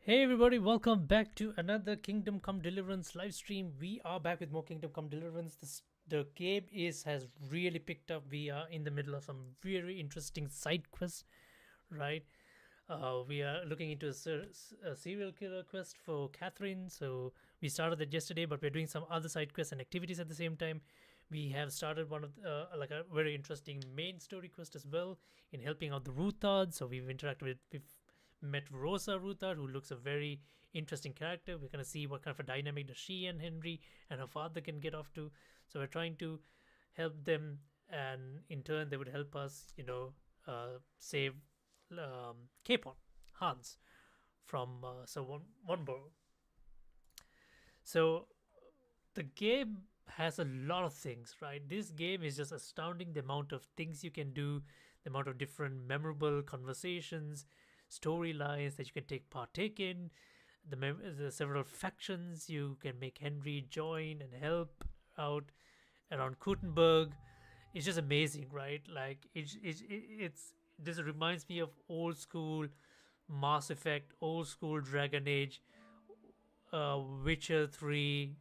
Hey everybody, welcome back to another Kingdom Come Deliverance live stream. We are back with more Kingdom Come Deliverance. The game has really picked up. We are in the middle of some very interesting side quests, right? We are looking into a serial killer quest for Catherine. So we started that yesterday, but we're doing some other side quests and activities at the same time. We have started one of like a very interesting main story quest as well in helping out the Ruthards. So we've interacted with met Rosa Ruthard, who looks a very interesting character. We're gonna see what kind of a dynamic does she and Henry and her father can get off to. So we're trying to help them, and in turn, they would help us, save Capon Hans from Sir Wonborough. So the game has a lot of things, right? This game is just astounding, the amount of things you can do, the amount of different memorable conversations, storylines that you can partake in, the several factions you can make Henry join and help out around Gutenberg. It's just amazing, right? Like it's this reminds me of old school Mass Effect, old school Dragon Age, Witcher 3,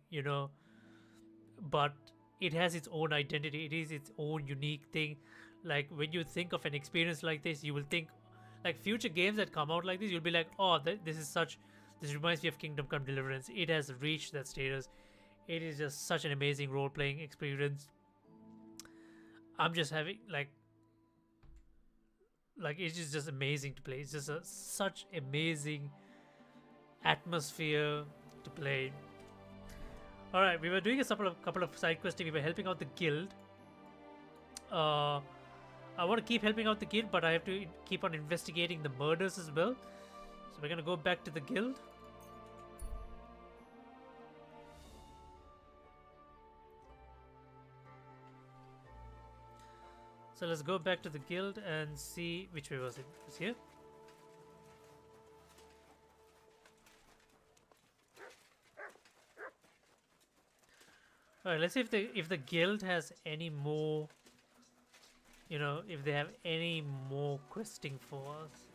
but it has its own identity. It is its own unique thing. Like when you think of an experience like this, you will think like future games that come out like this, you'll be like, oh, this reminds me of Kingdom Come Deliverance. It has reached that status. It is just such an amazing role-playing experience. I'm just having like it's just amazing to play. It's just such amazing atmosphere to play. All right, we were doing a couple of side questing. We were helping out the guild. I want to keep helping out the guild, but I have to keep on investigating the murders as well. So we're gonna go back to the guild. So let's go back to the guild and see which way was it. It was here. All right, let's see if the guild has any more. If they have any more questing for us.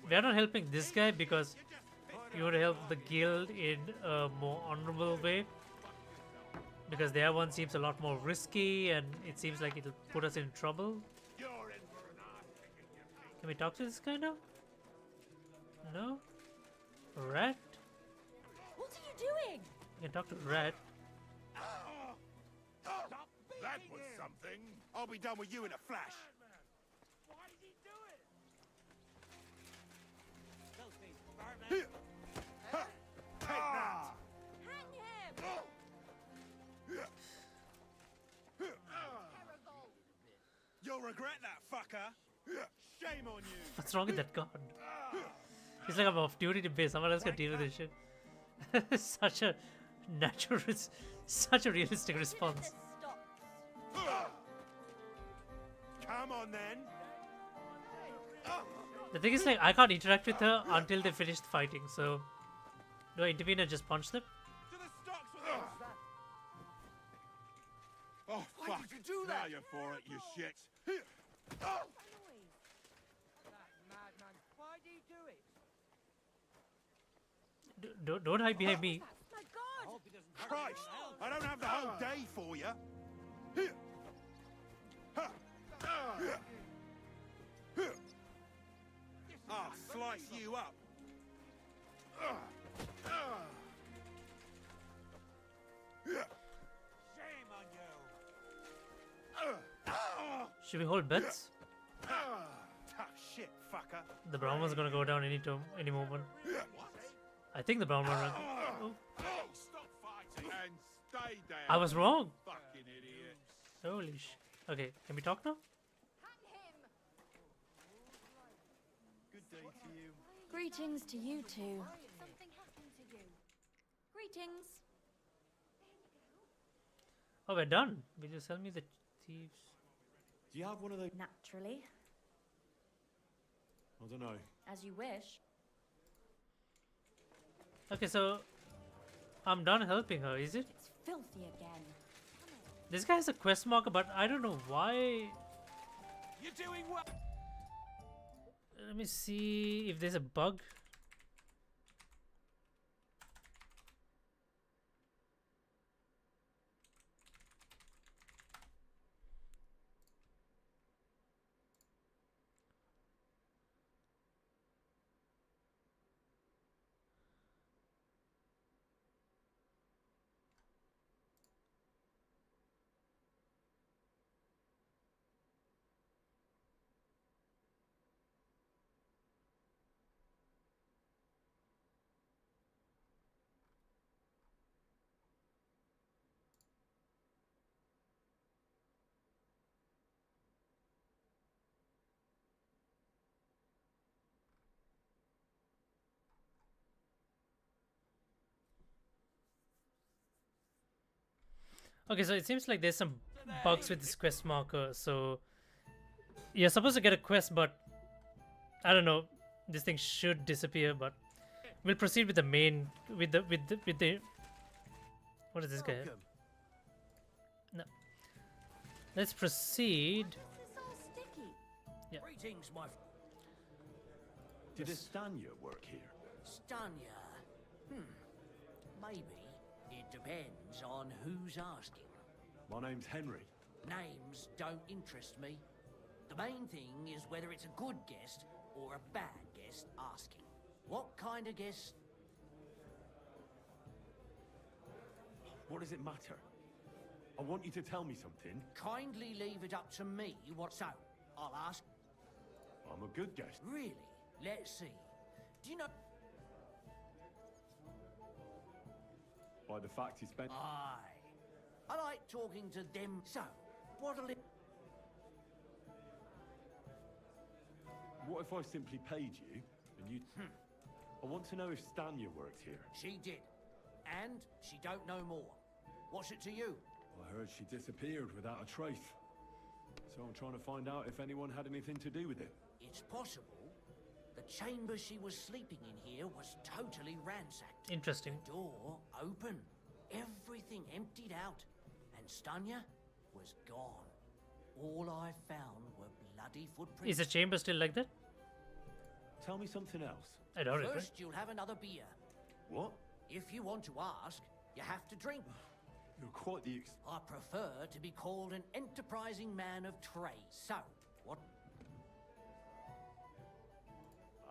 We are not helping this guy because we want to help the guild in a more honorable way, because their one seems a lot more risky and it seems like it'll put us in trouble. Can we talk to this guy now? No? Rat? What are you doing? You can talk to Rat. That was something. I'll be done with you in a flash. Why did he do it? Here. Ha. Take that. Hang him! You'll regret that, fucker. Shame on you. What's wrong with that god? He's like, I'm off duty to base. Someone else can deal with this shit. Such a natural, such a realistic response. Come on then. The thing is, like, I can't interact with her until they finish fighting. So, do I intervene and just punch them? To the stocks with us. Oh Why fuck! did you do that? Now you're for it, you shit. That madman. Why did he do it? Don't hide behind me. My God! Hope he doesn't Christ! I don't have the whole day for you. Here. Ha. I'll slice you up. Shame on you. Should we hold bets? Tough shit, fucker. The brown one's gonna go down any moment. I think the brown one. Oh, Stop fighting and stay down. I was wrong. Fucking idiot. Holy sh. Okay, can we talk now? Hang him! Good day to you. Greetings to you two. Something happened to you. Greetings. Oh, we're done. We just tell me the thieves. Do you have one of those? Naturally, I don't know. as you wish. Okay, so I'm done helping her. Is it? It's filthy again. This guy has a quest marker, but I don't know why You're doing well. Let me see if there's a bug. Okay, so it seems like there's some bugs with this quest marker. So you're supposed to get a quest, but I don't know. This thing should disappear, but we'll proceed with the main with the. What is this guy? Welcome. No. Let's proceed. This is all sticky. Greetings, my Did Estania work here? Stanya. Maybe. It depends on who's asking. My name's Henry. Names don't interest me. The main thing is whether it's a good guest or a bad guest asking. What kind of guest? What does it matter? I want you to tell me something. Kindly leave it up to me. What so? I'll ask. I'm a good guest. Really? Let's see. Do you know? By the fact he spent... Aye. I like talking to them. So, what'll it... What if I simply paid you and you... I want to know if Stania worked here. She did. And she don't know more. What's it to you? I heard she disappeared without a trace. So I'm trying to find out if anyone had anything to do with it. It's possible. The chamber she was sleeping in here was totally ransacked. Interesting. Door open. Everything emptied out. And Stanya was gone. All I found were bloody footprints. Is the chamber still like that? Tell me something else. I doubt it. Right? First, you'll have another beer. What? If you want to ask, you have to drink. You're quite the I prefer to be called an enterprising man of trade. So, what?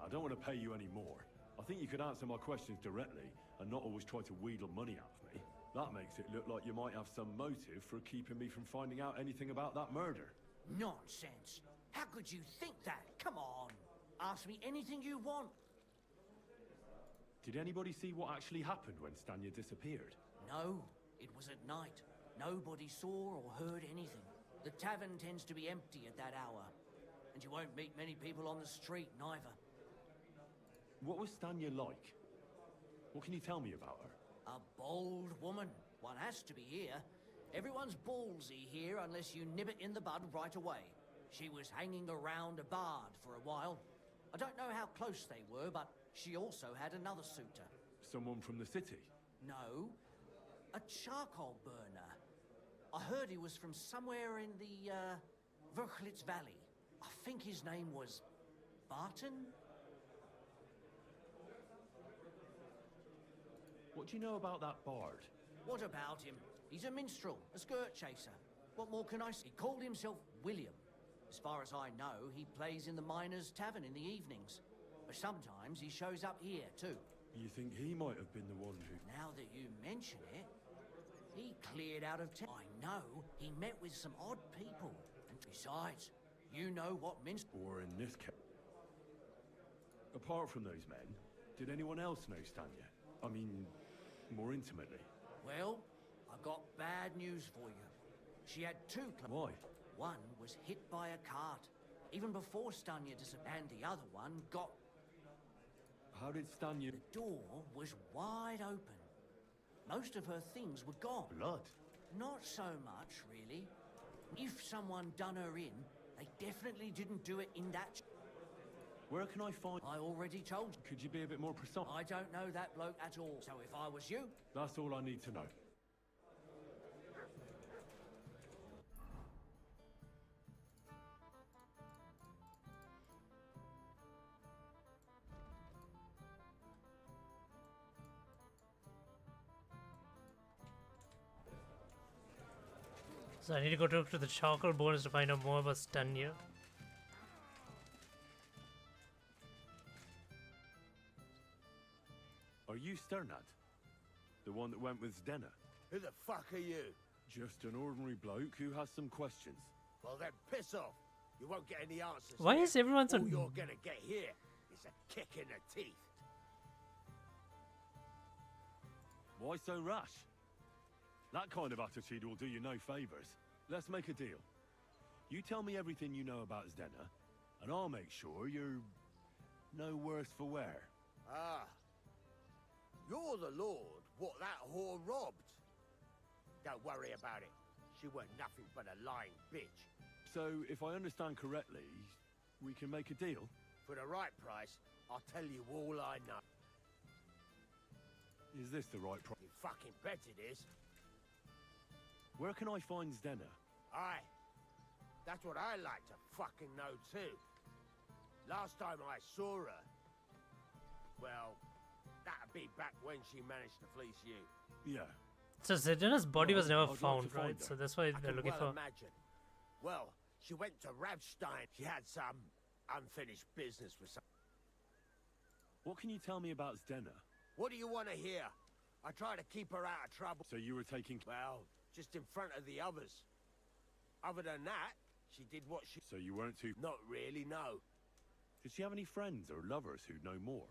I don't want to pay you any more. I think you could answer my questions directly and not always try to wheedle money out of me. That makes it look like you might have some motive for keeping me from finding out anything about that murder. Nonsense. How could you think that? Come on. Ask me anything you want. Did anybody see what actually happened when Stania disappeared? No, it was at night. Nobody saw or heard anything. The tavern tends to be empty at that hour. And you won't meet many people on the street, neither. What was Stania like? What can you tell me about her? A bold woman. One has to be here. Everyone's ballsy here unless you nib it in the bud right away. She was hanging around a bard for a while. I don't know how close they were, but she also had another suitor. Someone from the city? No, a charcoal burner. I heard he was from somewhere in the, Verchlitz Valley. I think his name was Barton? What do you know about that bard? What about him? He's a minstrel, a skirt chaser. What more can I say? He called himself William. As far as I know, he plays in the Miners' Tavern in the evenings. But sometimes he shows up here, too. You think he might have been the one who... Now that you mention it, he cleared out of town. I know he met with some odd people. And besides, you know what minstrel... Or in this case... Apart from those men, did anyone else know Stania? I mean, more intimately. Well, I've got bad news for you. She had two... Why? One was hit by a cart, even before Stanya disappeared, and the other one got... How did Stania... The door was wide open. Most of her things were gone. Blood? Not so much, really. If someone done her in, they definitely didn't do it in that... Where can I find... I already told you. Could you be a bit more precise? I don't know that bloke at all. So if I was you... That's all I need to know. So I need to go talk to the charcoal bonus to find out more about Stanya. Are you Sternad? The one that went with Zdenna? Who the fuck are you? Just an ordinary bloke who has some questions. Well then, piss off. You won't get any answers. Why here. is everyone so... All you're gonna get here is a kick in the teeth. Why so rash? That kind of attitude will do you no favors. Let's make a deal. You tell me everything you know about Zdenna, and I'll make sure you're no worse for wear. Ah. You're the lord what that whore robbed. Don't worry about it. She weren't nothing but a lying bitch. So, if I understand correctly, we can make a deal? For the right price, I'll tell you all I know. Is this the right price? You fucking bet it is. Where can I find Zdenna? Aye. That's what I like to fucking know too. Last time I saw her... Well, that'd be back when she managed to fleece you. Yeah. So Zdenna's body was Well, never I'd like found, to find right? her. So that's why I they're can looking well for... imagine. Well, she went to Ravstein. She had some unfinished business with some... What can you tell me about Zdenna? What do you want to hear? I try to keep her out of trouble. So you were taking... Well, just in front of the others. Other than that, she did what she... So you weren't too... Not really, no. Did she have any friends or lovers who know more?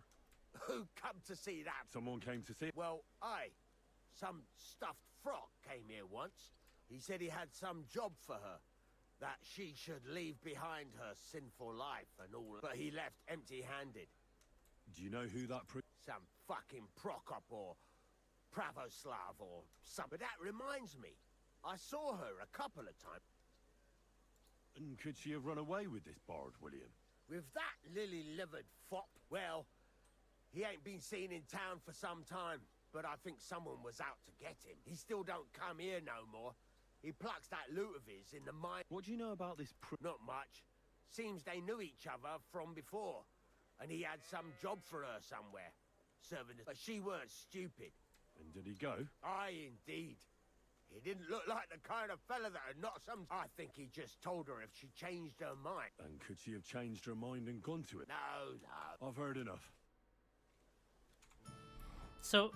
Who come to see that? Someone came to see... Well, aye. Some stuffed frog came here once. He said he had some job for her. That she should leave behind her sinful life and all. But he left empty-handed. Do you know who that Some fucking Prokop or Pravoslav or something. But that reminds me. I saw her a couple of times. And could she have run away with this bard, William? With that lily-livered fop, well, he ain't been seen in town for some time. But I think someone was out to get him. He still don't come here no more. He plucks that loot of his in the mine. What do you know about this Not much. Seems they knew each other from before. And he had some job for her somewhere. Serving but she weren't stupid. And did he go? Aye, indeed. He didn't look like the kind of fella that had not some... I think he just told her if she changed her mind. And could she have changed her mind and gone to it? No, no. I've heard enough. So...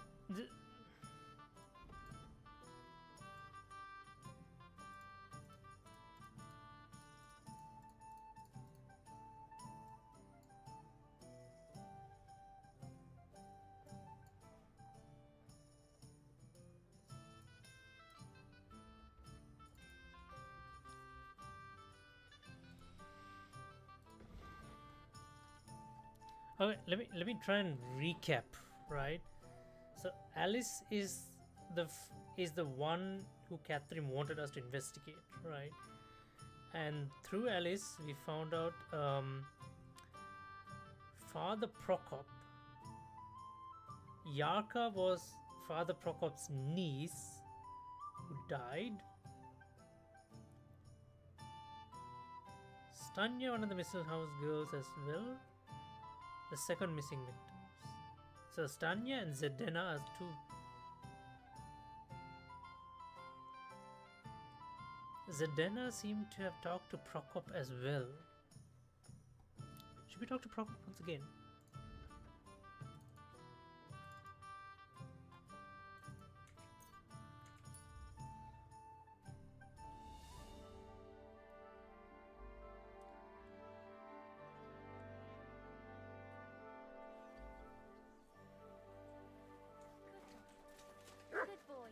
Okay, let me try and recap, right? So Alice is the one who Catherine wanted us to investigate, right? And through Alice, we found out Father Prokop. Yarka was Father Prokop's niece who died. Stanya, one of the missing house girls as well. The second missing victims. So Stanya and Zdenna are two. Zdenna seemed to have talked to Prokop as well. Should we talk to Prokop once again? Good boy.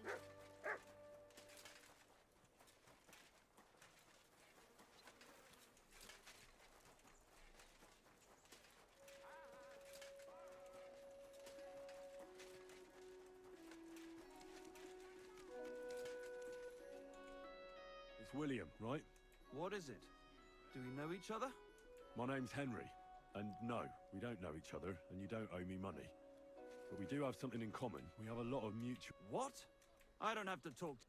It's William, right? What is it? Do we know each other? My name's Henry. And no, we don't know each other, and you don't owe me money. But we do have something in common. We have a lot of mutual... What? I don't have to talk to...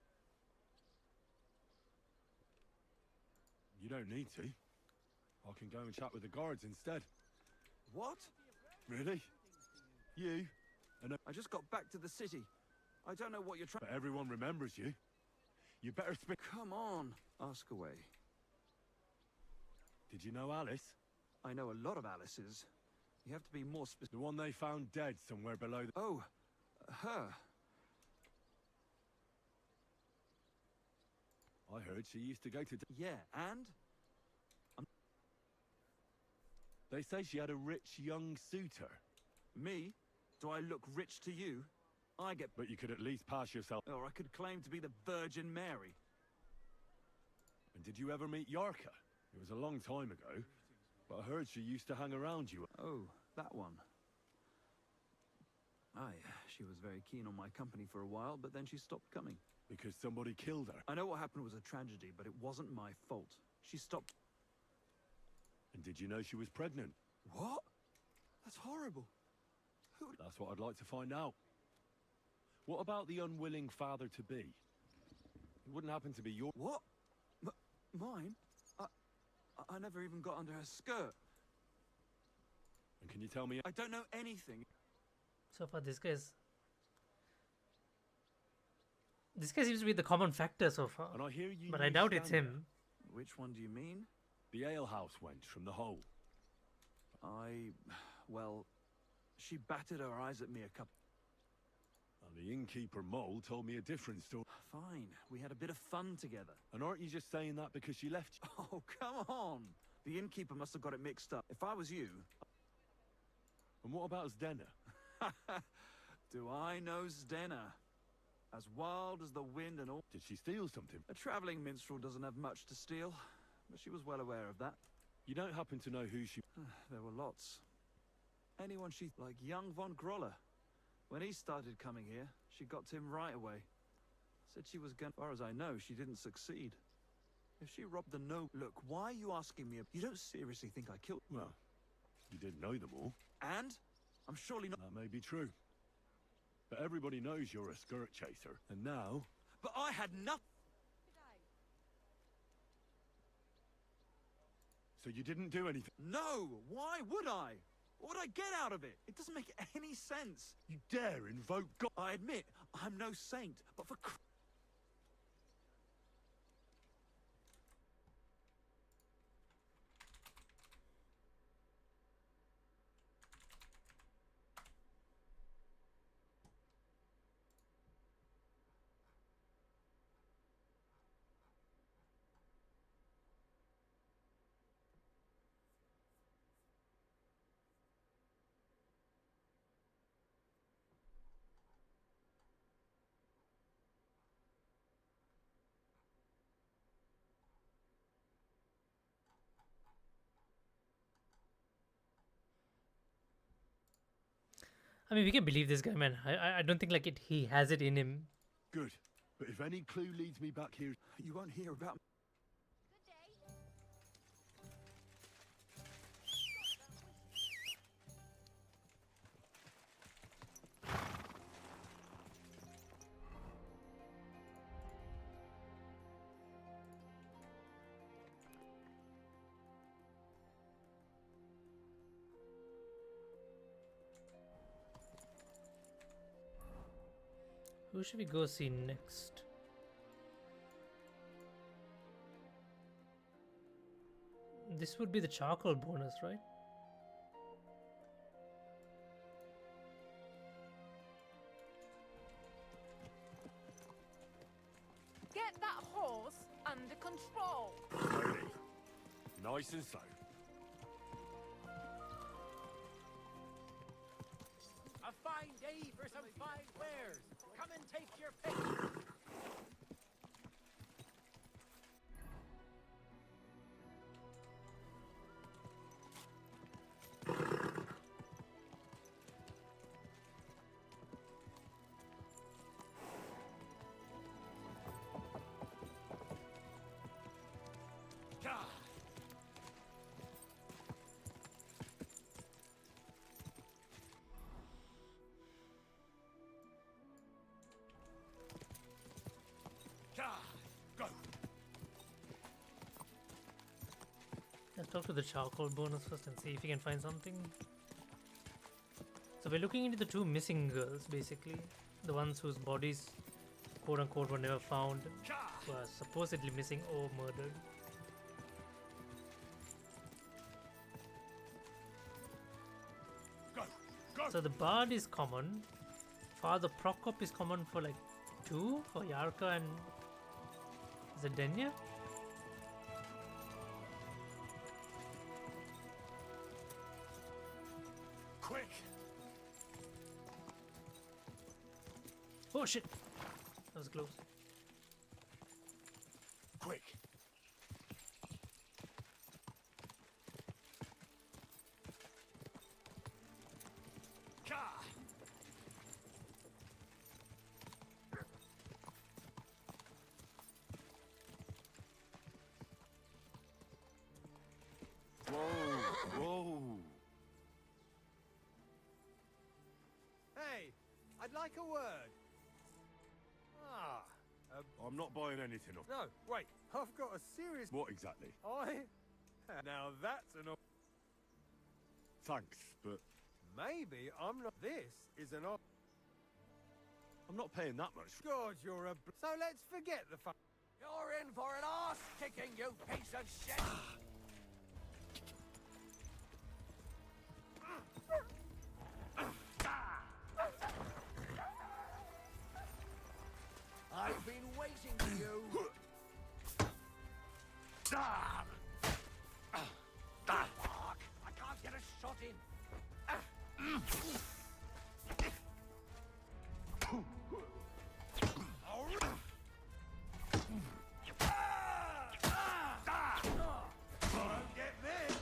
You don't need to. I can go and chat with the guards instead. What? Really? You? I just got back to the city. I don't know what you're trying... But everyone remembers you. You better speak. Come on, ask away. Did you know Alice? I know a lot of Alice's. You have to be more specific. The one they found dead somewhere below the... Oh, her. I heard she used to go to... Yeah, and? They say she had a rich young suitor. Me? Do I look rich to you? I get... But you could at least pass yourself. Or I could claim to be the Virgin Mary. And did you ever meet Yarka? It was a long time ago. But I heard she used to hang around you. Oh, that one. Aye, she was very keen on my company for a while, but then she stopped coming. Because somebody killed her. I know what happened was a tragedy, but it wasn't my fault. She stopped... And did you know she was pregnant? What? That's horrible. Who... That's what I'd like to find out. What about the unwilling father-to-be? It wouldn't happen to be your... What? Mine? I never even got under her skirt. And can you tell me... I don't know anything. So far, this guy seems to be the common factor so far. And I hear you... But I doubt it's him. Which one do you mean? The alehouse wench from the hole. Well, she batted her eyes at me a couple... And the innkeeper Mole told me a different story. Fine, we had a bit of fun together. And aren't you just saying that because she left you? Oh, come on! The innkeeper must have got it mixed up. If I was you... And what about Zdena? Do I know Zdena? As wild as the wind and all... Did she steal something? A traveling minstrel doesn't have much to steal, but she was well aware of that. You don't happen to know who she... There were lots. Anyone she... like young von Groller. When he started coming here, she got to him right away. Said she was gonna... As far as I know, she didn't succeed. If she robbed the no... Look, why are you asking me... You don't seriously think I killed... Well, you didn't know them all. And? I'm surely not... That may be true. But everybody knows you're a skirt chaser. And now... But I had nothing... So you didn't do anything? No! Why would I? What would I get out of it? It doesn't make any sense. You dare invoke God? I admit, I'm no saint, but for I mean, we can believe this guy, man. I don't think like he has it in him. Good. But if any clue leads me back here... You won't hear about... Who should we go see next? This would be the charcoal bonus, right? Get that horse under control. Slowly. Nice and slow. A fine day for some fine wares. Come and take your pick. Go! Let's talk to the charcoal bonus first and see if we can find something. So we're looking into the two missing girls, basically. The ones whose bodies, quote unquote, were never found. who are supposedly missing or murdered. Go, go. So the Bard is common. Father Prokop is common for like 2 for Yarka and Zedenya. Quick. Oh shit! That was close. Quick. Car. Whoa! Hey, I'd like a word. Ah, I'm not buying anything off. no, wait. I've got a serious... What exactly? Now that's an... Thanks, but Maybe I'm not... This is an... I'm not paying that much. God, you're a... So let's forget the fun. You're in for an arse kicking, you piece of shit! I've been waiting for you. Fuck! I can't get a shot in. Don't get me!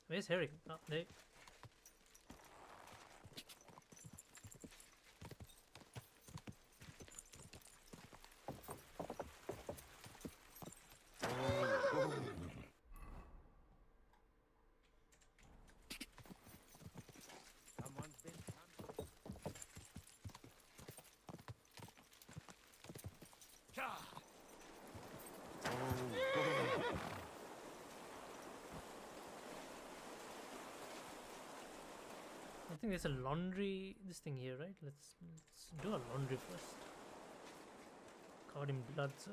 Where's Harry? Oh, there. Someone's been... I think there's a laundry this thing here, right? Let's do a laundry first. Covered in blood, so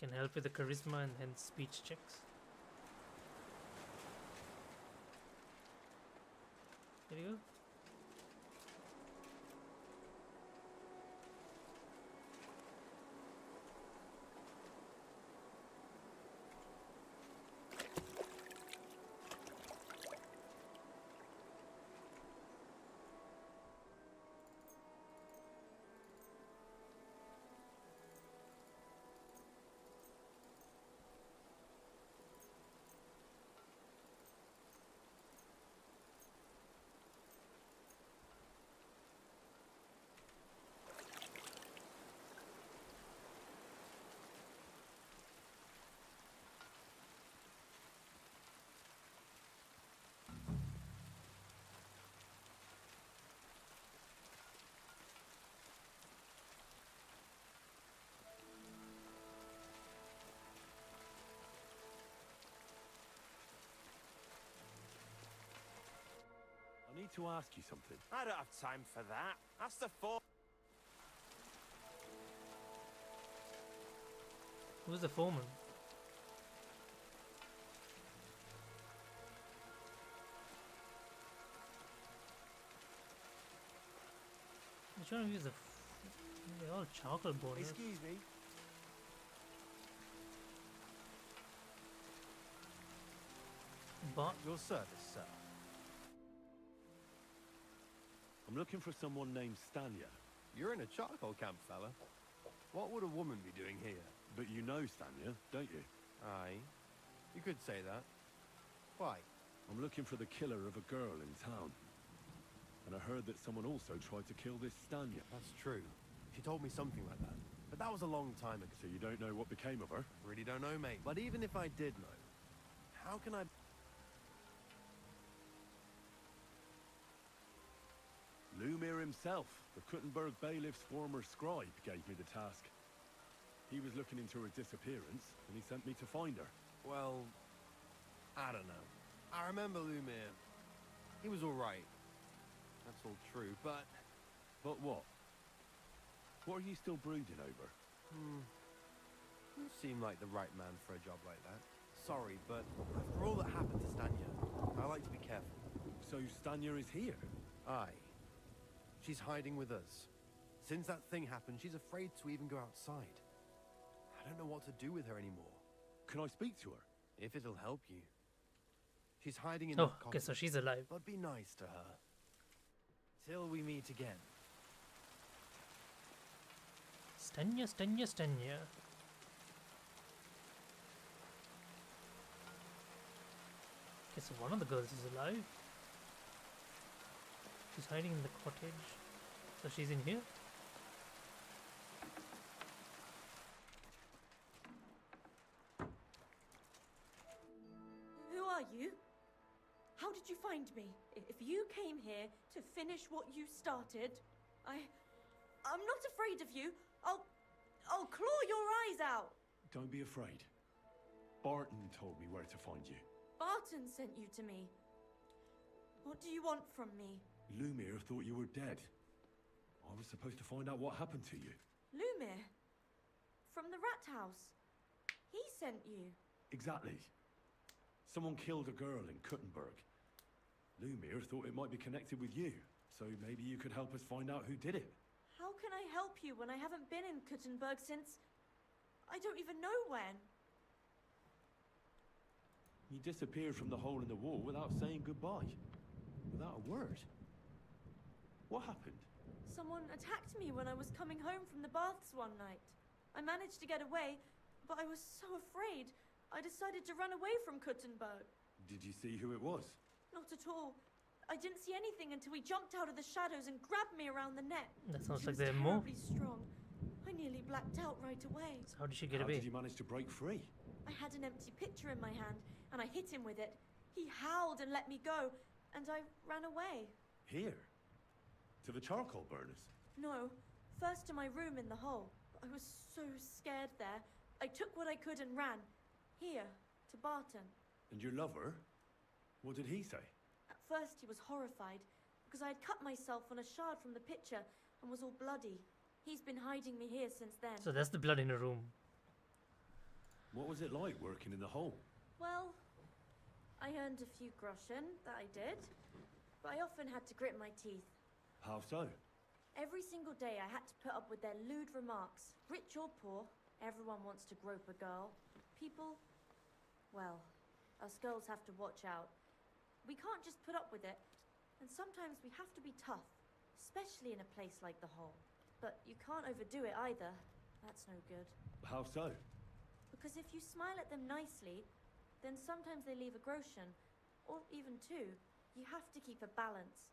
can help with the charisma and hence speech checks. There you go. I need to ask you something. I don't have time for that. That's the fault. Who's the foreman? Which one of you is they're all charcoal boners. Excuse me. But Your service, sir. I'm looking for someone named Stanya. You're in a charcoal camp, fella. What would a woman be doing here? But you know Stanya, don't you? Aye. You could say that. Why? I'm looking for the killer of a girl in town. And I heard that someone also tried to kill this Stanya. That's true. She told me something like that. But that was a long time ago. So you don't know what became of her? Really don't know, mate. But even if I did know, how can I... Lumir himself, the Kuttenberg bailiff's former scribe, gave me the task. He was looking into her disappearance, and he sent me to find her. Well, I don't know. I remember Lumir. He was alright. That's all true, but... But what? What are you still brooding over? You seem like the right man for a job like that. Sorry, but after all that happened to Stanya, I like to be careful. So Stanya is here? Aye. She's hiding with us. Since that thing happened, she's afraid to even go outside. I don't know what to do with her anymore. Can I speak to her? If it'll help you. She's hiding in oh, that okay, cottage, so she's alive. but be nice to her. Till we meet again. Stanya, Stanya, Stanya. Okay, so one of the girls is alive. She's hiding in the cottage. So she's in here. Who are you? How did you find me? If you came here to finish what you started, I'm not afraid of you. I'll claw your eyes out. Don't be afraid. Barton told me where to find you. Barton sent you to me. What do you want from me? Lumir thought you were dead. I was supposed to find out what happened to you. Lumir? From the rat house. He sent you. Exactly. Someone killed a girl in Kuttenberg. Lumir thought it might be connected with you, so maybe you could help us find out who did it. How can I help you when I haven't been in Kuttenberg since... I don't even know when. You disappeared from the hole in the wall without saying goodbye. Without a word. What happened? Someone attacked me when I was coming home from the baths one night. I managed to get away, but I was so afraid. I decided to run away from Kuttenberg. Did you see who it was? Not at all. I didn't see anything until he jumped out of the shadows and grabbed me around the neck. That sounds She like was they're more. terribly strong. I nearly blacked out right away. So how did she get How away? did you manage to break free? I had an empty picture in my hand, and I hit him with it. He howled and let me go, and I ran away. Here? To the charcoal burners? No, first to my room in the hole. I was so scared there. I took what I could and ran. Here, to Barton. And your lover? What did he say? At first he was horrified, because I had cut myself on a shard from the picture and was all bloody. He's been hiding me here since then. So that's the blood in her room. What was it like working in the hole? Well, I earned a few groschen, that I did. But I often had to grit my teeth. How so? Every single day I had to put up with their lewd remarks. Rich or poor, everyone wants to grope a girl. People, well, us girls have to watch out. We can't just put up with it. And sometimes we have to be tough, especially in a place like the hole. But you can't overdo it either. That's no good. How so? Because if you smile at them nicely, then sometimes they leave a groschen, or even two. You have to keep a balance.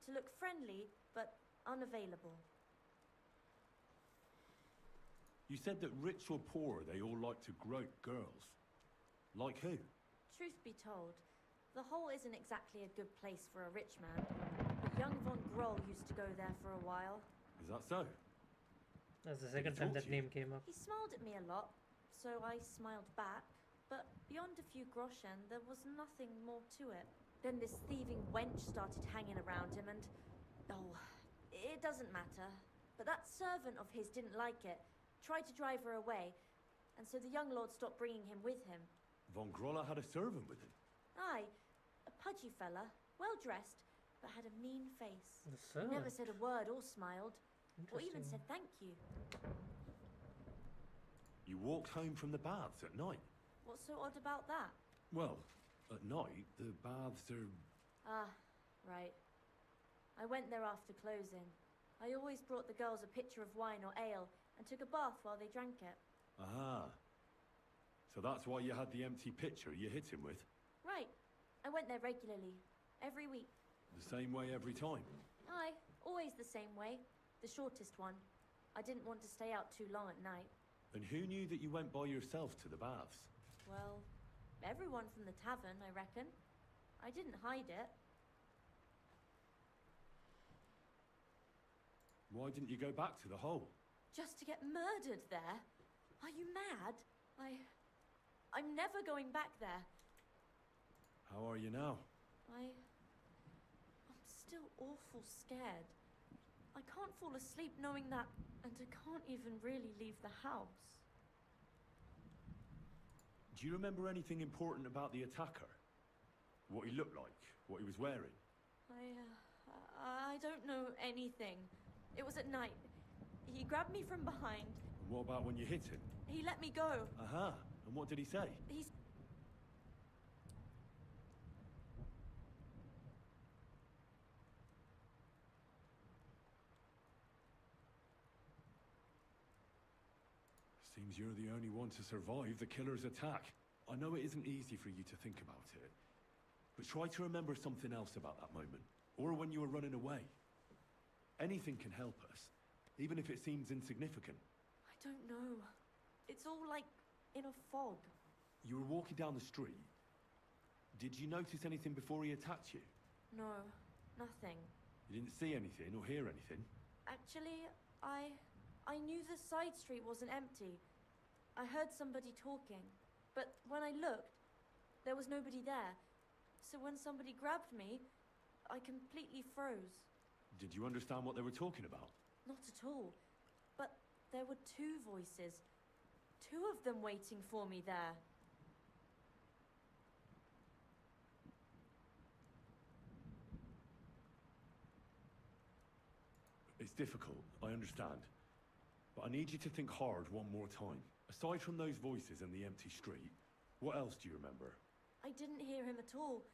To look friendly, but unavailable. You said that rich or poor, they all like to grope girls. Like who? Truth be told, the hole isn't exactly a good place for a rich man. But young von Groll used to go there for a while. Is that so? That's the Did he second time talk that to you? name came up. He smiled at me a lot, so I smiled back. But beyond a few groschen, there was nothing more to it. Then this thieving wench started hanging around him and... Oh, it doesn't matter. But that servant of his didn't like it, tried to drive her away, and so the young lord stopped bringing him with him. Von Grolla had a servant with him. Aye, a pudgy fella, well-dressed, but had a mean face. The He never servant. said a word or smiled, or even Interesting. said thank you. You walked home from the baths at night? What's so odd about that? Well, at night, the baths are... Ah, right. I went there after closing. I always brought the girls a pitcher of wine or ale and took a bath while they drank it. Aha. So that's why you had the empty pitcher you hit him with? Right. I went there regularly, every week. The same way every time? Aye, always the same way. The shortest one. I didn't want to stay out too long at night. And who knew that you went by yourself to the baths? Well, everyone from the tavern, I reckon. I didn't hide it. Why didn't you go back to the hole? Just to get murdered there? Are you mad? I'm never going back there. How are you now? I'm still awful scared. I can't fall asleep knowing that, and I can't even really leave the house. Do you remember anything important about the attacker? What he looked like? What he was wearing? I don't know anything. It was at night. He grabbed me from behind. And what about when you hit him? He let me go. Aha. And what did he say? He's... Seems you're the only one to survive the killer's attack. I know it isn't easy for you to think about it, but try to remember something else about that moment, or when you were running away. Anything can help us, even if it seems insignificant. I don't know. It's all like in a fog. You were walking down the street. Did you notice anything before he attacked you? No, nothing. You didn't see anything or hear anything? Actually, I knew the side street wasn't empty. I heard somebody talking, but when I looked, there was nobody there. So when somebody grabbed me, I completely froze. Did you understand what they were talking about? Not at all. But there were two voices. Two of them waiting for me there. It's difficult, I understand. But I need you to think hard one more time. Aside from those voices and the empty street, what else do you remember? I didn't hear him at all.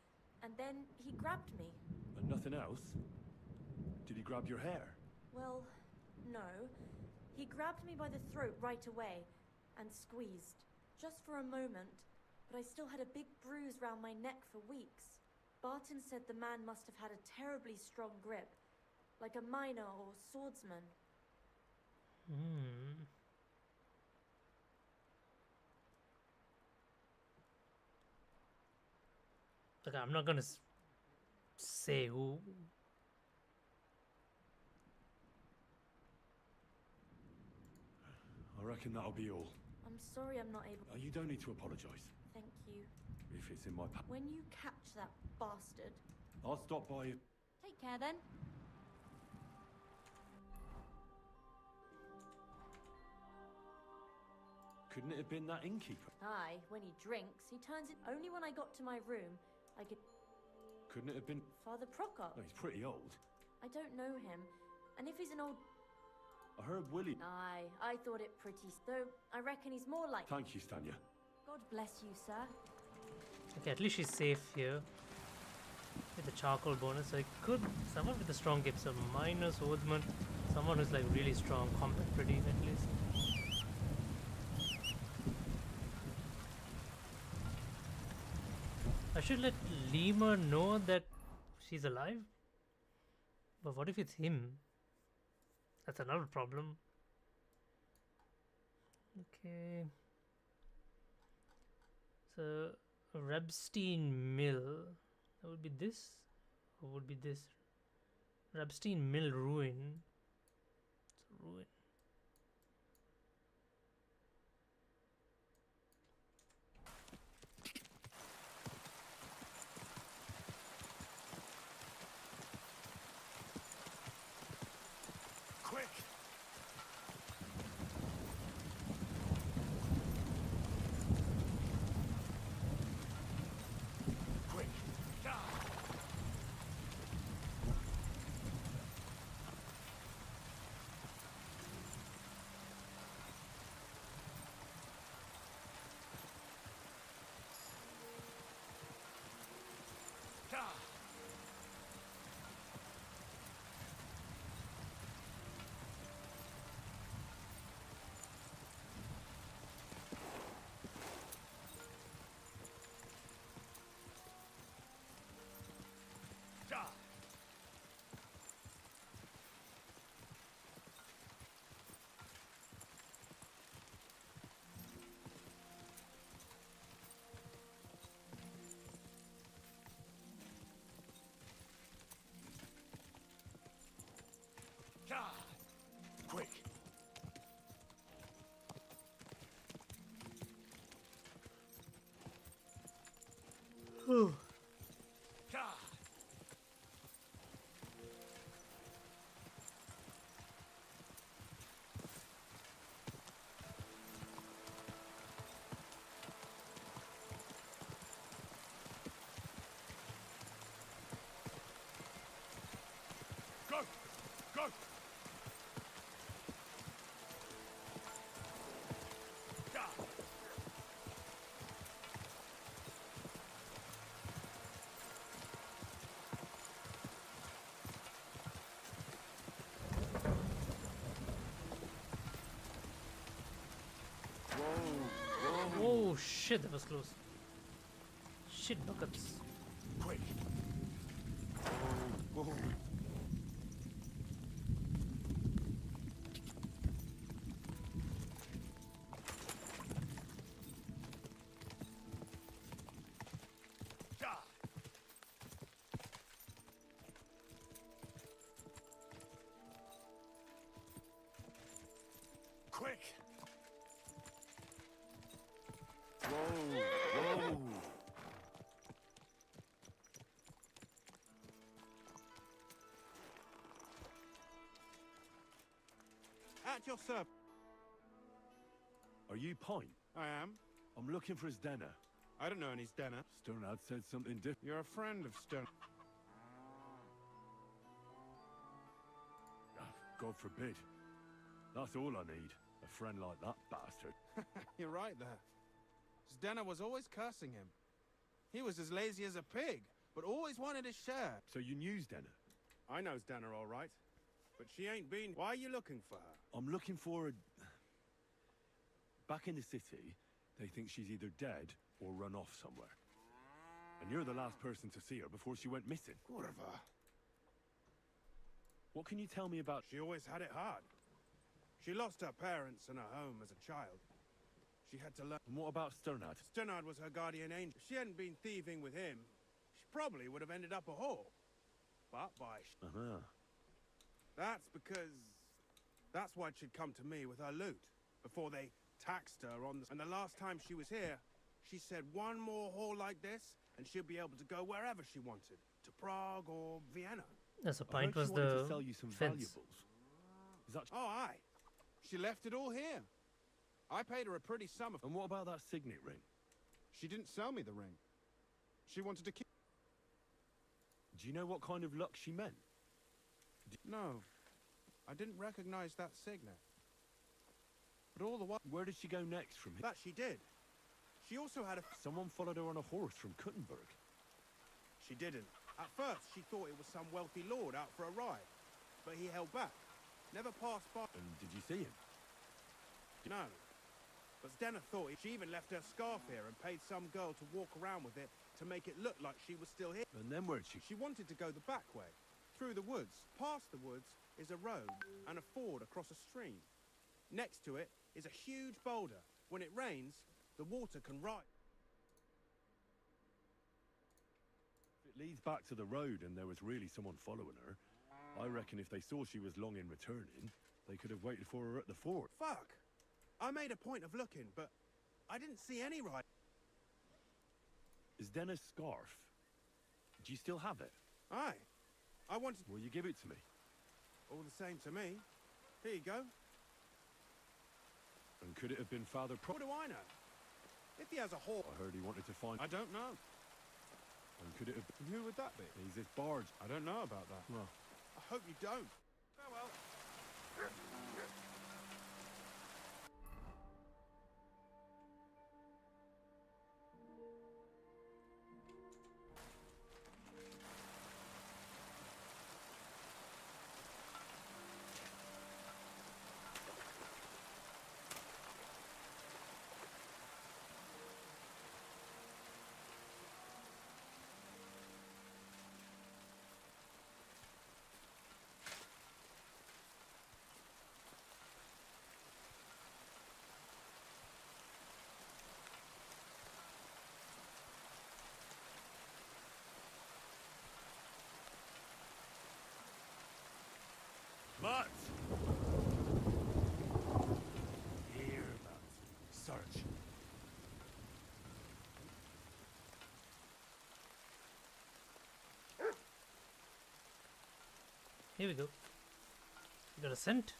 And then he grabbed me. And nothing else? Did he grab your hair? Well, no. He grabbed me by the throat right away and squeezed. Just for a moment, but I still had a big bruise round my neck for weeks. Barton said the man must have had a terribly strong grip, like a miner or swordsman. Hmm. Okay, I'm not gonna say who. I reckon that'll be all. I'm sorry I'm not able... You don't need to apologise. Thank you. If it's in my power. When you catch that bastard... I'll stop by. Take care then. Couldn't it have been that innkeeper? Aye, when he drinks, he turns it... Only when I got to my room, I could... Couldn't it have been... Father Prokop. No, he's pretty old. I don't know him. And if he's an old... I heard Willie... Aye, I thought it pretty... Though, I reckon he's more like... Thank you, Stanya. God bless you, sir. Okay, at least she's safe here with the charcoal bonus. So it could someone with a strong grip, so minor swordsman, someone who's like really strong, combat ready at least. I should let Lemur know that she's alive. But what if it's him? That's another problem. Okay. So Rebstein Mill. That would be this. Or would be this? Rebstein Mill ruin. It's a ruin. Quick! Quick! God. Go! Go! God. Oh shit, that was close. Shit buckets. Quick! Whoa, whoa. God. Quick! Whoa, whoa! At your service. Are you Pint? I am. I'm looking for his dinner. I don't know any Stenner. Sternad said something different. You're a friend of Stone. God forbid. That's all I need. A friend like that bastard. You're right there. Stenner was always cursing him. He was as lazy as a pig, but always wanted his share. So you knew Denner? I know Stenner all right, but she ain't been. Why are you looking for her? I'm looking for a... Back in the city, they think she's either dead or run off somewhere. And you're the last person to see her before she went missing. Kurva. What can you tell me about... She always had it hard. She lost her parents and her home as a child. She had to learn. And what about Sternad? Sternard was her guardian angel. If she hadn't been thieving with him, she probably would have ended up a whore. But by Uh-huh. that's because... That's why she'd come to me with her loot, before they taxed her on the... And the last time she was here, she said one more haul like this, and she'll be able to go wherever she wanted. To Prague or Vienna. That's a I heard pint was she wanted the to sell you some fence. valuables. Is that... Oh, aye. She left it all here. I paid her a pretty sum of... And what about that signet ring? She didn't sell me the ring. She wanted to keep... Do you know what kind of luck she meant? No. I didn't recognize that signet. But all the while... Where did she go next from here? That she did. She also had a... Someone followed her on a horse from Kuttenberg. She didn't. At first, she thought it was some wealthy lord out for a ride. But he held back. Never passed by... And did you see him? No. But Stenner thought she even left her scarf here and paid some girl to walk around with it to make it look like she was still here. And then where'd she... She wanted to go the back way, through the woods. Past the woods is a road and a ford across a stream. Next to it is a huge boulder. When it rains, the water can rise. If it leads back to the road and there was really someone following her, I reckon if they saw she was long in returning, they could have waited for her at the fort. Fuck! I made a point of looking, but I didn't see any right. Is Denna's scarf? Do you still have it? Aye. I wanted... Will you give it to me? All the same to me. Here you go. And could it have been Father Pro... What do I know? If he has a horse... I heard he wanted to find... I don't know. And could it have been... And who would that be? He's this barge. I don't know about that. Well, I hope you don't. Farewell. Here we go. We got a scent.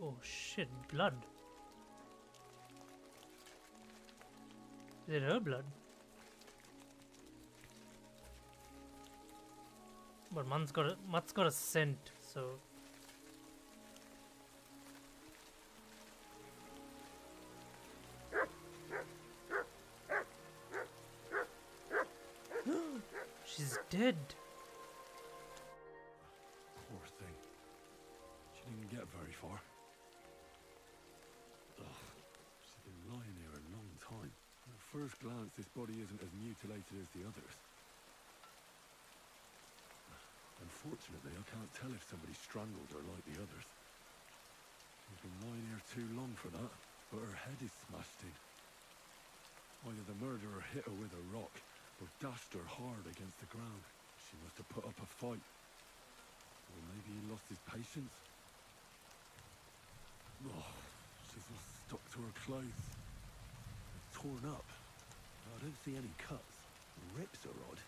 Oh shit, blood. Is it her blood? But Mutt's got a scent, so she's dead. Poor thing. She didn't get very far. Ugh. She's been lying here a long time. At first glance, this body isn't as mutilated as the others. Unfortunately, I can't tell if somebody strangled her like the others. She's been lying here too long for that, but her head is smashed in. Either the murderer hit her with a rock, or dashed her hard against the ground. She must have put up a fight. Or maybe he lost his patience. Oh, she's all stuck to her clothes. It's torn up. I don't see any cuts. The rips are odd.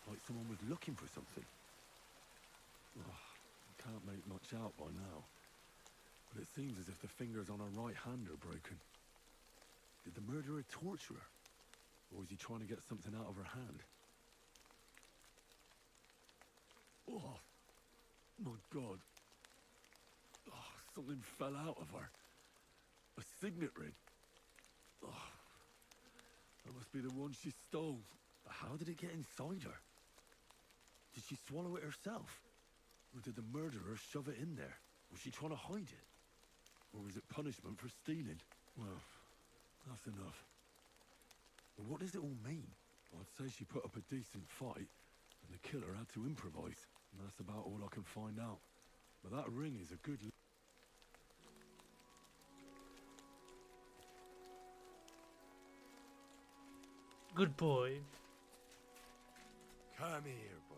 Like someone was looking for something. Oh, I can't make much out by now. But it seems as if the fingers on her right hand are broken. Did the murderer torture her? Or was he trying to get something out of her hand? Oh, my God. Oh, something fell out of her. A signet ring. Oh, that must be the one she stole. But how did it get inside her? Did she swallow it herself? Or did the murderer shove it in there? Was she trying to hide it? Or was it punishment for stealing? Well, that's enough. But what does it all mean? I'd say she put up a decent fight, and the killer had to improvise. And that's about all I can find out. But that ring is a good... Good boy. Come here, boy.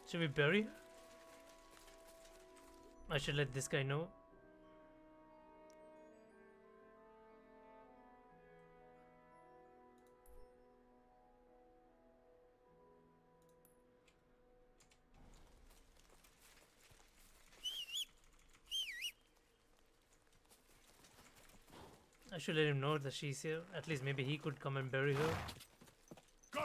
Should we bury her? I should let this guy know. I should let him know that she's here. At least maybe he could come and bury her. Go!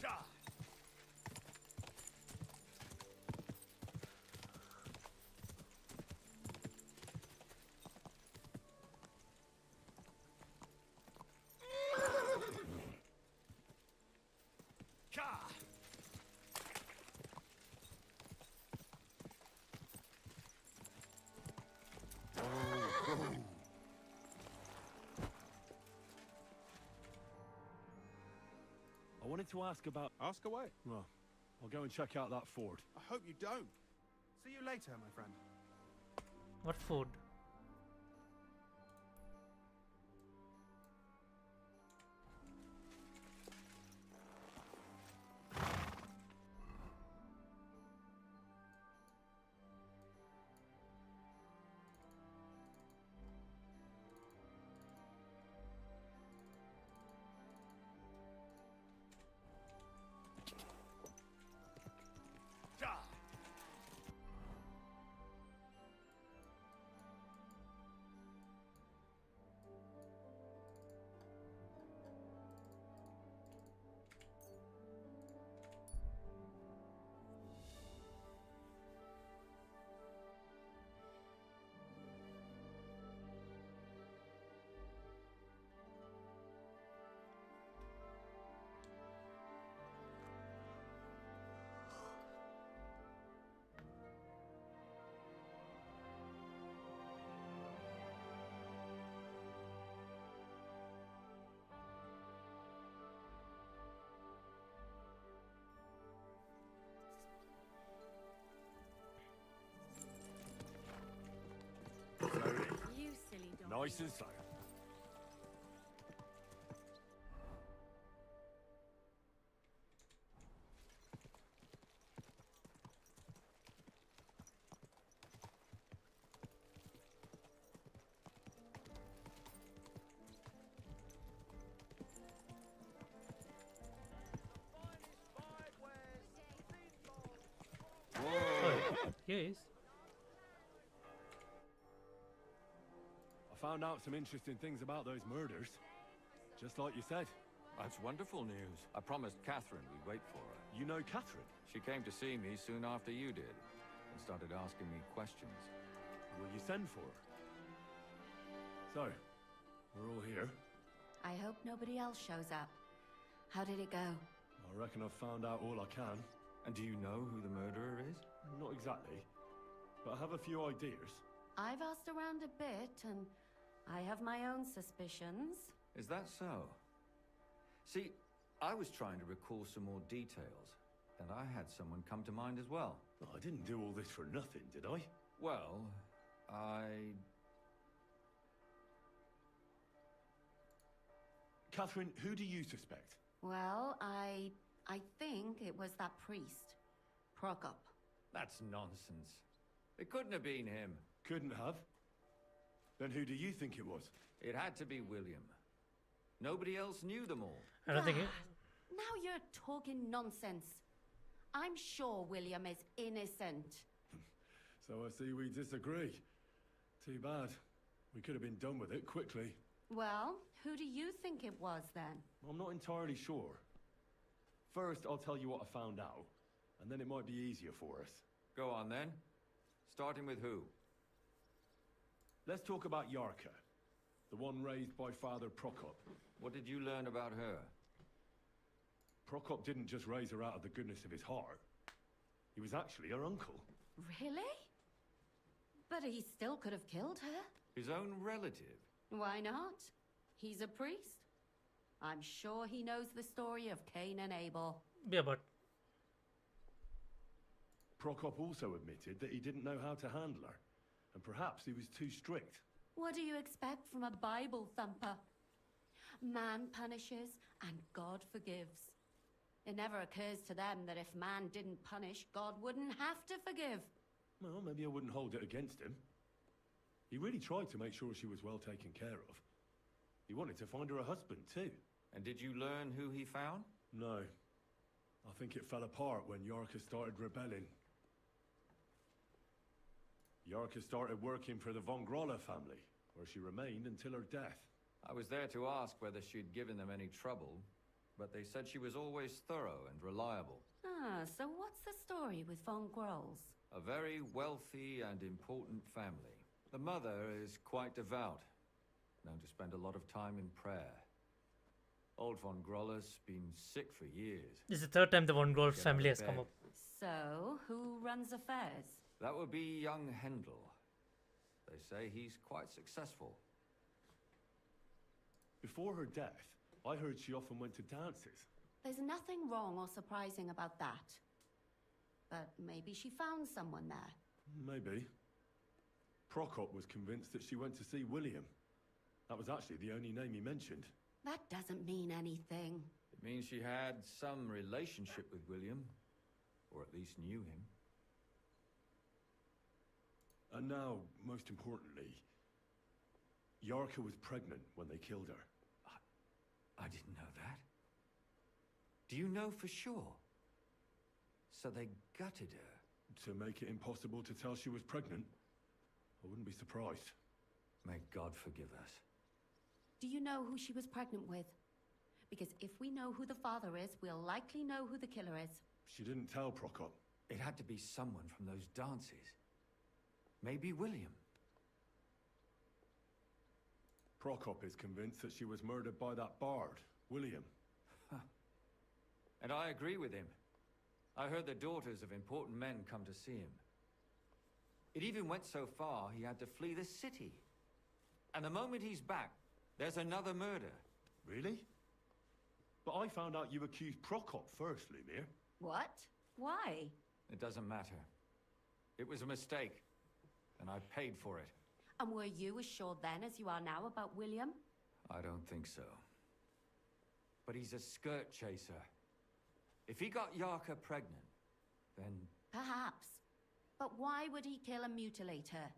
Die! Ka! I wanted to ask about... Ask away. Well, I'll go and check out that ford. I hope you don't. See you later, my friend. What food? Die! Nice and slow. Oh, here he is. I found out some interesting things about those murders. Just like you said. That's wonderful news. I promised Catherine we'd wait for her. You know Catherine? She came to see me soon after you did, and started asking me questions. Will you send for her? So, we're all here. I hope nobody else shows up. How did it go? I reckon I've found out all I can. And do you know who the murderer is? Not exactly, but I have a few ideas. I've asked around a bit, and I have my own suspicions. Is that so? See, I was trying to recall some more details, and I had someone come to mind as well. I didn't do all this for nothing, did I? Well, Catherine, who do you suspect? Well, I think it was that priest, Prokop. That's nonsense. It couldn't have been him. Couldn't have? Then who do you think it was? It had to be William. Nobody else knew them all. I don't think it. Now you're talking nonsense. I'm sure William is innocent. So I see we disagree. Too bad. We could have been done with it quickly. Well, who do you think it was then? I'm not entirely sure. First, I'll tell you what I found out, and then it might be easier for us. Go on then. Starting with who? Let's talk about Yarka, the one raised by Father Prokop. What did you learn about her? Prokop didn't just raise her out of the goodness of his heart. He was actually her uncle. Really? But he still could have killed her. His own relative? Why not? He's a priest. I'm sure he knows the story of Cain and Abel. Yeah, but Prokop also admitted that he didn't know how to handle her, and perhaps he was too strict. What do you expect from a Bible thumper? Man punishes and God forgives. It never occurs to them that if man didn't punish, God wouldn't have to forgive. Well, maybe I wouldn't hold it against him. He really tried to make sure she was well taken care of. He wanted to find her a husband, too. And did you learn who he found? No. I think it fell apart when Yarka started rebelling. Yarka started working for the von Groller family, where she remained until her death. I was there to ask whether she'd given them any trouble, but they said she was always thorough and reliable. Ah, so what's the story with von Grolls? A very wealthy and important family. The mother is quite devout, known to spend a lot of time in prayer. Old von Groller's been sick for years. this is the third time the Von Grolls Get family out of has come bed. up. So, who runs affairs? That would be young Hendel. They say he's quite successful. Before her death, I heard she often went to dances. There's nothing wrong or surprising about that. But maybe she found someone there. Maybe. Prokop was convinced that she went to see William. That was actually the only name he mentioned. That doesn't mean anything. It means she had some relationship with William, or at least knew him. And now, most importantly, Yarka was pregnant when they killed her. I didn't know that. Do you know for sure? So they gutted her. To make it impossible to tell she was pregnant? I wouldn't be surprised. May God forgive us. Do you know who she was pregnant with? Because if we know who the father is, we'll likely know who the killer is. She didn't tell Prokop. It had to be someone from those dances. Maybe William. Prokop is convinced that she was murdered by that bard, William. And I agree with him. I heard the daughters of important men come to see him. It even went so far he had to flee the city. And the moment he's back, there's another murder. Really? But I found out you accused Prokop first, Lumir. What? Why? It doesn't matter. It was a mistake, and I paid for it. And were you as sure then as you are now about William? I don't think so. But he's a skirt chaser. If he got Yarka pregnant, then... Perhaps. But why would he kill and mutilate her?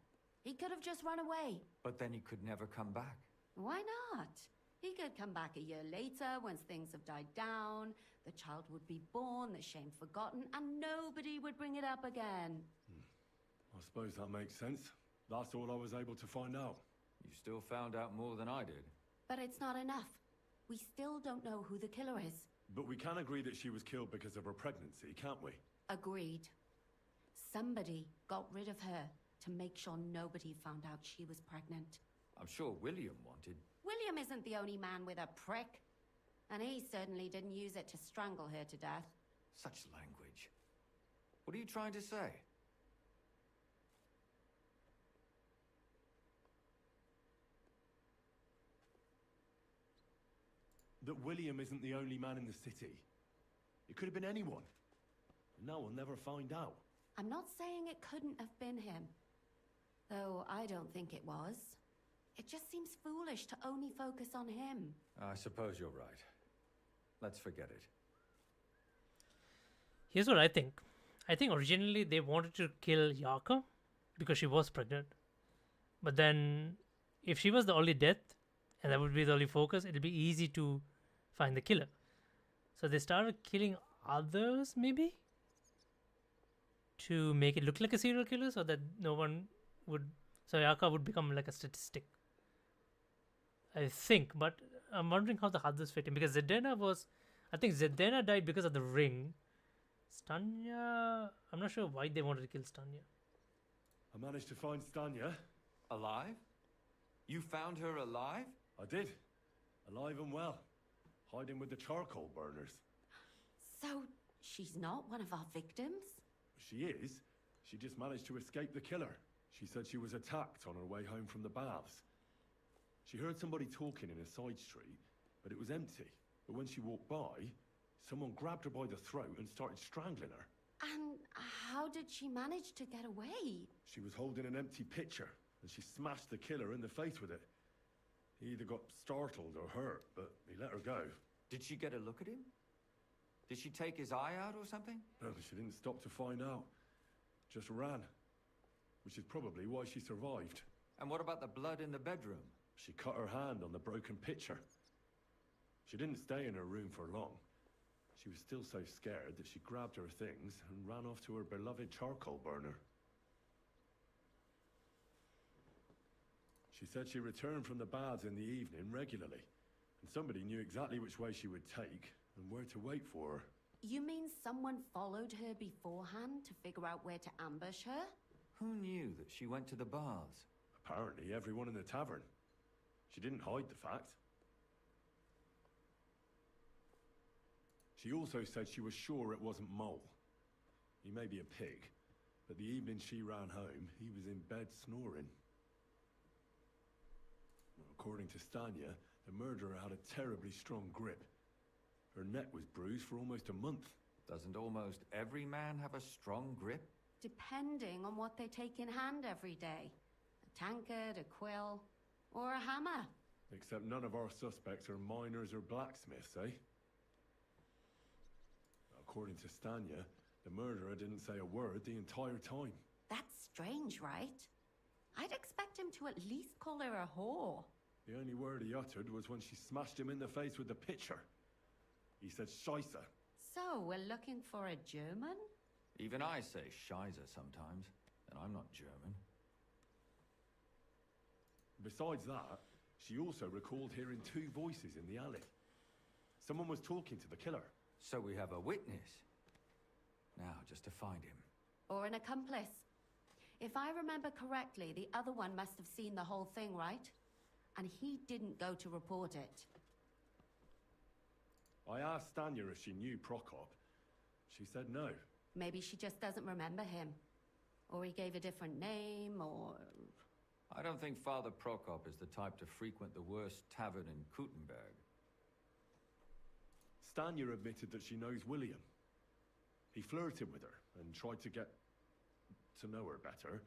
He could have just run away. But then he could never come back. Why not? He could come back a year later, once things have died down, the child would be born, the shame forgotten, and nobody would bring it up again. I suppose that makes sense. That's all I was able to find out. You still found out more than I did. But it's not enough. We still don't know who the killer is. But we can agree that she was killed because of her pregnancy, can't we? Agreed. Somebody got rid of her to make sure nobody found out she was pregnant. I'm sure William wanted... William isn't the only man with a prick. And he certainly didn't use it to strangle her to death. Such language. What are you trying to say? That William isn't the only man in the city. It could have been anyone. And now we'll never find out. I'm not saying it couldn't have been him. Though I don't think it was. It just seems foolish to only focus on him. I suppose you're right. Let's forget it. Here's what I think. I think originally they wanted to kill Yarka because she was pregnant. But then, if she was the only death, and that would be the only focus, it'll be easy to find the killer. So they started killing others, maybe? To make it look like a serial killer so that no one would... So Yarka would become like a statistic. I think, but I'm wondering how the others fit in. Because Zedena was... I think Zedena died because of the ring. Stanya... I'm not sure why they wanted to kill Stanya. I managed to find Stanya. Alive? You found her alive? I did. Alive and well. Hiding with the charcoal burners. So, she's not one of our victims? She is. She just managed to escape the killer. She said she was attacked on her way home from the baths. She heard somebody talking in a side street, but it was empty. But when she walked by, someone grabbed her by the throat and started strangling her. And how did she manage to get away? She was holding an empty pitcher, and she smashed the killer in the face with it. He either got startled or hurt, but he let her go. Did she get a look at him? Did she take his eye out or something? No, she didn't stop to find out. Just ran. Which is probably why she survived. And what about the blood in the bedroom? She cut her hand on the broken pitcher. She didn't stay in her room for long. She was still so scared that she grabbed her things and ran off to her beloved charcoal burner. She said she returned from the baths in the evening regularly, and somebody knew exactly which way she would take and where to wait for her. You mean someone followed her beforehand to figure out where to ambush her? Who knew that she went to the baths? Apparently everyone in the tavern. She didn't hide the fact. She also said she was sure it wasn't Mole. He may be a pig, but the evening she ran home, he was in bed snoring. According to Stanya, the murderer had a terribly strong grip. Her neck was bruised for almost a month. Doesn't almost every man have a strong grip? Depending on what they take in hand every day. A tankard, a quill, or a hammer. Except none of our suspects are miners or blacksmiths, eh? According to Stanya, the murderer didn't say a word the entire time. That's strange, right? I'd expect him to at least call her a whore. The only word he uttered was when she smashed him in the face with the pitcher. He said Scheisse. So, we're looking for a German? Even I say Scheiße sometimes, and I'm not German. Besides that, she also recalled hearing two voices in the alley. Someone was talking to the killer. So we have a witness. Now, just to find him. Or an accomplice. If I remember correctly, the other one must have seen the whole thing, right? And he didn't go to report it. I asked Stanya if she knew Prokop. She said no. Maybe she just doesn't remember him. Or he gave a different name, or... I don't think Father Prokop is the type to frequent the worst tavern in Kuttenberg. Stanya admitted that she knows William. He flirted with her and tried to get to know her better,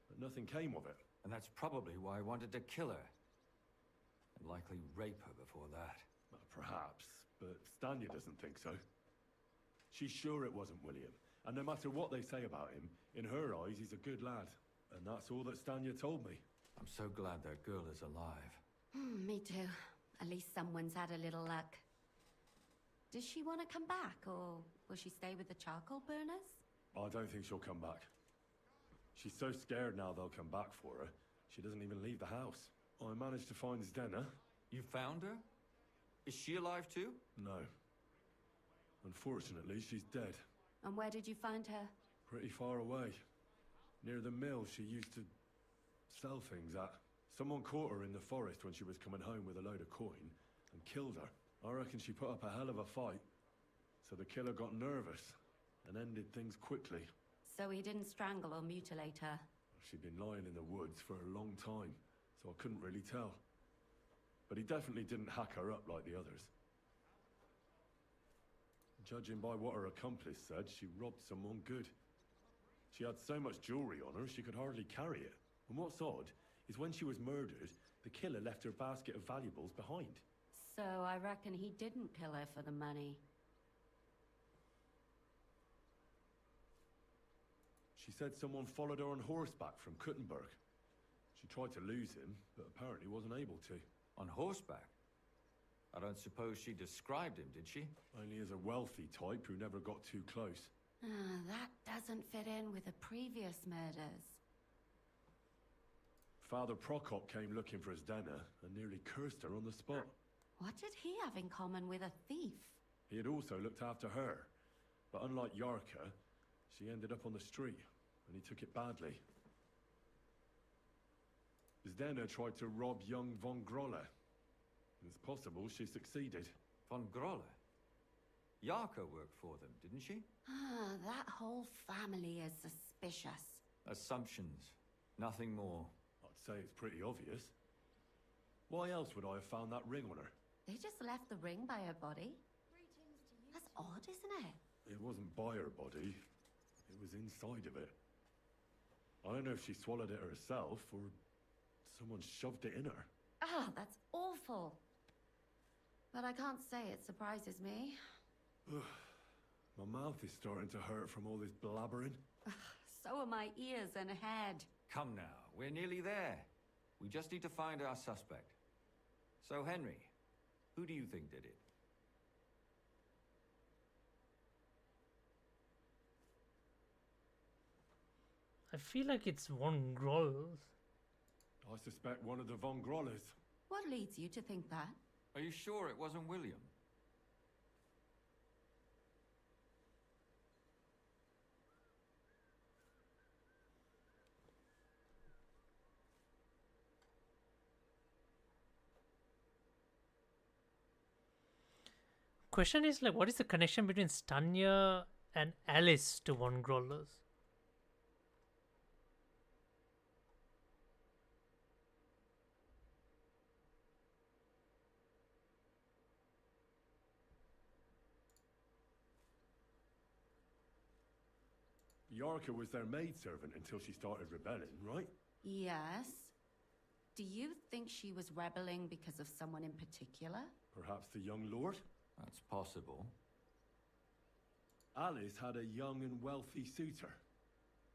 but nothing came of it. And that's probably why I wanted to kill her. And likely rape her before that. Well, perhaps, but Stanya doesn't think so. She's sure it wasn't William, and no matter what they say about him, in her eyes he's a good lad. And that's all that Stanya told me. I'm so glad that girl is alive. Me too. At least someone's had a little luck. Does she want to come back, or will she stay with the charcoal burners? I don't think she'll come back. She's so scared now they'll come back for her, she doesn't even leave the house. I managed to find Zdena. You found her? Is she alive too? No. Unfortunately, she's dead. And where did you find her? Pretty far away. Near the mill she used to sell things at. Someone caught her in the forest when she was coming home with a load of coin and killed her. I reckon she put up a hell of a fight. So the killer got nervous and ended things quickly. So he didn't strangle or mutilate her? She'd been lying in the woods for a long time, so I couldn't really tell. But he definitely didn't hack her up like the others. Judging by what her accomplice said, she robbed someone good. She had so much jewelry on her, she could hardly carry it. And what's odd is when she was murdered, the killer left her basket of valuables behind. So I reckon he didn't kill her for the money. She said someone followed her on horseback from Kuttenberg. She tried to lose him, but apparently wasn't able to. On horseback? I don't suppose she described him, did she? Only as a wealthy type who never got too close. That doesn't fit in with the previous murders. Father Prokop came looking for Zdena and nearly cursed her on the spot. What did he have in common with a thief? He had also looked after her, but unlike Yarka, she ended up on the street, and he took it badly. Zdena tried to rob young von Grolle. It's possible she succeeded. Von Grolle? Yarka worked for them, didn't she? That whole family is suspicious. Assumptions. Nothing more. I'd say it's pretty obvious. Why else would I have found that ring on her? They just left the ring by her body. That's odd, isn't it? It wasn't by her body. It was inside of it. I don't know if she swallowed it herself, or someone shoved it in her. That's awful. But I can't say it surprises me. My mouth is starting to hurt from all this blabbering. So are my ears and head. Come now, we're nearly there. We just need to find our suspect. So, Henry, who do you think did it? I feel like it's von Groll. I suspect one of the von Grolles. What leads you to think that? Are you sure it wasn't William? Question is like, what is the connection between Stanya and Alice to von Grollers? Yarka was their maidservant until she started rebelling, right? Yes. Do you think she was rebelling because of someone in particular? Perhaps the young lord? That's possible. Alice had a young and wealthy suitor.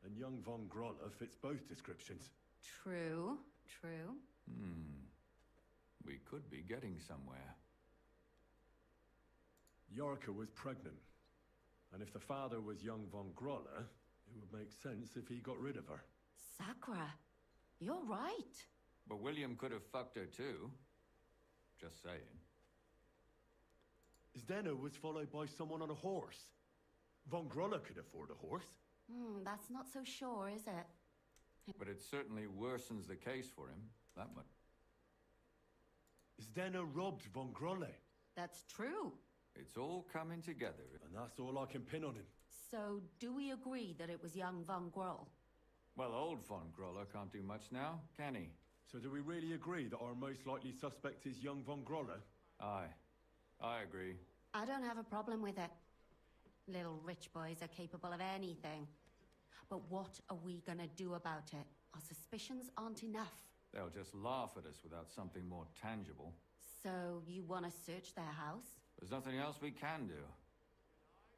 And young von Grolle fits both descriptions. True, true. We could be getting somewhere. Yarka was pregnant. And if the father was young von Grolle, it would make sense if he got rid of her. Sakura, you're right. But William could have fucked her too. Just saying. Zdena was followed by someone on a horse. Von Grolle could afford a horse. That's not so sure, is it? But it certainly worsens the case for him, that much. Zdena robbed von Grolle. That's true. It's all coming together. And that's all I can pin on him. So, do we agree that it was young von Groll? Well, old von Grolle can't do much now, can he? So do we really agree that our most likely suspect is young von Grolle? Aye. I agree. I don't have a problem with it. Little rich boys are capable of anything. But what are we gonna do about it? Our suspicions aren't enough. They'll just laugh at us without something more tangible. So you want to search their house? There's nothing else we can do.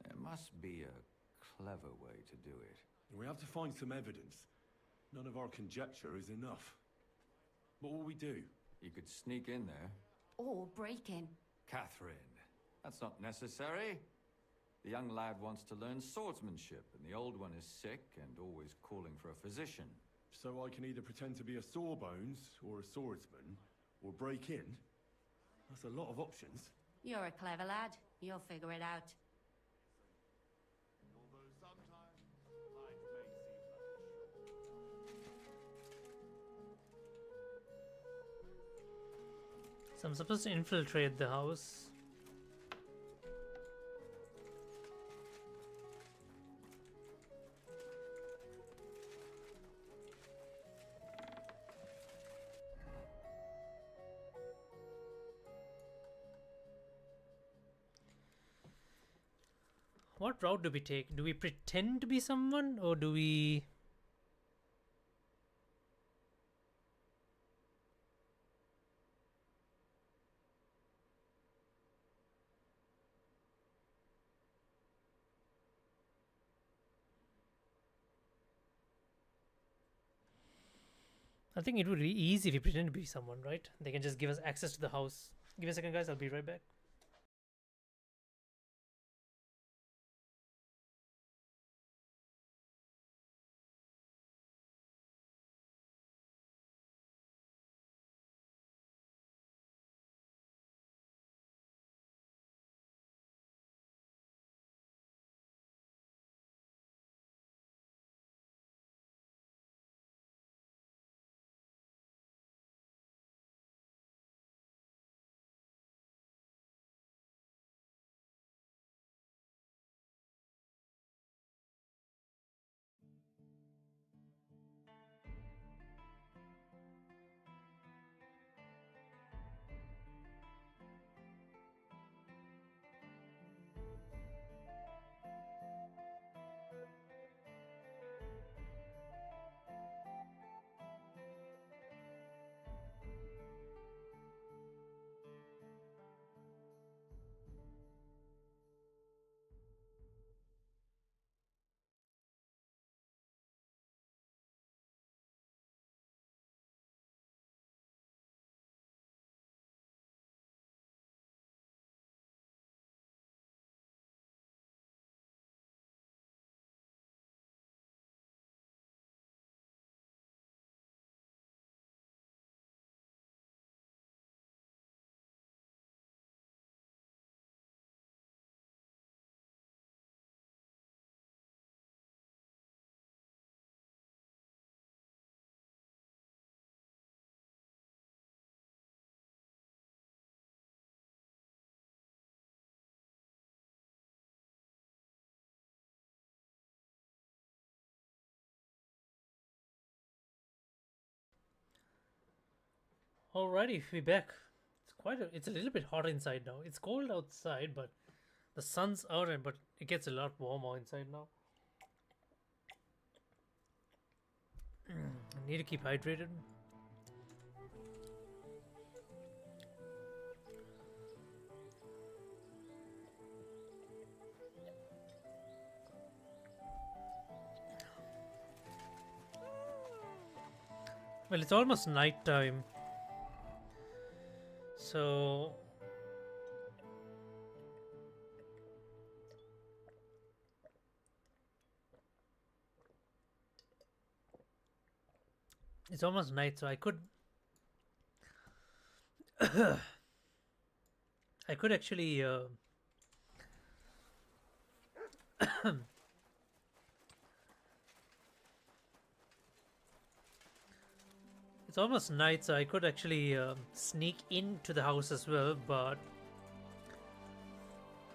There must be a clever way to do it. We have to find some evidence. None of our conjecture is enough. What will we do? You could sneak in there. Or break in? Catherine, that's not necessary. The young lad wants to learn swordsmanship, and the old one is sick and always calling for a physician. So I can either pretend to be a sawbones or a swordsman, or break in? That's a lot of options. You're a clever lad. You'll figure it out. Although sometimes life may seem like a So I'm supposed to infiltrate the house. What route do we take? Do we pretend to be someone, or do we... I think it would be easy if we pretend to be someone, right? They can just give us access to the house. Give me a second, guys. I'll be right back. Alrighty, we're back. It's a little bit hot inside now. It's cold outside, but the sun's out, but it gets a lot warmer inside now. I need to keep hydrated. Well, it's almost night time. So it's almost night, so I could I could actually it's almost night, so I could actually sneak into the house as well, but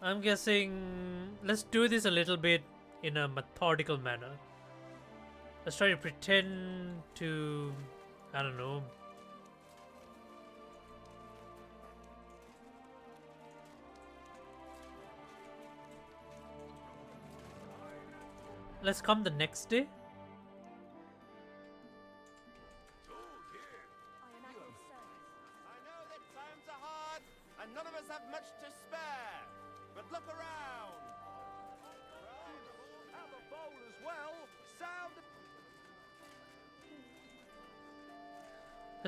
I'm guessing let's do this a little bit in a methodical manner. Let's try to pretend to, I don't know. Let's come the next day.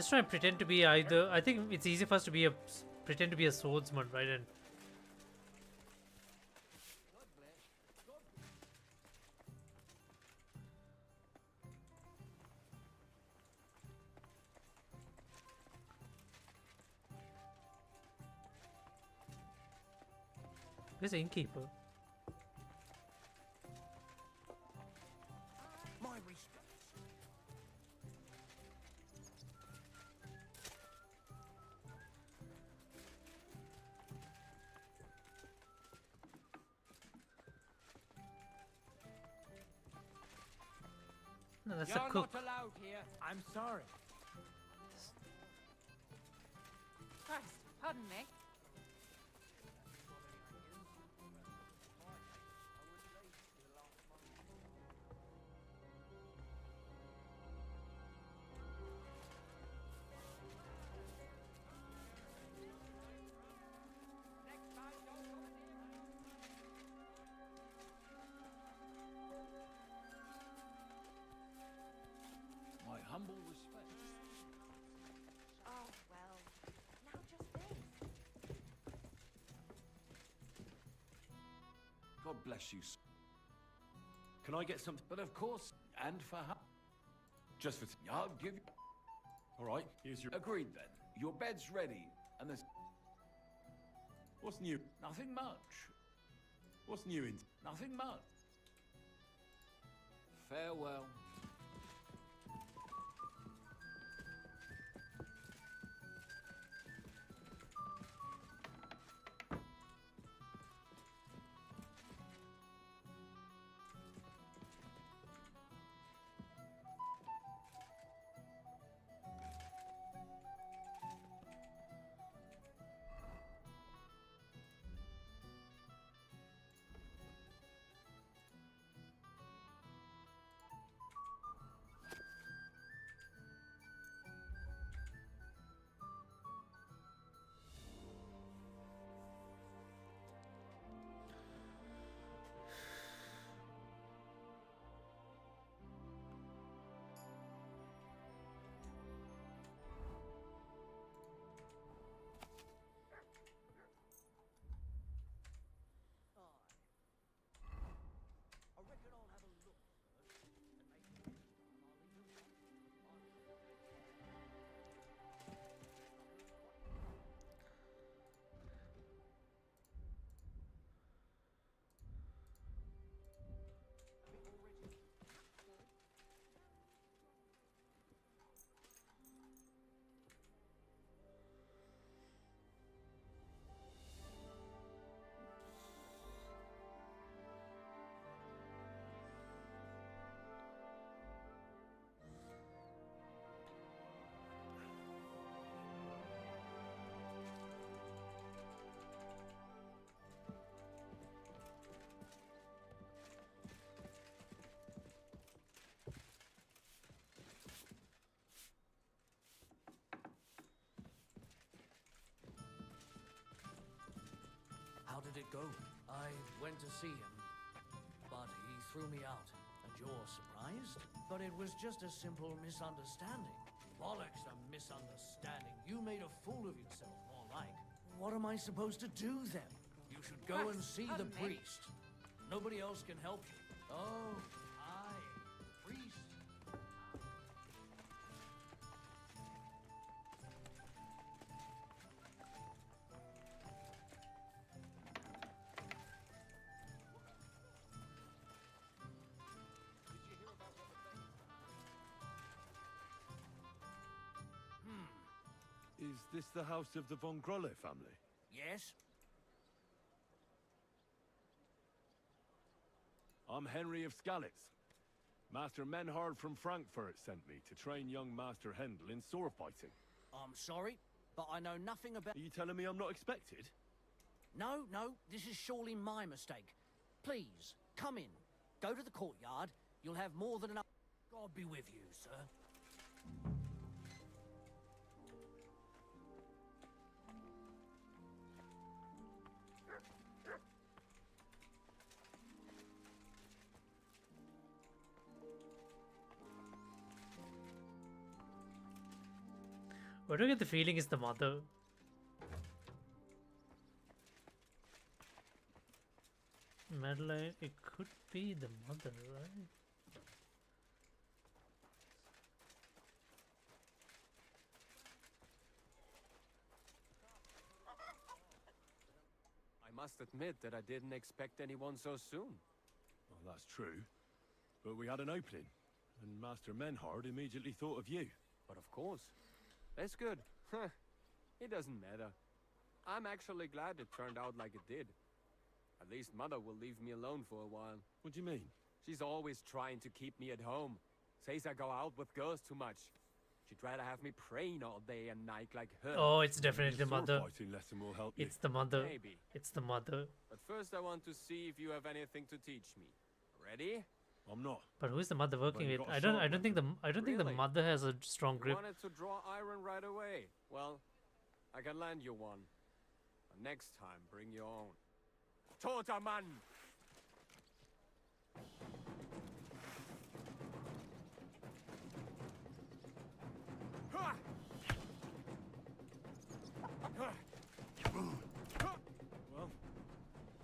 Let's try and pretend to be either. I think it's easy for us to be a pretend to be a swordsman, right? And where's the innkeeper? My respects. No, that's You're a cook. not allowed here. I'm sorry. Christ, pardon me. My humble respects. Oh, well. Now just this. God bless you. Can I get some? But of course, and for how? Just for. I'll give you. All right, here's your... Agreed then. Your bed's ready, and there's What's new? nothing much. What's new in... Nothing much. Farewell. How did it go? I went to see him, but he threw me out. And you're surprised? But it was just a simple misunderstanding. Bollocks, a misunderstanding. You made a fool of yourself, more like. What am I supposed to do then? You should go and see the priest. Nobody else can help you. Oh, aye, priest. Is this the house of the Von Grolle family? Yes? I'm Henry of Skalitz. Master Menhard from Frankfurt sent me to train young Master Hendel in sword fighting. I'm sorry, but I know nothing about... Are you telling me I'm not expected? No, no, this is surely my mistake. Please, come in. Go to the courtyard. You'll have more than enough... God be with you, sir. Why do I get the feeling it's the mother? Madeline, it could be the mother, right? I must admit that I didn't expect anyone so soon. Well, that's true. But we had an opening, and Master Menhard immediately thought of you. But of course. That's good. It doesn't matter. I'm actually glad it turned out like it did. At least Mother will leave me alone for a while. What do you mean? She's always trying to keep me at home. Says I go out with girls too much. She'd rather have me praying all day and night like her. Oh, it's definitely the Sword mother. fighting lesson will help you. It's the mother. Maybe. It's the mother. But first I want to see if you have anything to teach me. Ready? I'm not. But who's the mother working you with? got a I don't sword think the Really? mother has a strong You grip. wanted to draw iron right away. Well, I can lend you one. But next time, bring your own. Toter Mann! Well,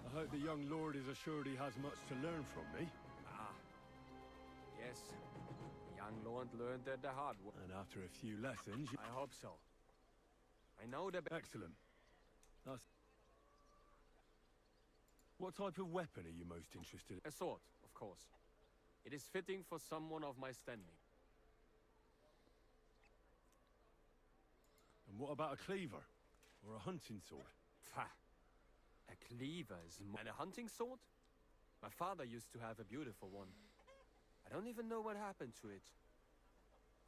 I hope the young lord is assured he has much to learn from me. Ah. Yes. The young lord learned it the hard way. And after a few lessons, you... I hope so. I know the... Excellent. That's... What type of weapon are you most interested in? A sword, of course. It is fitting for someone of my standing. And what about a cleaver? Or a hunting sword? Pah. A cleaver is more... And a hunting sword? My father used to have a beautiful one. I don't even know what happened to it.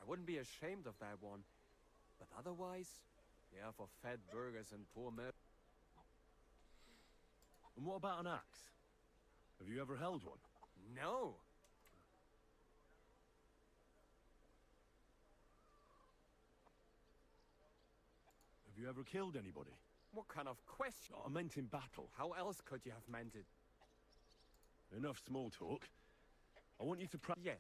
I wouldn't be ashamed of that one. But otherwise, they are for fat burgers and poor men. And what about an axe? Have you ever held one? No! Have you ever killed anybody? What kind of question? I meant in battle. How else could you have meant it? Enough small talk. I want you to practice. Yes.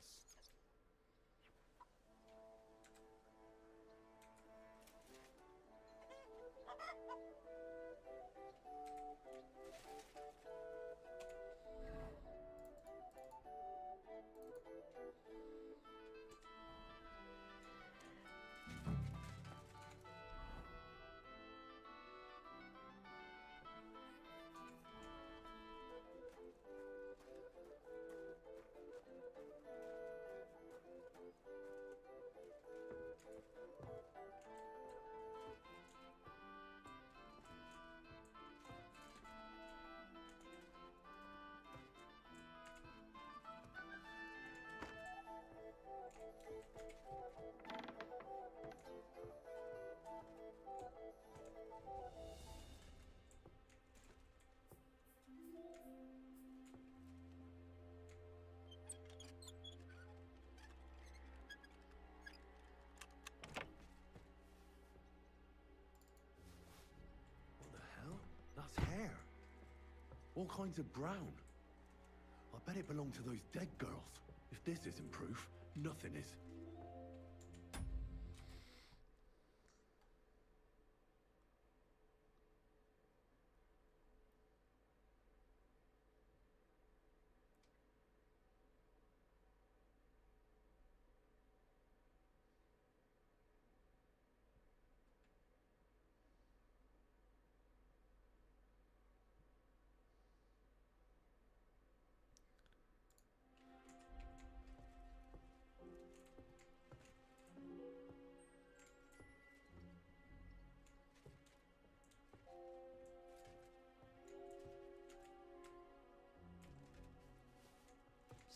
What the hell? That's hair. All kinds of brown. I bet it belonged to those dead girls. If this isn't proof, nothing is.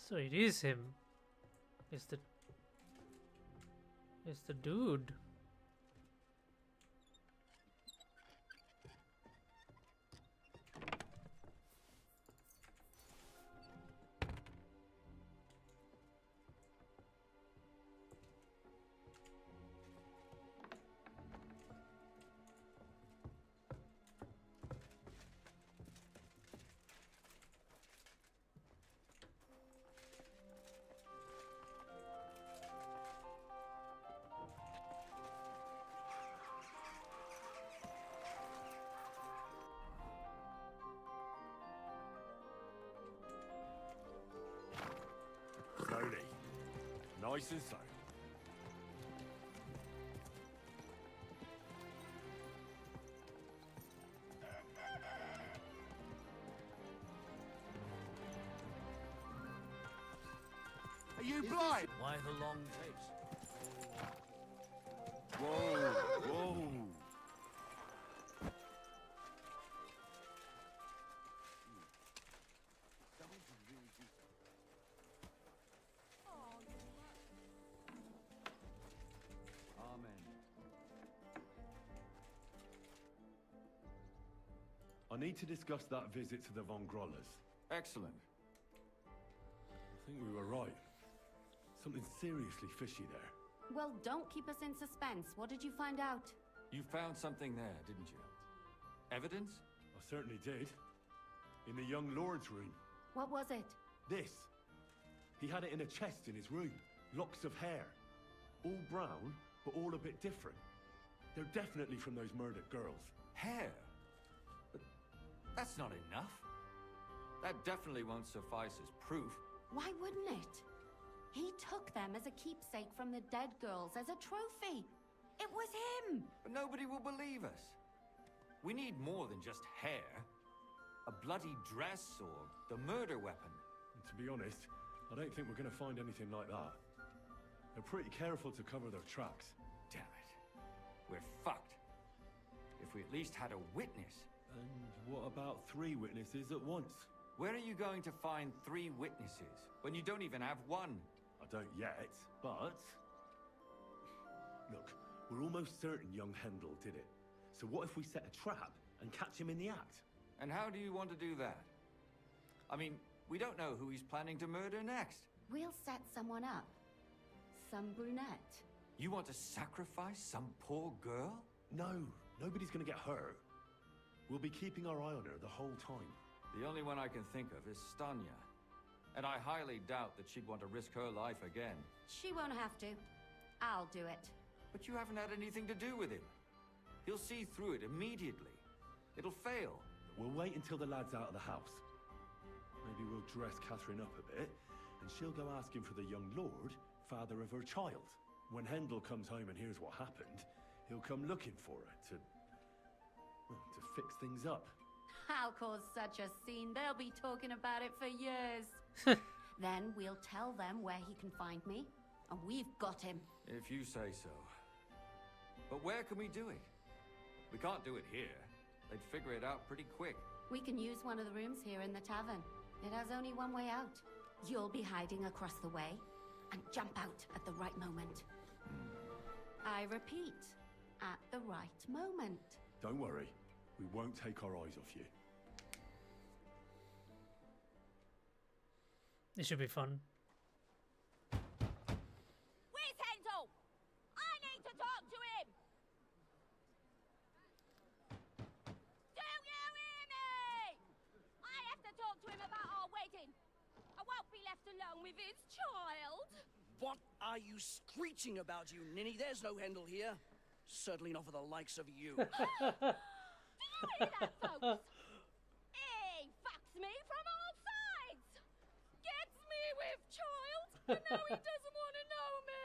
So it is him. It's the dude. Nice and safe. Are you blind? Why the long face? Whoa, whoa. Amen. I need to discuss that visit to the Von Grollers. Excellent. I think we were right. Something seriously fishy there. Well, don't keep us in suspense. What did you find out? You found something there, didn't you? Evidence? I certainly did. In the young lord's room. What was it? This. He had it in a chest in his room. Locks of hair. All brown, but all a bit different. They're definitely from those murdered girls. Hair? But that's not enough. That definitely won't suffice as proof. Why wouldn't it? He took them as a keepsake from the dead girls, as a trophy. It was him! But nobody will believe us. We need more than just hair. A bloody dress or the murder weapon. And to be honest, I don't think we're going to find anything like that. They're pretty careful to cover their tracks. Damn it. We're fucked. If we at least had a witness. And what about 3 witnesses at once? Where are you going to find 3 witnesses when you don't even have one? I don't yet, but... Look, we're almost certain young Hendel did it. So what if we set a trap and catch him in the act? And how do you want to do that? I mean, we don't know who he's planning to murder next. We'll set someone up. Some brunette. You want to sacrifice some poor girl? No, nobody's gonna get hurt. We'll be keeping our eye on her the whole time. The only one I can think of is Stanya. And I highly doubt that she'd want to risk her life again. She won't have to. I'll do it. But you haven't had anything to do with him. He'll see through it immediately. It'll fail. We'll wait until the lad's out of the house. Maybe we'll dress Catherine up a bit, and she'll go asking for the young lord, father of her child. When Hendel comes home and hears what happened, he'll come looking for her to fix things up. I'll cause such a scene, they'll be talking about it for years. Then we'll tell them where he can find me, and we've got him. If you say so. But where can we do it? We can't do it here. They'd figure it out pretty quick. We can use one of the rooms here in the tavern. It has only one way out. You'll be hiding across the way, and jump out at the right moment. I repeat, at the right moment. Don't worry, we won't take our eyes off you. It should be fun. Where's Hendel? I need to talk to him! Do you hear me? I have to talk to him about our wedding. I won't be left alone with his child. What are you screeching about, you ninny? There's no Hendel here. Certainly not for the likes of you. Do you hear that, folks? He fucks me from all sides. Gets me with child, and now he doesn't want to know me.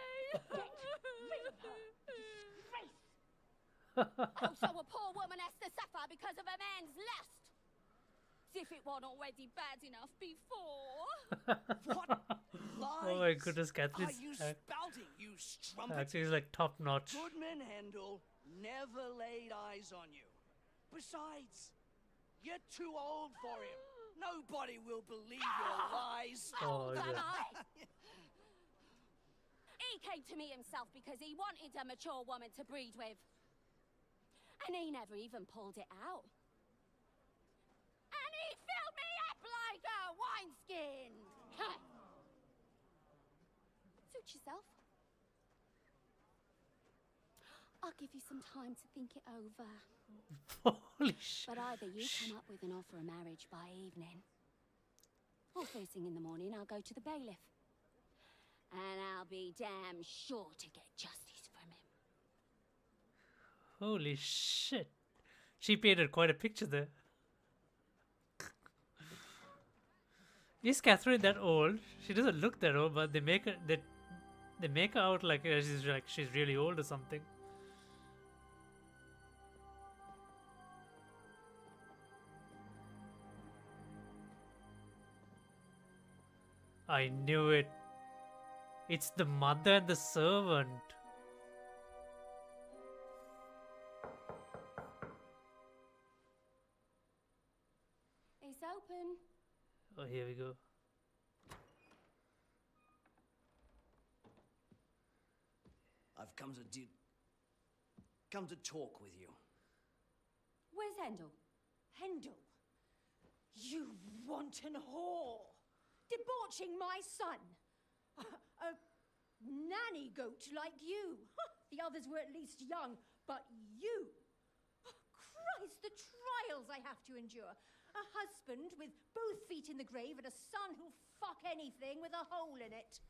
Oh, so a poor woman has to suffer because of a man's lust. As if it wasn't already bad enough before. What lies Oh my goodness, are Catherine's you spouting, you strumpet? acting is like top notch. Goodman Hendel never laid eyes on you. Besides, you're too old for him. Nobody will believe your lies. Oh, Am dear. I? He came to me himself because he wanted a mature woman to breed with. And he never even pulled it out. And he filled me up like a wineskin. Suit yourself. I'll give you some time to think it over. Holy shit. But either you come up with an offer of marriage by evening, or first thing in the morning I'll go to the bailiff. And I'll be damn sure to get justice from him. Holy shit. She painted quite a picture there. Is Catherine that old? She doesn't look that old, but they make her that They make her out like she's really old or something. I knew it. It's the mother and the servant. It's open. Oh, here we go. I've come to talk with you. Where's Hendel? Hendel, you wanton whore! Debauching my son! A nanny goat like you! The others were at least young, but you! Christ, the trials I have to endure! A husband with both feet in the grave and a son who'll fuck anything with a hole in it.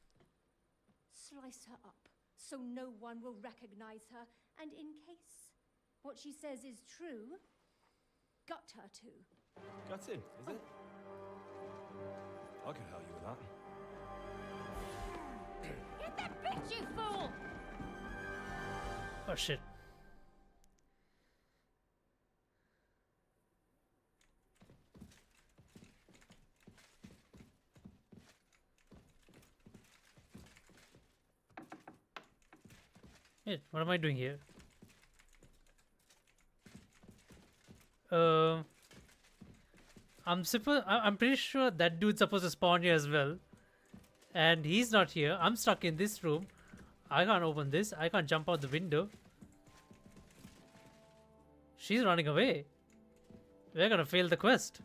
Slice her up so no one will recognize her, and in case what she says is true, gut her too. That's in, is it? I can help you with that. Get that bitch, you fool! Oh shit. Wait, what am I doing here? I'm pretty sure that dude's supposed to spawn here as well. And he's not here. I'm stuck in this room. I can't open this. I can't jump out the window. She's running away. We're gonna fail the quest.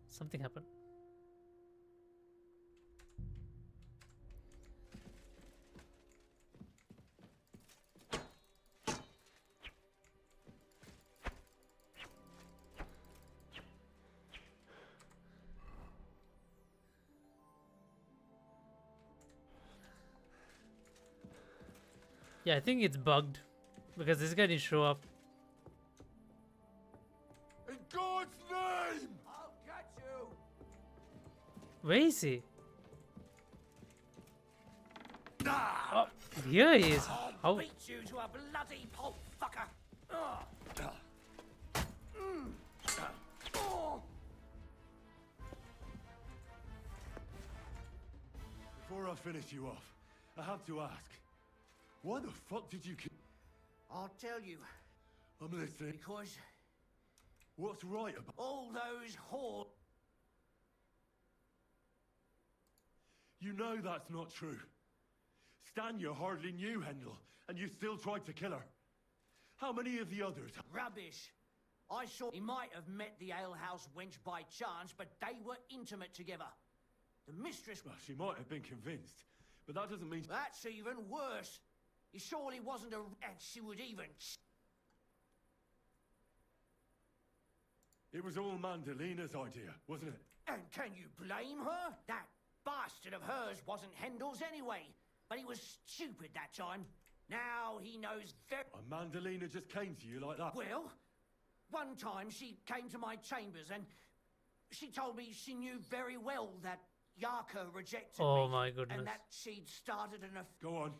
Something happened. Yeah, I think it's bugged because this guy didn't show up. In God's name! I'll get you! Where is he? Oh, here he is. I'll How? beat you to a bloody pulp, fucker! Before I finish you off, I have to ask, why the fuck did you kill... I'll tell you, I'm listening. because What's right about... all those whores... You know that's not true. Stanya hardly knew Hendel, and you still tried to kill her. How many of the others... Rubbish. I saw he might have met the alehouse wench by chance, but they were intimate together. The mistress... Well, she might have been convinced, but that doesn't mean... That's even worse. He surely wasn't a... and she would even... It was all Mandalina's idea, wasn't it? And can you blame her? That bastard of hers wasn't Hendel's anyway. But he was stupid that time. Now he knows very... And Mandalina just came to you like that? Well, one time she came to my chambers and she told me she knew very well that Yaka rejected me. Oh my goodness. And that she'd started an affair. Go on.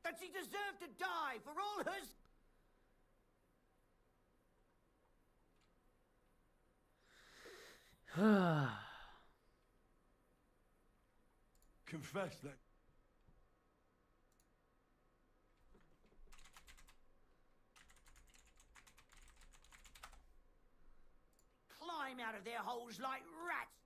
That she deserved to die for all her... Confess that... climb out of their holes like rats.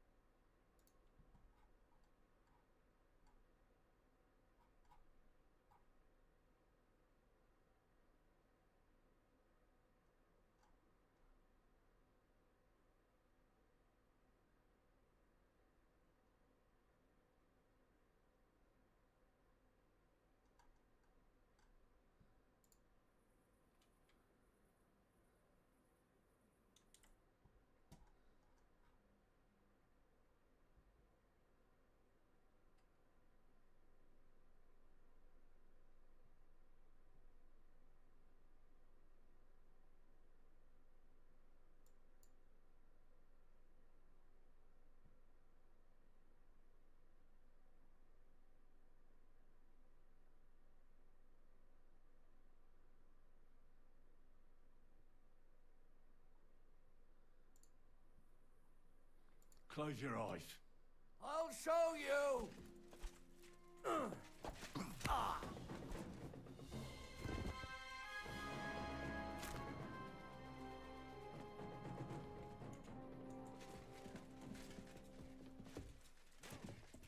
Close your eyes. I'll show you!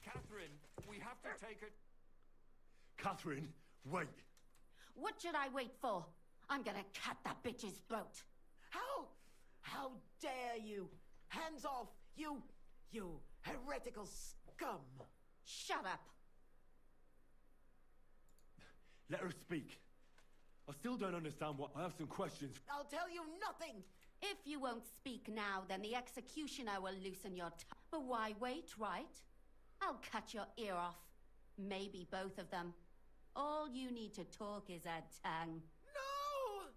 Catherine, we have to take it. Catherine, wait. What should I wait for? I'm gonna cut that bitch's throat. How dare you? Hands off, you heretical scum! Shut up. Let her speak. I still don't understand what... I have some questions. I'll tell you nothing! If you won't speak now, then the executioner will loosen your tongue. But why wait, right? I'll cut your ear off. Maybe both of them. All you need to talk is a tongue. No!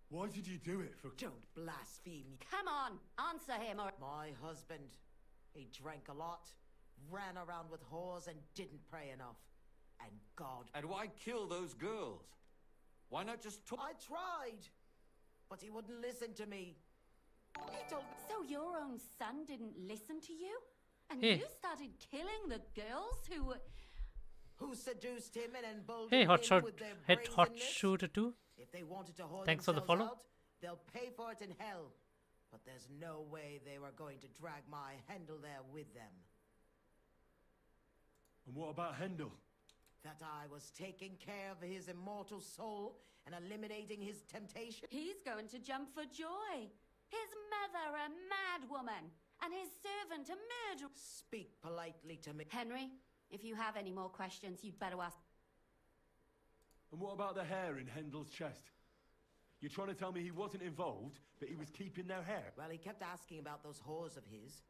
Why did you do it for... Don't blaspheme. Come on, answer him or... My husband, he drank a lot, ran around with whores and didn't pray enough. And God... And why kill those girls? Why not just talk? I tried, but he wouldn't listen to me. He told me... So your own son didn't listen to you? And Hey. you started killing the girls who were... Who seduced him and emboldened Hey, him hotshot, with their head hot brazenness? shooter too. If they wanted to whore Thanks for the themselves follow. out, they'll pay for it in hell. But there's no way they were going to drag my Handel there with them. And what about Hendel? That I was taking care of his immortal soul and eliminating his temptation. He's going to jump for joy. His mother a mad woman, and his servant a murderer. Speak politely to me. Henry, if you have any more questions, you'd better ask. And what about the hair in Hendel's chest? You're trying to tell me he wasn't involved, but he was keeping their hair? Well, he kept asking about those whores of his.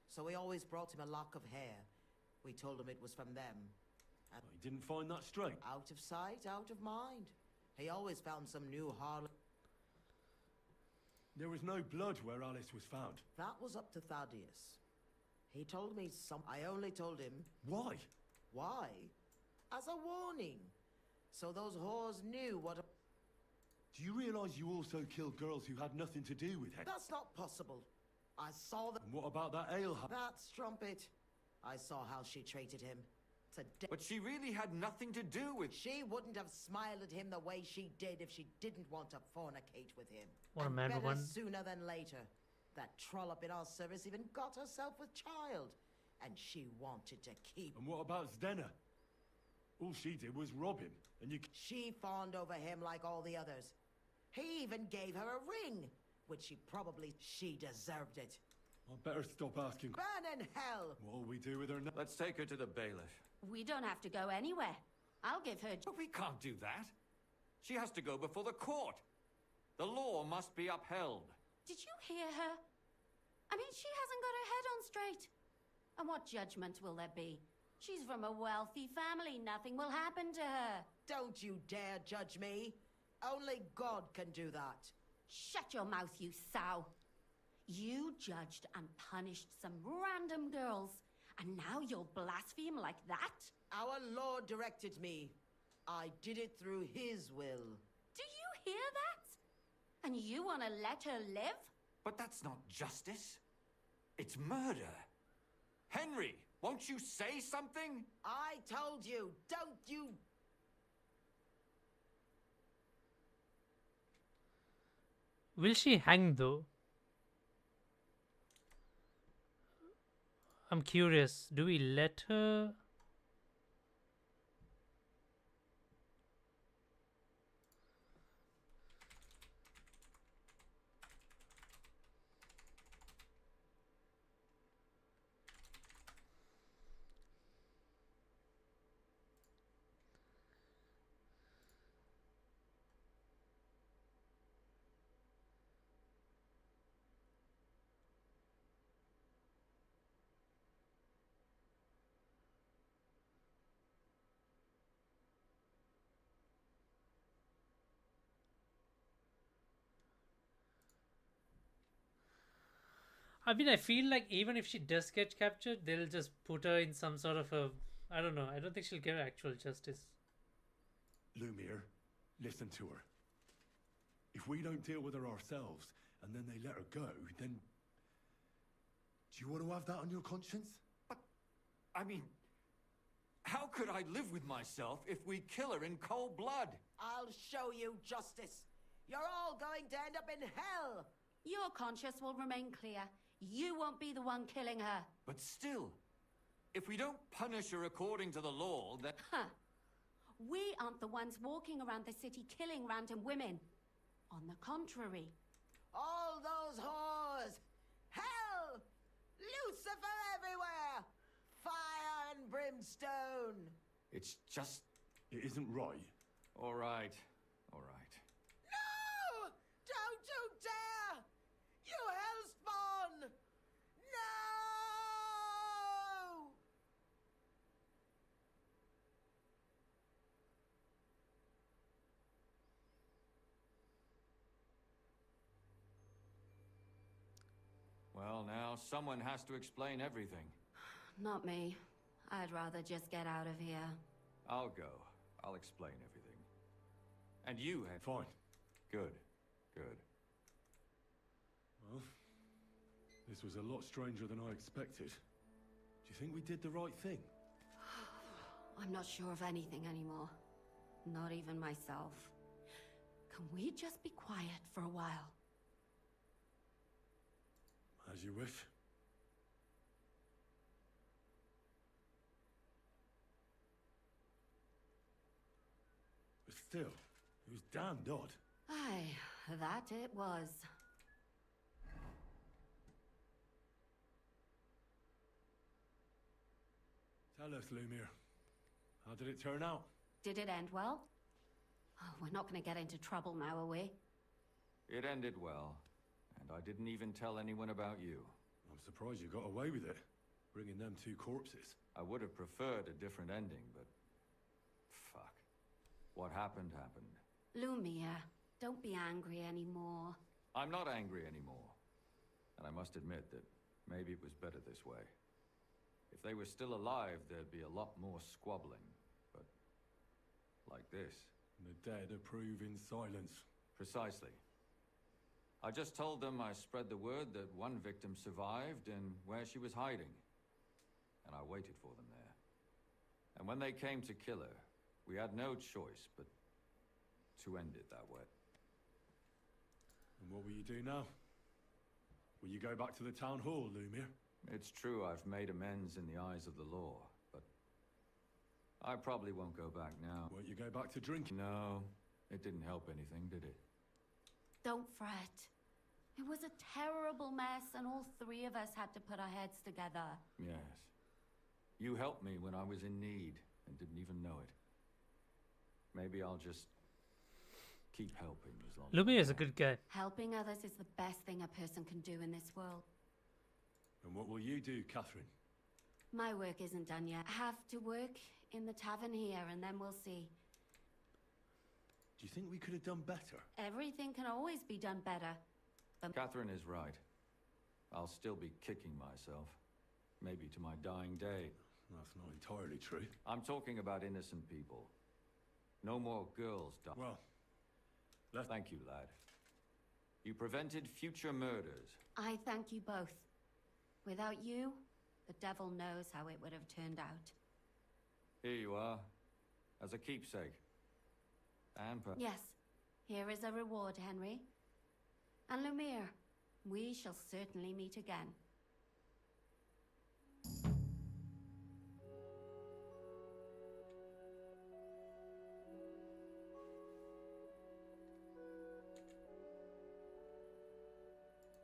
So we always brought him a lock of hair. We told him it was from them. And He didn't find that straight. out of sight, out of mind. He always found some new harlot. There was no blood where Alice was found. That was up to Thaddeus. He told me some... I only told him... Why? Why? As a warning. So those whores knew what... Do you realise you also killed girls who had nothing to do with Hendel? That's not possible. I saw the... And what about that alehouse? That strumpet. I saw how she treated him. But she really had nothing to do with... She wouldn't have smiled at him the way she did if she didn't want to fornicate with him. What a And mad better woman. sooner than later. That trollop in our service even got herself with child. And she wanted to keep... And what about Zdena? All she did was rob him, and you... She fawned over him like all the others. He even gave her a ring, which she deserved it. I'd better stop asking... Burn in hell! What'll we do with her now? Let's take her to the bailiff. We don't have to go anywhere. I'll give her... But we can't do that. She has to go before the court. The law must be upheld. Did you hear her? I mean, she hasn't got her head on straight. And what judgment will there be? She's from a wealthy family. Nothing will happen to her. Don't you dare judge me. Only God can do that. Shut your mouth, you sow. You judged and punished some random girls. And now you'll blaspheme like that? Our Lord directed me. I did it through His will. Do you hear that? And you want to let her live? But that's not justice. It's murder. Henry, won't you say something? I told you, don't you... Will she hang though? I'm curious. Do we let her? I mean, I feel like even if she does get captured, they'll just put her in some sort of a... I don't know. I don't think she'll get actual justice. Lumiere, listen to her. If we don't deal with her ourselves, and then they let her go, then Do you want to have that on your conscience? I mean, how could I live with myself if we kill her in cold blood? I'll show you justice. You're all going to end up in hell. Your conscience will remain clear. You won't be the one killing her. But still, if we don't punish her according to the law, then... Huh. We aren't the ones walking around the city killing random women. On the contrary. All those whores. Hell! Lucifer everywhere! Fire and brimstone! It's just... It isn't right. All right. All right. No! Don't you dare! You hellspawn! No! Well, now someone has to explain everything. Not me. I'd rather just get out of here. I'll go. I'll explain everything. And you had... Fine. Good. Good. Well, this was a lot stranger than I expected. Do you think we did the right thing? I'm not sure of anything anymore. Not even myself. Can we just be quiet for a while? As you wish. But still, it was damned odd. Aye, that it was. Tell us, Lumiere. How did it turn out? Did it end well? Oh, we're not going to get into trouble now, are we? It ended well. And I didn't even tell anyone about you. I'm surprised you got away with it, bringing them two corpses. I would have preferred a different ending, but... Fuck. What happened, happened. Lumiere, don't be angry anymore. I'm not angry anymore. And I must admit that maybe it was better this way. If they were still alive, there'd be a lot more squabbling. But... like this. The dead approve in silence. Precisely. I just told them I spread the word that one victim survived and where she was hiding. And I waited for them there. And when they came to kill her, we had no choice but to end it that way. And what will you do now? Will you go back to the town hall, Lumiere? It's true I've made amends in the eyes of the law, but I probably won't go back now. Won't you go back to drinking? No, it didn't help anything, did it? Don't fret. It was a terrible mess, and all three of us had to put our heads together. Yes. You helped me when I was in need and didn't even know it. Maybe I'll just keep helping as long Lumiere as is a good guy. Helping others is the best thing a person can do in this world. And what will you do, Catherine? My work isn't done yet. I have to work in the tavern here, and then we'll see. Do you think we could have done better? Everything can always be done better. But Catherine is right. I'll still be kicking myself. Maybe to my dying day. That's not entirely true. I'm talking about innocent people. No more girls die. Well, thank you, lad. You prevented future murders. I thank you both. Without you, the devil knows how it would have turned out. Here you are, as a keepsake. And yes, here is a reward, Henry. And Lumiere, we shall certainly meet again.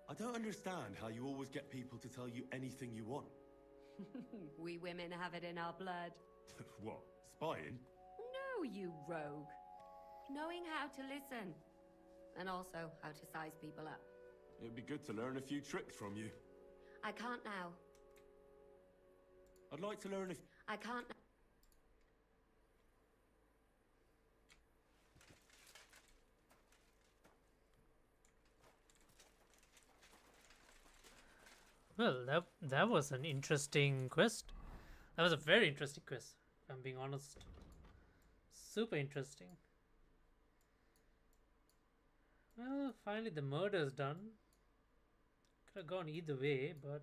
I don't understand how you always get people to tell you anything you want. We women have it in our blood. What, spying? No, you rogue. Knowing how to listen. And also how to size people up. It'd be good to learn a few tricks from you. I can't now. I'd like to learn if... I can't... Well, that was an interesting quest. That was a very interesting quest, if I'm being honest. Super interesting. Well, finally the murder's done. Could have gone either way, but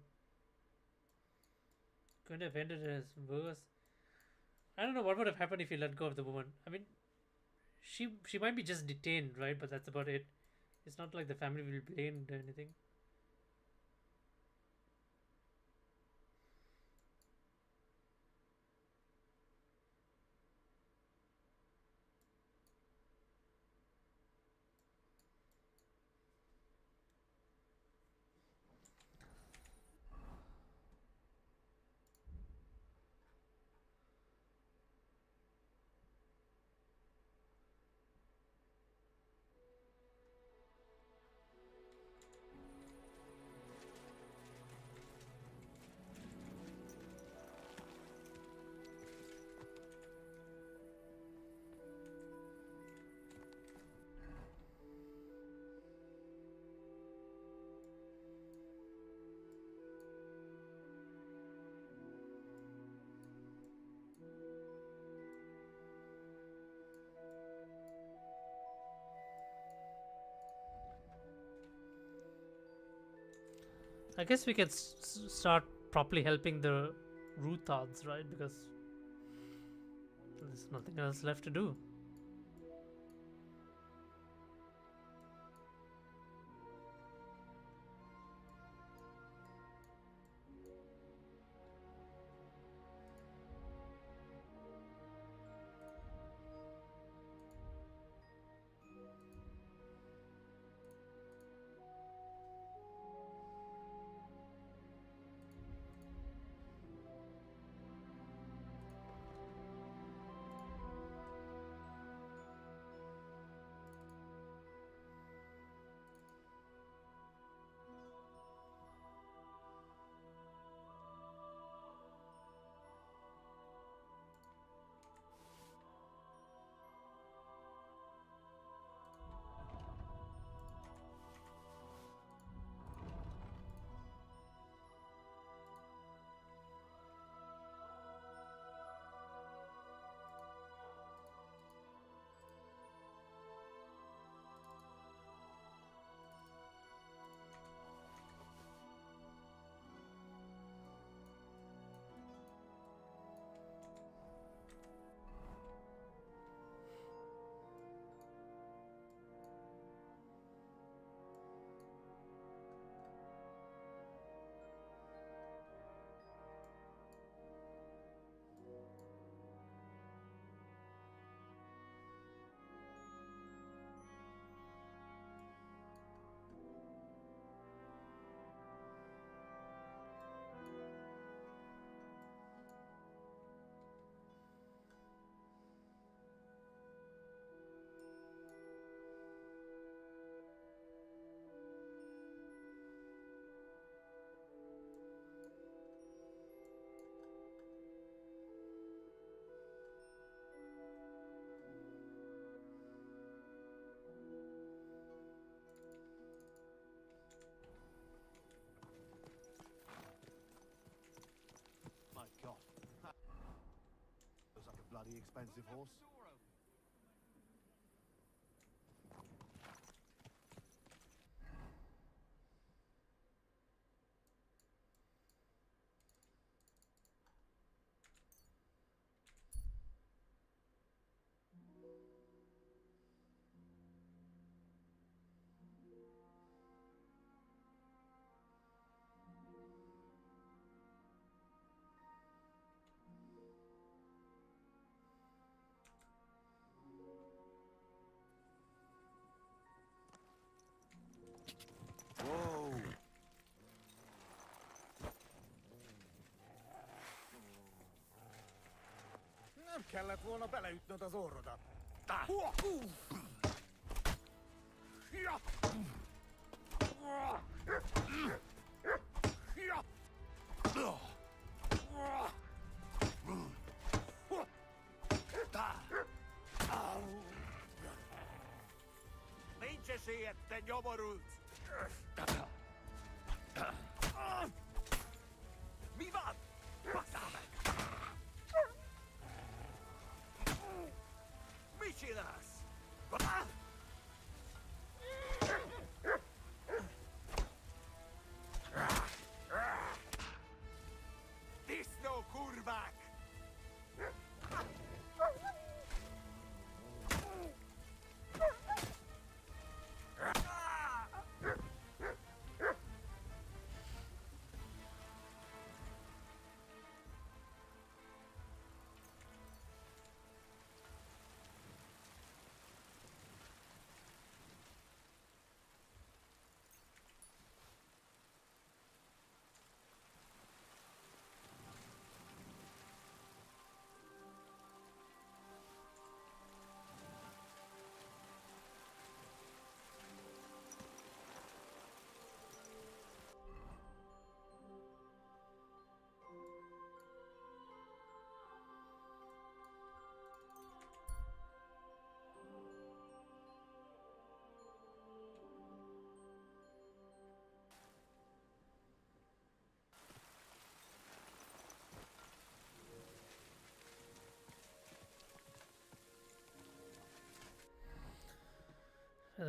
Could have ended as worse. I don't know what would have happened if you let go of the woman. I mean, she might be just detained, right? But that's about it. It's not like the family will be blamed or anything. I guess we can start properly helping the Ruthards, right? Because there's nothing else left to do. My God. That looks like a bloody expensive horse. Whoa! Nem kellett volna beleütnöd az orrodat. Nincs esélyed, te nyomorult! Mi van? Basszál meg! Mit csinálsz? Disznó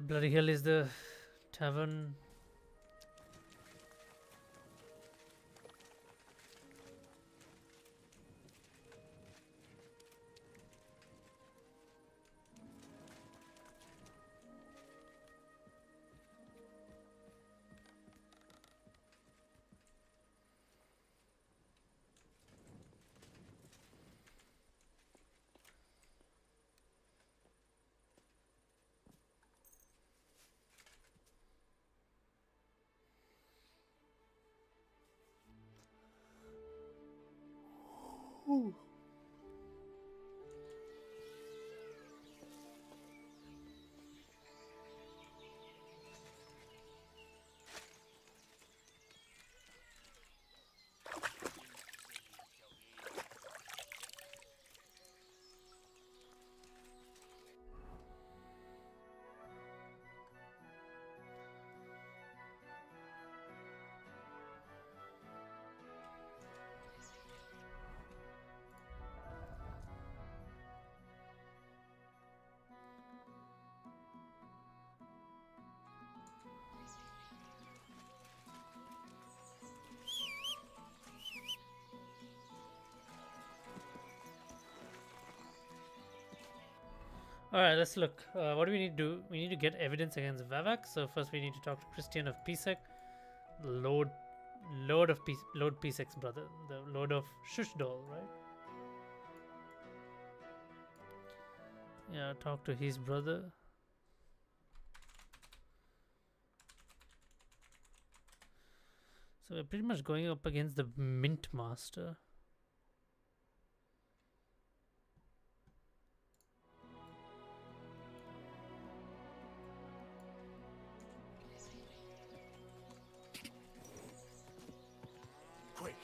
Bloody Hill is the tavern. Ooh. Alright, let's look. What do we need to do? We need to get evidence against Vavak. So first we need to talk to Christian of Pisek, Lord Lord Pisek's brother, the Lord of Shushdol, right? Yeah, talk to his brother. So we're pretty much going up against the Mint Master. Quick!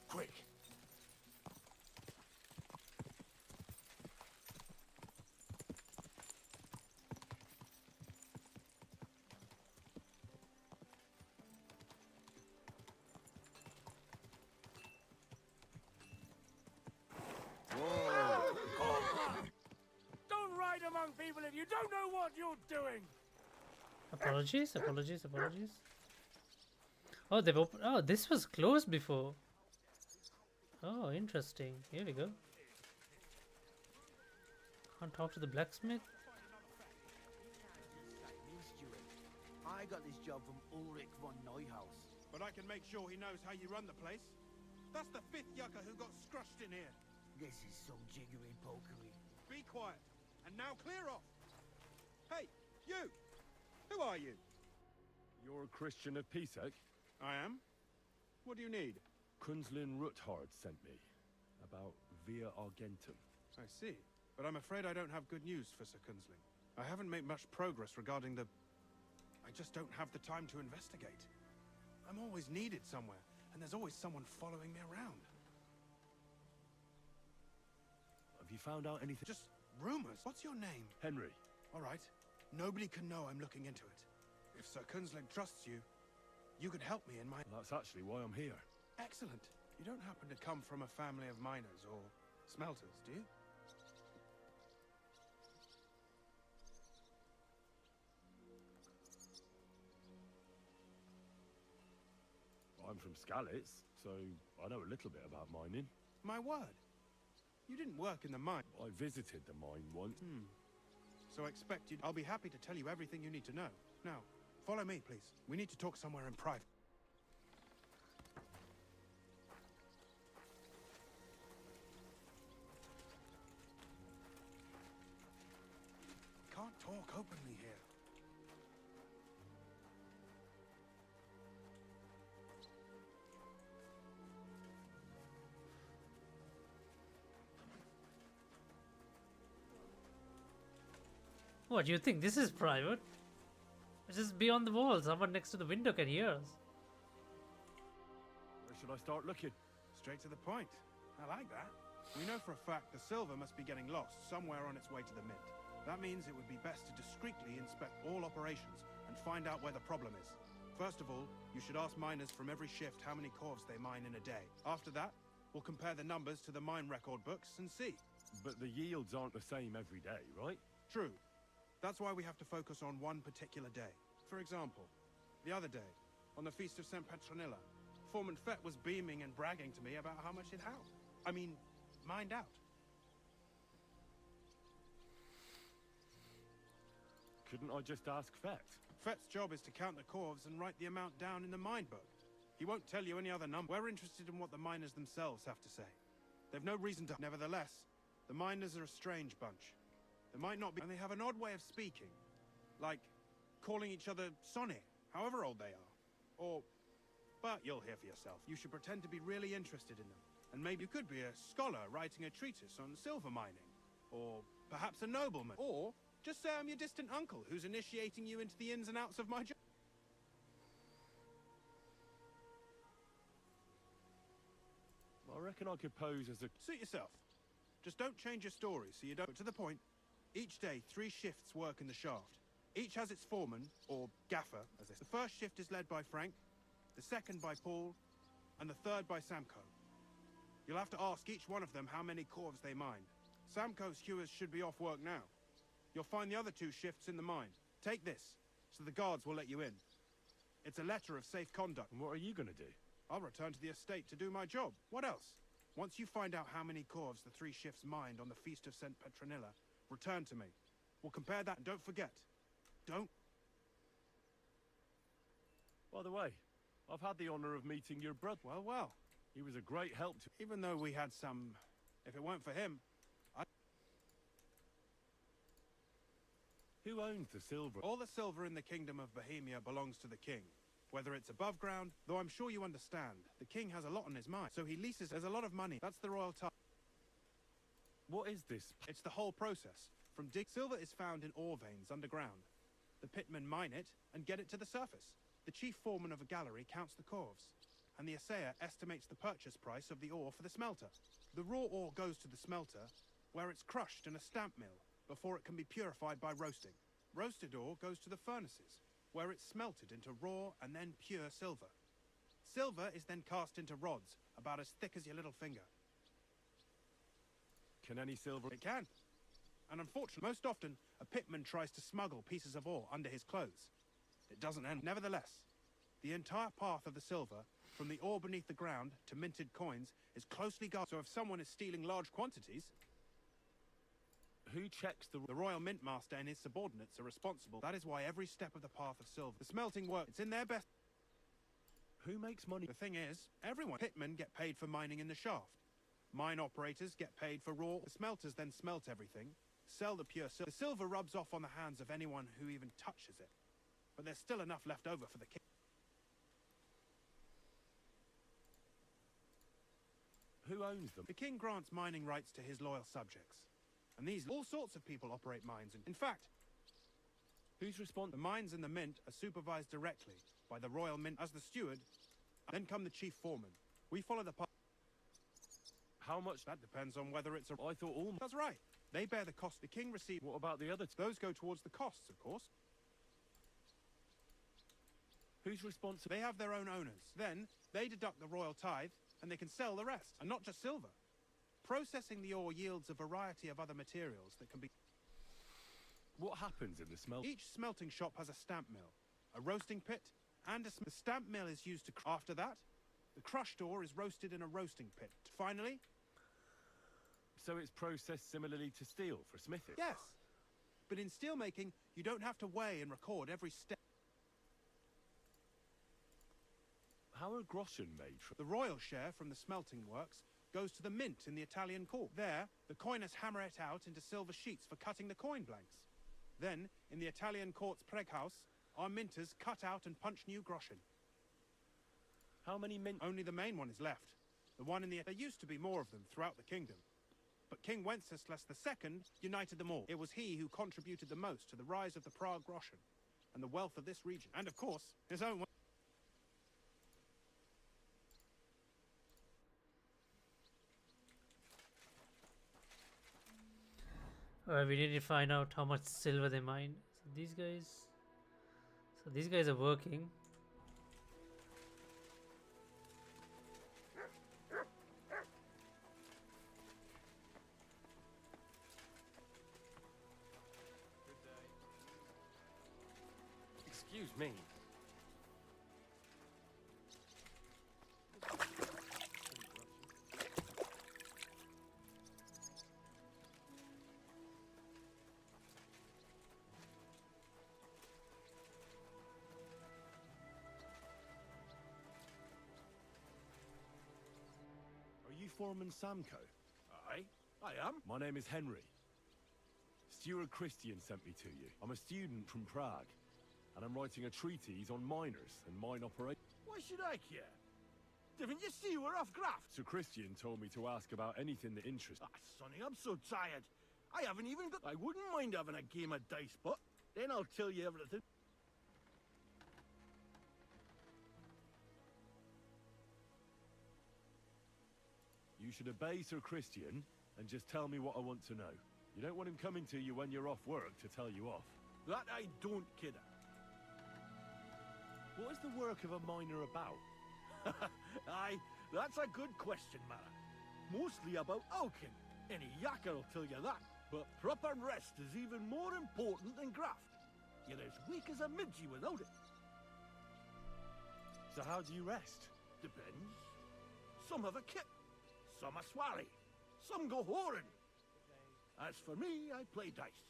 Quick! Don't ride among people if you don't know what you're doing! Apologies, apologies, apologies. Oh, they've opened. Oh, this was closed before. Oh, interesting. Here we go. Can't talk to the blacksmith. I got this job from Ulrich von Neuhaus. But I can make sure he knows how you run the place. That's the 5th yucca who got scrushed in here. This is some jiggery pokery. Be quiet. And now clear off. Hey, you! Who are you? You're a Christian of Pisek? I am. What do you need? Kunzlin Ruthard sent me. About Via Argentum. I see. But I'm afraid I don't have good news for Sir Kunzling. I haven't made much progress regarding the... I just don't have the time to investigate. I'm always needed somewhere, and there's always someone following me around. Have you found out anything? Just rumors. What's your name? Henry. All right. Nobody can know I'm looking into it. If Sir Kunzling trusts you, you could help me in my... That's actually why I'm here. Excellent. You don't happen to come from a family of miners or smelters, do you? I'm from Skalitz, so I know a little bit about mining. My word. You didn't work in the mine. I visited the mine once. So I expect you... I'll be happy to tell you everything you need to know. Now, follow me, please. We need to talk somewhere in private. Can't talk openly here. What do you think? This is private. It's just beyond the wall. Someone next to the window can hear us. Where should I start looking? Straight to the point. I like that. We know for a fact the silver must be getting lost somewhere on its way to the mint. That means it would be best to discreetly inspect all operations and find out where the problem is. First of all, you should ask miners from every shift how many corves they mine in a day. After that, we'll compare the numbers to the mine record books and see. But the yields aren't the same every day, right? True. That's why we have to focus on one particular day. For example, the other day, on the Feast of St. Petronilla, Foreman Fett was beaming and bragging to me about how much he'd mined out. Couldn't I just ask Fett? Fett's job is to count the corves and write the amount down in the mine book. He won't tell you any other number. We're interested in what the miners themselves have to say. They've no reason to... Nevertheless, the miners are a strange bunch. They might not be... And they have an odd way of speaking. Like, calling each other Sonny, however old they are. Or... But you'll hear for yourself. You should pretend to be really interested in them. And maybe you could be a scholar writing a treatise on silver mining. Or perhaps a nobleman. Or just say I'm your distant uncle who's initiating you into the ins and outs of my job. I reckon I could pose as a... Suit yourself. Just don't change your story so you don't... But to the point, each day 3 shifts work in the shaft. Each has its foreman, or gaffer, as they say. The first shift is led by Frank, the second by Paul, and the third by Samko. You'll have to ask each one of them how many corves they mine. Samko's hewers should be off work now. You'll find the other 2 shifts in the mine. Take this, so the guards will let you in. It's a letter of safe conduct. And what are you going to do? I'll return to the estate to do my job. What else? Once you find out how many corves the 3 shifts mined on the Feast of St. Petronilla, return to me. We'll compare that, and don't forget. Don't... By the way, I've had the honor of meeting your brother. Well, well. He was a great help to... Even though we had some... If it weren't for him, Who owns the silver? All the silver in the Kingdom of Bohemia belongs to the king. Whether it's above ground, though I'm sure you understand, the king has a lot on his mind, so he leases. There's a lot of money. That's the royal tithe. What is this? It's the whole process. From dig... Silver is found in ore veins underground. The pitmen mine it and get it to the surface. The chief foreman of a gallery counts the corves, and the assayer estimates the purchase price of the ore for the smelter. The raw ore goes to the smelter, where it's crushed in a stamp mill before it can be purified by roasting. Roasted ore goes to the furnaces, where it's smelted into raw and then pure silver. Silver is then cast into rods about as thick as your little finger. Can any silver... It can. And unfortunately, most often, a pitman tries to smuggle pieces of ore under his clothes. It doesn't end. Nevertheless, the entire path of the silver, from the ore beneath the ground to minted coins, is closely guarded. So if someone is stealing large quantities... Who checks the... The Royal Mint Master and his subordinates are responsible. That is why every step of the path of silver... The smelting work, it's in their best... Who makes money? The thing is, everyone... Pitmen get paid for mining in the shaft. Mine operators get paid for raw... The smelters then smelt everything, sell the pure silver. The silver rubs off on the hands of anyone who even touches it. But there's still enough left over for the king. Who owns them? The king grants mining rights to his loyal subjects. And these... All sorts of people operate mines. In fact, who's responsible? The mines and the mint are supervised directly by the Royal Mint as the steward. Then come the chief foreman. We follow the path. How much? That depends on whether it's a... I thought all... That's right. They bear the cost. The king receives... What about the other... Those go towards the costs, of course. Who's responsible? They have their own owners. Then, they deduct the royal tithe, and they can sell the rest. And not just silver. Processing the ore yields a variety of other materials that can be... What happens in the smelt? Each smelting shop has a stamp mill, a roasting pit, and the stamp mill is used to... After that, the crushed ore is roasted in a roasting pit. Finally... So it's processed similarly to steel for smithing? Yes. But in steelmaking, you don't have to weigh and record every step. How are groschen made from... The royal share from the smelting works goes to the mint in the Italian court. There, the coiners hammer it out into silver sheets for cutting the coin blanks. Then, in the Italian court's preghouse, our minters cut out and punch new groschen. How many mint... Only the main one is left. The one in the... There used to be more of them throughout the kingdom. But King Wenceslas II united them all. It was he who contributed the most to the rise of the Prague groschen and the wealth of this region. And of course, his own... Alright, we need to find out how much silver they mine. So these guys are working. Excuse me. Are you Foreman Samco? I am. My name is Henry. Steward Christian sent me to you. I'm a student from Prague, and I'm writing a treatise on miners and mine operations. Why should I care? Didn't you see we're off graft? So Christian told me to ask about anything that interests. Ah, Sonny, I'm so tired. I haven't even got... I wouldn't mind having a game of dice, but then I'll tell you everything. You should obey Sir Christian and just tell me what I want to know. You don't want him coming to you when you're off work to tell you off. That I don't, kidder. What is the work of a miner about? Aye, that's a good question, man. Mostly about Alkin. Any yakker will tell you that. But proper rest is even more important than graft. You're as weak as a midgie without it. So how do you rest? Depends. Some have a kit. Some a swarry. Some go whoring. As for me, I play dice.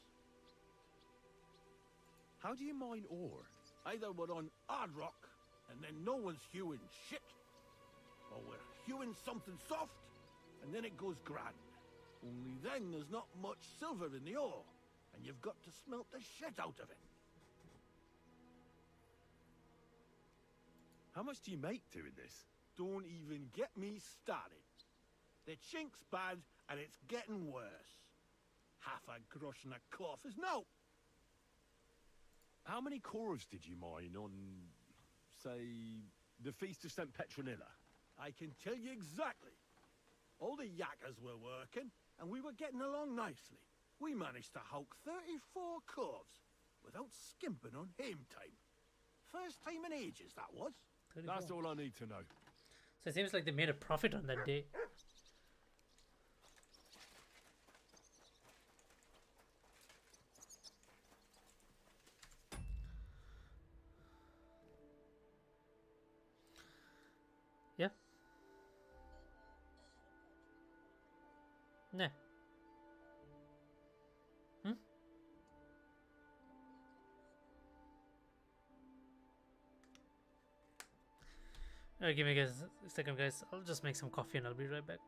How do you mine ore? Either we're on hard rock, and then no one's hewing shit. Or we're hewing something soft, and then it goes grand. Only then there's not much silver in the ore, and you've got to smelt the shit out of it. How much do you make doing this? Don't even get me started. The chink's bad, and it's getting worse. Half a grosh and a cloth is no. How many cores did you mine on, say, the Feast of St. Petronilla? I can tell you exactly. All the yakkers were working, and we were getting along nicely. We managed to hulk 34 corves without skimping on hame time. First time in ages, that was. 34. That's all I need to know. So it seems like they made a profit on that day. Yeah. Nah. Alright, give me a second, guys. I'll just make some coffee and I'll be right back.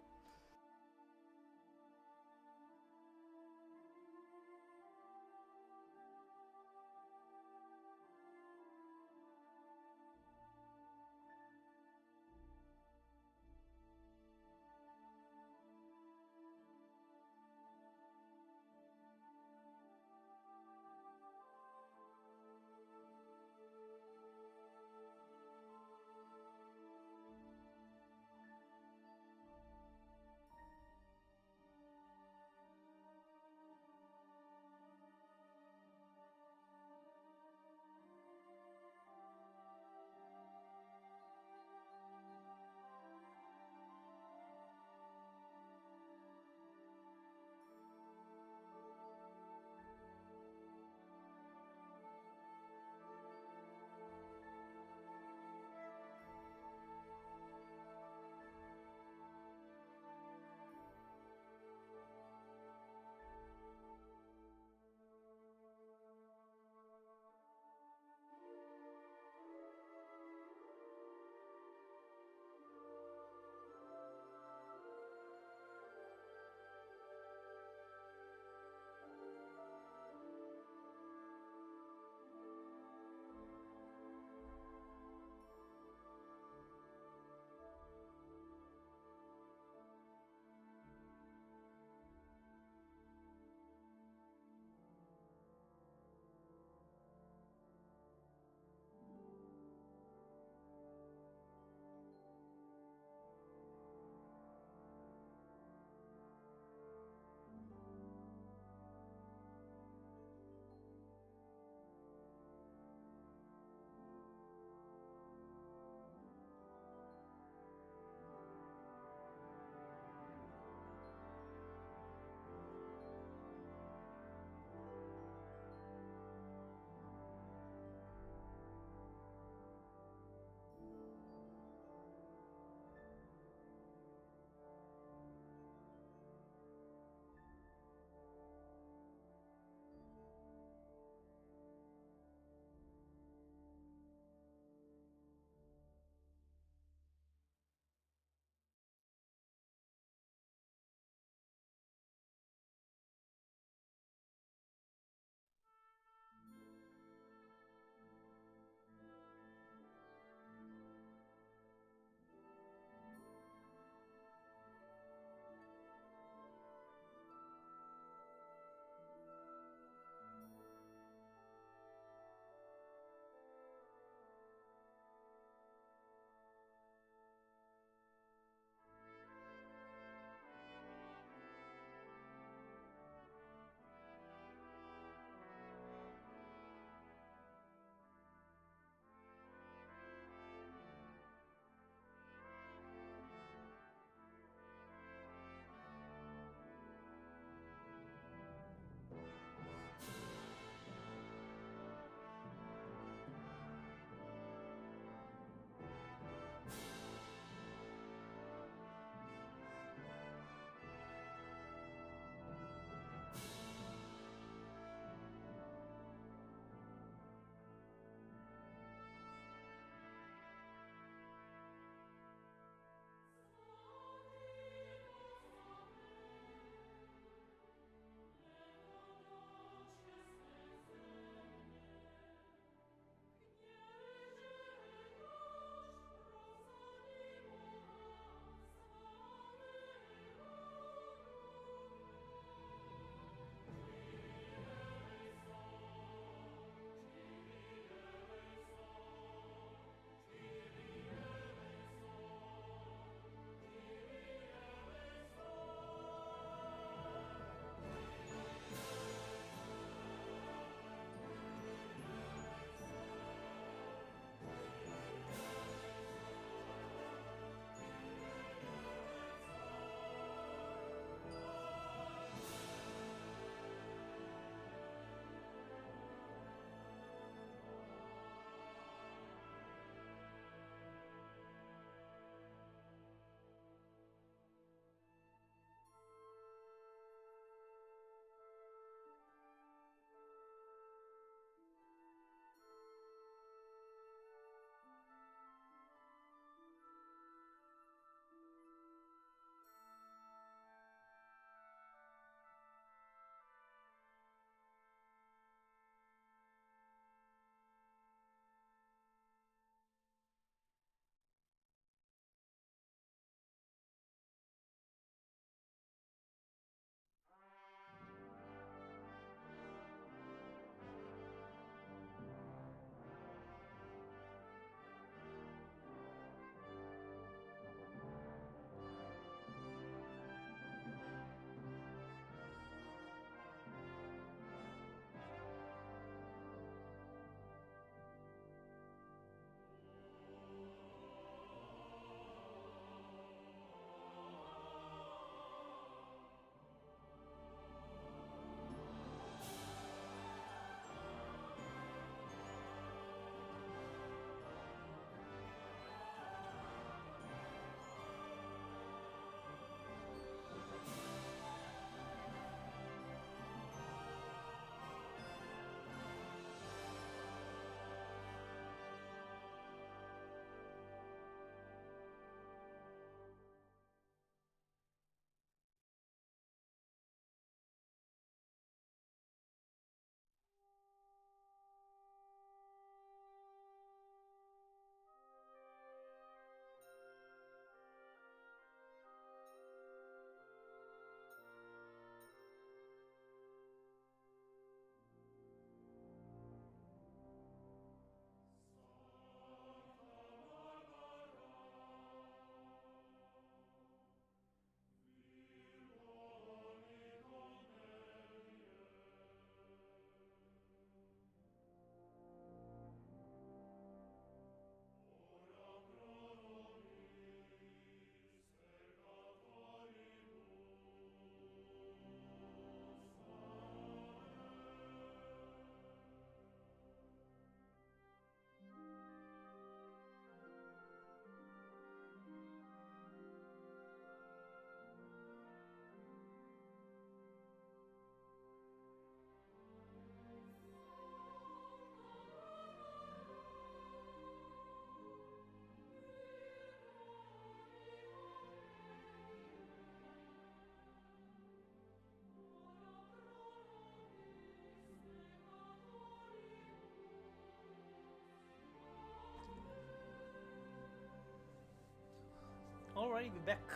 Alrighty, we're back.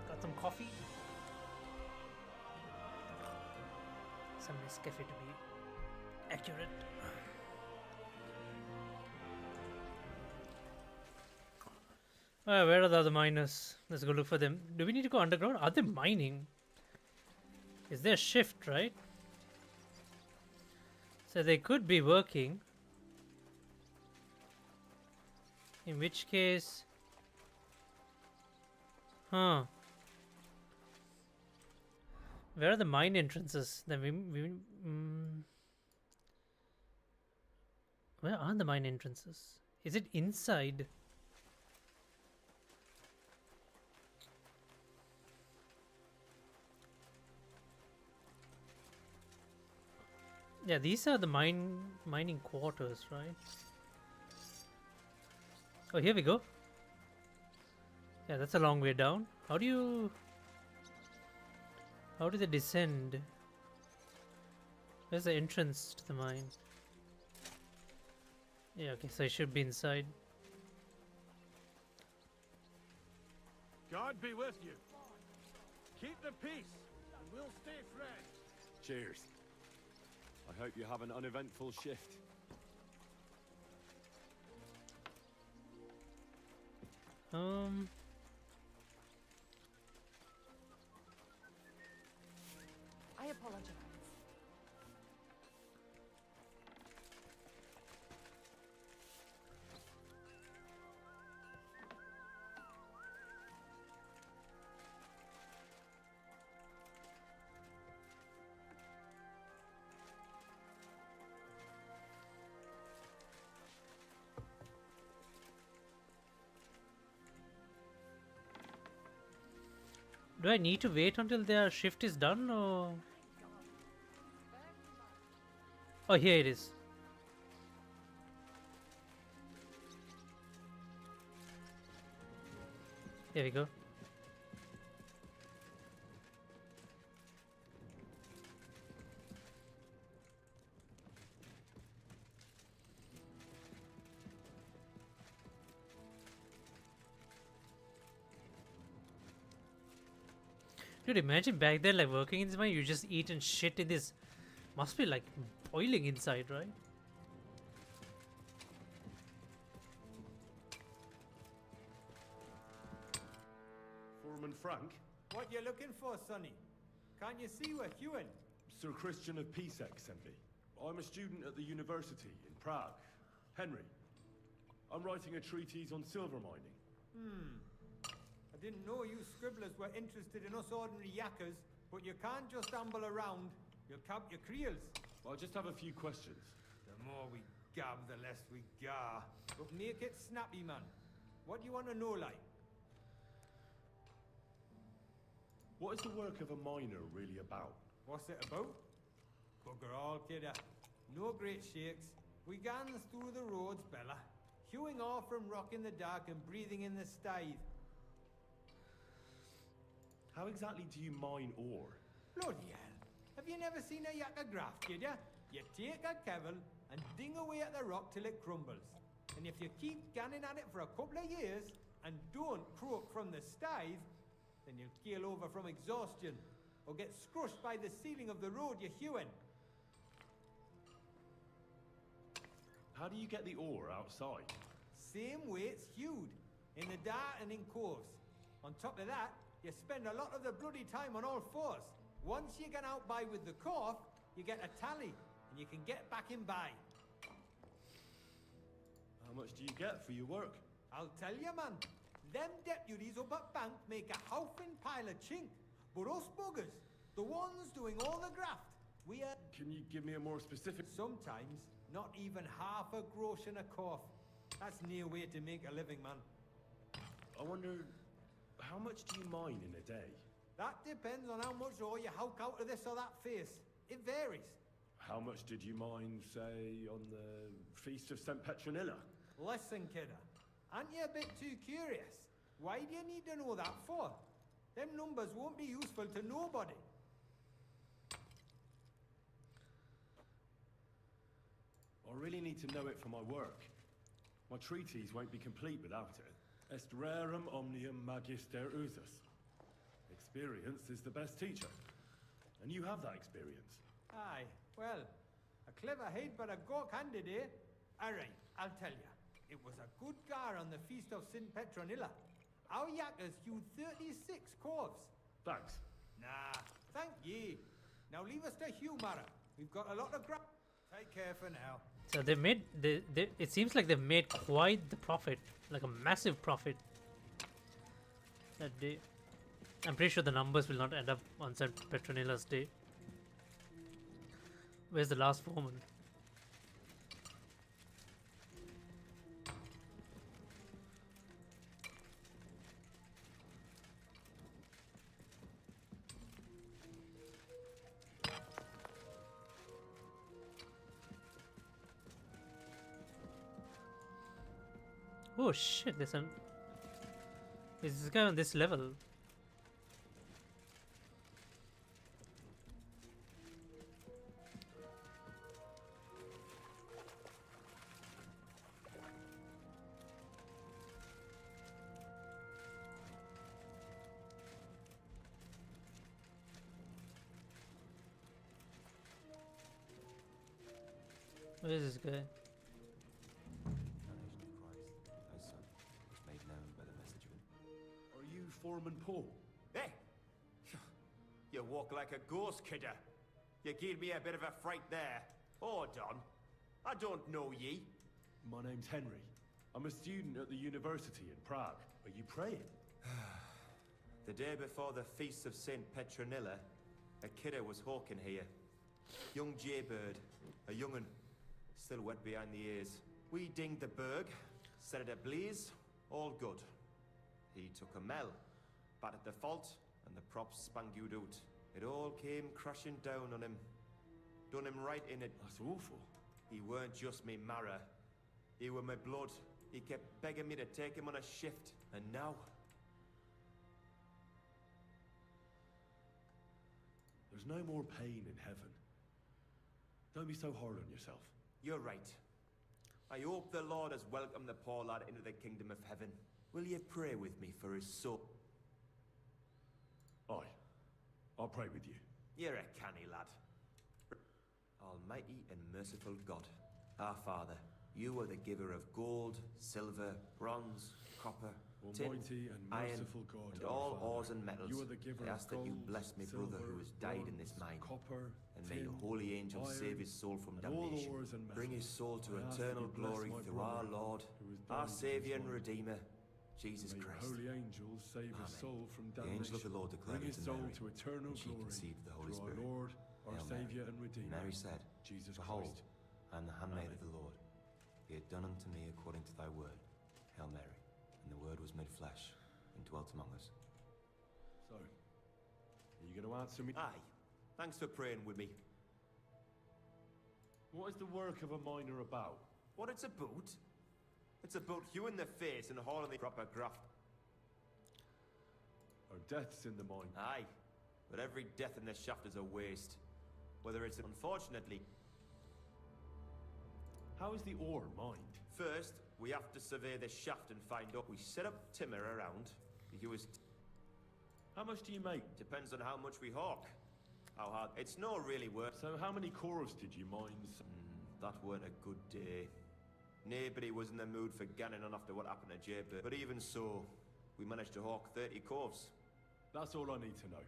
Got some coffee. Some Nescafe to be accurate. Where are the other miners? Let's go look for them. Do we need to go underground? Are they mining? Is there a shift, right? So they could be working. In which case... Huh. Where are the mine entrances? Then where are the mine entrances? Is it inside? Yeah, these are the mining quarters, right? Oh, here we go. Yeah, that's a long way down. How do they descend? Where's the entrance to the mine? Yeah, okay, so it should be inside. God be with you. Keep the peace, and we'll stay friends. Cheers. I hope you have an uneventful shift. I apologize. Do I need to wait until their shift is done, or...? Oh, here it is. There we go. Dude, imagine back then, like, working in this mine, you just eat and shit in this. Must be, like, boiling inside, right? Foreman Frank? What you looking for, Sonny? Can't you see we're queuing? Sir Christian of Pisek sent me. I'm a student at the university in Prague. Henry. I'm writing a treatise on silver mining. I didn't know you scribblers were interested in us ordinary yakkers, but you can't just amble around. You'll cap your creels. I just have a few questions. The more we gab, the less we gar. But make it snappy, man. What do you want to know, like? What is the work of a miner really about? What's it about? Bugger all, kidder. No great shakes. We gans through the roads, Bella. Hewing off from rock in the dark and breathing in the stithe. How exactly do you mine ore? Bloody hell. Have you never seen a yakka graft, kid ya? You take a kevel and ding away at the rock till it crumbles. And if you keep ganning at it for a couple of years and don't croak from the stithe, then you'll keel over from exhaustion or get scrushed by the ceiling of the road you're hewing. How do you get the ore outside? Same way it's hewed, in the dark and in coves. On top of that, you spend a lot of the bloody time on all fours. Once you get out by with the corf, you get a tally, and you can get back in by. How much do you get for your work? I'll tell you, man. Them deputies up at bank make a howfing pile of chink. But us buggers, the ones doing all the graft, we are... Can you give me a more specific... Sometimes, not even half a grosh in a corf. That's near way to make a living, man. I wonder... How much do you mine in a day? That depends on how much ore you howk out of this or that face. It varies. How much did you mine, say, on the Feast of St. Petronilla? Listen, kidder. Aren't you a bit too curious? Why do you need to know that for? Them numbers won't be useful to nobody. I really need to know it for my work. My treatise won't be complete without it. Est rerum omnium magister usus. Experience is the best teacher. And you have that experience. Aye, well, a clever head but a gawk handed, eh? Alright, I'll tell ya. It was a good gar on the feast of St. Petronilla. Our yakkers hewed 36 corves. Thanks. Nah, thank ye. Now leave us to hew, Mara. We've got a lot of Take care for now. So they made it seems like they've made quite the profit, like a massive profit. That day, I'm pretty sure the numbers will not end up on St. Petronilla's day. Where's the last foreman? Oh shit, there's this guy on this level. Where is this guy? Are you Foreman Paul? Hey! You walk like a ghost, kidder. You gave me a bit of a fright there. Hold on. I don't know ye. My name's Henry. I'm a student at the university in Prague. Are you praying? The day before the feast of St. Petronilla, a kidder was hawking here. Young jaybird, a young'un, still wet behind the ears. We dinged the berg, set it ablaze, all good. He took a mell, battered the fault, and the props spangued out. It all came crashing down on him. Done him right in it. That's awful. He weren't just me marrow. He were my blood. He kept begging me to take him on a shift. And now... There's no more pain in heaven. Don't be so hard on yourself. You're right. I hope the Lord has welcomed the poor lad into the kingdom of heaven. Will you pray with me for his soul? Aye. I'll pray with you. You're a canny lad. Almighty and merciful God, our Father, you are the giver of gold, silver, bronze, copper, tin, Almighty and iron, merciful God, and our all Father, ores and metals. you are the giver I of ask that you gold, bless my silver, brother who has died in this bronze, mine. copper, And may your tin, holy angels iron, save his soul from and all damnation. ores and Bring his metals. soul to I ask that eternal you bless glory my through our brother Lord, who has our died in this Saviour and mine. Redeemer, Jesus May Christ. your holy angels save his Amen. soul from The damnation. angel of the Lord declared Bring his to soul Mary, to eternal and she glory conceived the Holy through Spirit. our Lord, our Hail Mary. Saviour and Redeemer, Mary said, Jesus Behold, Christ. I am the handmaid Amen. of the Lord. Be it done unto me according to thy word. Hail Mary. And the word was made flesh and dwelt among us. So, are you going to answer me? Aye. Thanks for praying with me. What is the work of a miner about? What it's about? It's about hewing the face and hauling the proper graft. Are deaths in the mine? Aye. But every death in the shaft is a waste. Whether it's unfortunately... How is the ore mined? First, we have to survey the shaft and find out. We set up timber around. The hew is... How much do you make? Depends on how much we hawk. How hard... It's no really work. So how many cores did you mine? That weren't a good day. Nobody was in the mood for ganning on after what happened to Jaybird. But even so, we managed to hawk 30 corves. That's all I need to know.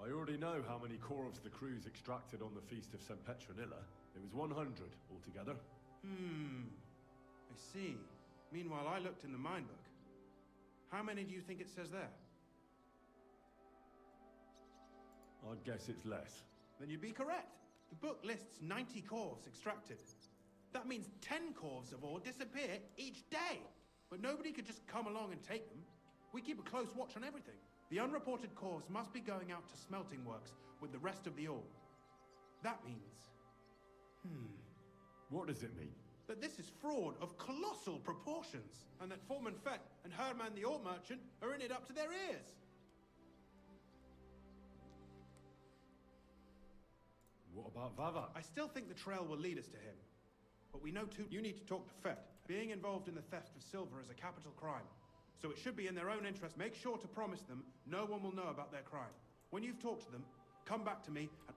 I already know how many corvs the crews extracted on the Feast of St. Petronilla. It was 100 altogether. I see. Meanwhile, I looked in the mine book. How many do you think it says there? I'd guess it's less. Then you'd be correct. The book lists 90 corvs extracted. That means 10 corvs of ore disappear each day. But nobody could just come along and take them. We keep a close watch on everything. The unreported corvs must be going out to smelting works with the rest of the ore. That means... What does it mean? that this is fraud of colossal proportions, and that Foreman Fett and Herman the ore merchant are in it up to their ears. What about Vava? I still think the trail will lead us to him. But we know too, you need to talk to Fett. Being involved in the theft of silver is a capital crime. So it should be in their own interest. Make sure to promise them no one will know about their crime. When you've talked to them, come back to me and...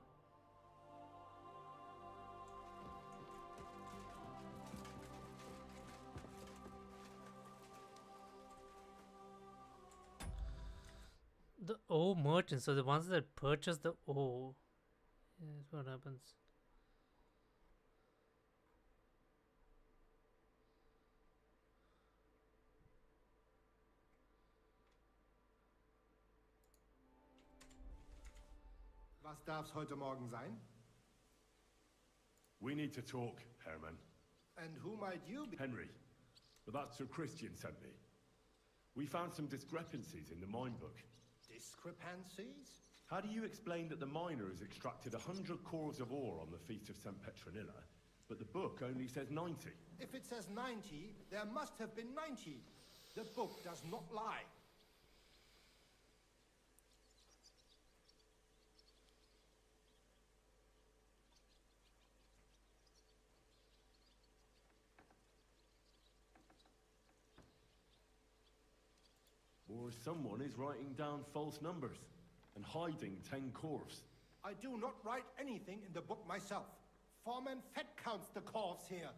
The O merchants, so the ones that purchase the O. Is what happens. Was darf's heute Morgen sein? We need to talk, Herman. And who might you be? Henry. But that's Sir Christian sent me. We found some discrepancies in the mine book. Discrepancies? How do you explain that the miners extracted 100 cores of ore on the Feast of St. Petronilla, but the book only says 90? If it says 90, there must have been 90. The book does not lie. Or someone is writing down false numbers and hiding 10 corves. I do not write anything in the book myself. Foreman Fett counts the corves here.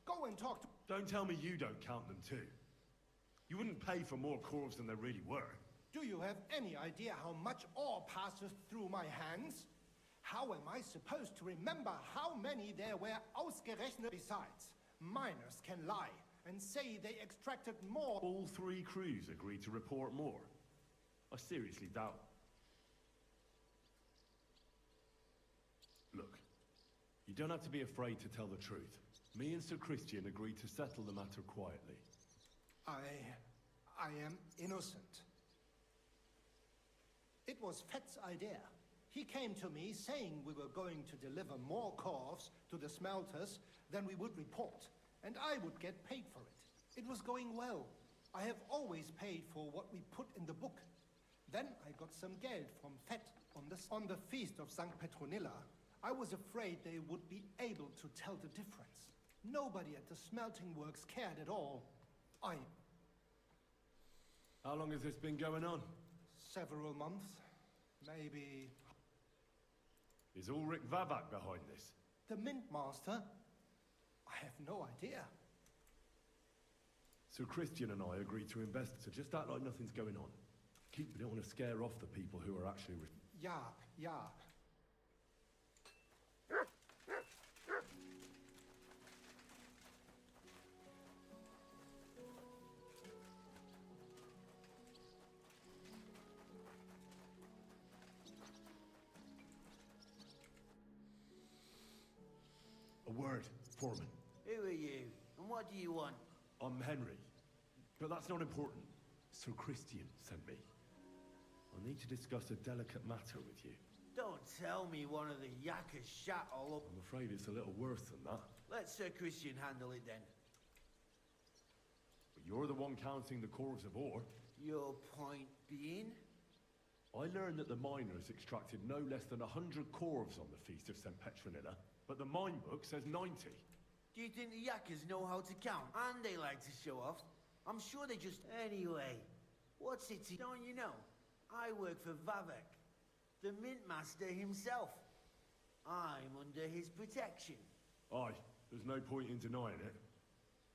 Go and talk to... Don't tell me you don't count them too. You wouldn't pay for more corves than there really were. Do you have any idea how much ore passes through my hands? How am I supposed to remember how many there were ausgerechnet? Besides, miners can lie and say they extracted more. All 3 crews agreed to report more. I seriously doubt. Look, you don't have to be afraid to tell the truth. Me and Sir Christian agreed to settle the matter quietly. I am innocent. It was Fett's idea. He came to me saying we were going to deliver more corves to the smelters than we would report, and I would get paid for it. It was going well. I have always paid for what we put in the book. Then I got some geld from Fett on the Feast of St. Petronilla. I was afraid they would be able to tell the difference. Nobody at the smelting works cared at all. How long has this been going on? Several months. Maybe... Is Ulrich Vavak behind this? The Mint Master? I have no idea. So Christian and I agreed to invest, so just act like nothing's going on. We don't want to scare off the people who are actually... Yeah. A word, Foreman. Who are you, and what do you want? I'm Henry, but that's not important. Sir Christian sent me. I need to discuss a delicate matter with you. Don't tell me one of the yakkers shot all up. I'm afraid it's a little worse than that. Let Sir Christian handle it then. But you're the one counting the corves of ore. Your point being? I learned that the miners extracted no less than 100 corves on the Feast of St. Petronilla, but the mine book says 90. Do you think the yakkers know how to count? And they like to show off? I'm sure they just... Anyway, what's it? Don't you know? I work for Vavek, the Mint Master himself. I'm under his protection. Aye, there's no point in denying it.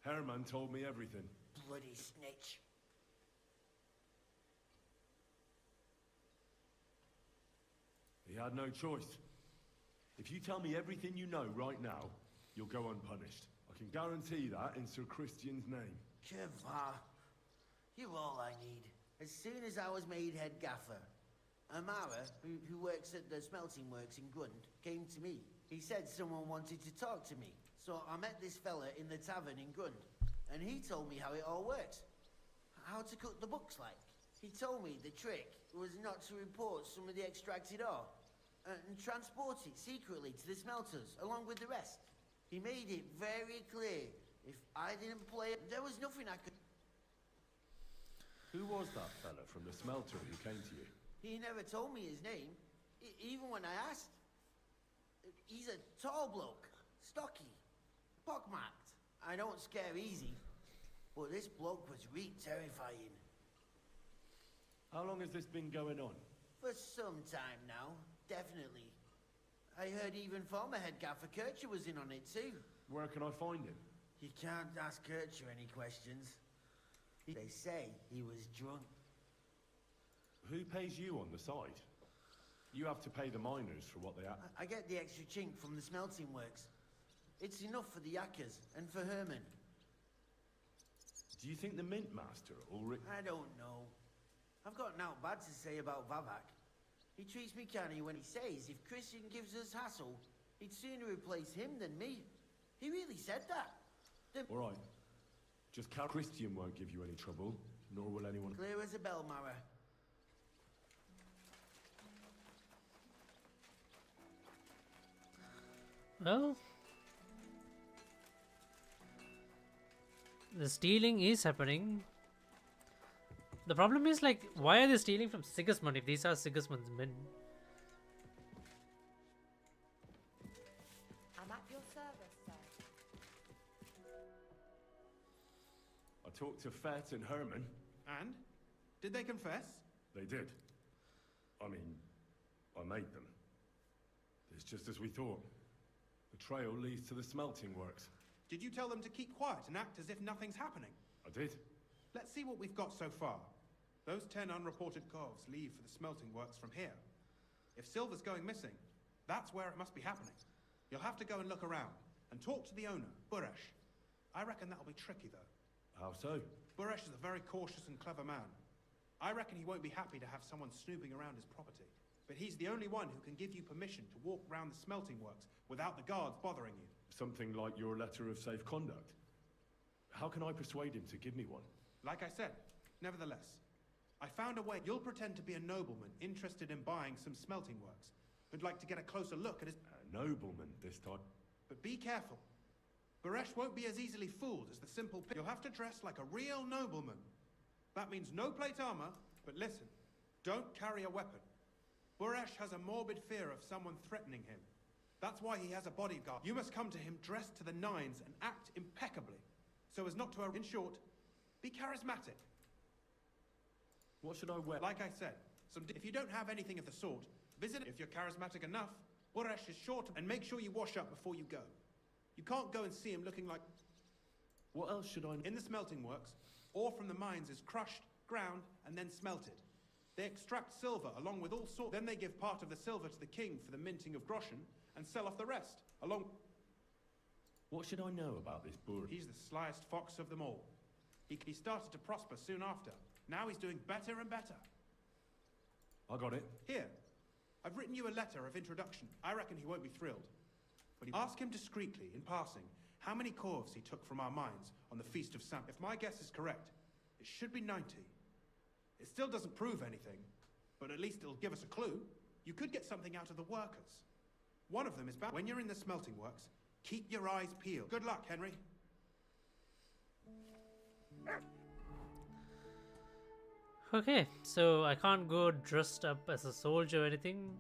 Herman told me everything. Bloody snitch. had no choice. If you tell me everything you know right now, you'll go unpunished. I can guarantee that in Sir Christian's name. Keva, you're all I need. As soon as I was made head gaffer, Amara, who works at the smelting works in Grund, came to me. He said someone wanted to talk to me. So I met this fella in the tavern in Grund, and he told me how it all works. How to cook the books like. He told me the trick was not to report some of the extracted ore, and transport it secretly to the smelters, along with the rest. He made it very clear, if I didn't play it, there was nothing I could... Who was that fella from the smelter who came to you? He never told me his name, even when I asked. He's a tall bloke, stocky, pockmarked. I don't scare easy, but this bloke was terrifying. How long has this been going on? For some time now, definitely. I heard even former head gaffer Kircher was in on it too. Where can I find him? You can't ask Kircher any questions. They say he was drunk. Who pays you on the side? You have to pay the miners for what they have. I get the extra chink from the smelting works. It's enough for the Yakkers and for Herman. Do you think the Mint Master Ulrich... I don't know. I've got naught bad to say about Vavak. He treats me canny when he says if Christian gives us hassle, he'd sooner replace him than me. He really said that. All right. Just count. Christian won't give you any trouble, nor will anyone... Clear as a bell, Mara. Well, the stealing is happening. The problem is, like, why are they stealing from Sigismund if these are Sigismund's men? I'm at your service, sir. I talked to Fett and Herman. And? Did they confess? They did. I mean, I made them. It's just as we thought. The trail leads to the smelting works. Did you tell them to keep quiet and act as if nothing's happening? I did. Let's see what we've got so far. Those 10 unreported calves leave for the smelting works from here. If silver's going missing, that's where it must be happening. You'll have to go and look around, and talk to the owner, Buresh. I reckon that'll be tricky, though. How so? Buresh is a very cautious and clever man. I reckon he won't be happy to have someone snooping around his property. But he's the only one who can give you permission to walk round the smelting works without the guards bothering you. Something like your letter of safe conduct. How can I persuade him to give me one? Like I said, nevertheless, I found a way. You'll pretend to be a nobleman interested in buying some smelting works, who'd like to get a closer look at his... A nobleman this time. But be careful. Baresh won't be as easily fooled as the simple... You'll have to dress like a real nobleman. That means no plate armor, but listen, don't carry a weapon. Buresh has a morbid fear of someone threatening him. That's why he has a bodyguard. You must come to him dressed to the nines and act impeccably, so as not to... In short, be charismatic. What should I wear? Like I said, if you don't have anything of the sort, visit if you're charismatic enough. Buresh is sure to... And make sure you wash up before you go. You can't go and see him looking like... What else should I... In the smelting works, ore from the mines is crushed, ground, and then smelted. They extract silver along with all sorts. Then they give part of the silver to the king for the minting of groschen and sell off the rest, along... What should I know about this Buresh? He's the slyest fox of them all. He started to prosper soon after. Now he's doing better and better. I got it. Here, I've written you a letter of introduction. I reckon he won't be thrilled. But ask him discreetly, in passing, how many corves he took from our mines on the Feast of Sam. If my guess is correct, it should be 90. It still doesn't prove anything, but at least it'll give us a clue. You could get something out of the workers. One of them is back. When you're in the smelting works, keep your eyes peeled. Good luck, Henry. Okay, so I can't go dressed up as a soldier or anything.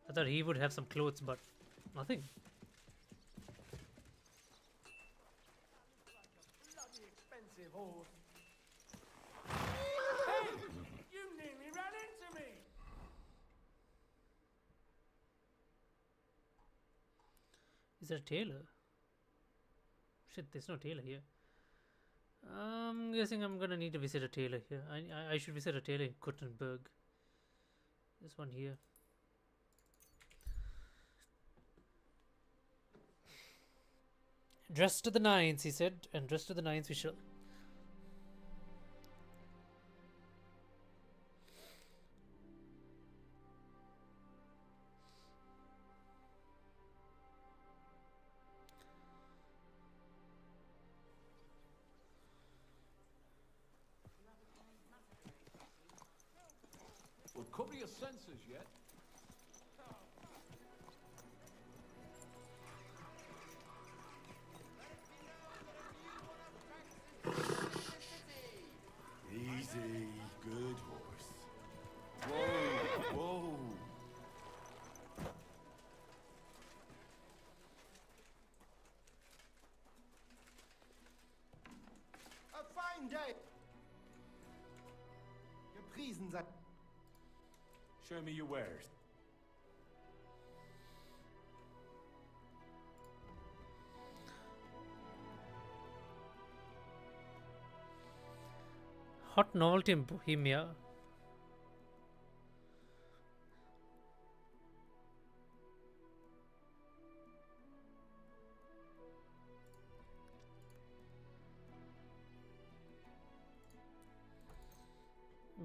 I thought he would have some clothes, but nothing. Bloody expensive horse. Hey! You nearly ran into me! there a tailor? Shit, there's no tailor here. I'm guessing I'm gonna need to visit a tailor here. I should visit a tailor in Kuttenberg. This one here. Dress to the nines, he said, and dress to the nines we shall. Well, cover your senses yet. Easy, good horse. Whoa, whoa. A fine day. Gepriesen sei. Show me your wares. Hot novelty in Bohemia.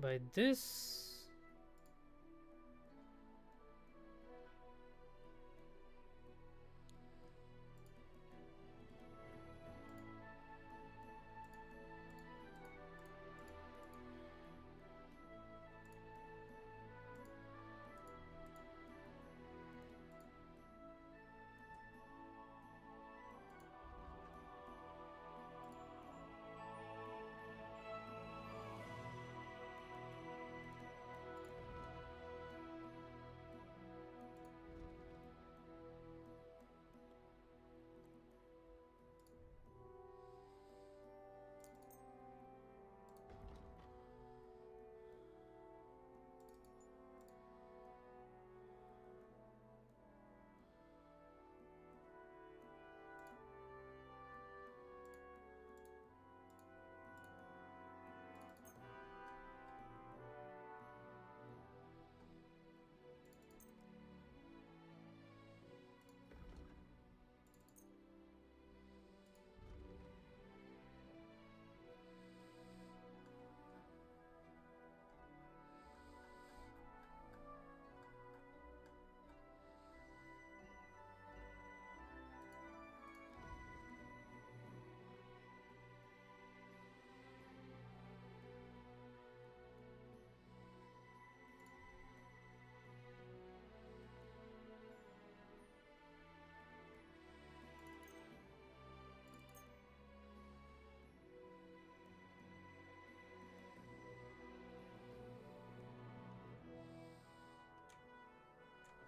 By this.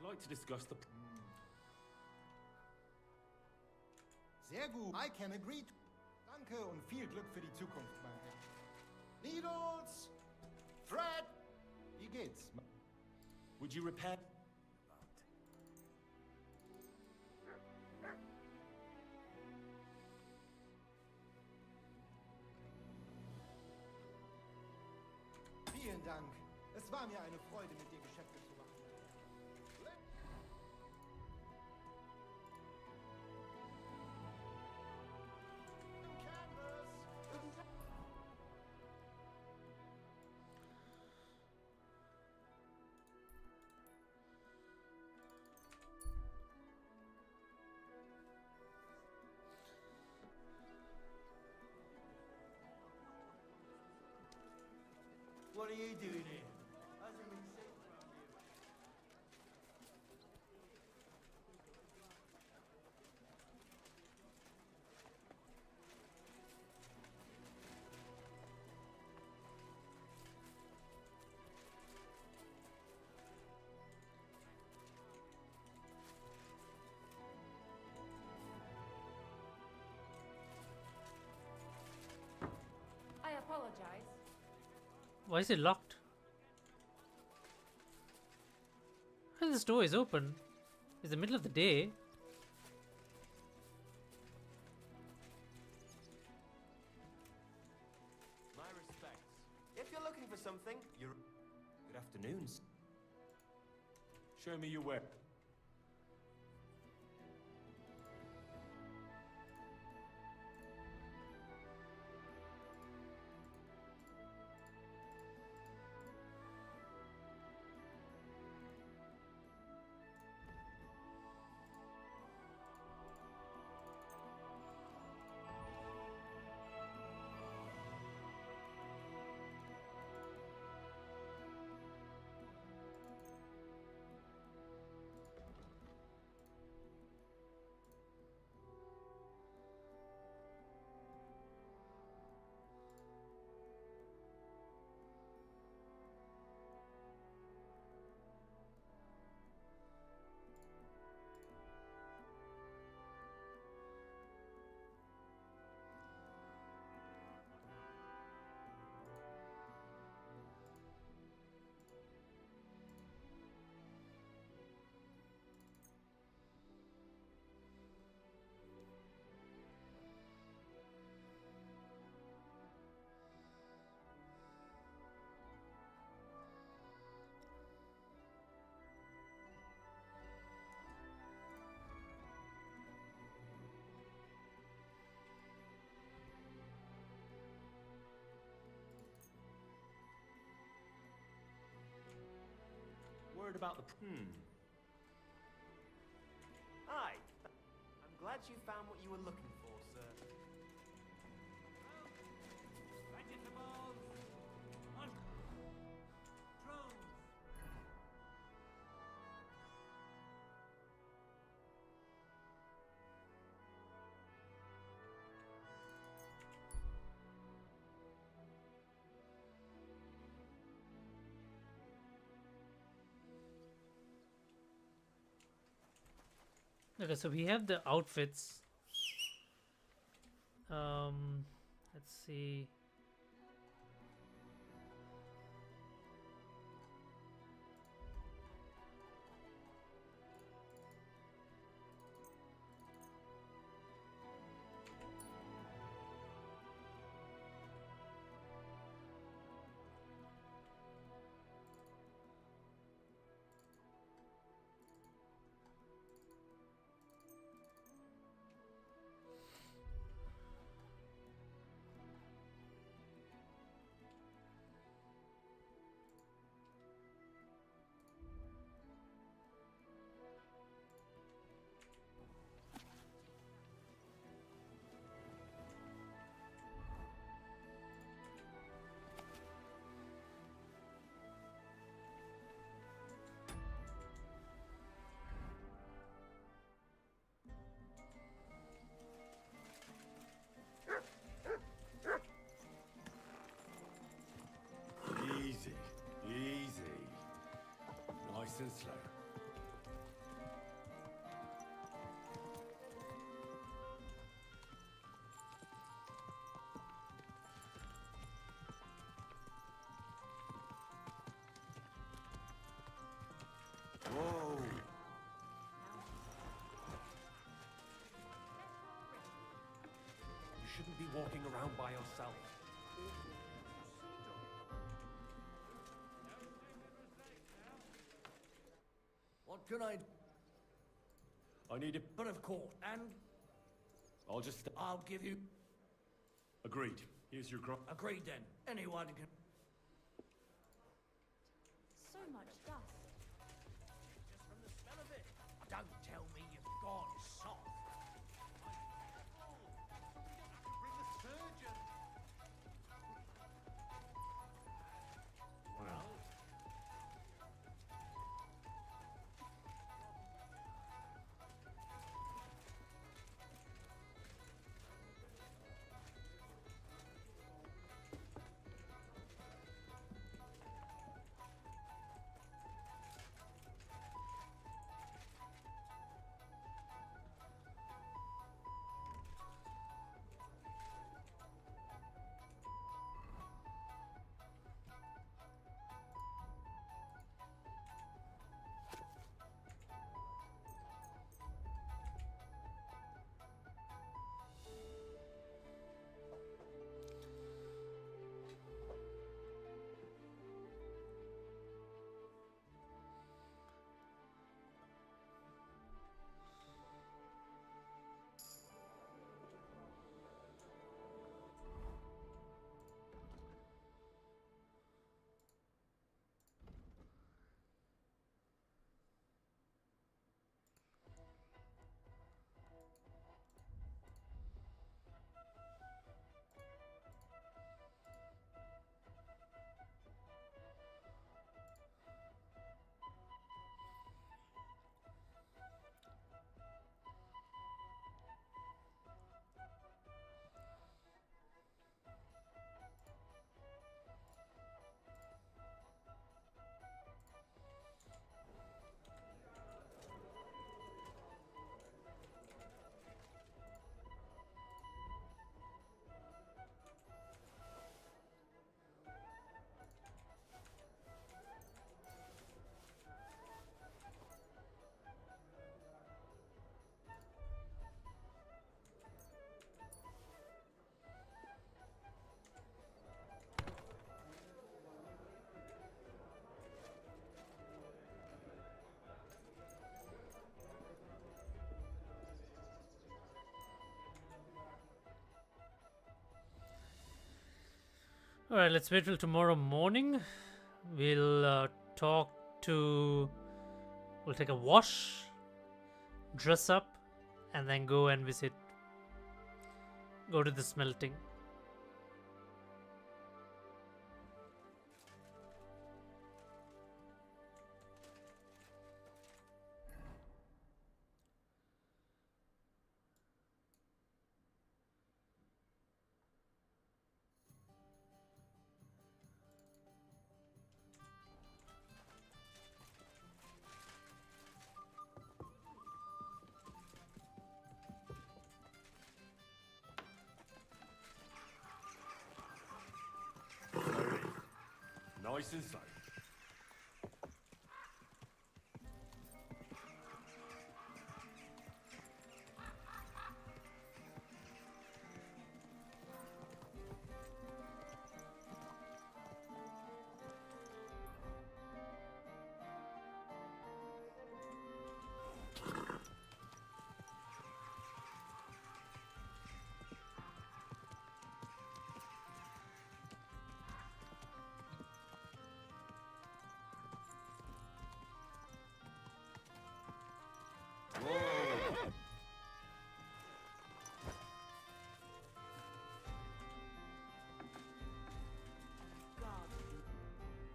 I'd like to discuss the... Sehr gut. I can agree. Danke und viel Glück für die Zukunft, mein Herr. Needles! Thread! Wie geht's? Would you repair... Vielen Dank. Es war mir eine Freude, mit dir Geschäfte zu machen. What are you doing here? Hasn't been safe around here. I apologize. Why is it locked? And this door is open. It's the middle of the day. Show me your way. Word about the... Hi. I'm glad you found what you were looking for, sir. Vegetables! On drones! Okay, so we have the outfits. Let's see. Easy, easy. Nice and slow. Whoa! You shouldn't be walking around by yourself. What can I... I need a... But of course, and I'll just... I'll give you... Agreed. Here's your grub. Agreed then. Anyone can... So much dust. Just from the smell of it. Don't tell me you've gone soft. Bring the surgeon. Well, Alright, let's wait till tomorrow morning. We'll talk to... We'll take a wash, dress up, and then go and visit... Go to the smelting. Nice and safe.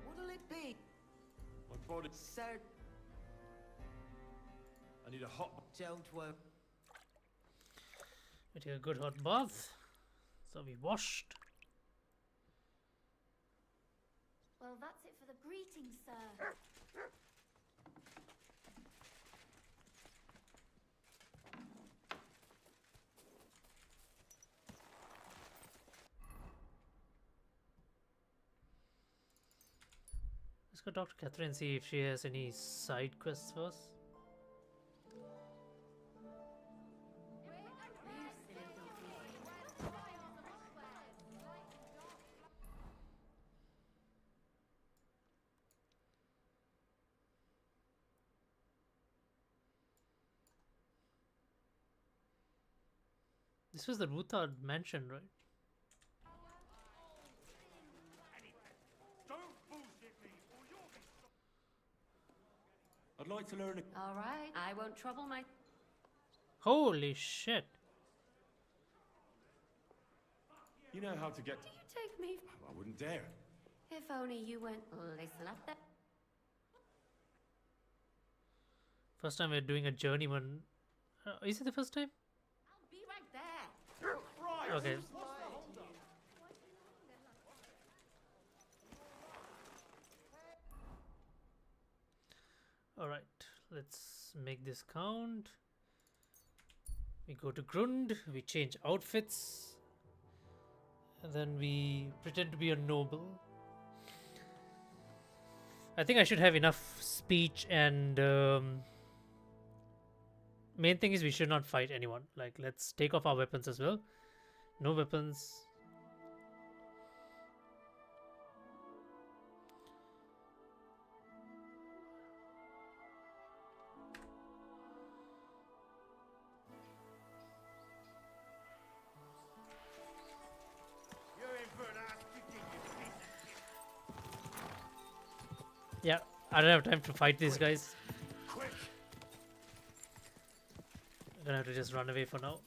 What'll it be? My body. Sir, I need a hot. don't worry. We take a good hot bath. So we washed. Well, that's it for the greeting, sir. Let's go talk to Catherine and see if she has any side quests for us. This was the Ruthard mansion, right? I'd like to learn. All right, I won't trouble my... Holy shit. You know how to get. Do you take me? I wouldn't dare. If only you went... Listen up there. First time we're doing a journeyman. Is it the first time? I'll be right there. Okay. Alright, let's make this count. We go to Grund, we change outfits, and then we pretend to be a noble. I think I should have enough speech and main thing is we should not fight anyone. Like, let's take off our weapons as well. No weapons. You're in for an ass kicking, you piece of shit. Yeah, I don't have time to fight these guys. Quick! I'm gonna have to just run away for now.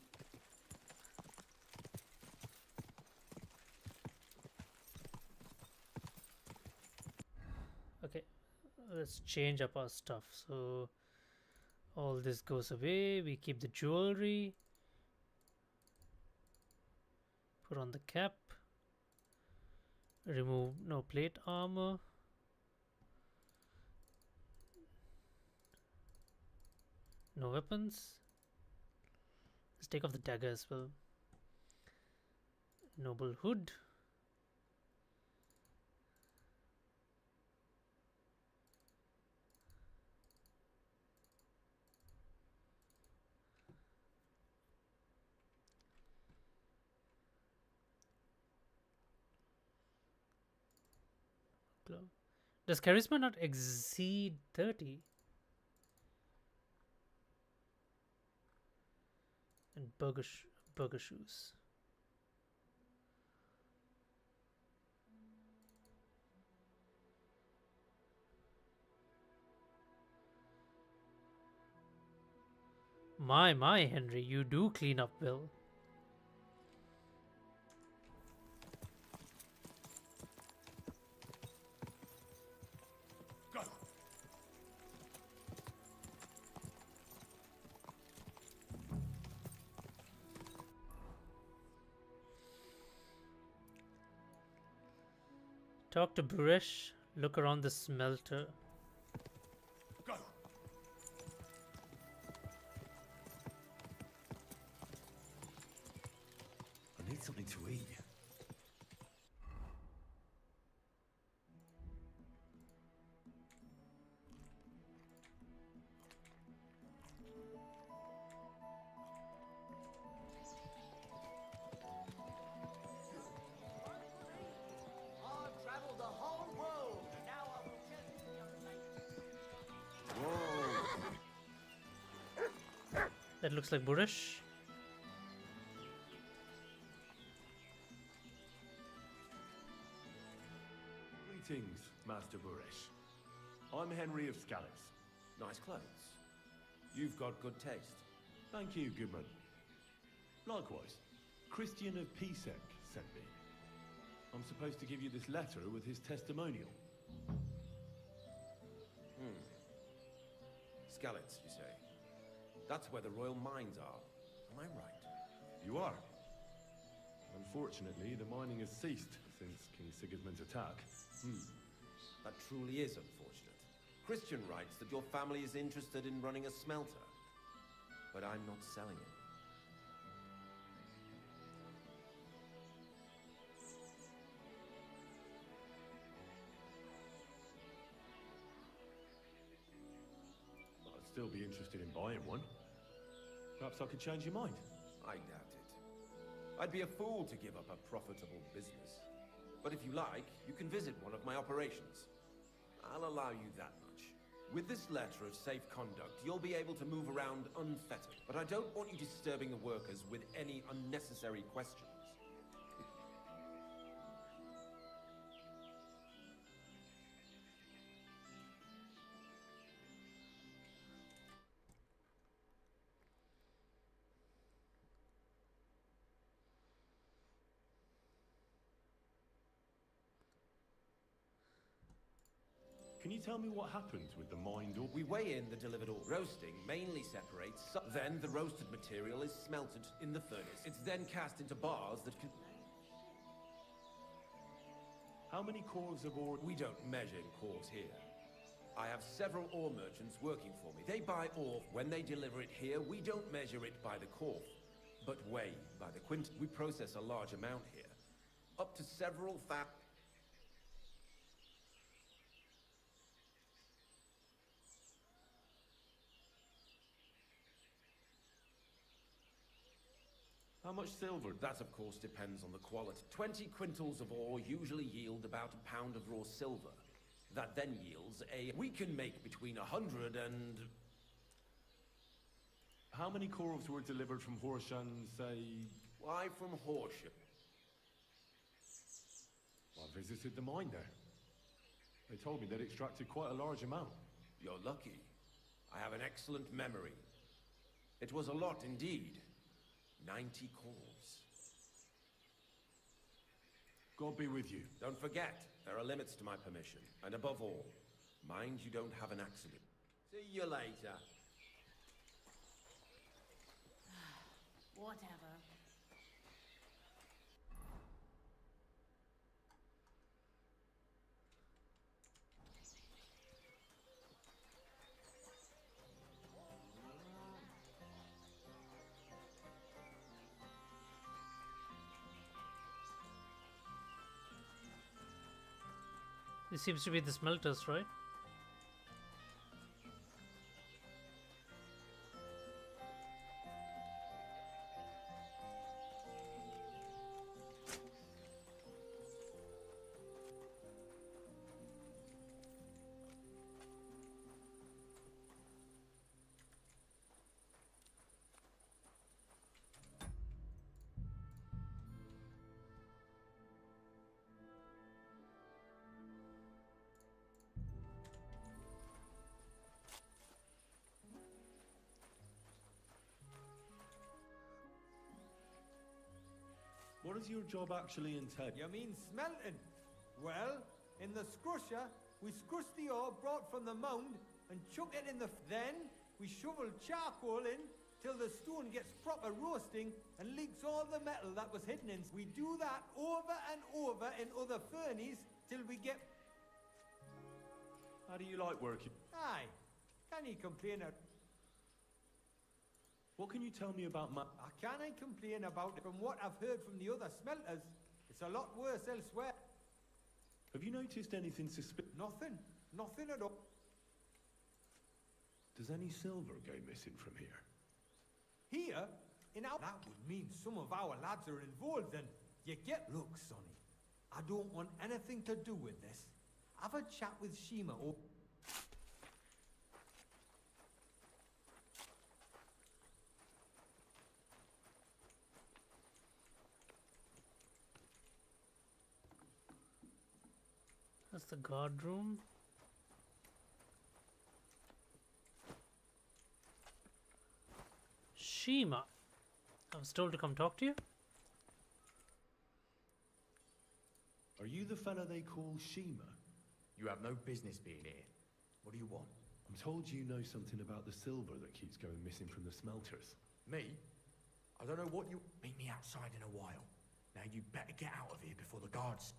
Okay, let's change up our stuff. So all this goes away. We keep the jewelry. Put on the cap. Remove no plate armor. No weapons. Let's take off the dagger as well. Noble hood. Does charisma not exceed 30? And burger shoes. My, Henry, you do clean up well. Go! Talk to Buresh. Look around the smelter. Go! I need something to eat. I've traveled the whole world, and now I will tell you the other That looks like Buresh. Greetings, Master Buresh. I'm Henry of Scallis. Nice clothes. You've got good taste. Thank you, Goodman. Likewise, Christian of Pisek sent me. I'm supposed to give you this letter with his testimonial. Skalitz, you say? That's where the royal mines are. Am I right? You are. Unfortunately, the mining has ceased since King Sigismund's attack. That truly is unfortunate. Christian writes that your family is interested in running a smelter. But I'm not selling it. I'd still be interested in buying one. Perhaps I could change your mind. I doubt it. I'd be a fool to give up a profitable business. But if you like, you can visit one of my operations. I'll allow you that much. With this letter of safe conduct, you'll be able to move around unfettered. But I don't want you disturbing the workers with any unnecessary questions. Can you tell me what happens with the mined ore? We weigh in the delivered ore. Roasting mainly separates, then the roasted material is smelted in the furnace. It's then cast into bars that can... How many cores of ore? We don't measure in cores here. I have several ore merchants working for me. They buy ore. When they deliver it here, we don't measure it by the core, but weigh by the quint. We process a large amount here. Up to several How much silver? That, of course, depends on the quality. 20 quintals of ore usually yield about a pound of raw silver. That then yields a... We can make between 100 and... How many cores were delivered from Horshan, say... Why from Horsham? I visited the mine there. They told me they'd extracted quite a large amount. You're lucky. I have an excellent memory. It was a lot indeed. 90 cores. God be with you. Don't forget, there are limits to my permission. And above all, mind you don't have an accident. See you later. Whatever. This seems to be the smelters, right? What does your job actually entail? You mean smelting? Well, in the scrusher, we scrush the ore brought from the mound and chuck it in the... Then we shovel charcoal in till the stone gets proper roasting and leaks all the metal that was hidden in. We do that over and over in other furnaces till we get... How do you like working? Aye, can you complain at... What can you tell me about my... Can I complain about it? From what I've heard from the other smelters, it's a lot worse elsewhere. Have you noticed anything suspicious? Nothing. Nothing at all. Does any silver go missing from here? Here? In our... That would mean some of our lads are involved and you get... Look, Sonny, I don't want anything to do with this. Have a chat with Shima or... That's the guard room. Shima. I was told to come talk to you. Are you the fella they call Shima? You have no business being here. What do you want? I'm told you know something about the silver that keeps going missing from the smelters. Me? I don't know what you... Meet me outside in a while. Now you better get out of here before the guards...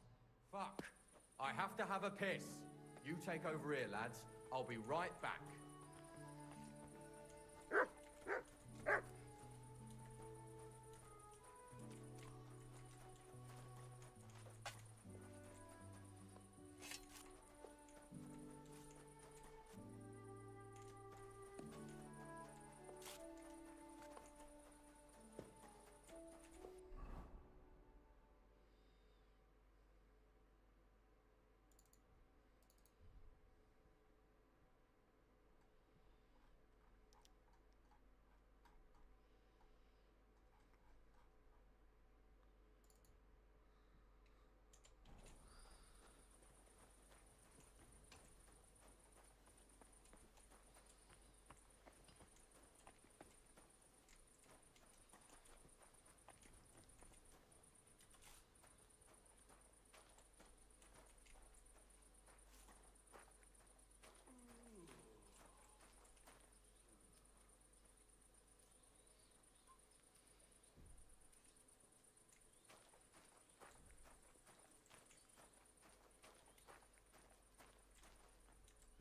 Fuck. I have to have a piss. You take over here, lads. I'll be right back.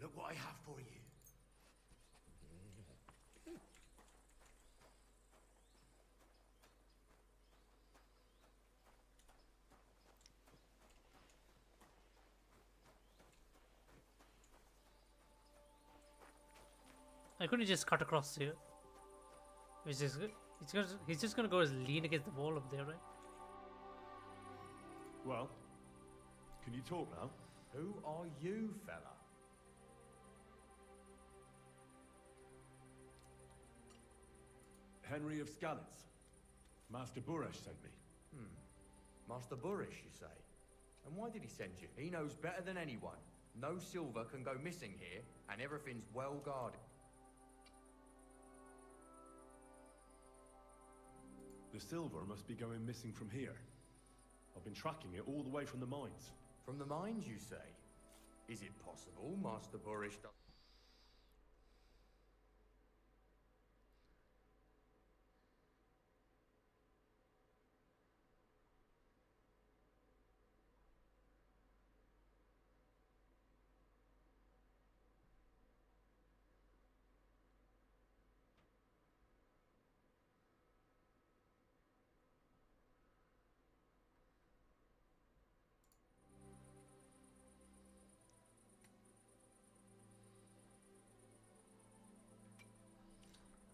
Look what I have for you. I couldn't just cut across here. He's just gonna go lean against the wall up there, right? Well, can you talk now? Who are you, fella? Henry of Skalitz. Master Buresh sent me. Master Burish, you say? And why did he send you? He knows better than anyone. No silver can go missing here, and everything's well guarded. The silver must be going missing from here. I've been tracking it all the way from the mines. From the mines, you say? Is it possible Master Burish does...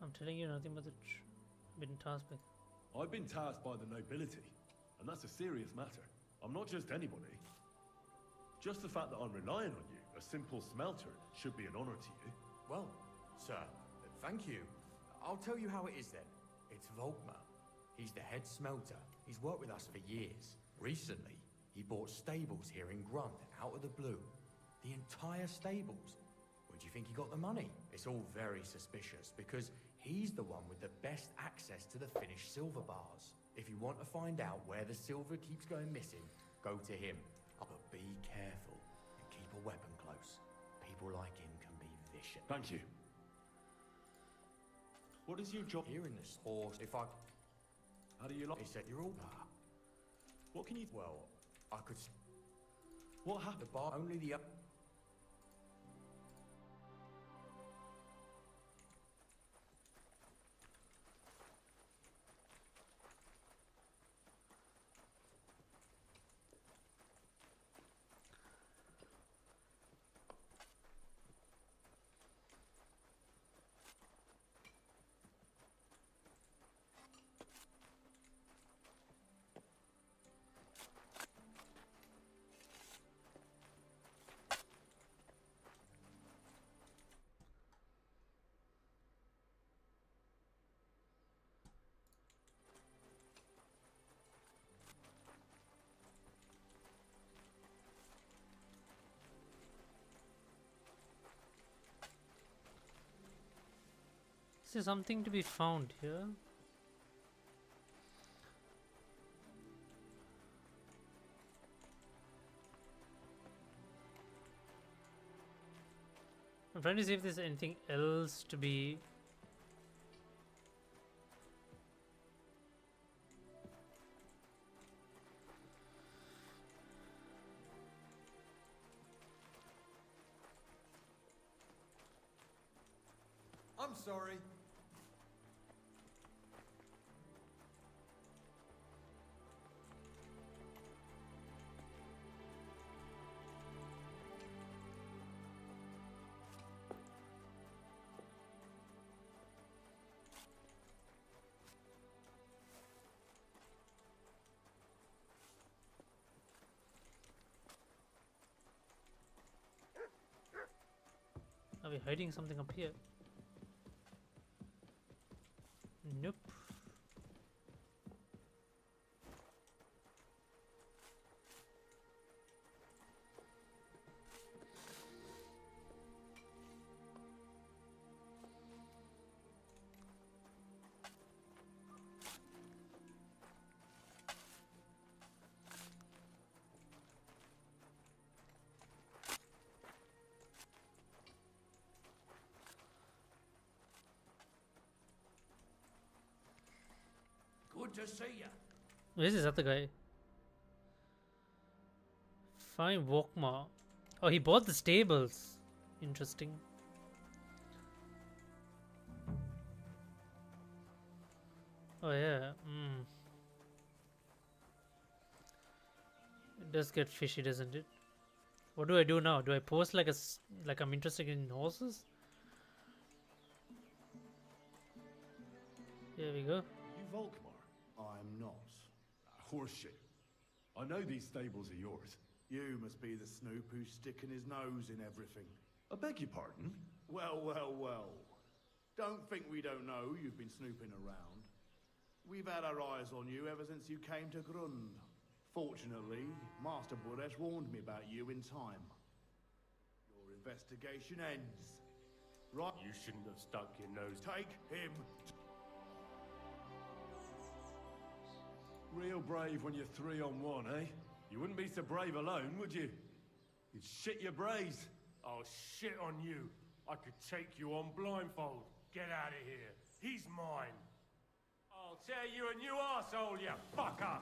I'm telling you nothing but the been tasked by. I've been tasked by the nobility, and that's a serious matter. I'm not just anybody. Just the fact that I'm relying on you, a simple smelter, should be an honor to you. Well, sir, thank you. I'll tell you how it is then. It's Volkmar. He's the head smelter. He's worked with us for years. Recently, he bought stables here in Grund, out of the blue. The entire stables. Where do you think he got the money? It's all very suspicious, because he's the one with the best access to the finished silver bars. If you want to find out where the silver keeps going missing, go to him. But be careful and keep a weapon close. People like him can be vicious. Thank you. What is your job? Here in this horse, if I... How do you like? He said, you're all... What can you... Well, I could... What happened? The bar... Only the... Is there something to be found here? I'm trying to see if there's anything else to be... I'm sorry. Are we hiding something up here? Nope. Good to see you. Where's this other guy? Fine Walkma. Oh, he bought the stables. Interesting. Oh yeah. It does get fishy, doesn't it? What do I do now? Do I post like like I'm interested in horses? Here we go. You Volkmar? I'm not. Horseshit. I know these stables are yours. You must be the snoop who's sticking his nose in everything. I beg your pardon? Well, well, well. Don't think we don't know you've been snooping around. We've had our eyes on you ever since you came to Grund. Fortunately, Master Buresh warned me about you in time. Your investigation ends. Right? You shouldn't have stuck your nose. Take him. Real brave when you're 3 on 1, eh? You wouldn't be so brave alone, would you? You'd shit your brains. I'll shit on you. I could take you on blindfold. Get out of here. He's mine. I'll tear you a new arsehole, you fucker!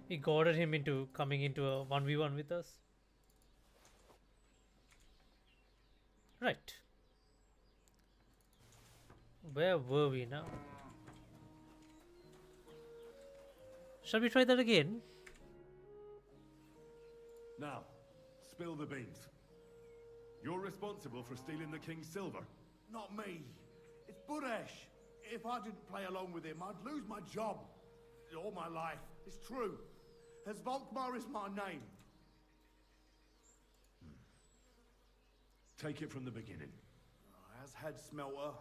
we goaded him into coming into a 1v1 with us. Right. Where were we now? Shall we try that again? Now, spill the beans. You're responsible for stealing the king's silver. Not me. It's Buresh. If I didn't play along with him, I'd lose my job. All my life. It's true. As Volkmar is my name. Take it from the beginning. As head smelter,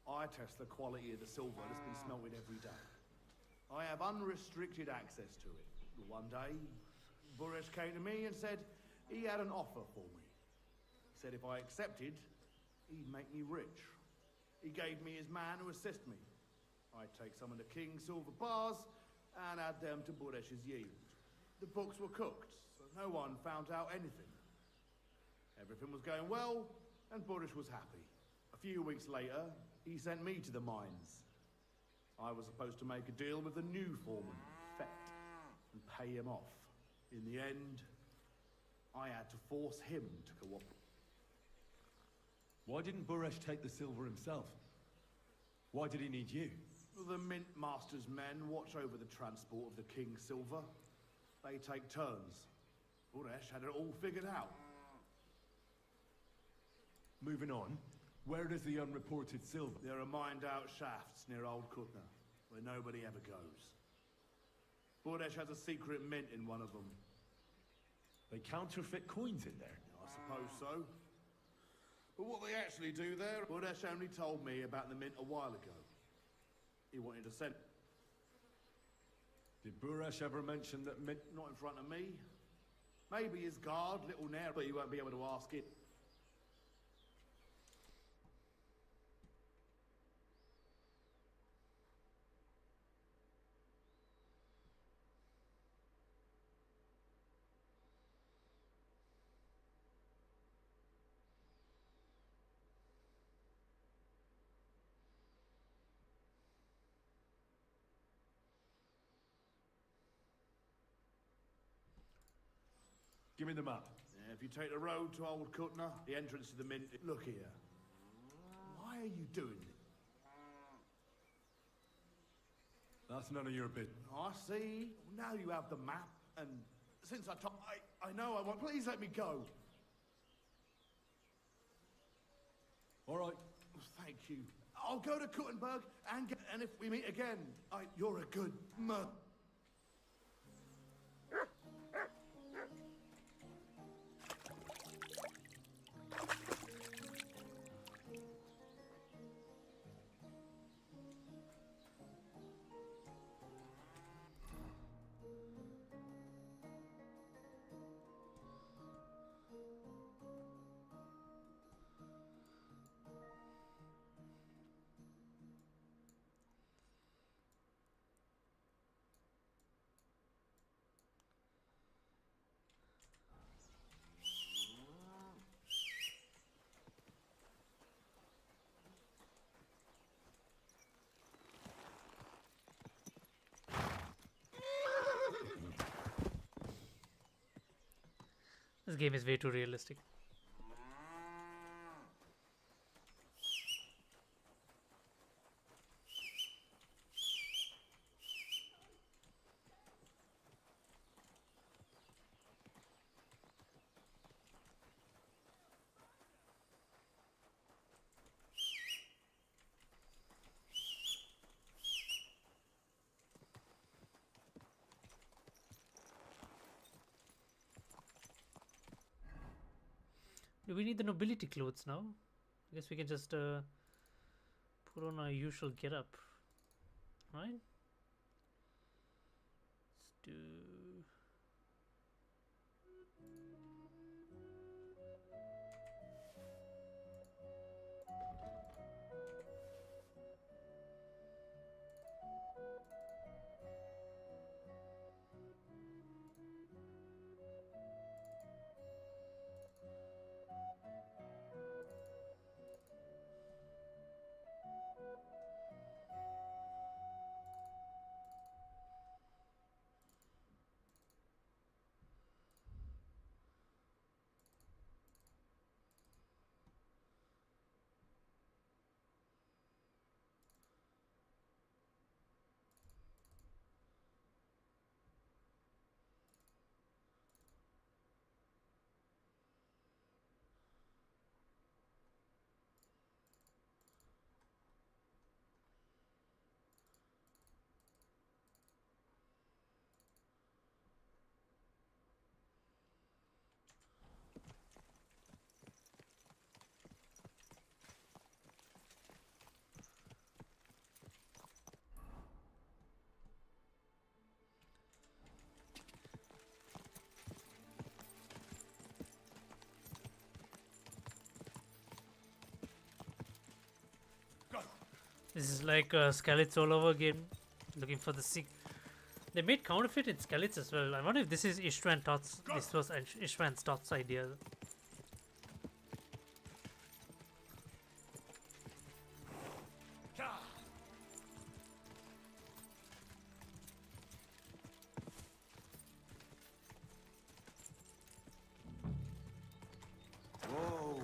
I test the quality of the silver that's been smelted every day. I have unrestricted access to it. One day, Buresh came to me and said he had an offer for me. He said if I accepted, he'd make me rich. He gave me his man to assist me. I'd take some of the king's silver bars and add them to Buresh's yield. The books were cooked, so no one found out anything. Everything was going well, and Buresh was happy. A few weeks later, he sent me to the mines. I was supposed to make a deal with the new foreman, Fett, and pay him off. In the end, I had to force him to cooperate. Why didn't Buresh take the silver himself? Why did he need you? The Mint Master's men watch over the transport of the king's silver. They take turns. Buresh had it all figured out. Moving on, where does the unreported silver? There are mined-out shafts near Old Kutna, where nobody ever goes. Buresh has a secret mint in one of them. They counterfeit coins in there? I suppose so. But what they actually do there, Buresh only told me about the mint a while ago. He wanted to send... Did Buresh ever mention that mint... Not in front of me. Maybe his guard, Little Nair, but you won't be able to ask it. Give me the map. Yeah, if you take the road to Old Kutna, the entrance to the mint... Look here. Why are you doing this? That's none of your business. I see. Now you have the map, and since I know I want... Please let me go. All right. Thank you. I'll go to Kuttenberg, and if we meet again, you're a good man. This game is way too realistic. Do we need the nobility clothes now? I guess we can just put on our usual getup, right? Let's do. This is like skeletons all over again. Looking for the sick. They made counterfeited skeletons as well. I wonder if this is Istvan Toth's. This was Istvan Toth's idea. Whoa!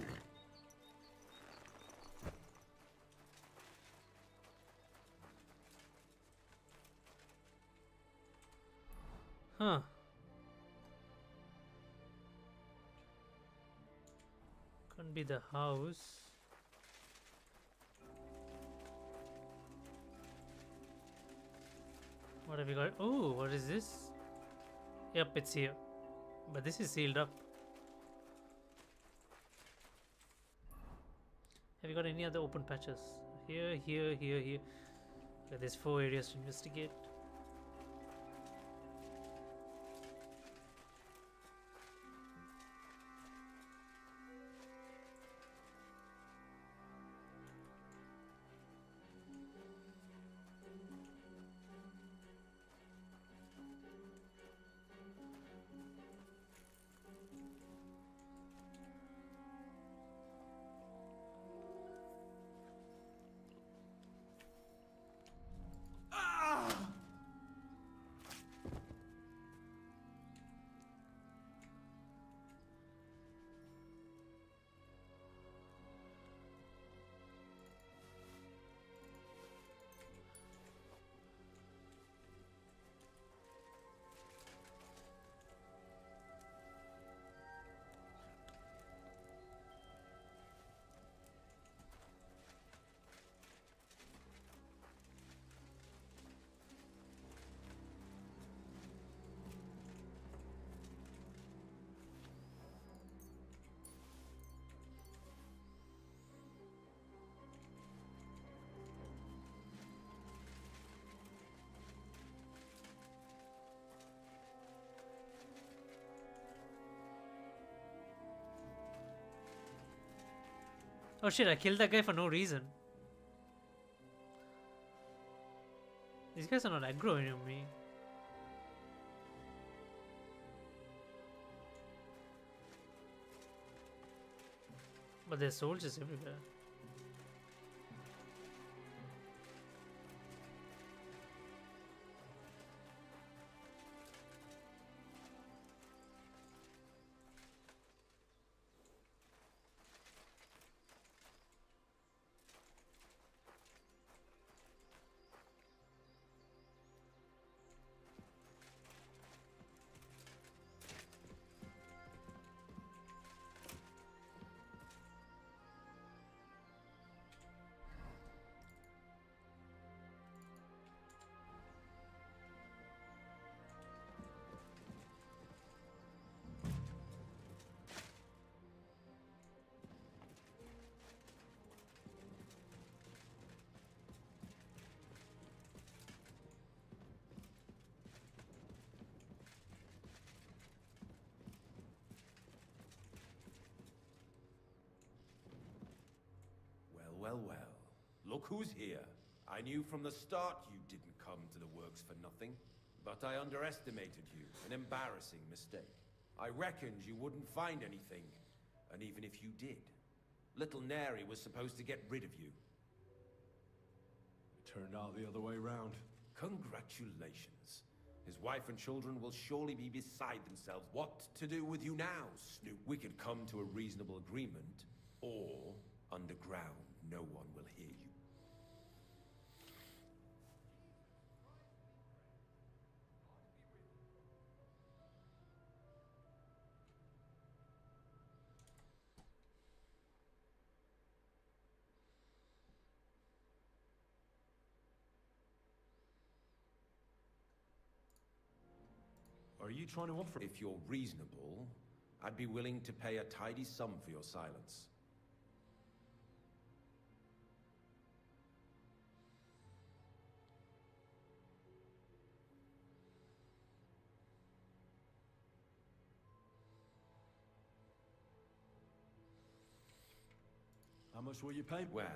Huh. Can't be the house. What have we got? Oh, what is this? Yep, it's here. But this is sealed up. Have you got any other open patches? Here, here, here, here. Okay, there's 4 areas to investigate. Oh shit, I killed that guy for no reason. These guys are not aggro on me. But there's soldiers everywhere. Well, well. Look who's here. I knew from the start you didn't come to the works for nothing. But I underestimated you. An embarrassing mistake. I reckoned you wouldn't find anything. And even if you did, little Neri was supposed to get rid of you. It turned out the other way round. Congratulations. His wife and children will surely be beside themselves. What to do with you now, Snoop? We could come to a reasonable agreement, or underground, no one will hear you. Are you trying to offer? If you're reasonable, I'd be willing to pay a tidy sum for your silence. How much will you pay? Well,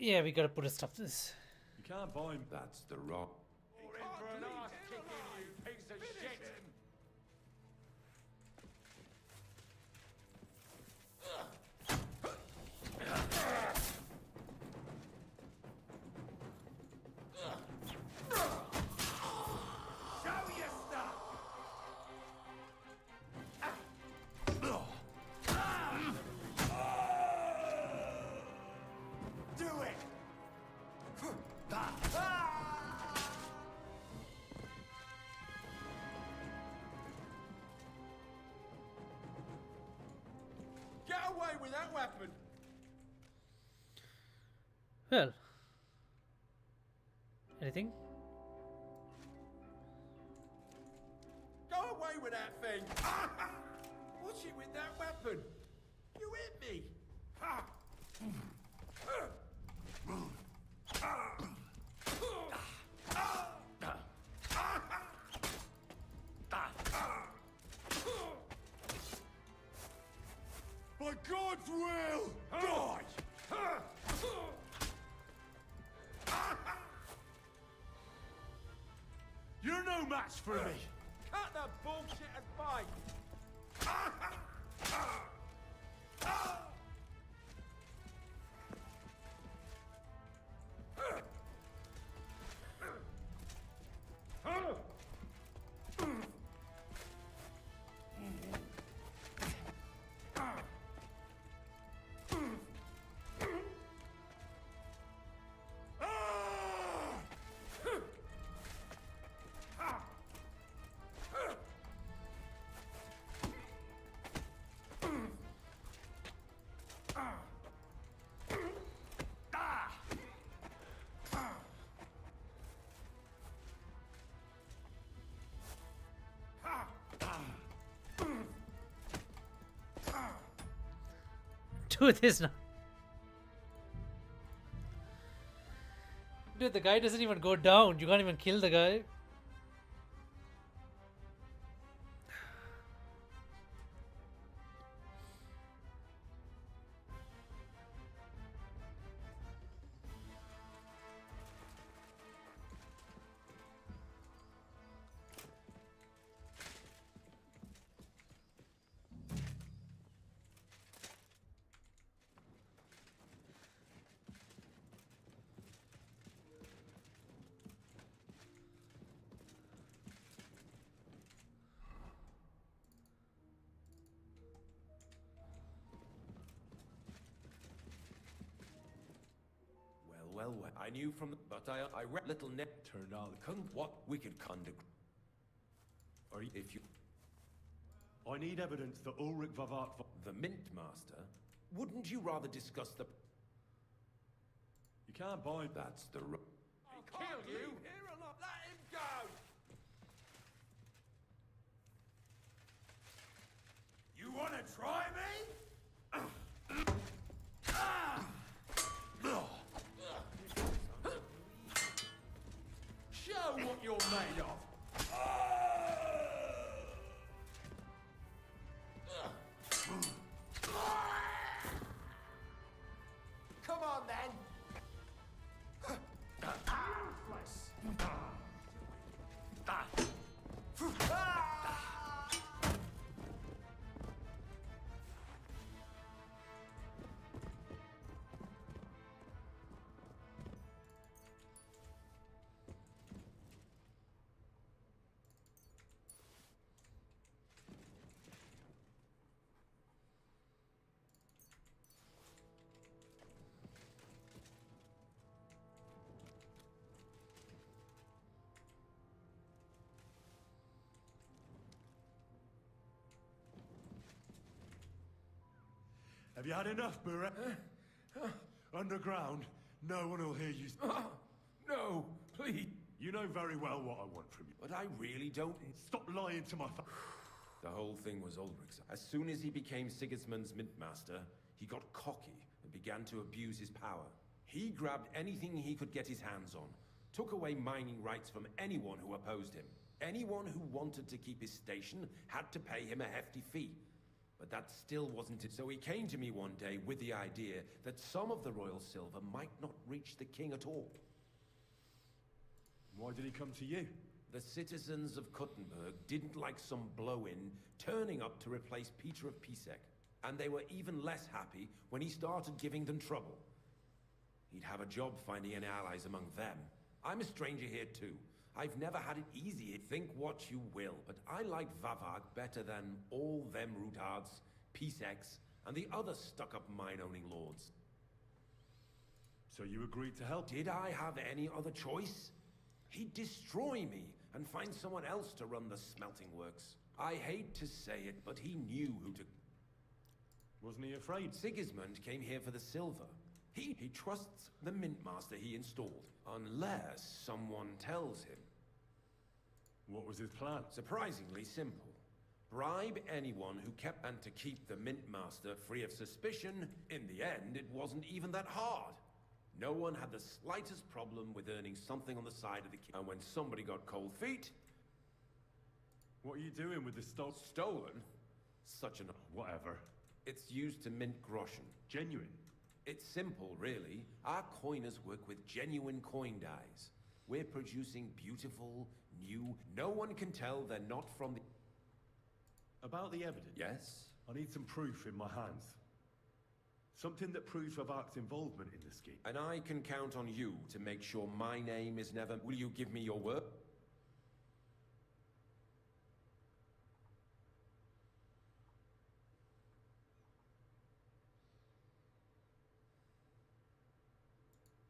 Yeah, we gotta put a stop to this. You can't buy him. That's the rock. You're in for an arse kicking, you piece of shit! Show your stuff! Do it! Get away with that weapon! Well, anything? Go away with that thing! What's it with that weapon? You hit me! Ha! By God's will, die! You're no match for me. Cut the bullshit and fight! Do this now. Dude, the guy doesn't even go down. You can't even kill the guy. Well, I knew from the... But I read little net turned out the couldn't what wicked conduct. Or if you... I need evidence that Ulrich Vavart... The Mint Master? Wouldn't you rather discuss the... You can't buy... That's the... He killed you! Here or not, let him go! You wanna try me? Show what you're made of! Come on then! Have you had enough, Buret? Underground, no one will hear you. No, please. You know very well what I want from you. But I really don't... Stop lying to my face. The whole thing was Ulrich's. As soon as he became Sigismund's Mint Master, he got cocky and began to abuse his power. He grabbed anything he could get his hands on, took away mining rights from anyone who opposed him. Anyone who wanted to keep his station had to pay him a hefty fee. But that still wasn't it. So he came to me one day with the idea that some of the royal silver might not reach the king at all. Why did he come to you? The citizens of Kuttenberg didn't like some blow-in turning up to replace Peter of Pisek, and they were even less happy when he started giving them trouble. He'd have a job finding any allies among them. I'm a stranger here too. I've never had it easy. Think what you will, but I like Vavag better than all them Rutards, Piseks, and the other stuck-up mine-owning lords. So you agreed to help? Did I have any other choice? He'd destroy me and find someone else to run the smelting works. I hate to say it, but he knew who to... Wasn't he afraid? Sigismund came here for the silver. He trusts the mint master he installed, unless someone tells him. What was his plan? Surprisingly simple. Bribe anyone who kept... And to keep the mint master free of suspicion, in the end, it wasn't even that hard. No one had the slightest problem with earning something on the side of the king. And when somebody got cold feet... What are you doing with the Stolen? Such an... Whatever. It's used to mint groschen. Genuine? It's simple, really. Our coiners work with genuine coin dies. We're producing beautiful, new... No one can tell they're not from the... About the evidence? Yes? I need some proof in my hands. Something that proves Vavak's involvement in the scheme. And I can count on you to make sure my name is never... Will you give me your word?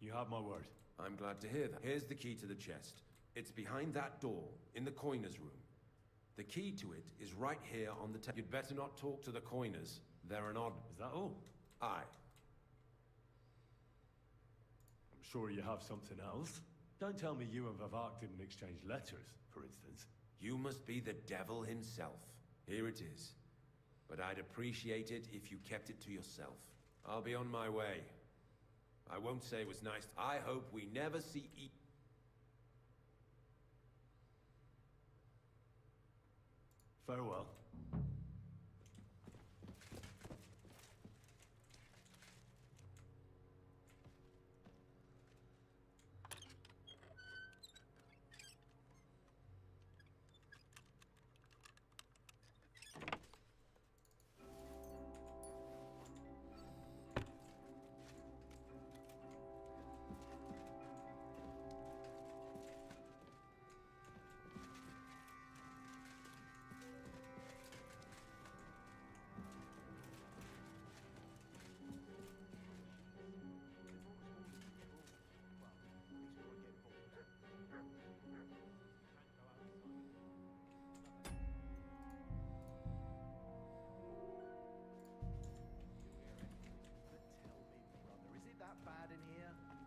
You have my word. I'm glad to hear that. Here's the key to the chest. It's behind that door, in the coiner's room. The key to it is right here on the table. You'd better not talk to the coiners. They're an odd... Is that all? Aye. I'm sure you have something else. Don't tell me you and Vavak didn't exchange letters, for instance. You must be the devil himself. Here it is. But I'd appreciate it if you kept it to yourself. I'll be on my way. I won't say it was nice. I hope we never see Farewell.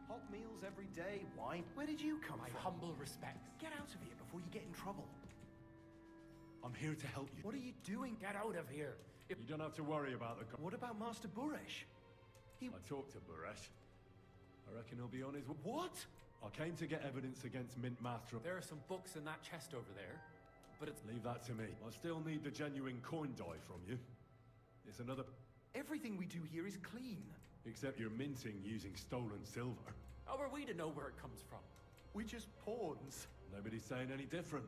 Hot meals every day, wine. Where did you come My from? humble respects. Get out of here before you get in trouble. I'm here to help you. What are you doing? Get out of here. You don't have to worry about the... What about Master Buresh? I talked to Buresh. I reckon he'll be on his... What? I came to get evidence against Mint Master... There are some books in that chest over there, but it's... Leave that to me. I still need the genuine coin die from you. It's another... Everything we do here is clean. Except you're minting using stolen silver. How are we to know where it comes from? We're just pawns. Nobody's saying any different.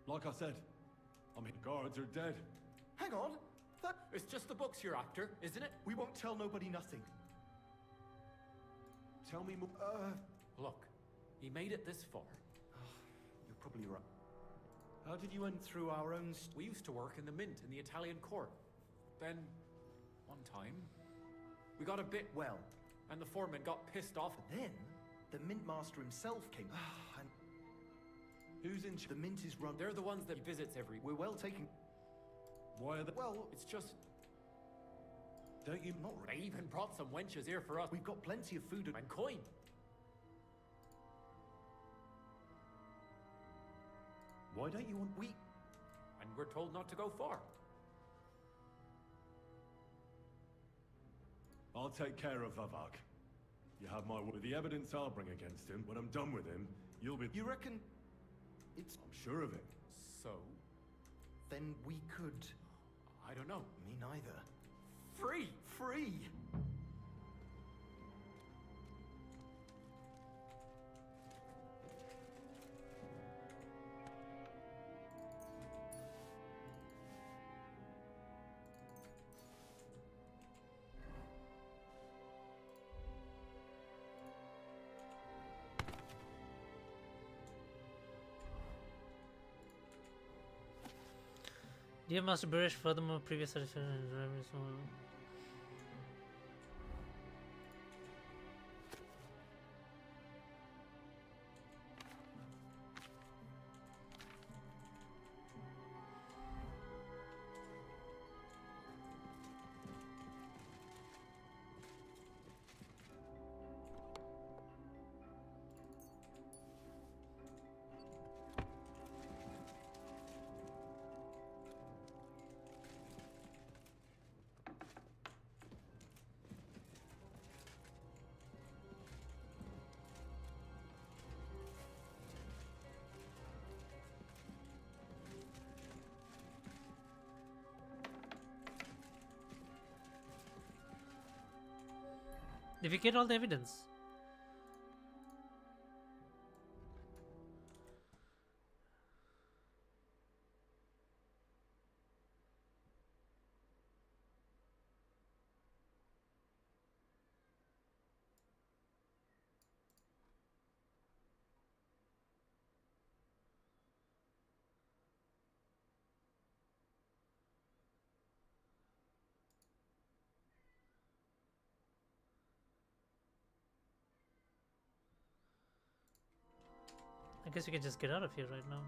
Like I said, guards are dead. Hang on. That... It's just the books you're after, isn't it? We won't tell nobody nothing. Tell me more. Look, he made it this far. You're probably right. How did you end through our own... We used to work in the mint in the Italian court. Then, one time, we got a bit... Well... And the foreman got pissed off. Then, the mint master himself came... and... Who's in... The mint is run... They're the ones that he visits every... We're well taken... Why are they... Well... It's just... Don't you... Not They even brought some wenches here for us. We've got plenty of food and coin. Why don't you want... And we're told not to go far. I'll take care of Vavak. You have my word. The evidence I'll bring against him, when I'm done with him, you'll be... You reckon... It's... I'm sure of it. So? Then we could... I don't know. Me neither. Free! Free! Dear Master Burish, furthermore, previous edition. Did we get all the evidence? I guess we can just get out of here right now.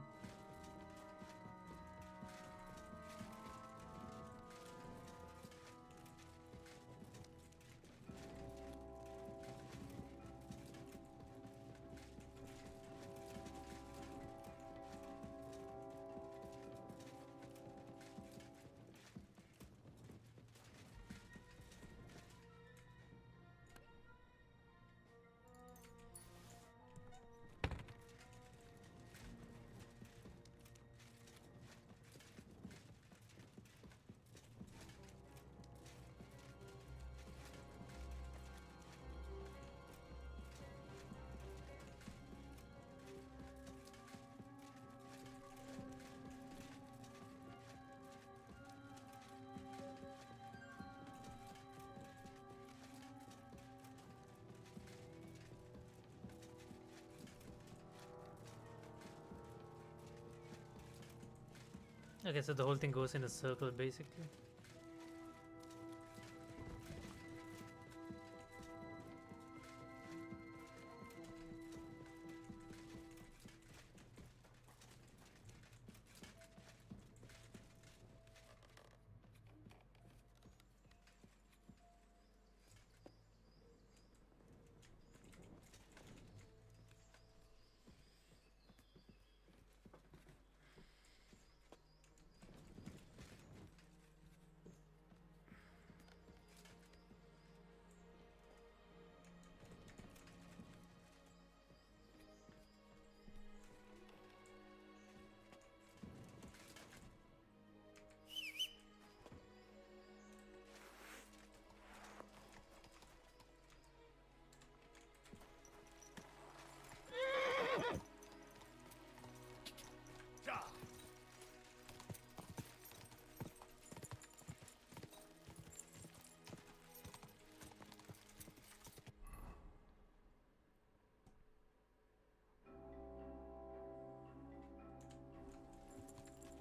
Okay, so the whole thing goes in a circle basically.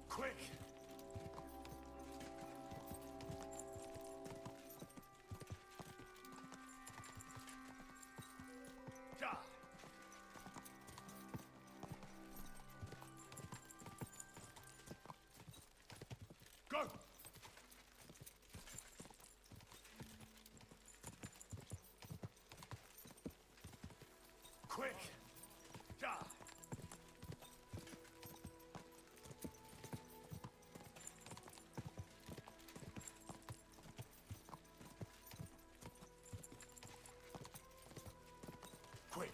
Quick! Ja! Go! Quick! Ja! Quick!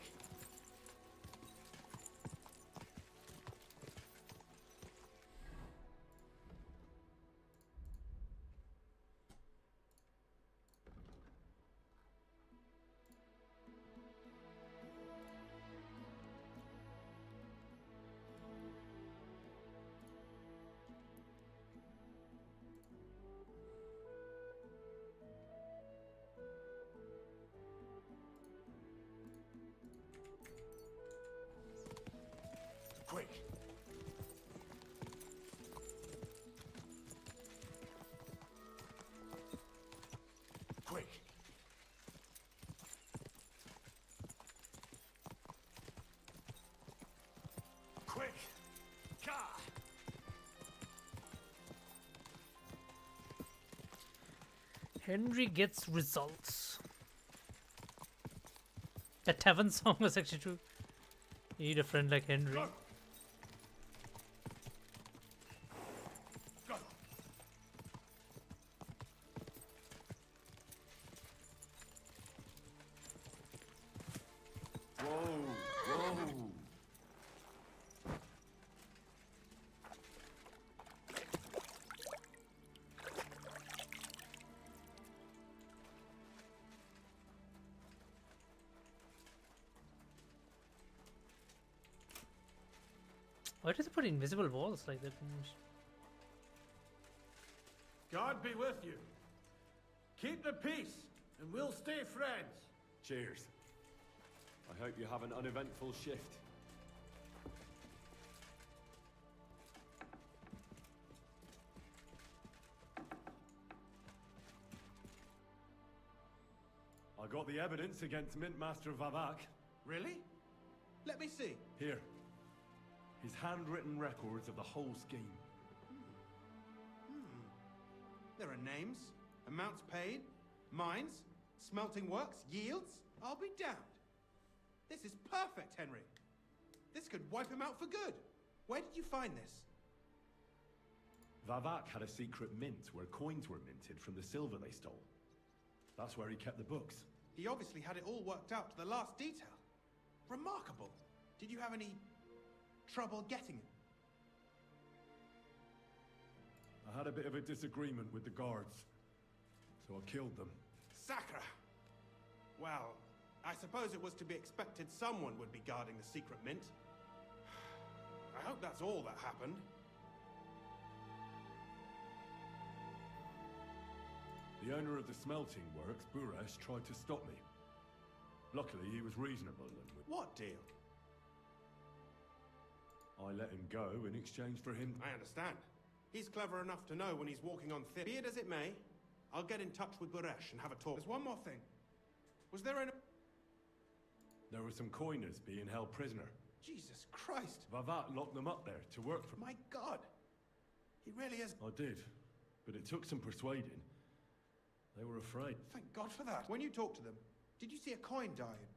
Henry gets results. That tavern song was actually true. You need a friend like Henry. Go. Whoa. Why do they put invisible walls like that? God be with you. Keep the peace, and we'll stay friends. Cheers. I hope you have an uneventful shift. I got the evidence against Mintmaster Vavak. Really? Let me see. Here. His handwritten records of the whole scheme. There are names, amounts paid, mines, smelting works, yields. I'll be damned. This is perfect, Henry. This could wipe him out for good. Where did you find this? Vavak had a secret mint where coins were minted from the silver they stole. That's where he kept the books. He obviously had it all worked out to the last detail. Remarkable. Did you have any trouble getting it? I had a bit of a disagreement with the guards, so I killed them. Sacre! Well, I suppose it was to be expected someone would be guarding the secret mint. I hope that's all that happened. The owner of the smelting works, Buresh, tried to stop me. Luckily, he was reasonable and... What deal? I let him go in exchange for him... I understand. He's clever enough to know when he's walking on thin. Be it as it may, I'll get in touch with Buresh and have a talk. There's one more thing. Was there an... There were some coiners being held prisoner. Jesus Christ! Vavak locked them up there to work for... My God! He really is... I did, but it took some persuading. They were afraid. Thank God for that. When you talked to them, did you see a coin dying?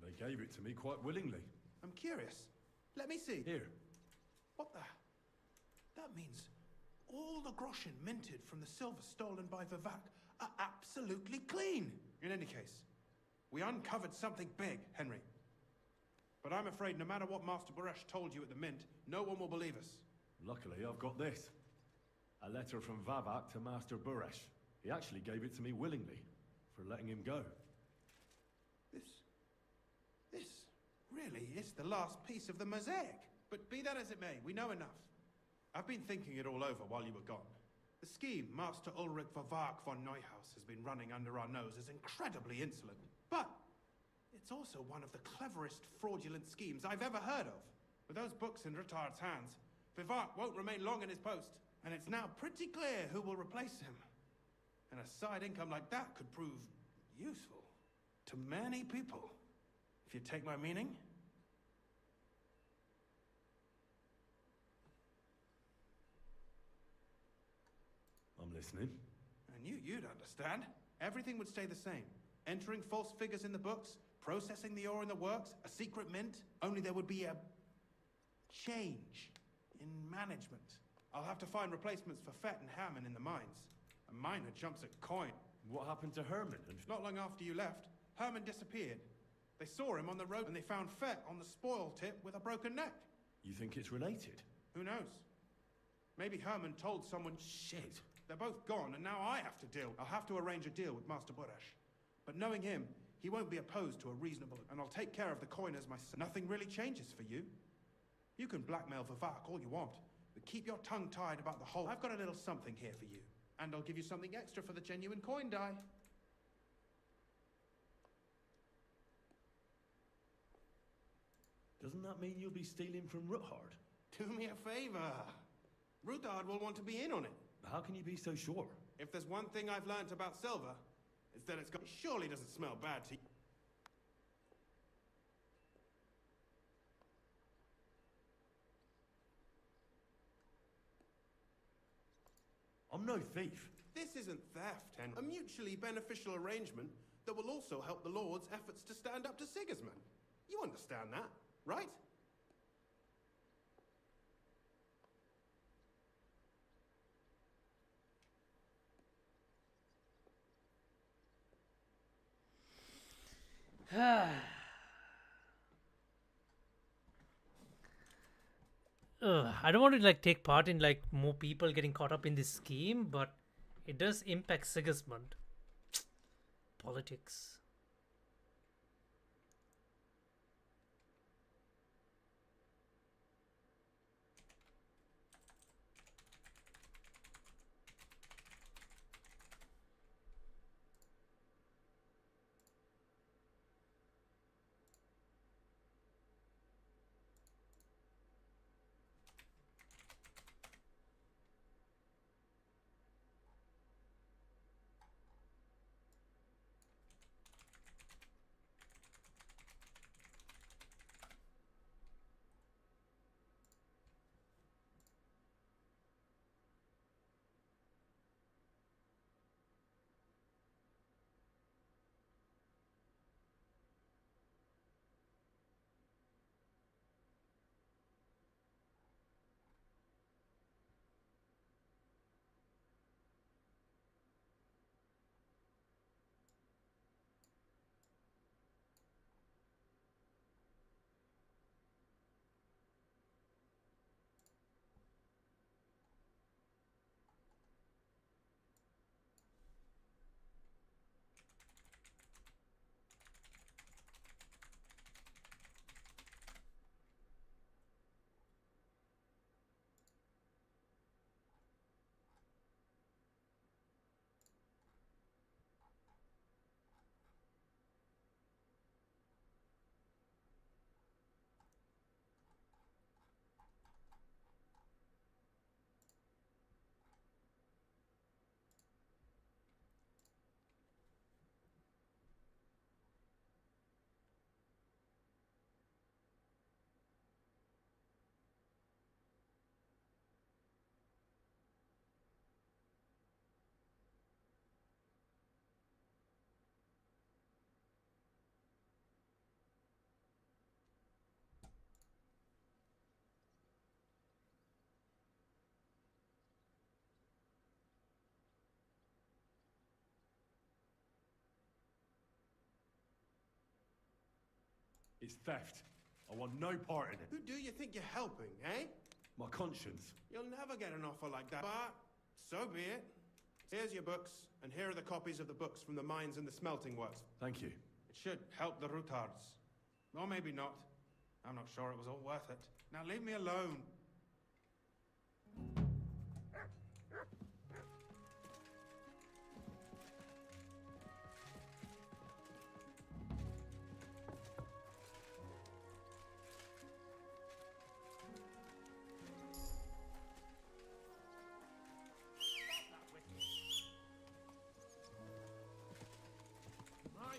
They gave it to me quite willingly. I'm curious. Let me see. Here. What the... That means all the groschen minted from the silver stolen by Vavak are absolutely clean. In any case, we uncovered something big, Henry. But I'm afraid no matter what Master Buresh told you at the mint, no one will believe us. Luckily, I've got this. A letter from Vavak to Master Buresh. He actually gave it to me willingly, for letting him go. This really is the last piece of the mosaic. But be that as it may, we know enough. I've been thinking it all over while you were gone. The scheme Master Ulrich Vavak von Neuhaus has been running under our nose is incredibly insolent. But it's also one of the cleverest fraudulent schemes I've ever heard of. With those books in Rittard's hands, Vavak won't remain long in his post. And it's now pretty clear who will replace him. And a side income like that could prove useful to many people. If you take my meaning. I'm listening. I knew you'd understand. Everything would stay the same. Entering false figures in the books, processing the ore in the works, a secret mint. Only there would be a change in management. I'll have to find replacements for Fett and Hammond in the mines. A miner jumps at coin. What happened to Herman? Not long after you left, Herman disappeared. They saw him on the road and they found Fett on the spoil tip with a broken neck. You think it's related? Who knows? Maybe Herman told someone... Shit. They're both gone and now I have to deal. I'll have to arrange a deal with Master Buresh. But knowing him, he won't be opposed to a reasonable... And I'll take care of the coiners myself. Nothing really changes for you. You can blackmail Vavak all you want. But keep your tongue tied about the whole... I've got a little something here for you. And I'll give you something extra for the genuine coin die. Doesn't that mean you'll be stealing from Ruthard? Do me a favor. Ruthard will want to be in on it. How can you be so sure? If there's one thing I've learnt about silver, it's that it's got... It surely doesn't smell bad to you. I'm no thief. This isn't theft, Henry. A mutually beneficial arrangement that will also help the Lord's efforts to stand up to Sigismund. You understand that, right? I don't want to like take part in like more people getting caught up in this scheme, but it does impact Sigismund. Politics. It's theft. I want no part in it. Who do you think you're helping, eh? My conscience. You'll never get an offer like that, but so be it. Here's your books, and here are the copies of the books from the mines and the smelting works. Thank you. It should help the Rutards. Or maybe not. I'm not sure it was all worth it. Now leave me alone.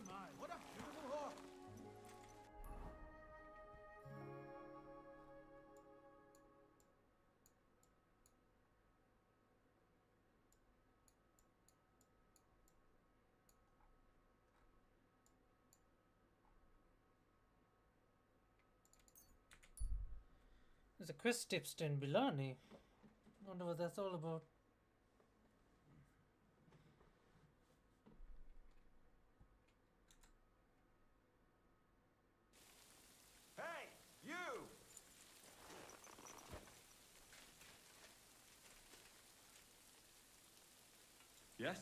My, what a beautiful horse! There's a quest tips in Bilani. Wonder what that's all about. Hey, you! Yes?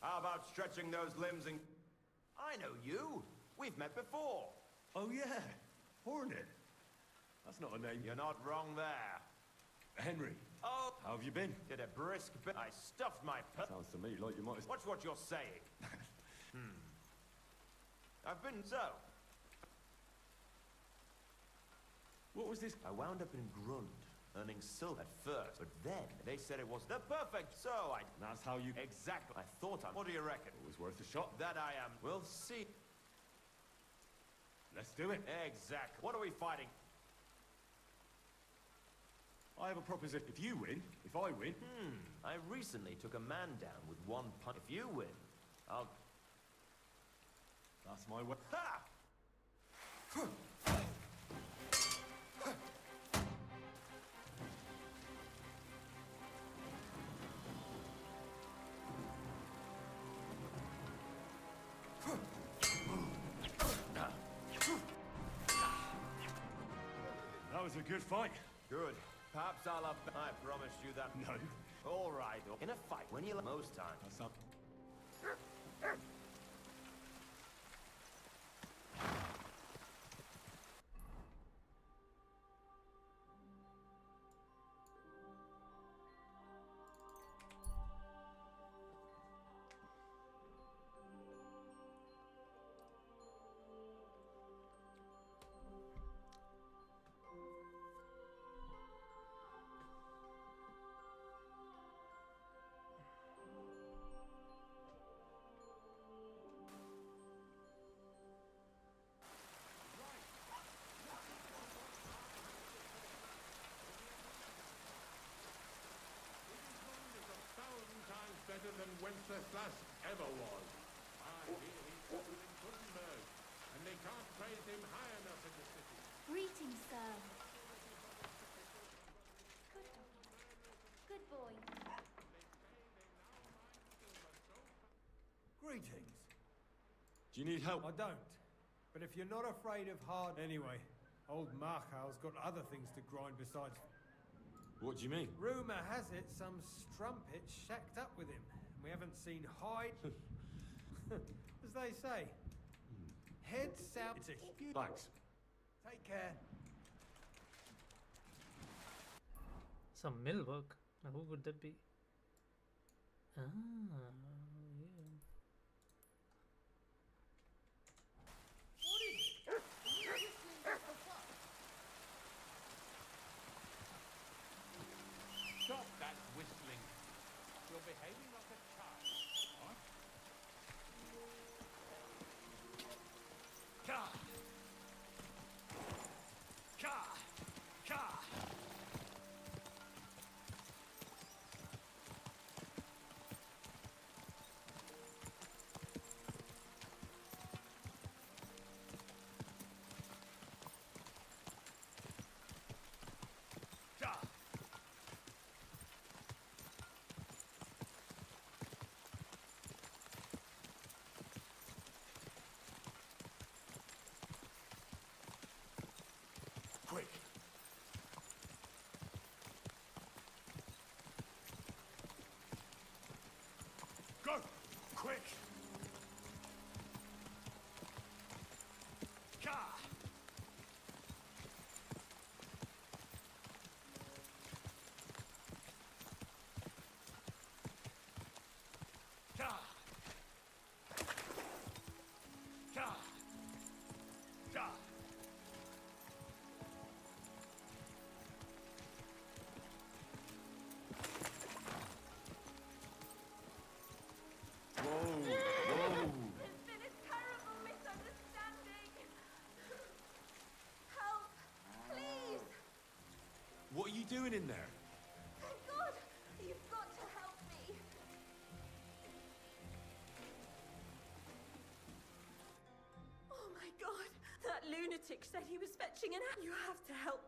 How about stretching those limbs and... I know you! We've met before! Oh yeah, Hornet. That's not a name. You're not wrong there. Henry. Oh! How have you been? Did a brisk bit. I stuffed my Sounds to me like you might have... Watch what you're saying. I've been so. What was this? I wound up in Grund, earning silver at first, but then they said it was the perfect, so I... That's how you... Exactly. I thought I... What do you reckon? It was worth a shot. That I am. We'll see. Let's do it. Exactly. What are we fighting? I have a proposition. If you win, if I win... I recently took a man down with one punch. If you win, I'll... That's my way. Ha! That was a good fight. Good. Perhaps I'll have... I promised you that. No. All right. In a fight, when you... Most times. That's up. Better than Wenceslas ever was. I hear he's settled in Gutenberg, and they can't praise him high enough in the city. Greetings, sir. Good boy. Greetings. Do you need help? I don't. But if you're not afraid of hard... Anyway, old Markow's got other things to grind besides... What do you mean? Rumour has it some strumpet shacked up with him. And we haven't seen hide... As they say. Head south... It's a huge... Thanks. Take care. Some mill work. Now, who would that be? Ah, yeah. Stop that whistling. You're behaving like a child. What? Ka! Ka! Ka! Ka! Quick! Go! Quick! Ka! Ka! Ka! Ka! Whoa! Whoa! There's been a terrible misunderstanding. Help, please. What are you doing in there? Thank God, you've got to help me. Oh my God, that lunatic said he was fetching an You have to help.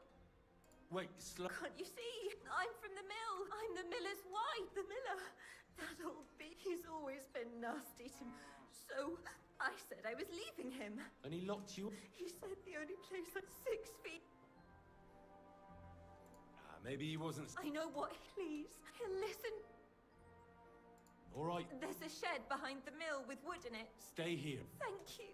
Wait, slow. Can't you see? I'm from the mill. I'm the miller's wife. The miller. That old he's always been nasty to me. So I said I was leaving him. And he locked you? He said the only place that's 6 feet. Maybe he wasn't... I know what. Please, listen. All right, There's a shed behind the mill with wood in it. stay here. Thank you.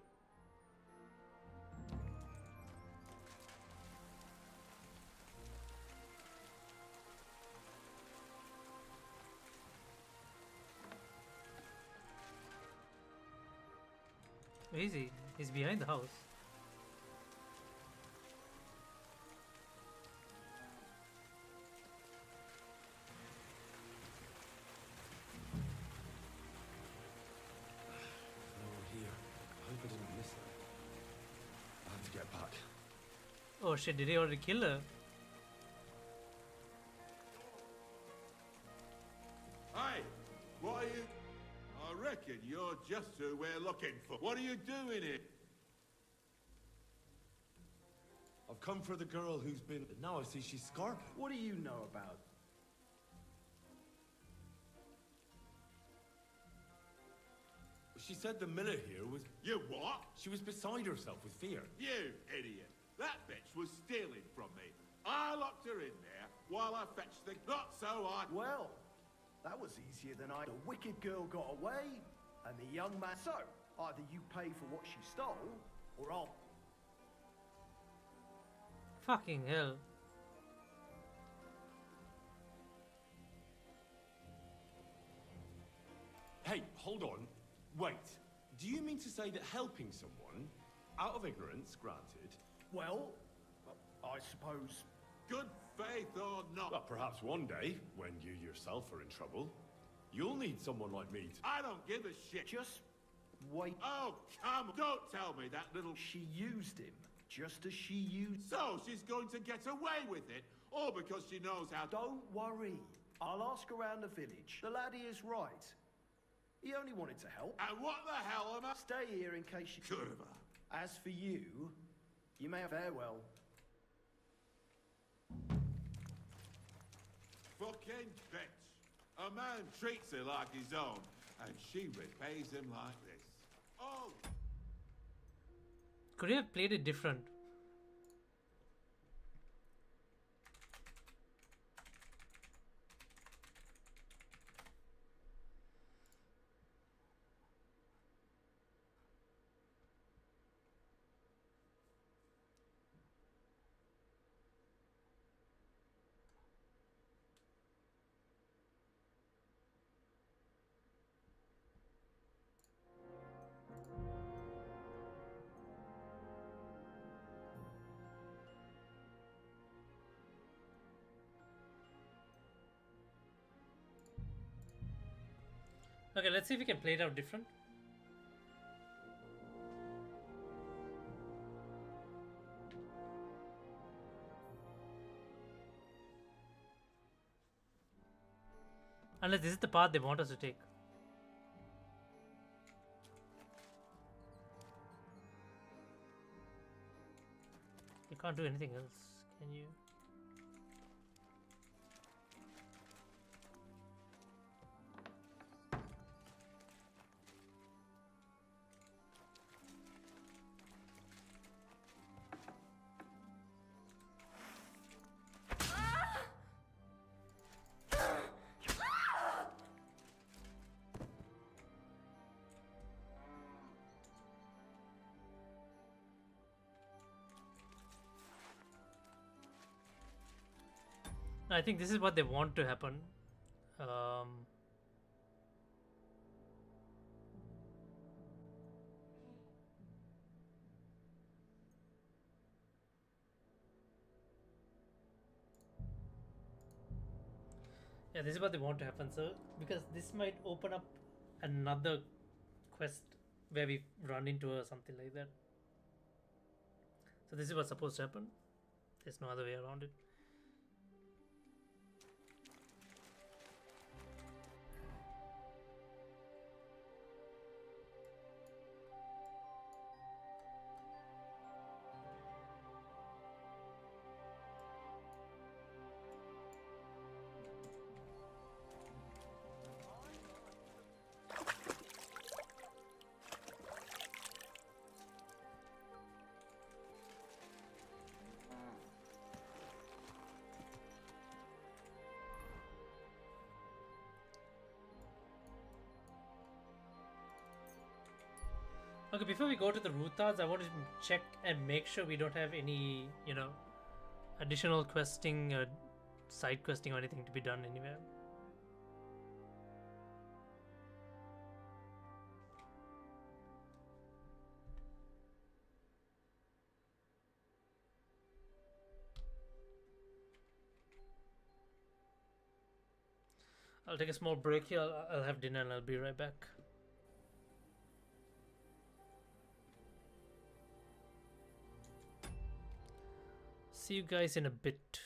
Where is he? He's behind the house. No one here. I hope I didn't miss that. I have to get back. Oh shit, did he already kill her? reckon you're just who we're looking for. What are you doing here? I've come for the girl who's been... Now I see she's Scarp. What do you know about? She said the miller here was... You what? She was beside herself with fear. You idiot. That bitch was stealing from me. I locked her in there while I fetched the... Not so I... Well, that was easier than I... The wicked girl got away, and the young man... So, either you pay for what she stole, or I'll... Fucking hell. Hey, hold on. Wait. Do you mean to say that helping someone, out of ignorance, granted... Well, I suppose... Good faith or not. Well, perhaps one day, when you yourself are in trouble, you'll need someone like me to... I don't give a shit. Just wait. Oh, come on. Don't tell me that little... She used him, just as she used... So she's going to get away with it, all because she knows how... Don't worry. I'll ask around the village. The laddie is right. He only wanted to help. And what the hell am I... Stay here in case you... Could have. As for you, you may have farewell. Fucking bitch. A man treats her like his own, and she repays him like this. Oh! Could you have played it different? Okay, let's see if we can play it out different. Unless this is the path they want us to take. You can't do anything else, can you? I think this is what they want to happen. Yeah, this is what they want to happen. So, because this might open up another quest where we run into her or something like that. So this is what's supposed to happen. There's no other way around it. Okay, before we go to the Ruthas, I want to check and make sure we don't have any, you know, additional questing, side questing or anything to be done anywhere. I'll take a small break here. I'll have dinner and I'll be right back. See you guys in a bit.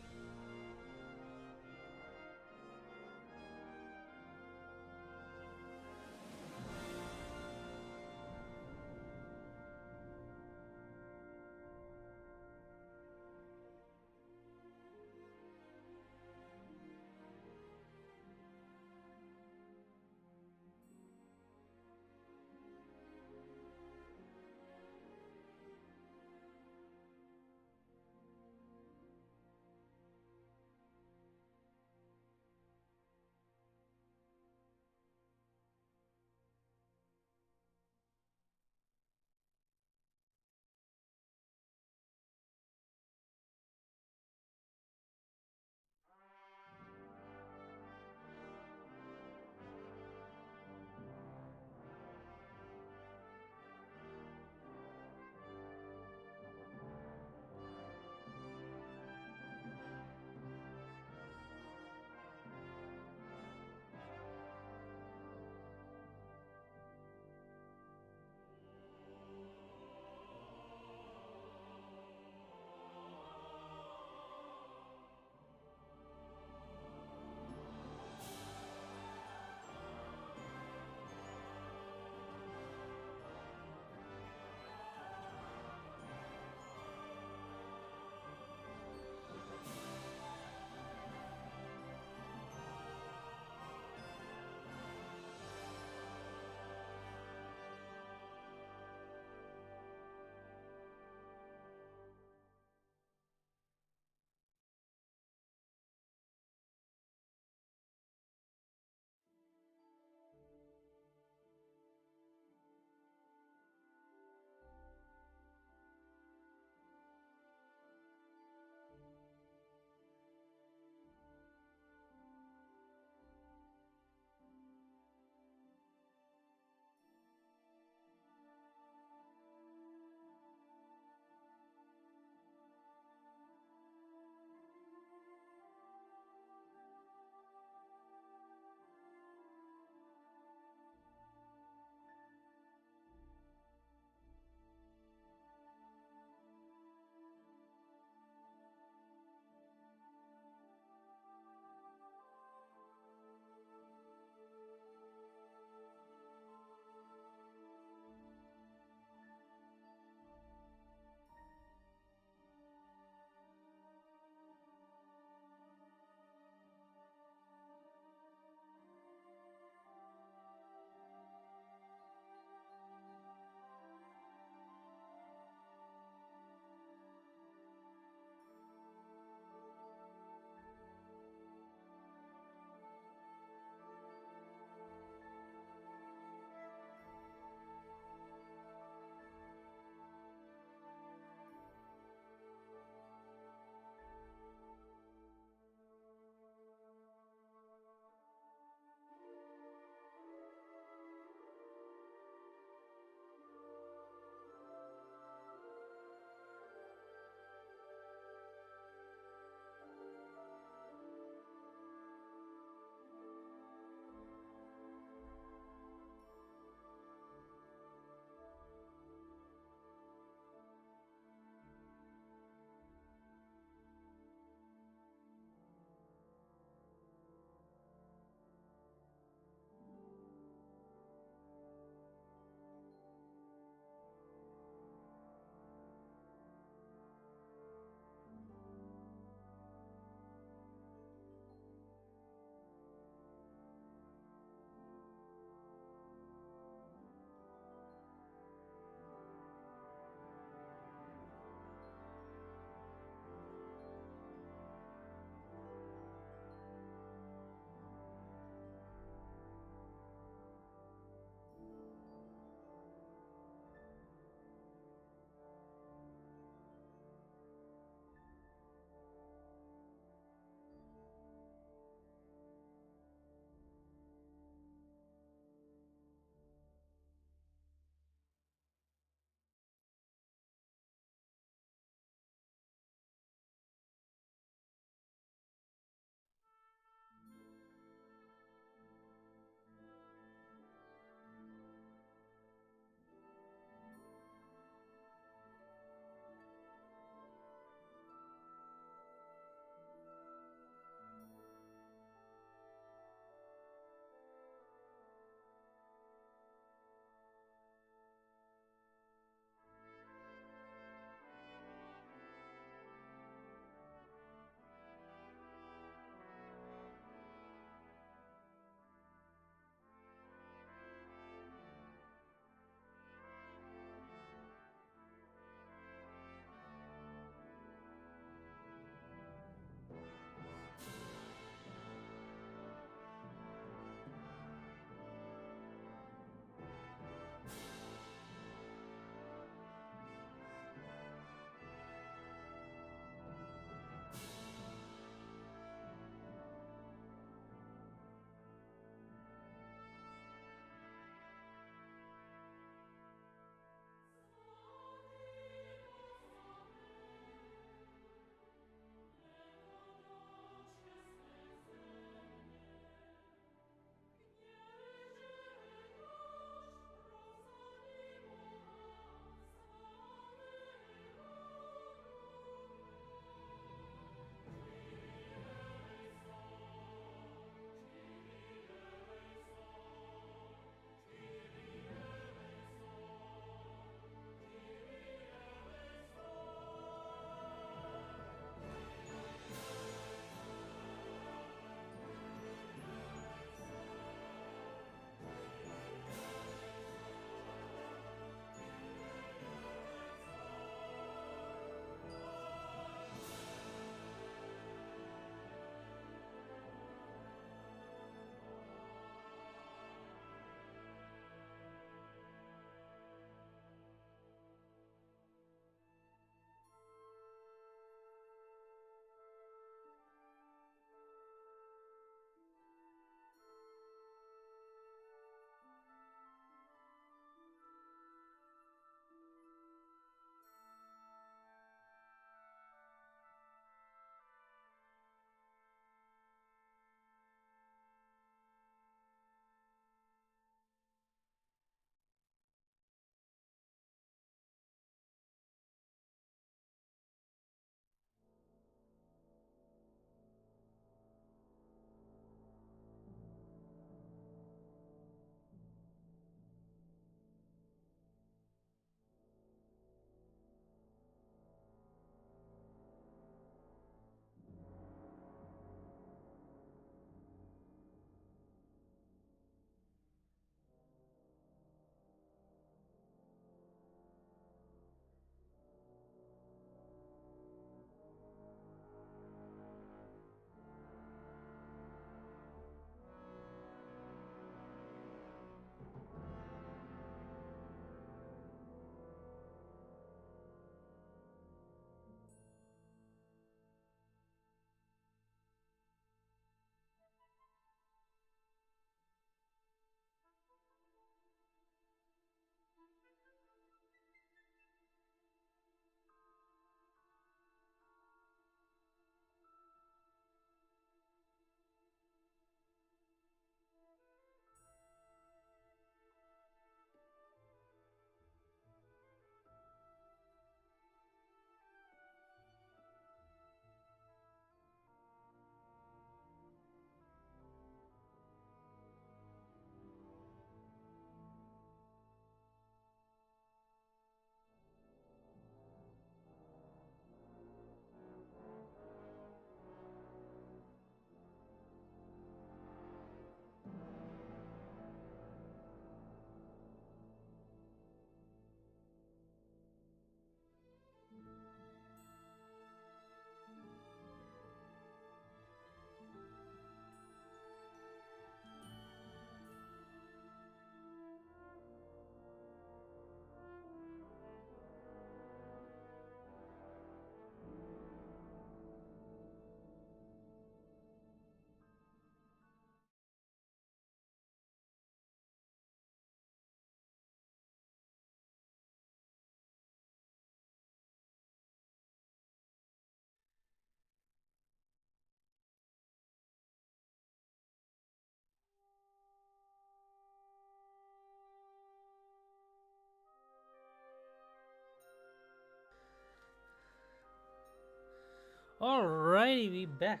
Alrighty, we back.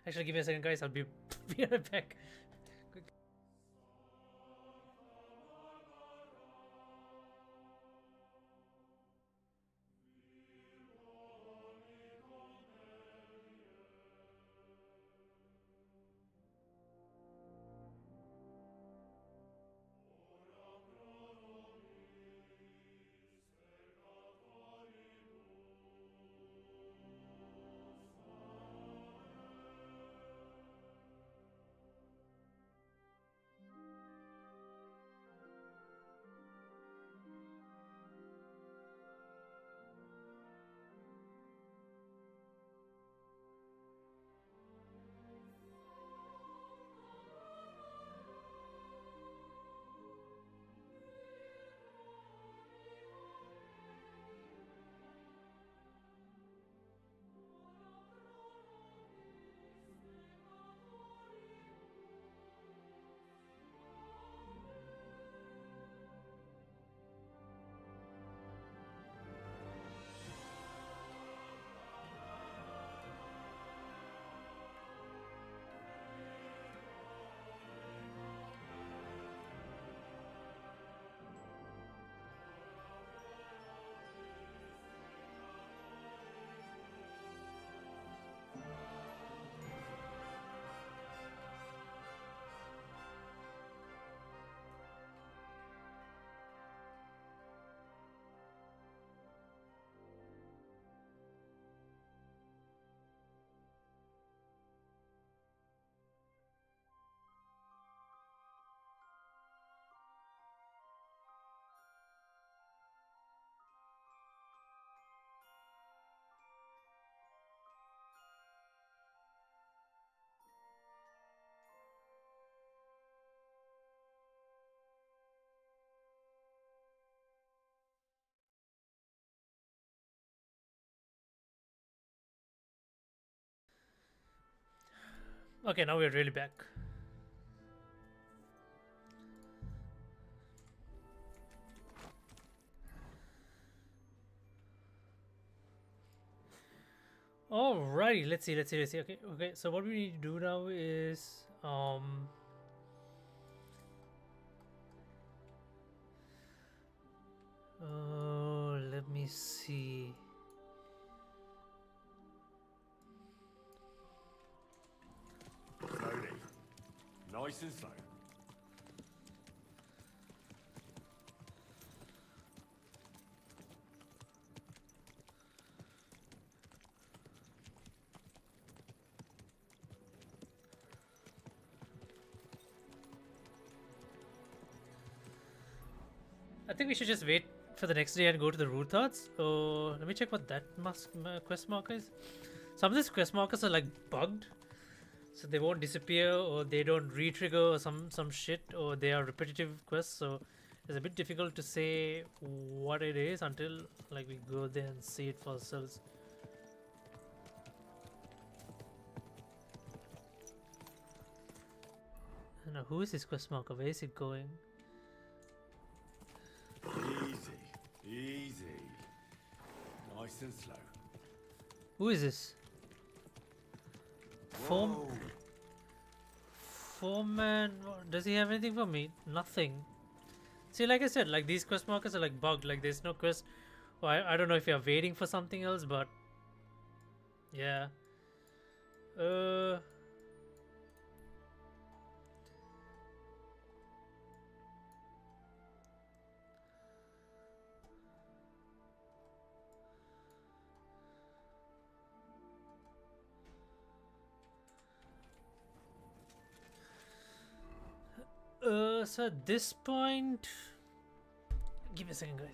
Actually, give me a second, guys. I'll be be right back. Okay, now we're really back. Alrighty, let's see. Okay. So what we need to do now is let me see. Slowly. Nice and slow. I think we should just wait for the next day and go to the root thoughts. Oh, let me check what that quest marker is. Some of these quest markers are like bugged, so they won't disappear, or they don't re-trigger, or some shit, or they are repetitive quests. So it's a bit difficult to say what it is until like we go there and see it for ourselves. I don't know, who is this quest marker? Where is it going? Easy. Nice and slow. Who is this? Foreman. Does he have anything for me? Nothing. See, like I said, like these quest markers are like bugged. Like there's no quest. Well, I don't know if you're waiting for something else, but yeah. So at this point, give me a second, guys.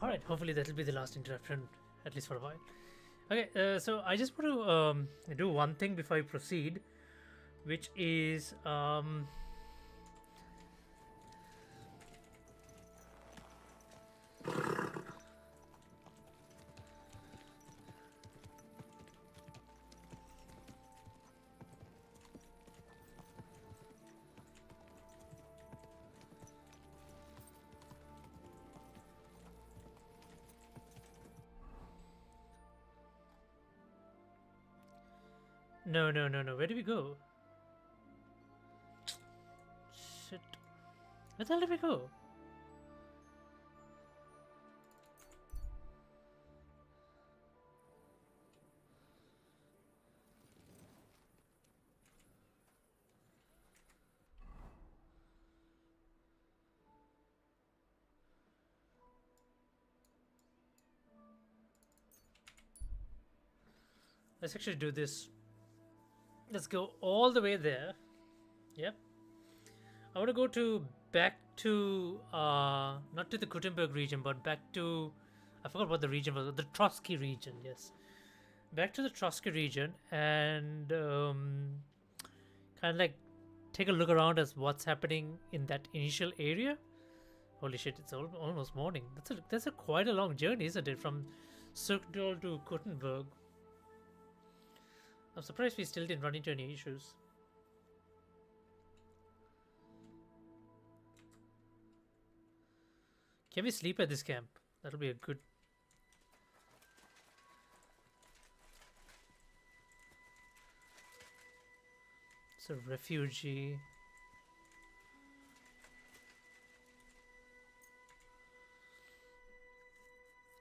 Alright, hopefully that'll be the last interruption, at least for a while. Okay, so I just want to do one thing before I proceed, which is no, no, no, no. Where do we go? Shit. Where the hell did we go? Let's actually do this. Let's go all the way there. Yep. I want to go to back to not to the Gutenberg region, but back to, I forgot what the region was. The Trotsky region. Yes. Back to the Trotsky region and kind of like take a look around as what's happening in that initial area. Holy shit! It's almost morning. That's a quite a long journey, isn't it? From Cirkdal to Gutenberg. I'm surprised we still didn't run into any issues. Can we sleep at this camp? That'll be a good... It's a refugee.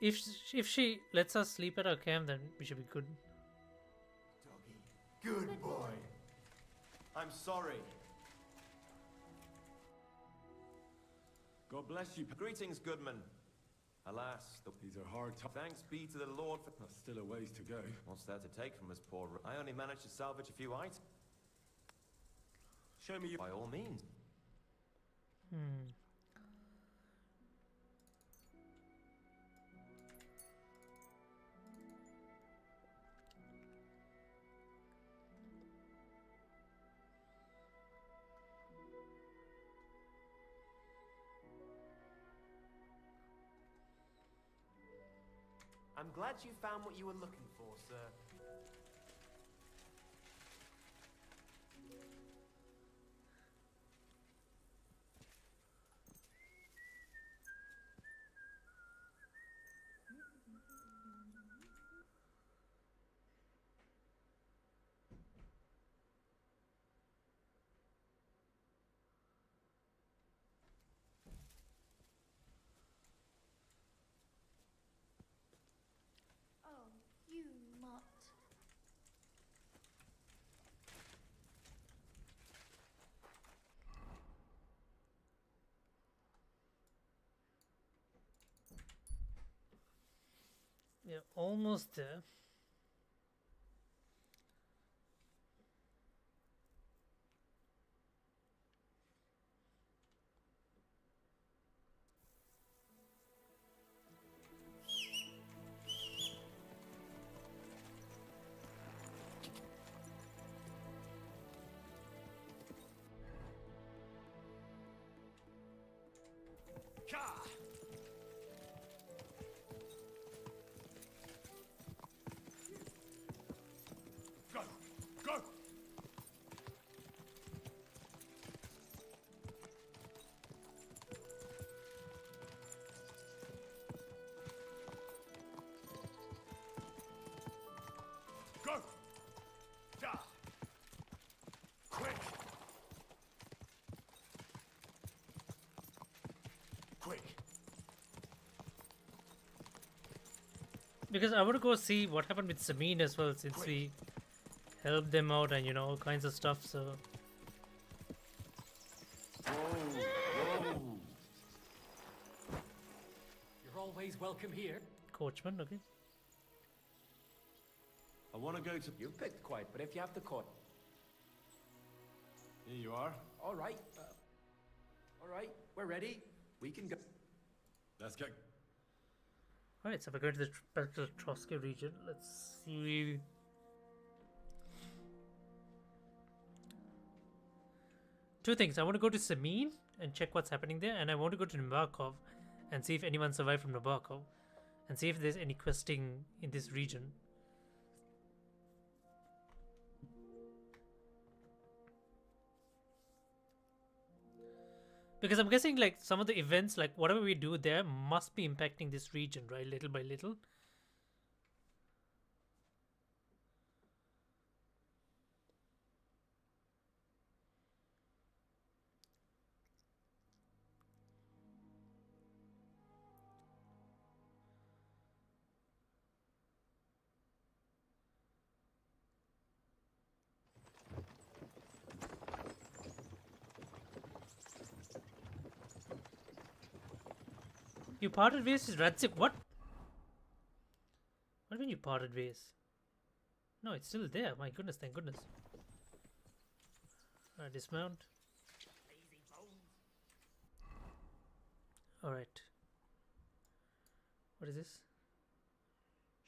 If she lets us sleep at our camp, then we should be good. Good boy. I'm sorry. God bless you. Greetings, Goodman. Alas, these are hard times. Thanks be to the Lord for... That's still a ways to go. What's there to take from us, poor... I only managed to salvage a few items. Show me you... By all means. I'm glad you found what you were looking for, sir. You mutt. Yeah, almost there. Go! Go! Go! Da! Quick! Quick! Because I want to go see what happened with Samin as well, since we helped them out and, you know, all kinds of stuff, so... You're always welcome here. Coachman, okay. I want to go to... You picked quite, but if you have the court... Here you are. All right. We're ready. We can go. Let's go. Alright, so we're going to the Trotsky region. Let's see. Two things. I want to go to Samin and check what's happening there, and I want to go to Nabokov and see if anyone survived from Nabokov, and see if there's any questing in this region. Because I'm guessing like some of the events, like whatever we do there, must be impacting this region, right? Little by little. You parted ways with Radzik. What? What do you mean you parted ways? No, it's still there. My goodness, thank goodness. Dismount. Alright. What is this?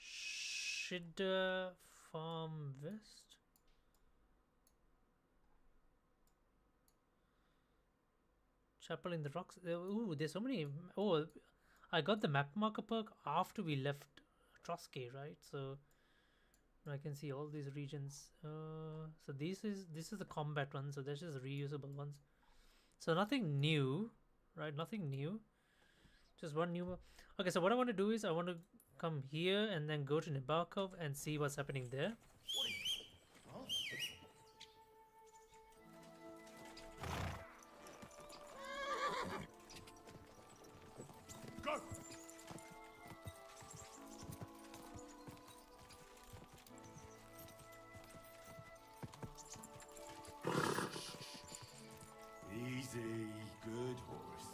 Shidda Farm West? Chapel in the Rocks. Ooh, there's so many. Oh, I got the map marker perk after we left Trotsky, right? So I can see all these regions. So this is the combat one. So that's just reusable ones. So nothing new, right? Nothing new. Just one new. Okay, so what I want to do is I want to come here and then go to Nabokov and see what's happening there. Easy, good horse.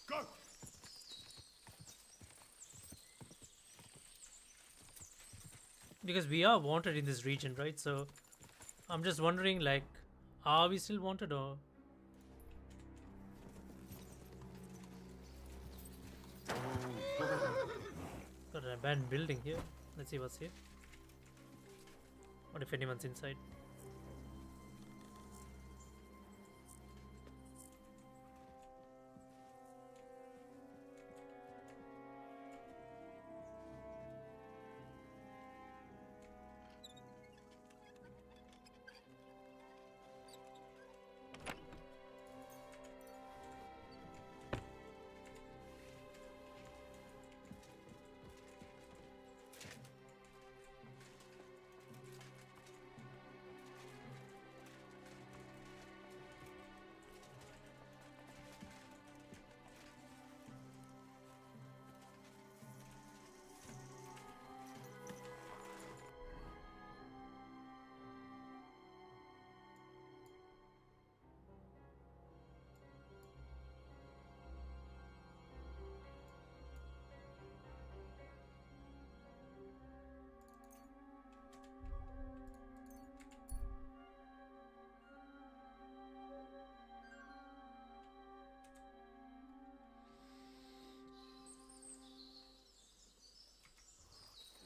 Go! Because we are wanted in this region, right? So I'm just wondering, like, are we still wanted or? Got an abandoned building here. Let's see what's here. What if anyone's inside?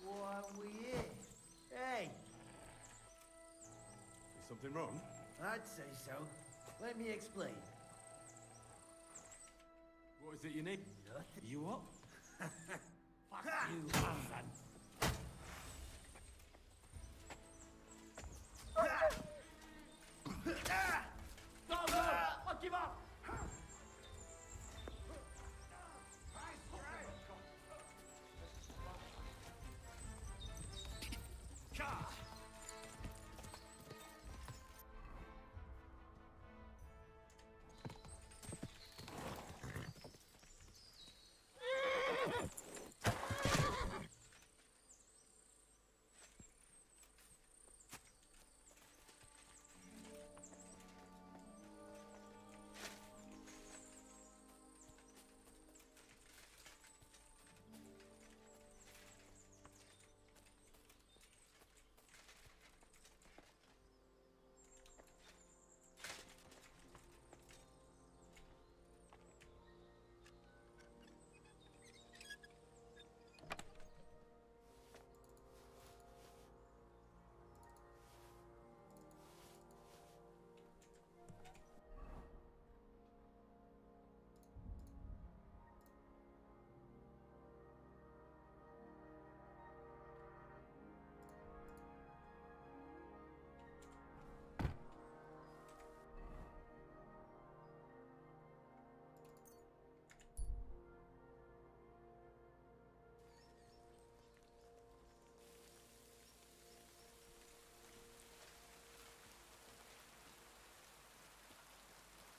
What we in? Hey! Is something wrong? I'd say so. Let me explain. What is it you need? Nothing. You what? Fuck you, son. Go, go! I'll give up!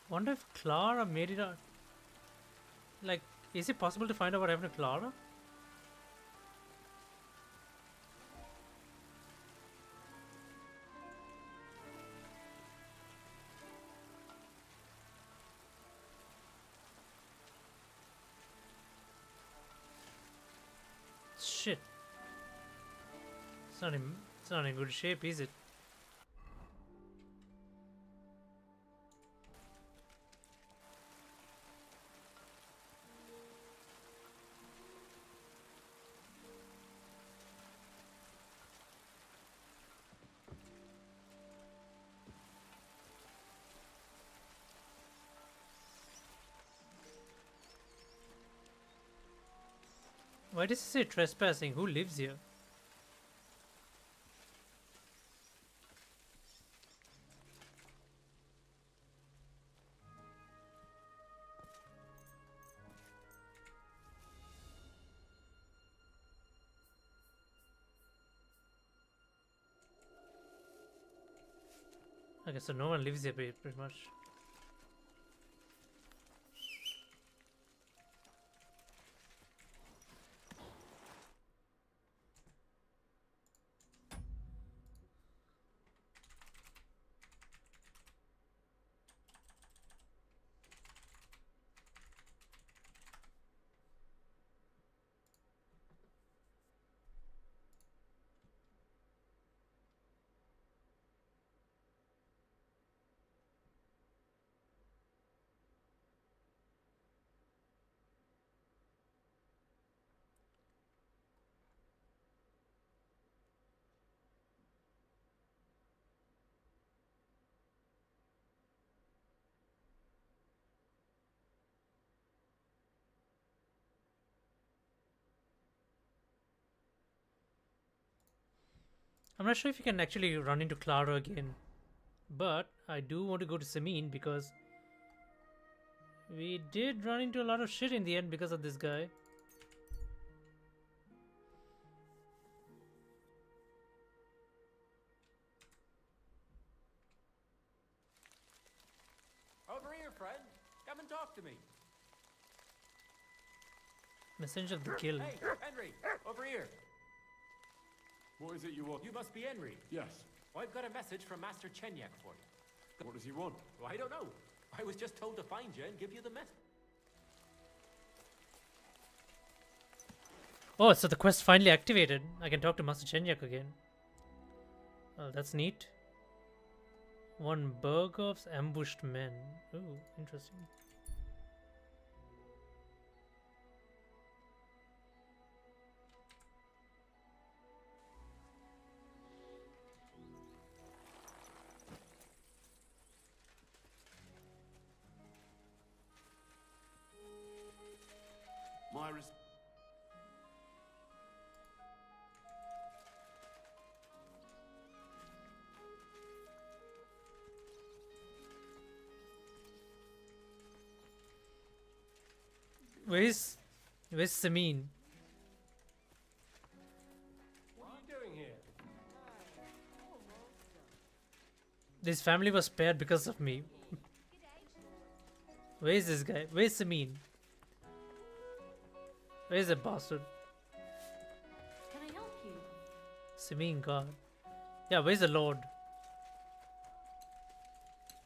Wonder if Clara made it out. Like, is it possible to find out what happened to Clara? Shit. It's not in good shape, is it? Why does it say trespassing? Who lives here? Okay, so no one lives here pretty much. I'm not sure if you can actually run into Clara again, but I do want to go to Samin because we did run into a lot of shit in the end because of this guy. Over here, friend. Come and talk to me. Messenger of the Guild. Hey, Henry, over here. What is it you want? You must be Henry. Yes. I've got a message from Master Chenyak for you. What does he want? Well, I don't know. I was just told to find you and give you the message. Oh, so the quest finally activated. I can talk to Master Chenyak again. Oh, that's neat. One Bergov's ambushed men. Ooh, interesting. Where's Samin? What are you doing here? This family was spared because of me. Where's this guy? Where's Samin? Where's the bastard? Can I help you? Samin, God. Yeah, where's the Lord?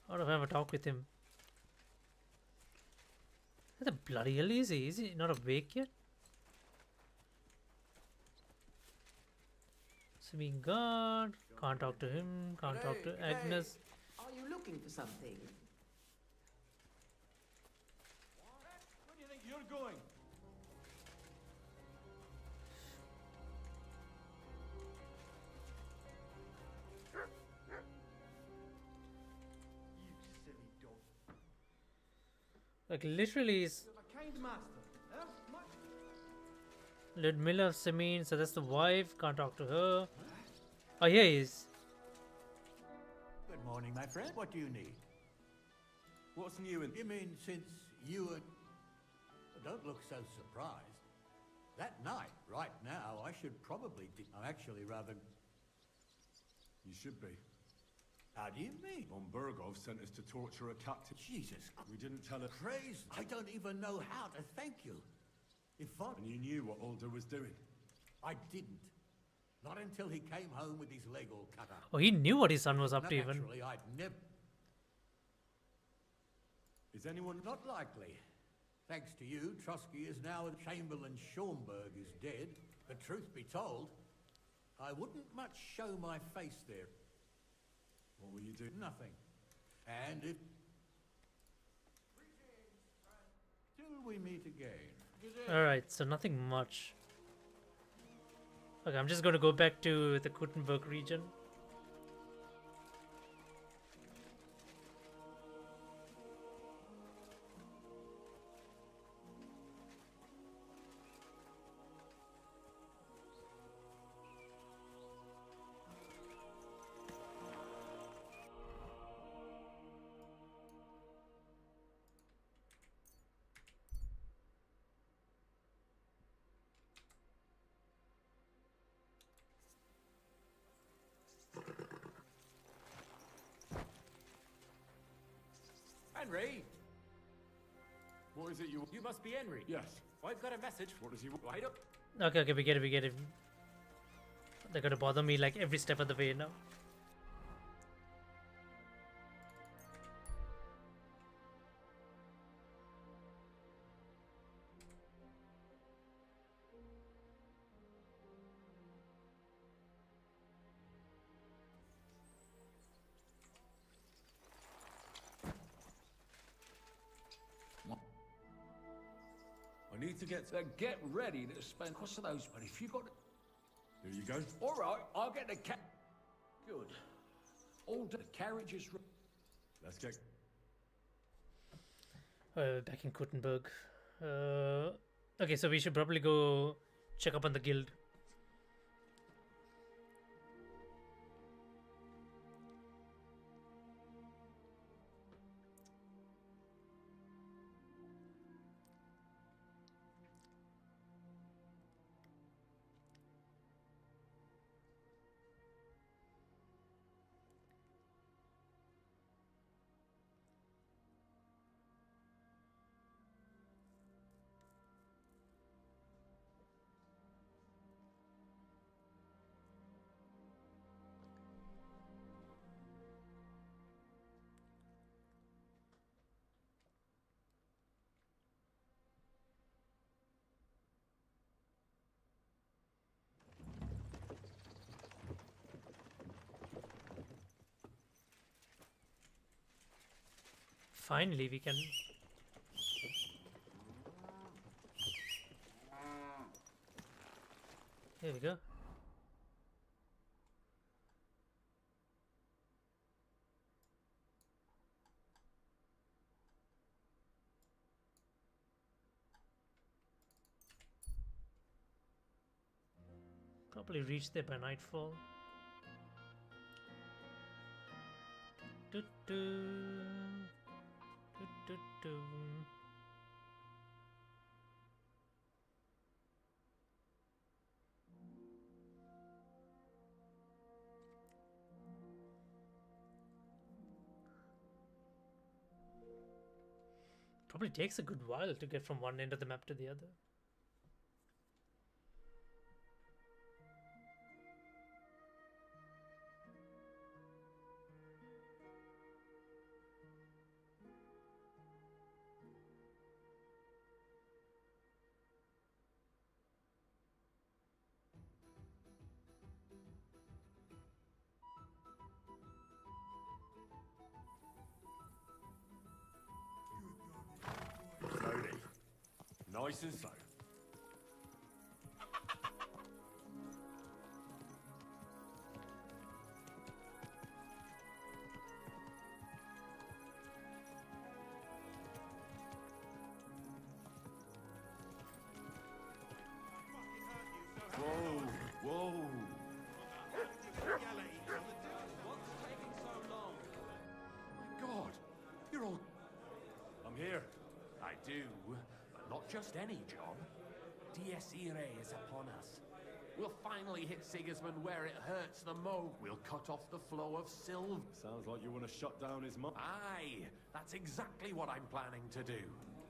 I don't have a talk with him. Where the bloody hell is he? Is he not awake yet? Samin, God. Can't talk to him. Can't talk to Agnes. Are you looking for something? Where do you think you're going? Like literally is A kind master. Huh? Ludmilla Samin, so that's the wife, can't talk to her. Oh, here he is. Good morning, my friend. What do you need? What's new in... You mean since you were... Don't look so surprised. That night, right now, I should probably... I'm actually rather... You should be. How do you mean? Von Burgov sent us to torture a captive. Jesus, We didn't tell her. crazy. I don't even know how to thank you. If I... And you knew what Alder was doing. I didn't. Not until he came home with his leg all cut up. Oh, he knew what his son was up to even. Naturally, I'd never... Is anyone... Not likely. Thanks to you, Trotsky is now at Chamberlain Schaumburg is dead. But truth be told, I wouldn't much show my face there. What will you do? Nothing. And if... Till we meet again. Alright, so nothing much. Okay, I'm just going to go back to the Gutenberg region. Henry! What is it you... You must be Henry. Yes. I've got a message. What does he want? I don't... Okay, okay, we get it. They're gonna bother me like every step of the way now. I need to get... Get ready to spend cost of those, but if you got... Here you go. All right, I'll get the cat. Good. All the carriage is... Let's get... Back in Gutenberg. Okay, so we should probably go check up on the guild. Finally, we can... Here we go. Probably reach there by nightfall. Probably takes a good while to get from one end of the map to the other. Slowly. Nice and slow. Whoa, whoa. God, you're all... I'm here. I do, but not just any job. Dies Irae is upon us. We'll finally hit Sigismund where it hurts the most. We'll cut off the flow of silver. Sounds like you want to shut down his mine. Aye, that's exactly what I'm planning to do.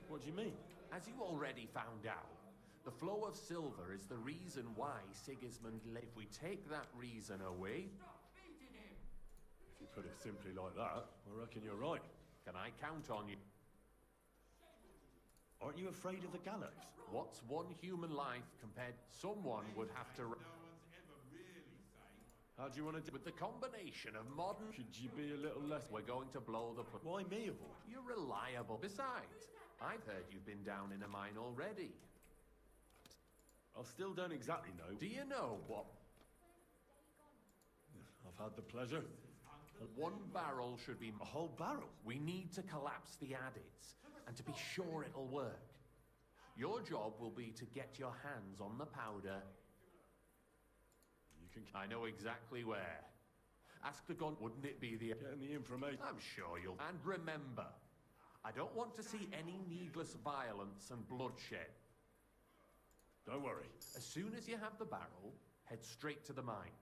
What do you mean? As you already found out, the flow of silver is the reason why Sigismund lived. If we take that reason away... If you put it simply like that, I reckon you're right. Can I count on you? Aren't you afraid of the gallows? What's one human life compared... Someone would have to... How do you want to do... With the combination of modern... Could you be a little less... We're going to blow the... Why me of all? You're reliable. Besides, I've heard you've been down in a mine already. I still don't exactly know. Do you know what? I've had the pleasure. One barrel should be... A whole barrel? We need to collapse the adits, and to be sure it'll work. Your job will be to get your hands on the powder. You can... I know exactly where. Ask the gun, wouldn't it be the... Getting the information. I'm sure you'll... And remember, I don't want to see any needless violence and bloodshed. Don't worry. As soon as you have the barrel, head straight to the mine.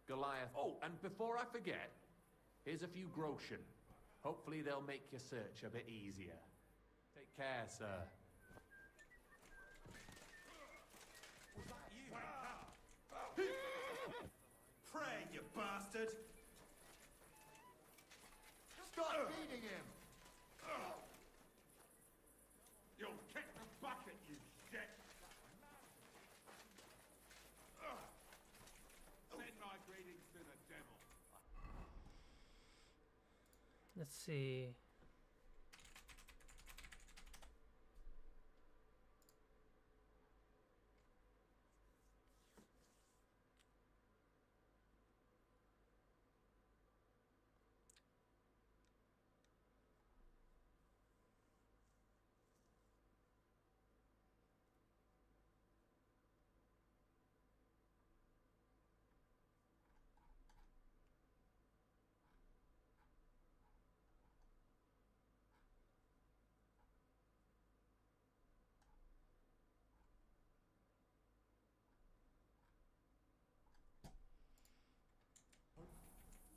Goliath... Oh, and before I forget, here's a few groschen. Hopefully they'll make your search a bit easier. Take care, sir. Was that you? Pray, you bastard! Stop beating him! You'll kick the bucket, you shit! Send my greetings to the devil. Let's see.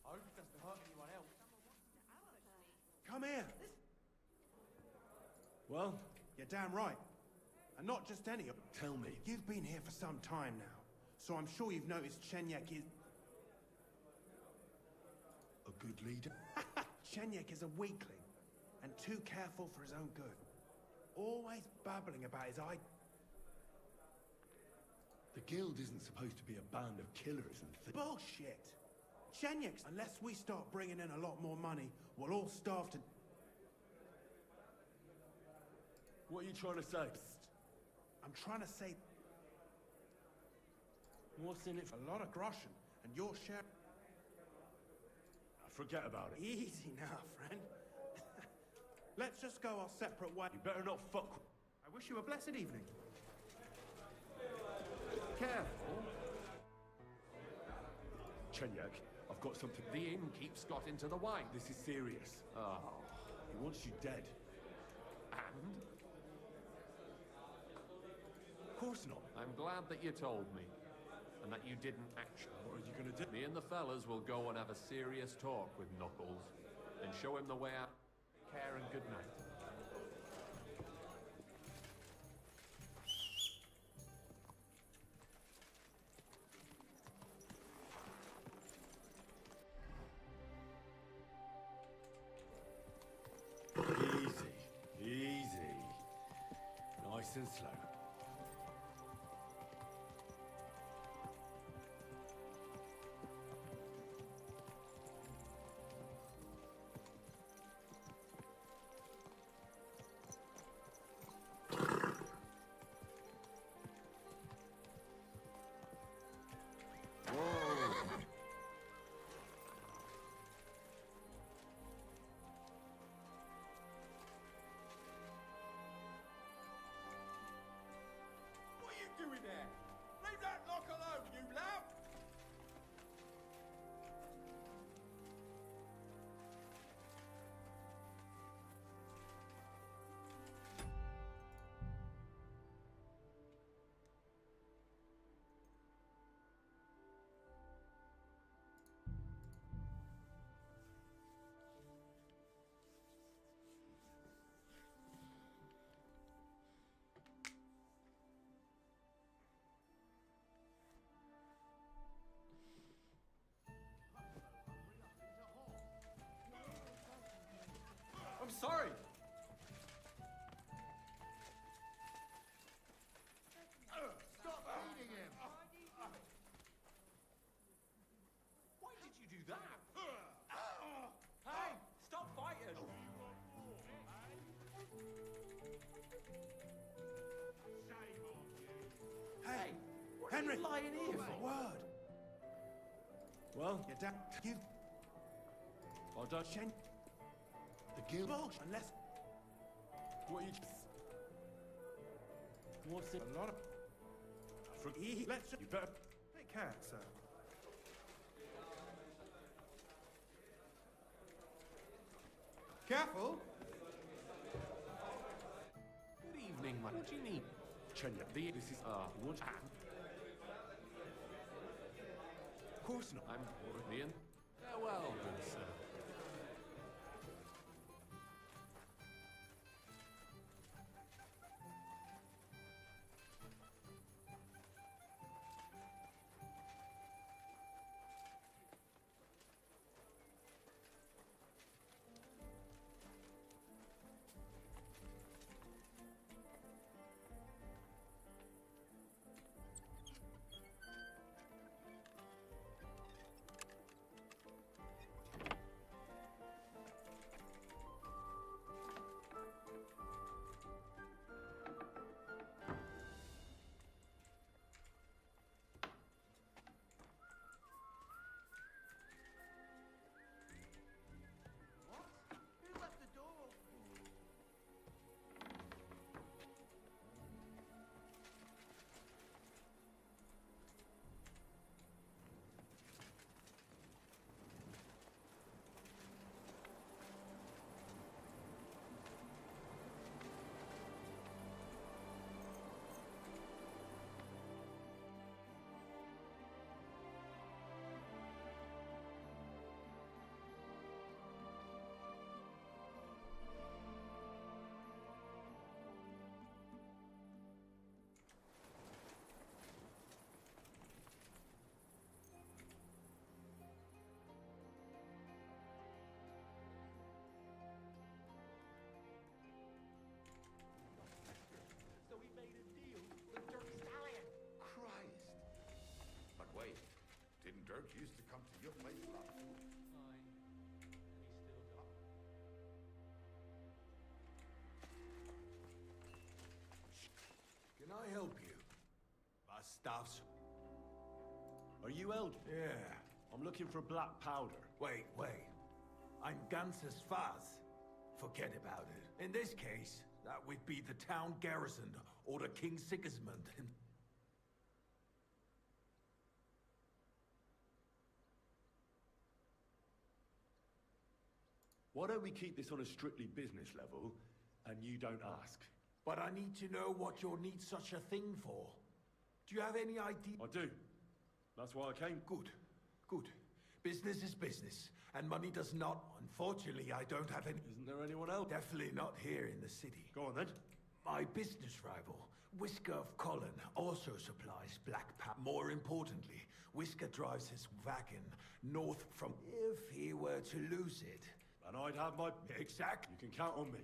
I hope it doesn't hurt anyone else. Come here! Well? You're damn right. And not just any of them. Tell me. You've been here for some time now, so I'm sure you've noticed Chenyek is... A good leader? Chenyek is a weakling, and too careful for his own good. Always babbling about his eye. The guild isn't supposed to be a band of killers and things. Bullshit! Chenyek's... Unless we start bringing in a lot more money, we'll all starve to... What are you trying to say? I'm trying to say... What's in it? A lot of groschen, and your share... Forget about it. Easy now, friend. Let's just go our separate ways. You better not fuck... I wish you a blessed evening. Careful. Chenyek, I've got something... The innkeep got into the wine. This is serious. Oh. He wants you dead. And? Of course not. I'm glad that you told me. And that you didn't actually... What are you going to do? Me and the fellas will go and have a serious talk with Knuckles. And show him the way out. Care and good night. Easy. Easy. Nice and slow. What Henry, are you lying here for? word. Well, Your dad give I don't... Shen the guild unless What you... What's it? a lot of let's You better... take care, sir. Careful! Good evening, man. What do you need? Chenya. This is, what? Of course not. I'm Ian. Farewell, good sir. Who left the door open? So we made a deal with Dirk Stallion. Christ. But wait, didn't Dirk used to come to your place a lot? Can I help you? My stuff's... Are you Elder? Yeah. I'm looking for black powder. Wait. I'm Ganser's Faz. Forget about it. In this case, that would be the town garrison or the King Sigismund. Why don't we keep this on a strictly business level, and you don't ask? But I need to know what you'll need such a thing for. Do you have any idea? I do. That's why I came. Good. Business is business, and money does not. Unfortunately, I don't have any... Isn't there anyone else? Definitely not here in the city. Go on then. My business rival, Whisker of Colin, also supplies black powder. More importantly, Whisker drives his wagon north from... If he were to lose it... And I'd have my... Exact. You can count on me.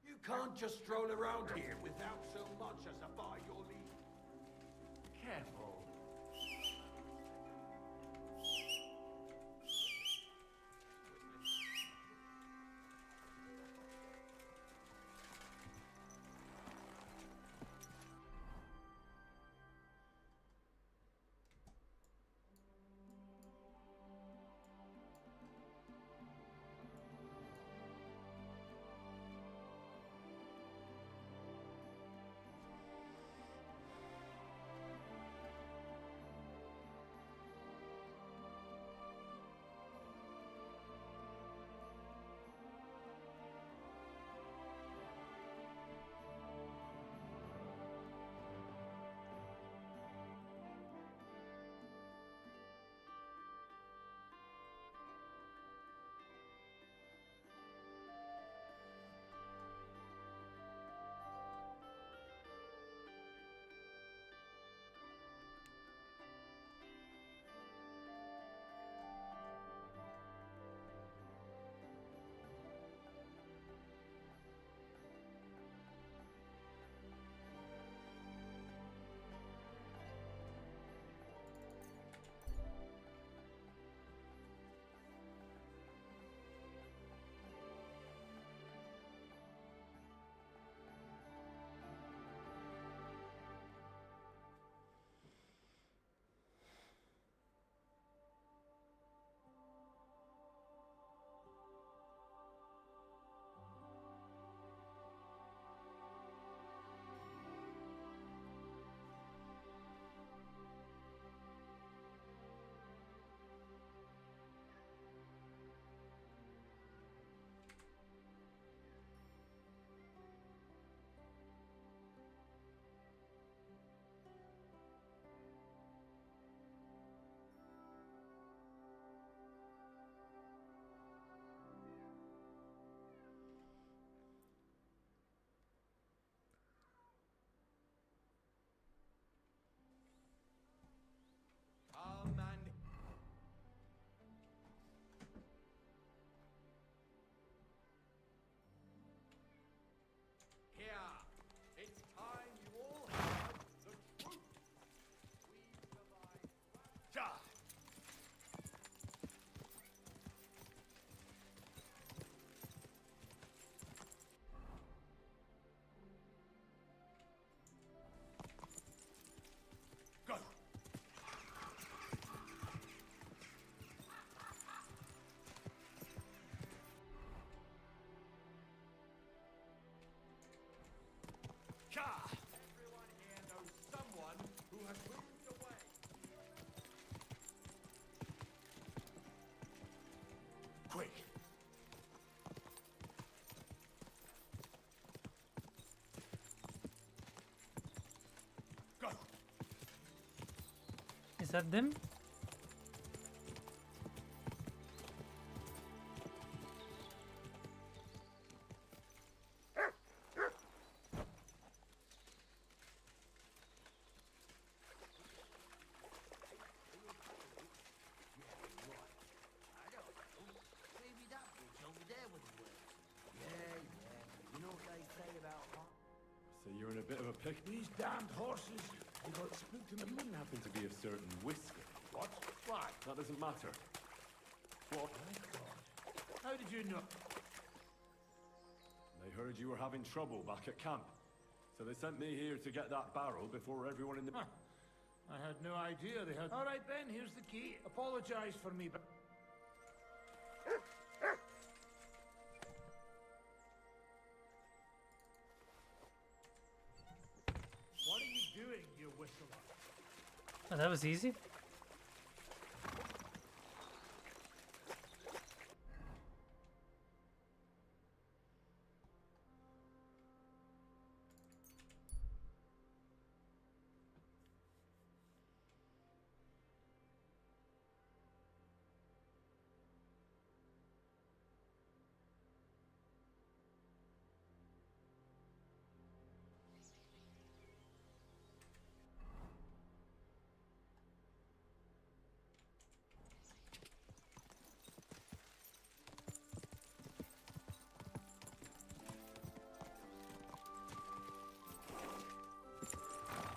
You can't just stroll around here without so much as a by your leave. Careful. has moved away. Quick! Go! Is that them? Maybe that bridge over there would work. Yeah. You know what they say about So you're in a bit of a pick. These damned horses, they got spooked in the It wouldn't happen to be a certain whisker. What? Why? That doesn't matter. What? My God. How did you know? They heard you were having trouble back at camp. So they sent me here to get that barrel before everyone in the... Huh. I had no idea they had... All right, Ben, here's the key. Apologize for me, but... What are you doing, you whistler? Oh, that was easy.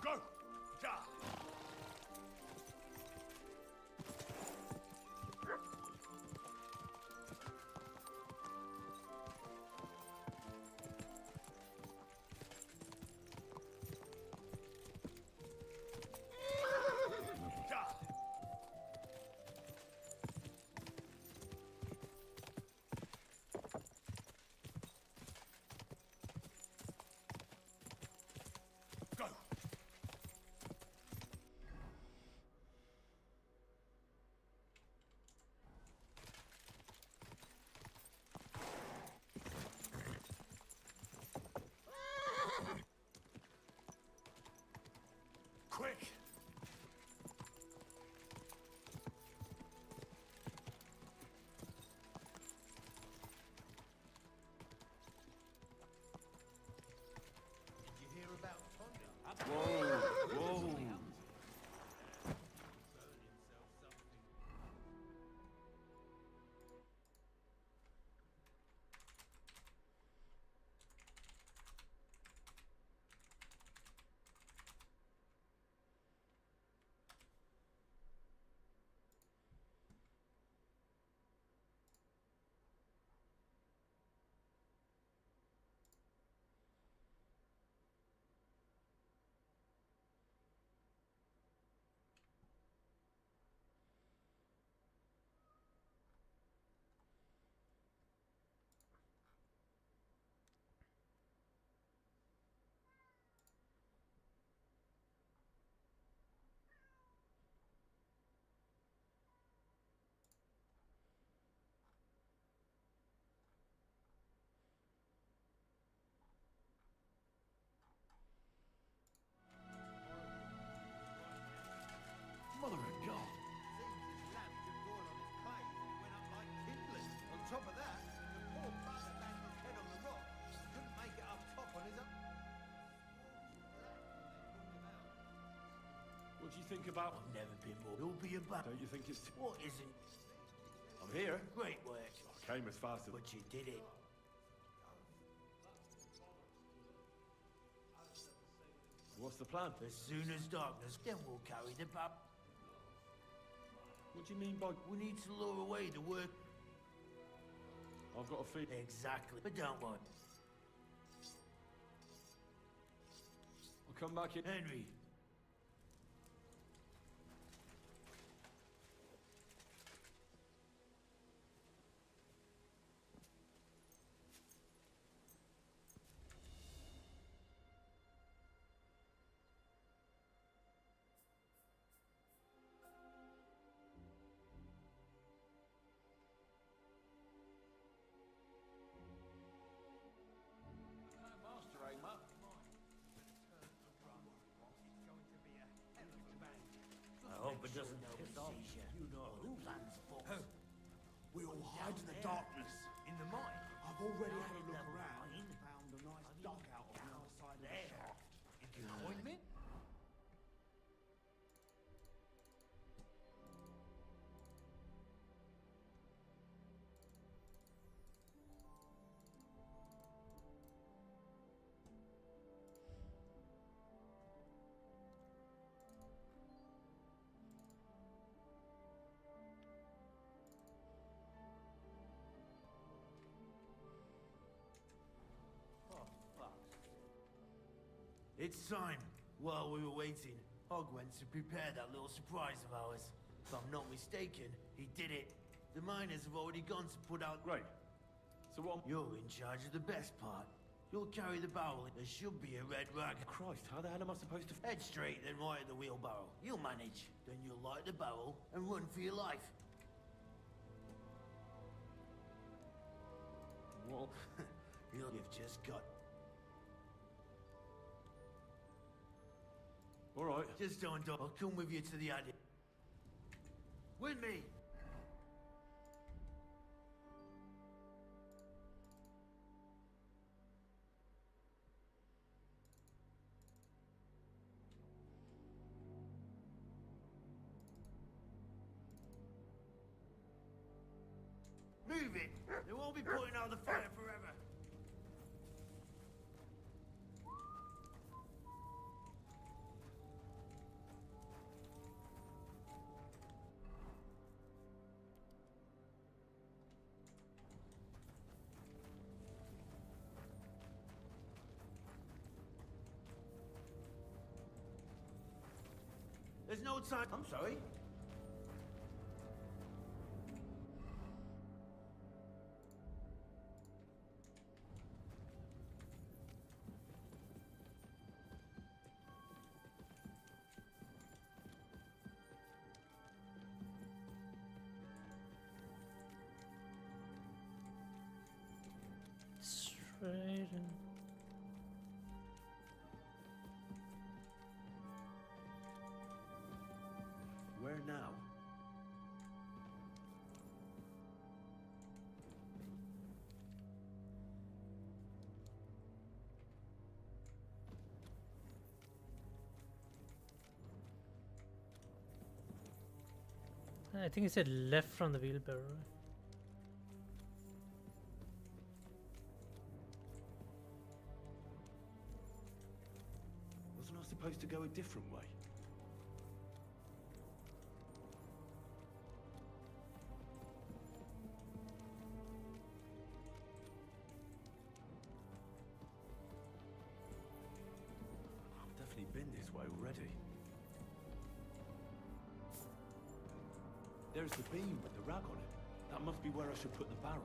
Go! Ja! Ja! Go! Quick! Did you hear about Tonga? Whoa! Whoa! Mother of God. Seems his lamp took oil on his clay and it went up like kindling. On top of that, the poor bugger banged his head on the rock. Couldn't make it up top on his own. What do you think about... I've never been more. You'll be about. Don't you think it's... What isn't? I'm here. Great work. I came as fast as... But you did it. What's the plan? As soon as darkness, then we'll carry the bab. What do you mean by... We need to lure away the work. I've got a feet. Exactly. But don't worry. I'll come back in... Henry. doesn't piss off, you know who plans for. We all hide in the darkness. In the mine? I've already had a In look the around mine? and found a nice duck out on the other side of the there. shaft. In the coin bin? It's time. While we were waiting, Hog went to prepare that little surprise of ours. If I'm not mistaken, he did it. The miners have already gone to put out... Great. So what... You're in charge of the best part. You'll carry the barrel. There should be a red rag. Christ, how the hell am I supposed to... Head straight, then right at the wheelbarrow. You'll manage. Then you'll light the barrel and run for your life. What? You've just got... All right. Just don't. I'll come with you to the attic. With me. Move it. They won't be putting out the fire forever. There's no time. I'm sorry. Straight in. Where now? I think he said left from the wheelbarrow. Wasn't I supposed to go a different way? I've definitely been this way already. There's the beam with the rag on it. That must be where I should put the barrel.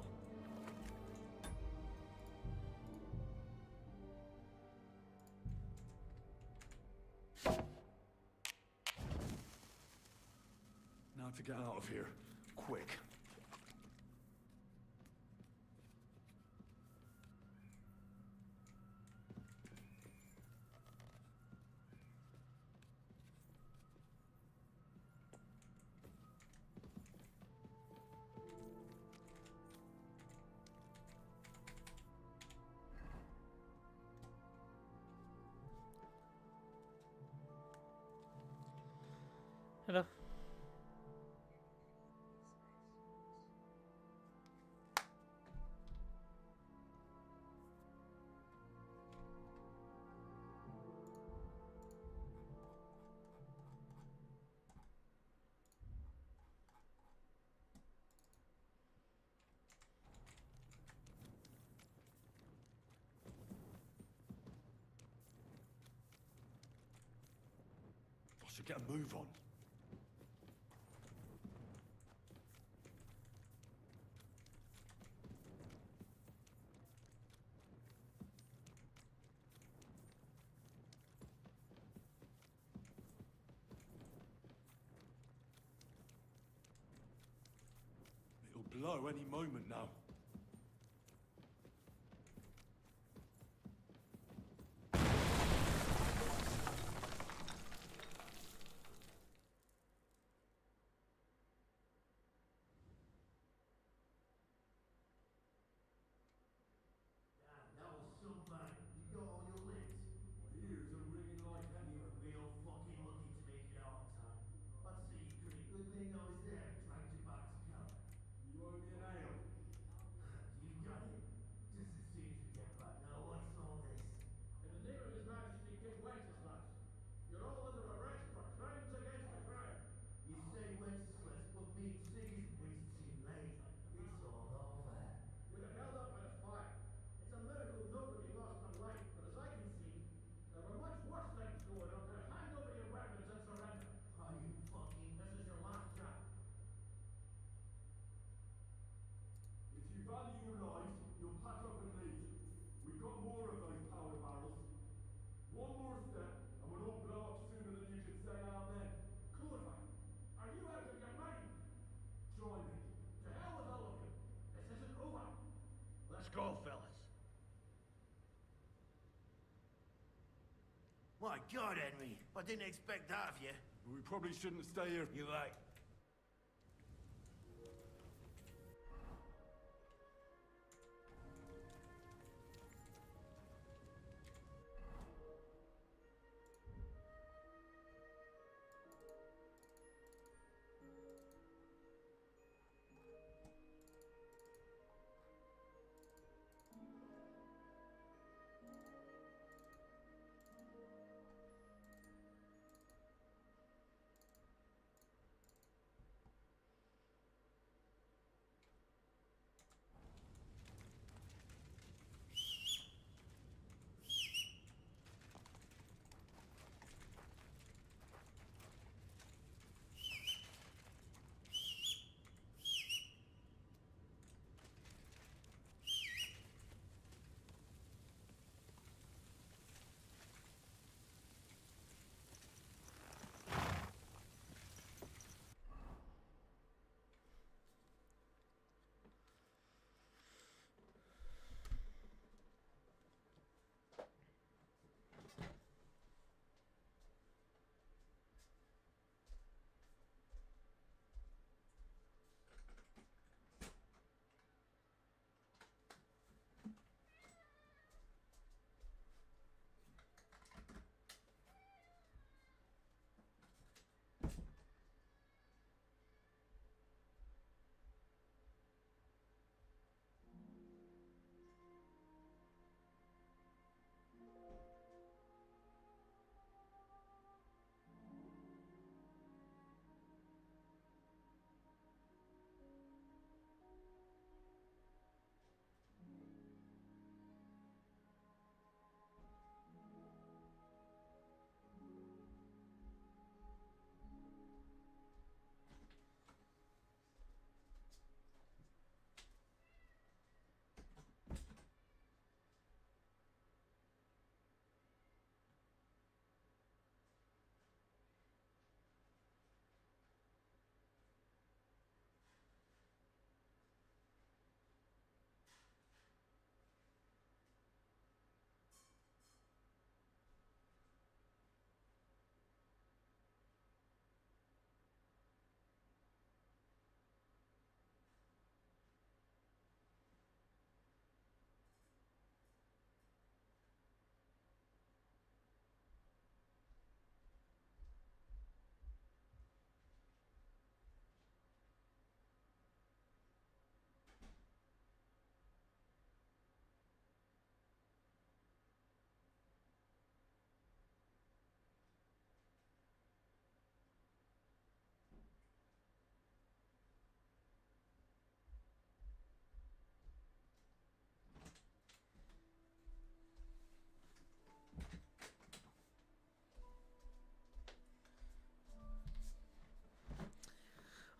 Now to get out of here. Quick. Hello. I should get a move on. It'll blow any moment now. My God, Henry, I didn't expect that of you. We probably shouldn't stay here. You're right.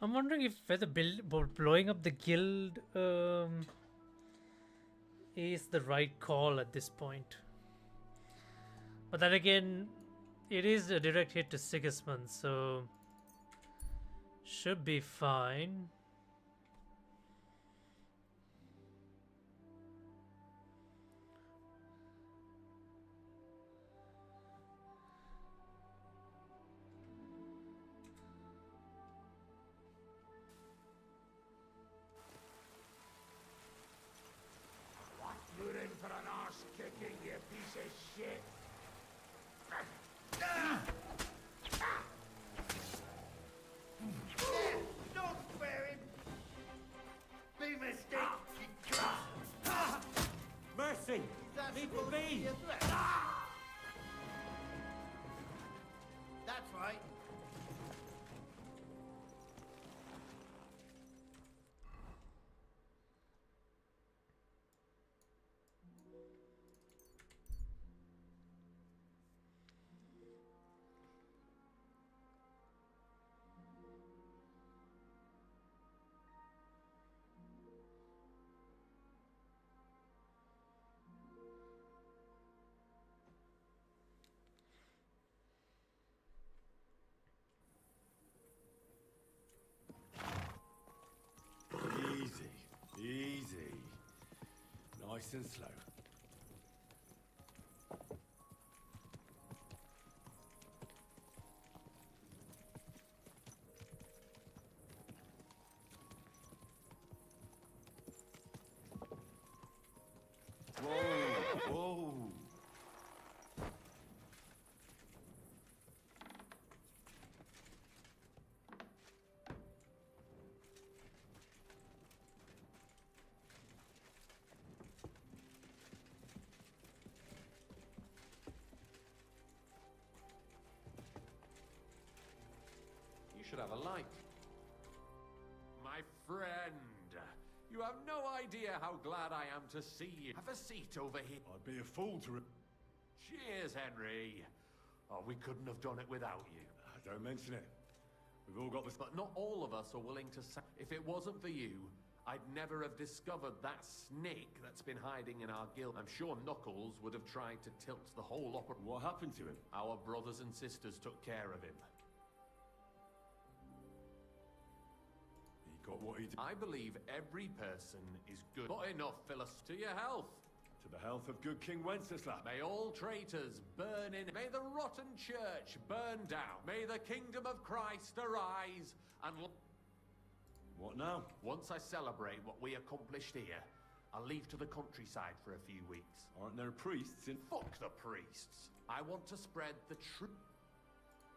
I'm wondering if whether blowing up the guild is the right call at this point. But then again, it is a direct hit to Sigismund, so should be fine. You're in for an arse kicking, you piece of shit. Don't spare him! Big mistake! Mercy! Leave me be! That's right. Easy. Nice and slow. should have a light. My friend, you have no idea how glad I am to see you. Have a seat over here. I'd be a fool to... Cheers, Henry. Oh, we couldn't have done it without you. Don't mention it. We've all got this... But not all of us are willing to... If it wasn't for you, I'd never have discovered that snake that's been hiding in our guild. I'm sure Knuckles would have tried to tilt the whole operation. What happened to him? Our brothers and sisters took care of him. He got what he did. I believe every person is good. But enough, Phyllis. To your health. To the health of good King Wenceslas. May all traitors burn in. May the rotten church burn down. May the kingdom of Christ arise and... What now? Once I celebrate what we accomplished here, I'll leave to the countryside for a few weeks. Aren't there priests in... Fuck the priests. I want to spread the truth.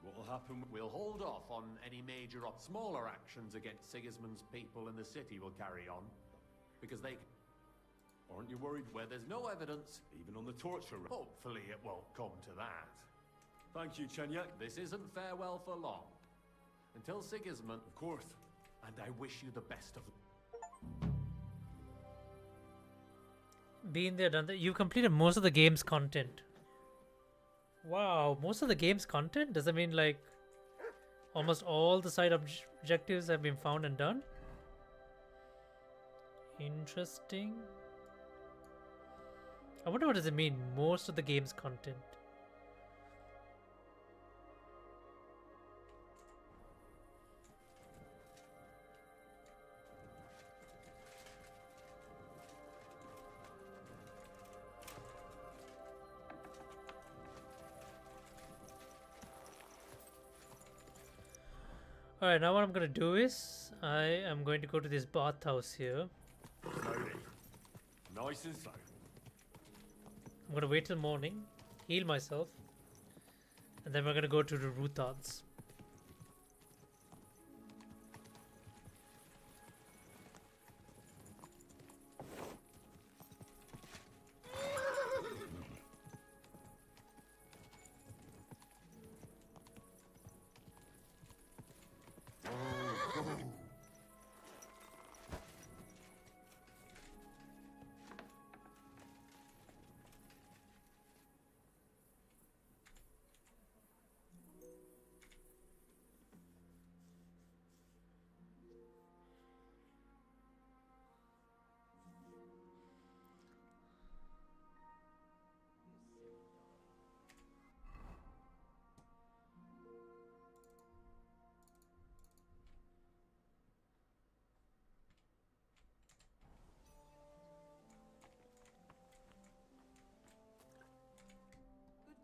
What'll happen? We'll hold off on any major or smaller actions against Sigismund's people in the city will carry on. Because they... Aren't you worried? Where there's no evidence. Even on the torture rack. Hopefully it won't come to that. Thank you, Chenyak. This isn't farewell for long. Until Sigismund... Of course. And I wish you the best of... Been there, done that. You completed most of the game's content. Wow, most of the game's content? Does that mean like almost all the side objectives have been found and done? Interesting. I wonder what does it mean, most of the game's content. Alright, now what I'm gonna do is I am going to go to this bathhouse here. Slowly. Nice and slow. I'm gonna wait till morning, heal myself, and then we're gonna go to the Ruthards.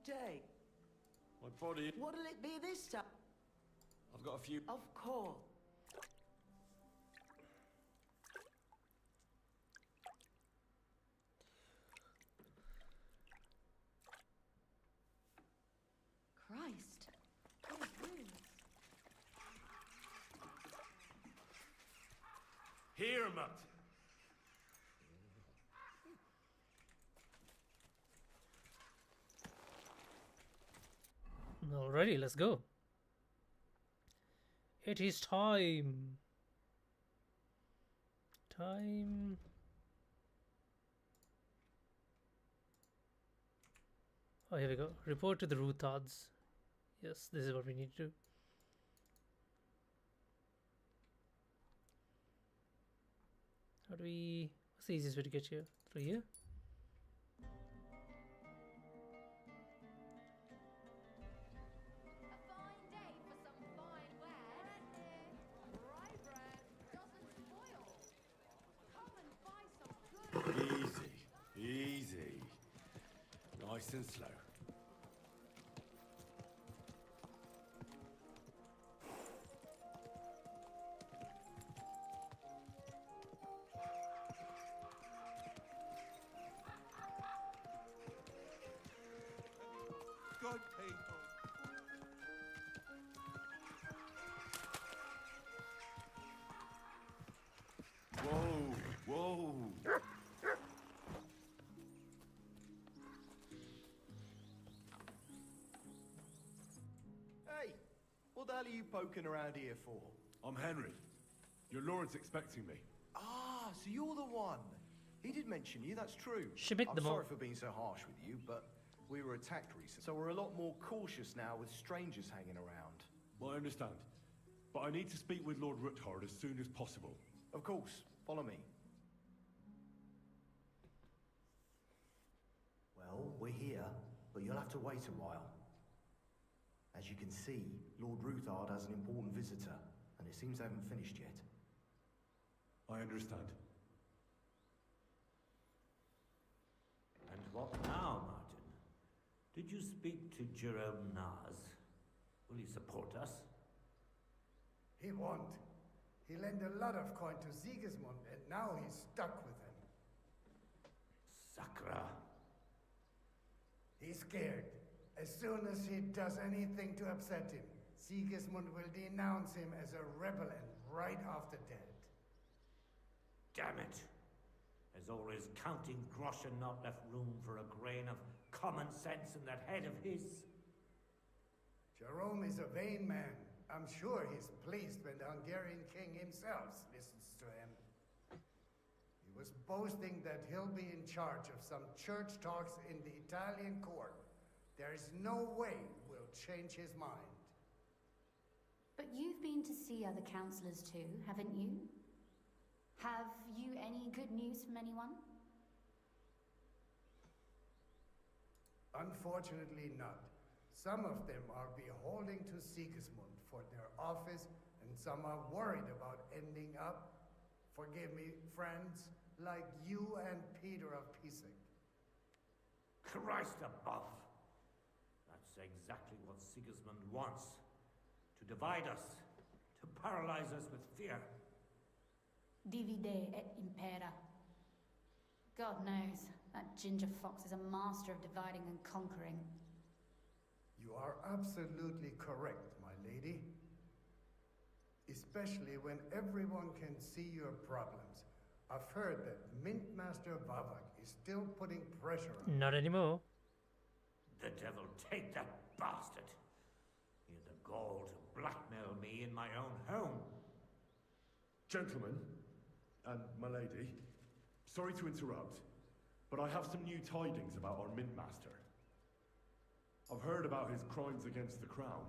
Day. My body... What'll it be this time? I've got a few... Of course. Christ. Those rooms. Here, Mutt. Alrighty, let's go. It is time. Oh, here we go. Report to the Ruthards. Yes, this is what we need to do. How do we... What's the easiest way to get here? Through here? Easy. Nice and slow. Good people. Whoa. What the hell are you poking around here for? I'm Henry. Your lord's expecting me. Ah, so you're the one. He did mention you, that's true. Shibik I'm them sorry all. for being so harsh with you, but we were attacked recently, so we're a lot more cautious now with strangers hanging around. Well, I understand. But I need to speak with Lord Ruthard as soon as possible. Of course, follow me. Well, we're here, but you'll have to wait a while. As you can see, Lord Ruthard has an important visitor, and it seems they haven't finished yet. I understand. And what now, Martin? Did you speak to Jerome Naz? Will he support us? He won't. He lent a lot of coin to Sigismund, and now he's stuck with him. Sakra. He's scared. As soon as he does anything to upset him, Sigismund will denounce him as a rebel and right off the dead. Damn it! There's always counting grosh and not left room for a grain of common sense in that head of his. Jerome is a vain man. I'm sure he's pleased when the Hungarian king himself listens to him. He was boasting that he'll be in charge of some church talks in the Italian court. There is no way we'll change his mind. But you've been to see other councillors too, haven't you? Have you any good news from anyone? Unfortunately not. Some of them are beholden to Sigismund for their office, and some are worried about ending up, forgive me, friends, like you and Peter of Pisek. Christ above! That's exactly what Sigismund wants. To divide us. To paralyze us with fear. Divide et impera. God knows, that ginger fox is a master of dividing and conquering. You are absolutely correct, my lady. Especially when everyone can see your problems. I've heard that Mintmaster Vavak is still putting pressure on. Not anymore. The devil take that bastard! He had the gall to blackmail me in my own home. Gentlemen, and my lady, sorry to interrupt, but I have some new tidings about our Mint Master. I've heard about his crimes against the crown,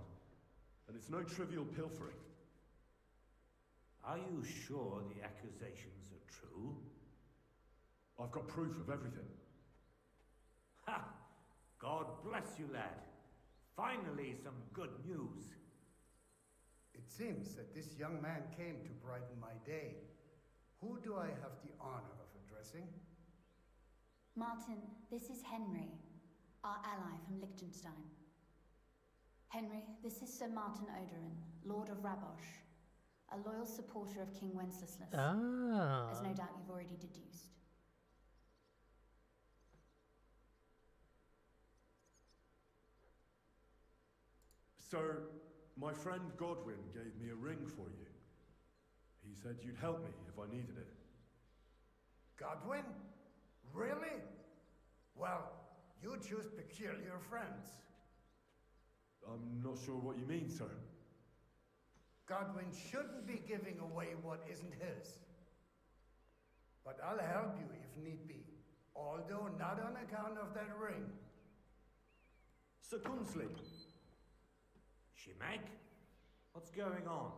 and it's no trivial pilfering. Are you sure the accusations are true? I've got proof of everything. Ha! God bless you, lad. Finally, some good news. It seems that this young man came to brighten my day. Who do I have the honor of addressing? Martin, this is Henry, our ally from Liechtenstein. Henry, this is Sir Martin Odorin, Lord of Rabosh, a loyal supporter of King Wenceslas, as no doubt you've already deduced. Sir, my friend Godwin gave me a ring for you. He said you'd help me if I needed it. Godwin? Really? Well, you choose peculiar friends. I'm not sure what you mean, sir. Godwin shouldn't be giving away what isn't his. But I'll help you if need be, although not on account of that ring. Sir Kunsley. Shimek? What's going on?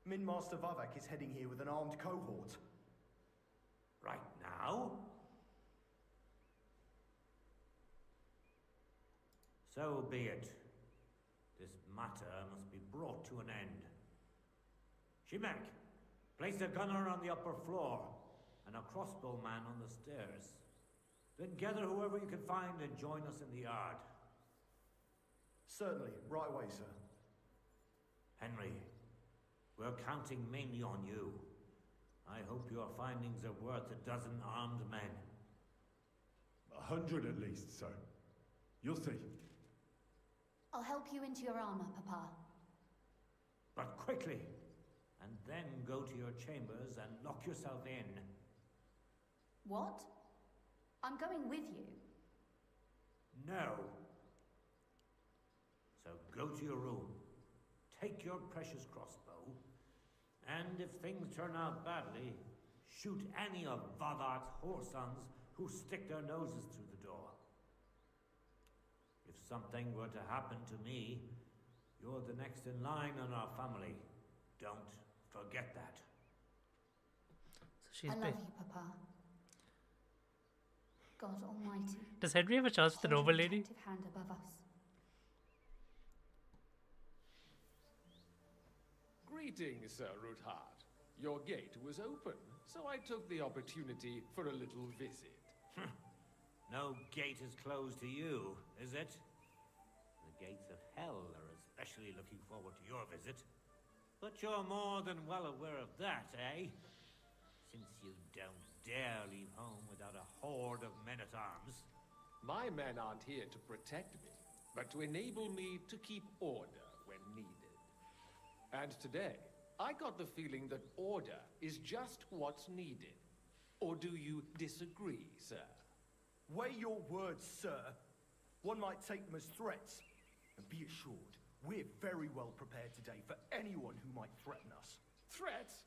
Minmaster Vavak is heading here with an armed cohort. Right now? So be it. This matter must be brought to an end. Shimek, place a gunner on the upper floor and a crossbowman on the stairs. Then gather whoever you can find and join us in the yard. Certainly, right away, sir. Henry, we're counting mainly on you. I hope your findings are worth 12 armed men. 100 at least, sir. You'll see. I'll help you into your armor, Papa. But quickly, and then go to your chambers and lock yourself in. What? I'm going with you. No. So go to your room, take your precious crossbow, and if things turn out badly, shoot any of Vadart's whoresons who stick their noses through the door. If something were to happen to me, you're the next in line in our family. Don't forget that. So she's I love you, Papa. God Almighty. Does Henry have a chance with the noble lady? Protective hand above us. Greetings, Sir Ruthard. Your gate was open, so I took the opportunity for a little visit. No gate is closed to you, is it? The gates of hell are especially looking forward to your visit. But you're more than well aware of that, eh? Since you don't dare leave home without a horde of men-at-arms. My men aren't here to protect me, but to enable me to keep order when needed. And today, I got the feeling that order is just what's needed. Or do you disagree, sir? Weigh your words, sir. One might take them as threats. And be assured, we're very well prepared today for anyone who might threaten us. Threats?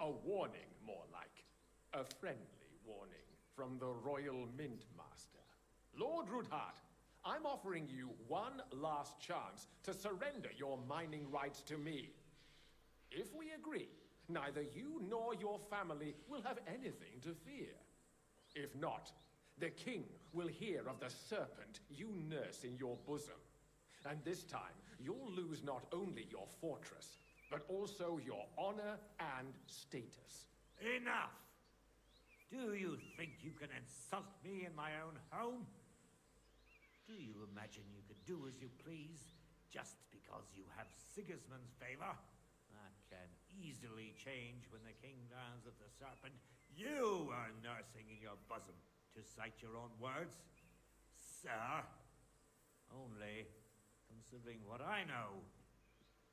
A warning, more like. A friendly warning from the Royal Mint Master. Lord Ruthard, I'm offering you one last chance to surrender your mining rights to me. If we agree, neither you nor your family will have anything to fear. If not, the king will hear of the serpent you nurse in your bosom. And this time, you'll lose not only your fortress, but also your honor and status. Enough! Do you think you can insult me in my own home? Do you imagine you could do as you please, just because you have Sigismund's favor? That can easily change when the king learns of the serpent you are nursing in your bosom, to cite your own words, sir. Only, considering what I know,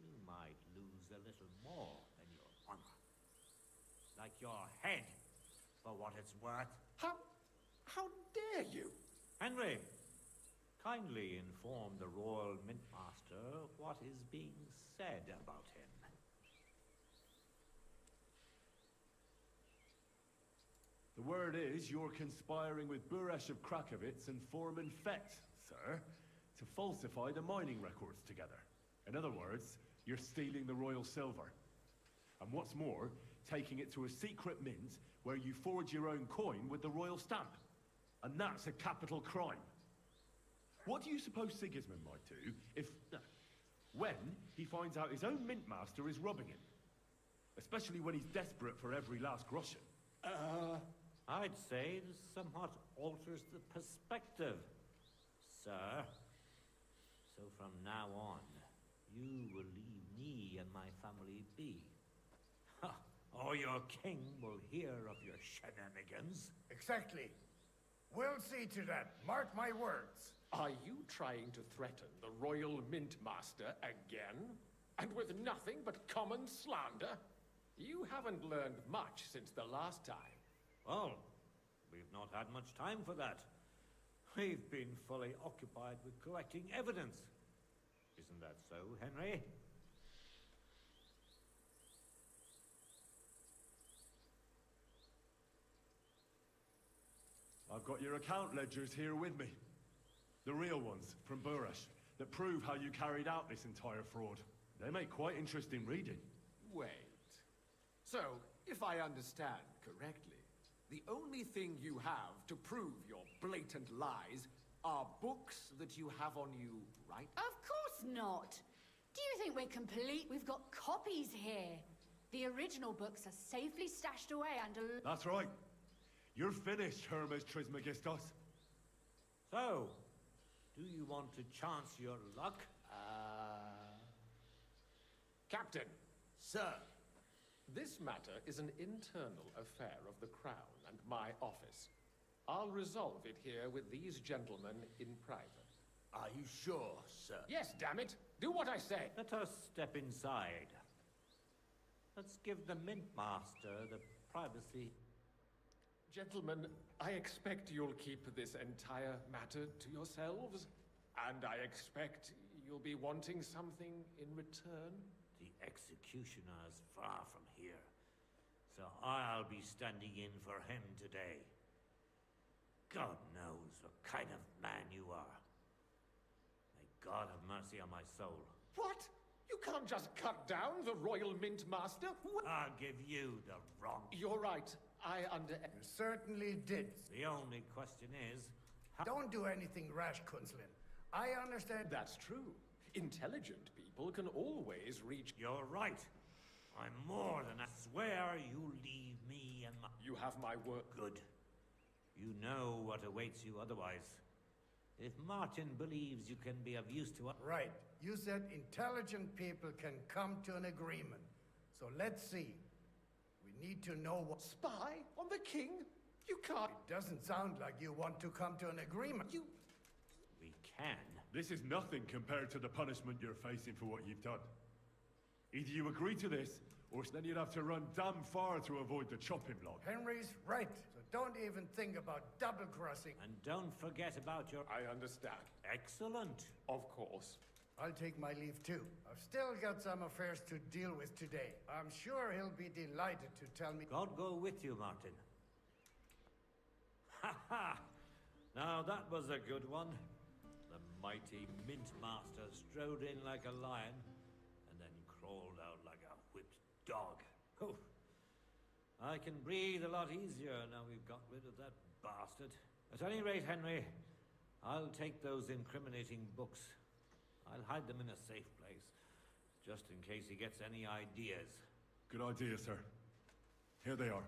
you might lose a little more than your honor. Like your head, for what it's worth. How dare you? Henry, kindly inform the Royal Mint Master what is being said about him. The word is you're conspiring with Buresh of Krakowitz and Foreman Fett, sir, to falsify the mining records together. In other words, you're stealing the royal silver. And what's more, taking it to a secret mint where you forge your own coin with the royal stamp. And that's a capital crime. What do you suppose Sigismund might do if... when he finds out his own mint master is robbing him? Especially when he's desperate for every last groschen. I'd say this somewhat alters the perspective, sir. So from now on, you will leave me and my family be. Or your king will hear of your shenanigans. Exactly. We'll see to that. Mark my words. Are you trying to threaten the Royal Mint Master again? And with nothing but common slander? You haven't learned much since the last time. Well, we've not had much time for that. We've been fully occupied with collecting evidence. Isn't that so, Henry? I've got your account ledgers here with me. The real ones, from Buresh, that prove how you carried out this entire fraud. They make quite interesting reading. Wait. So, if I understand correctly, the only thing you have to prove your blatant lies are books that you have on you, right? Of course not. Do you think we're complete? We've got copies here. The original books are safely stashed away under... That's right. You're finished, Hermes Trismegistos. So, do you want to chance your luck? Captain. Sir. This matter is an internal affair of the Crown and my office. I'll resolve it here with these gentlemen in private. Are you sure, sir? Yes, damn it! Do what I say! Let us step inside. Let's give the Mint Master the privacy. Gentlemen, I expect you'll keep this entire matter to yourselves. And I expect you'll be wanting something in return? The executioner is far from here, so I'll be standing in for him today. God knows what kind of man you are. May God have mercy on my soul. What? You can't just cut down the Royal Mint Master? I'll give you the wrong... You're right. I You certainly did. The only question is... Don't do anything rash, Kunslin. I understand. That's true. Intelligent people can always reach... You're right. I'm more than I swear you leave me and my... You have my word. Good. You know what awaits you otherwise. If Martin believes you can be of use to us... Right. You said intelligent people can come to an agreement. So let's see. We need to know what... Spy on the king? You can't... It doesn't sound like you want to come to an agreement. We can. This is nothing compared to the punishment you're facing for what you've done. Either you agree to this, or then you'd have to run damn far to avoid the chopping block. Henry's right. So don't even think about double-crossing. And don't forget about your... I understand. Excellent. Of course. I'll take my leave too. I've still got some affairs to deal with today. I'm sure he'll be delighted to tell me... God go with you, Martin. Ha ha! Now that was a good one. The mighty Mint Master strode in like a lion, and then crawled out like a whipped dog. Oh, I can breathe a lot easier now we've got rid of that bastard. At any rate, Henry, I'll take those incriminating books. I'll hide them in a safe place, just in case he gets any ideas. Good idea, sir. Here they are.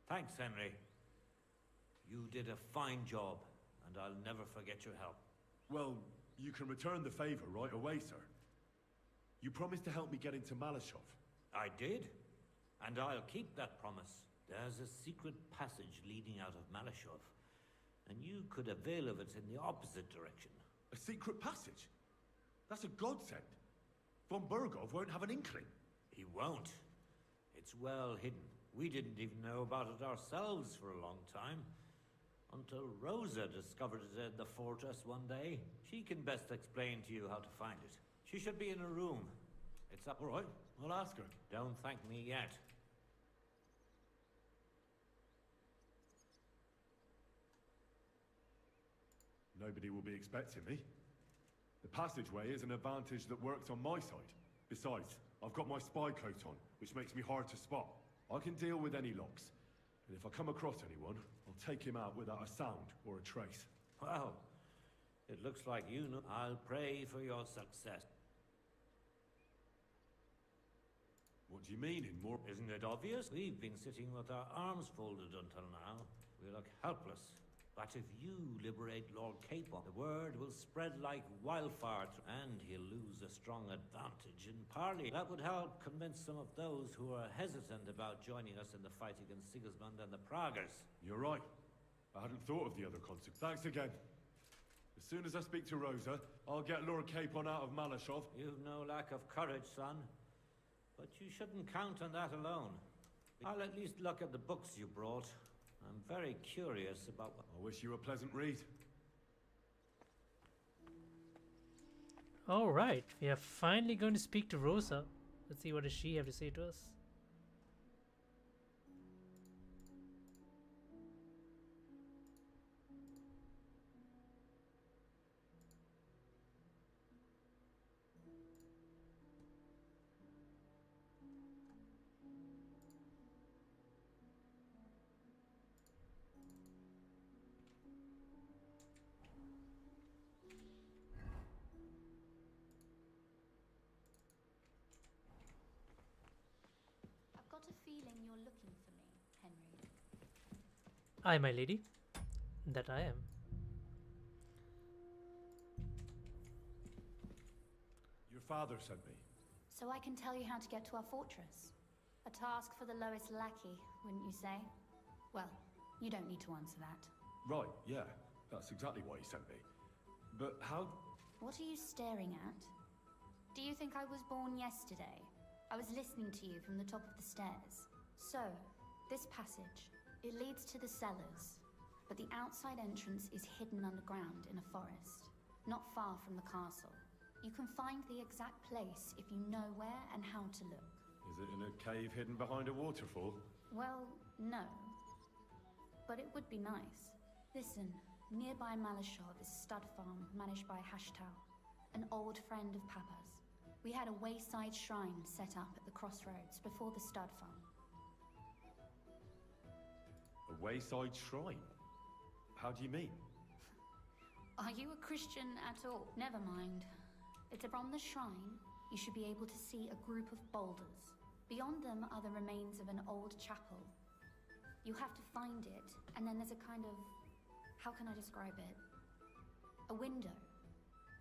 Thanks, Henry. You did a fine job, and I'll never forget your help. Well, you can return the favor right away, sir. You promised to help me get into Malashov. I did, and I'll keep that promise. There's a secret passage leading out of Malashov, and you could avail of it in the opposite direction. A secret passage? That's a godsend. Von Burgov won't have an inkling. He won't. It's well hidden. We didn't even know about it ourselves for a long time. Until Rosa discovered it in the fortress one day. She can best explain to you how to find it. She should be in a room. It's up... All right, I'll ask her. Don't thank me yet. Nobody will be expecting me. The passageway is an advantage that works on my side. Besides, I've got my spy coat on, which makes me hard to spot. I can deal with any locks. And if I come across anyone, I'll take him out without a sound or a trace. Well, it looks like you know. I'll pray for your success. What do you mean in more... Isn't it obvious? We've been sitting with our arms folded until now. We look helpless. But if you liberate Lord Capon, the word will spread like wildfire, and he'll lose a strong advantage in parley. That would help convince some of those who are hesitant about joining us in the fight against Sigismund and the Praguers. You're right. I hadn't thought of the other consequences. Thanks again. As soon as I speak to Rosa, I'll get Lord Capon out of Malashov. You've no lack of courage, son. But you shouldn't count on that alone. I'll at least look at the books you brought. I'm very curious about what... I wish you a pleasant read. All right, we are finally going to speak to Rosa. Let's see what does she have to say to us. Feeling you're looking for me, Henry. Aye, my lady. That I am. Your father sent me. So I can tell you how to get to our fortress. A task for the lowest lackey, wouldn't you say? Well, you don't need to answer that. Right, yeah. That's exactly why he sent me. But how... What are you staring at? Do you think I was born yesterday? I was listening to you from the top of the stairs. So, this passage, it leads to the cellars. but the outside entrance is hidden underground in a forest, not far from the castle. You can find the exact place if you know where and how to look. Is it in a cave hidden behind a waterfall? Well, no. But it would be nice. Listen, nearby Malashov is a stud farm managed by Hashtal, an old friend of Papa's. We had a wayside shrine set up at the crossroads before the stud farm. A wayside shrine? How do you mean? Are you a Christian at all? Never mind. It's from the shrine, you should be able to see a group of boulders. Beyond them are the remains of an old chapel. You have to find it, and then there's a kind of... how can I describe it? A window.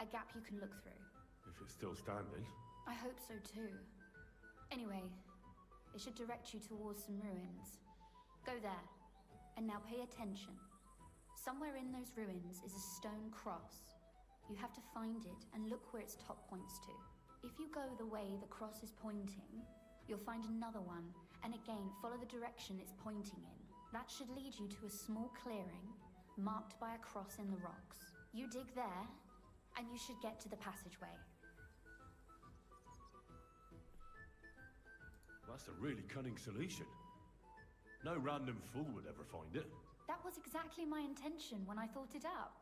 A gap you can look through. If it's still standing. I hope so too. Anyway, it should direct you towards some ruins. Go there. And now pay attention. Somewhere in those ruins is a stone cross. You have to find it and look where its top points to. If you go the way the cross is pointing, you'll find another one, and again follow the direction it's pointing in. That should lead you to a small clearing, marked by a cross in the rocks. You dig there, and you should get to the passageway. That's a really cunning solution. No random fool would ever find it. That was exactly my intention when I thought it up.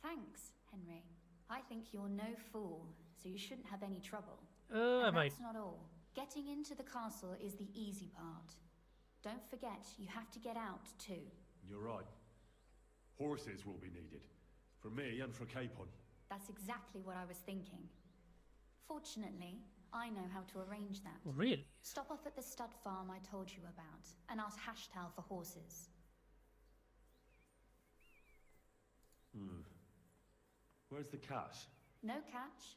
Thanks, Henry. I think you're no fool, so you shouldn't have any trouble. I And might. that's not all. Getting into the castle is the easy part. Don't forget, you have to get out too. You're right. Horses will be needed. For me and for Capon. That's exactly what I was thinking. Fortunately, I know how to arrange that. Really? Stop off at the stud farm I told you about, and ask Hashtal for horses. Where's the cash? No catch.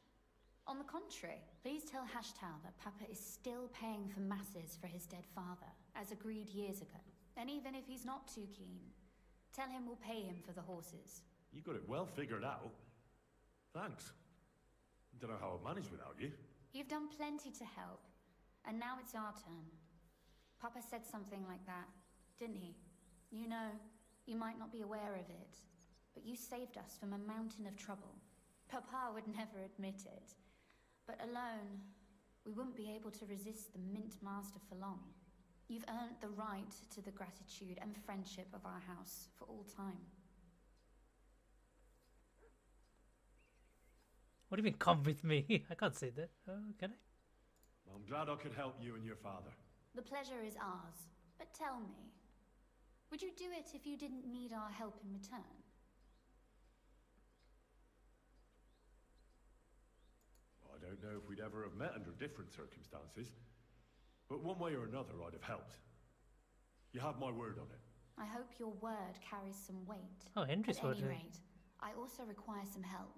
On the contrary, please tell Hashtal that Papa is still paying for masses for his dead father, as agreed years ago. And even if he's not too keen, tell him we'll pay him for the horses. You got it well figured out. Thanks. Don't know how I'd manage without you. You've done plenty to help, and now it's our turn. Papa said something like that, didn't he? You know, you might not be aware of it, but you saved us from a mountain of trouble. Papa would never admit it, but alone, we wouldn't be able to resist the Mint Master for long. You've earned the right to the gratitude and friendship of our house for all time. What do you mean, come with me? I can't say that. Can I? I'm glad I could help you and your father. The pleasure is ours, but tell me, would you do it if you didn't need our help in return? I don't know if we'd ever have met under different circumstances, but one way or another I'd have helped. You have my word on it. I hope your word carries some weight. Oh, Henry's At word. any rate, I also require some help.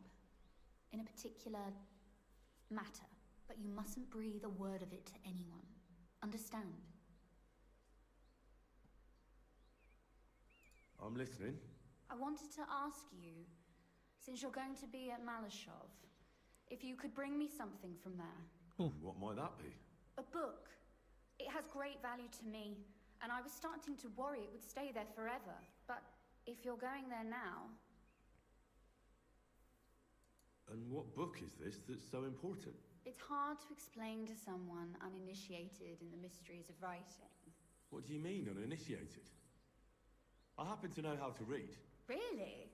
In a particular matter, but you mustn't breathe a word of it to anyone. Understand? I'm listening. I wanted to ask you, since you're going to be at Malashov, if you could bring me something from there. What might that be? A book. It has great value to me, and I was starting to worry it would stay there forever. But if you're going there now... And what book is this that's so important? It's hard to explain to someone uninitiated in the mysteries of writing. What do you mean, uninitiated? I happen to know how to read. Really?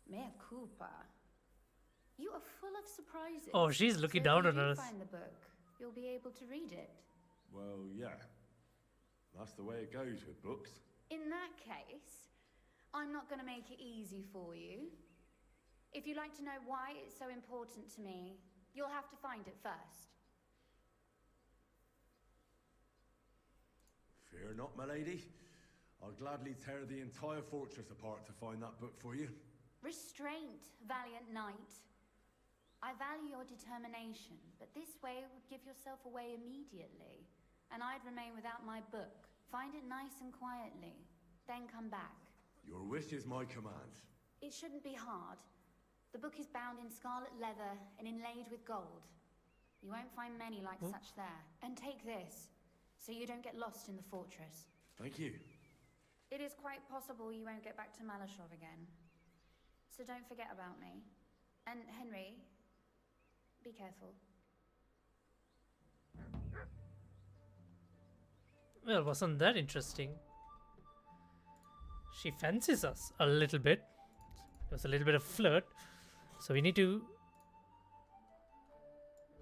Mea culpa. You are full of surprises. Oh, she's looking down on us. If you find the book, you'll be able to read it. Well, yeah. That's the way it goes with books. In that case, I'm not going to make it easy for you. If you'd like to know why it's so important to me, you'll have to find it first. Fear not, my lady. I'll gladly tear the entire fortress apart to find that book for you. Restraint, valiant knight. I value your determination, but this way would give yourself away immediately, and I'd remain without my book. Find it nice and quietly, then come back. Your wish is my command. It shouldn't be hard. The book is bound in scarlet leather and inlaid with gold. You won't find many like such there. And take this, so you don't get lost in the fortress. Thank you. It is quite possible you won't get back to Malashov again. So don't forget about me. And Henry, be careful. Well, wasn't that interesting? She fancies us a little bit. There was a little bit of flirt. So we need to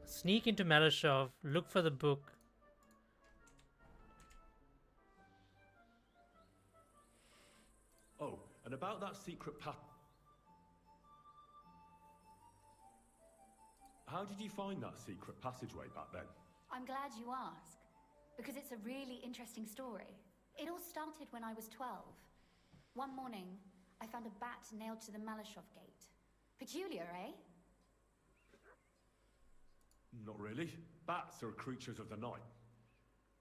sneak into Malashov, look for the book. Oh, and about that secret path. How did you find that secret passageway back then? I'm glad you asked, because it's a really interesting story. It all started when I was 12. One morning, I found a bat nailed to the Malashov gate. Peculiar, eh? Not really. Bats are creatures of the night.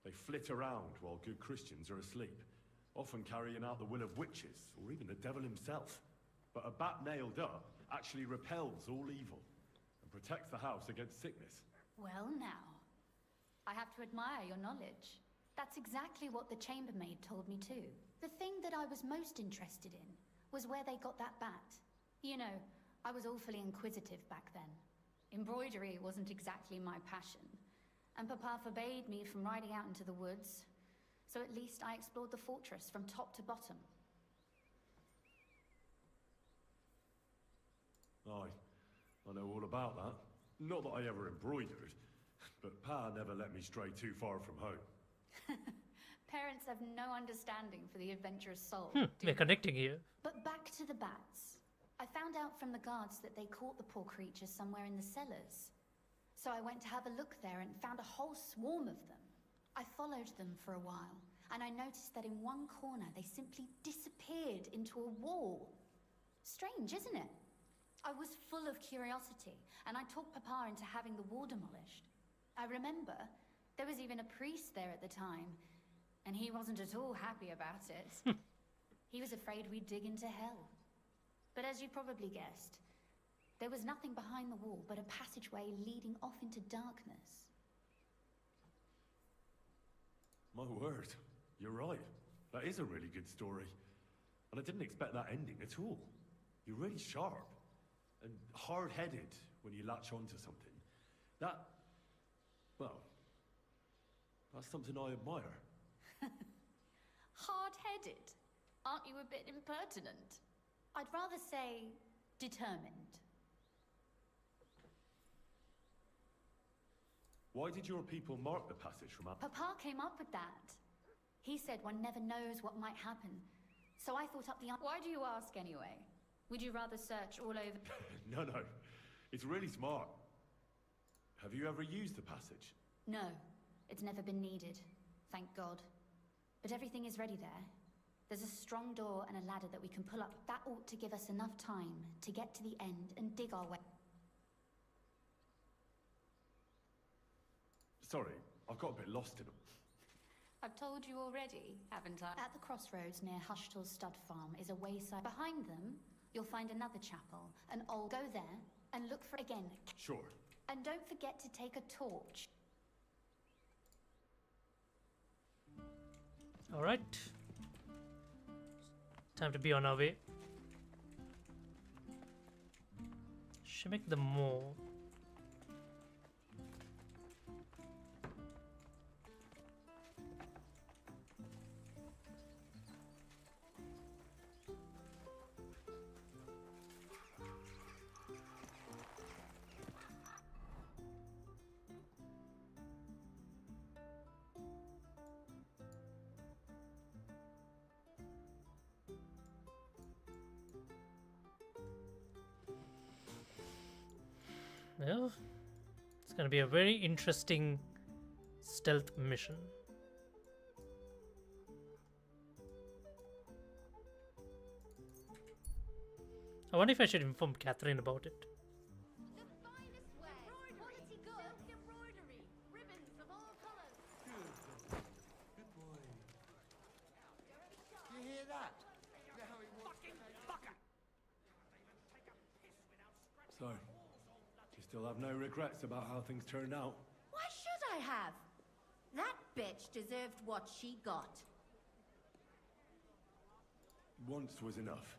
They flit around while good Christians are asleep, often carrying out the will of witches, or even the devil himself. But a bat nailed up actually repels all evil, and protects the house against sickness. Well now, I have to admire your knowledge. That's exactly what the chambermaid told me too. The thing that I was most interested in was where they got that bat. You know, I was awfully inquisitive back then. Embroidery wasn't exactly my passion, and Papa forbade me from riding out into the woods, so at least I explored the fortress from top to bottom. I know all about that. Not that I ever embroidered, but Pa never let me stray too far from home. Parents have no understanding for the adventurous soul. We're connecting here. But back to the bats. I found out from the guards that they caught the poor creatures somewhere in the cellars. So I went to have a look there and found a whole swarm of them. I followed them for a while, and I noticed that in one corner they simply disappeared into a wall. Strange, isn't it? I was full of curiosity, and I talked Papa into having the wall demolished. I remember there was even a priest there at the time, and he wasn't at all happy about it. He was afraid we'd dig into hell. But as you probably guessed, there was nothing behind the wall but a passageway leading off into darkness. My word, you're right. That is a really good story. And I didn't expect that ending at all. You're really sharp and hard-headed when you latch onto something. Well, that's something I admire. Hard-headed? Aren't you a bit impertinent? I'd rather say determined. Why did your people mark the passage from up? Papa came up with that. He said one never knows what might happen. So I thought up the answer. Why do you ask anyway? Would you rather search all over? No. It's really smart. Have you ever used the passage? No, it's never been needed. Thank God. But everything is ready there. There's a strong door and a ladder that we can pull up. That ought to give us enough time to get to the end and dig our way. Sorry, I've got a bit lost in them. I've told you already, haven't I? At the crossroads near Hushtal's stud farm is a wayside. Behind them, you'll find another chapel, an old... Go there and look for again. Sure. And don't forget to take a torch. All right. Time to be on our way. Shimmick the Moor. Well, it's going to be a very interesting stealth mission. I wonder if I should inform Catherine about it. You hear that? So, you still have no regrets about how things turned out? Why should I have? That bitch deserved what she got. Once was enough.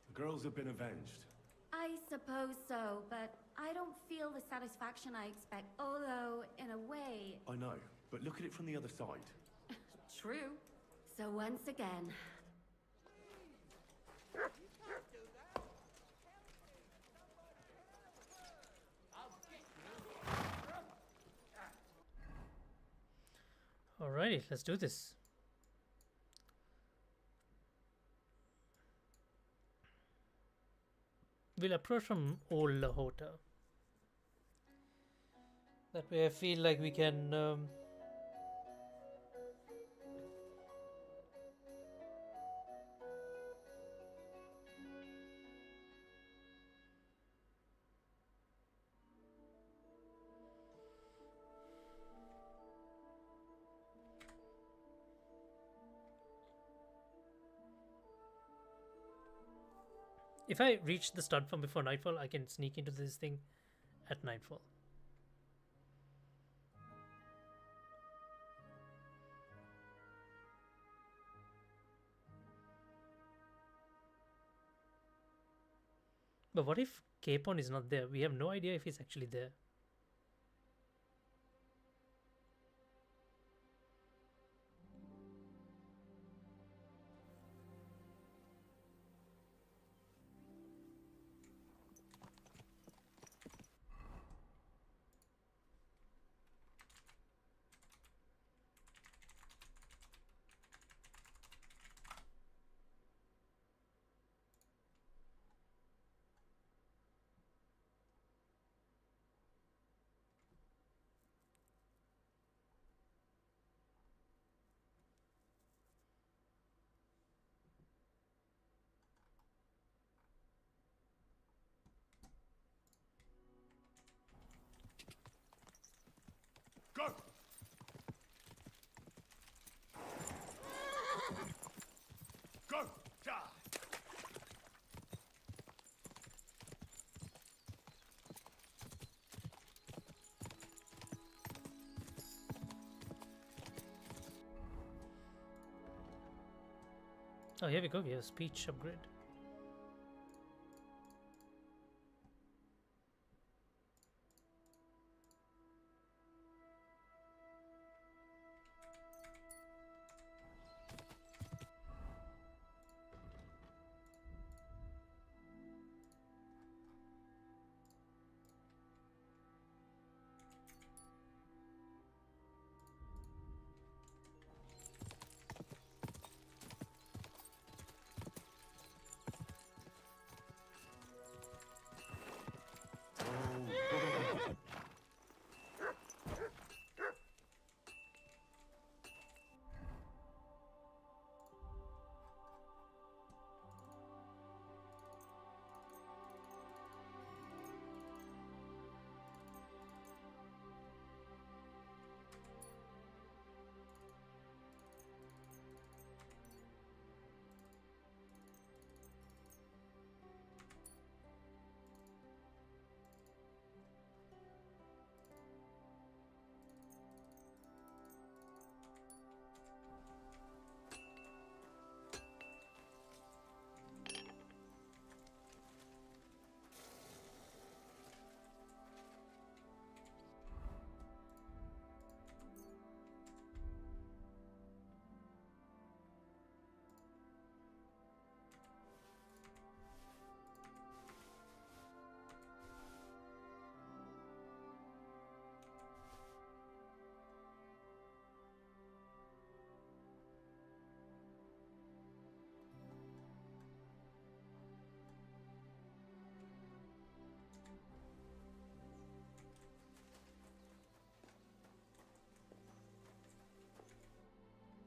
The girls have been avenged. I suppose so, but I don't feel the satisfaction I expect. Although, in a way... I know, but look at it from the other side. True. So once again... Alrighty, let's do this. We'll approach from Old Lahota. That way I feel like we can if I reach the start farm before nightfall, I can sneak into this thing at nightfall. But what if Capon is not there? We have no idea if he's actually there. Go! Go! Die! Oh, here we go. We have a speech upgrade.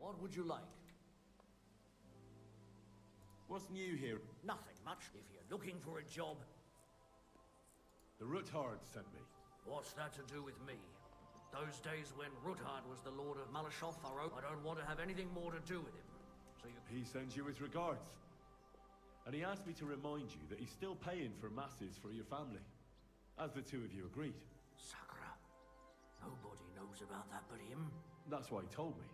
What would you like? What's new here? Nothing much. If you're looking for a job... The Ruthard sent me. What's that to do with me? Those days when Ruthard was the Lord of Malashoth, I don't want to have anything more to do with him. So you... He sends you his regards. And he asked me to remind you that he's still paying for masses for your family. As the two of you agreed. Sakura. Nobody knows about that but him. That's why he told me.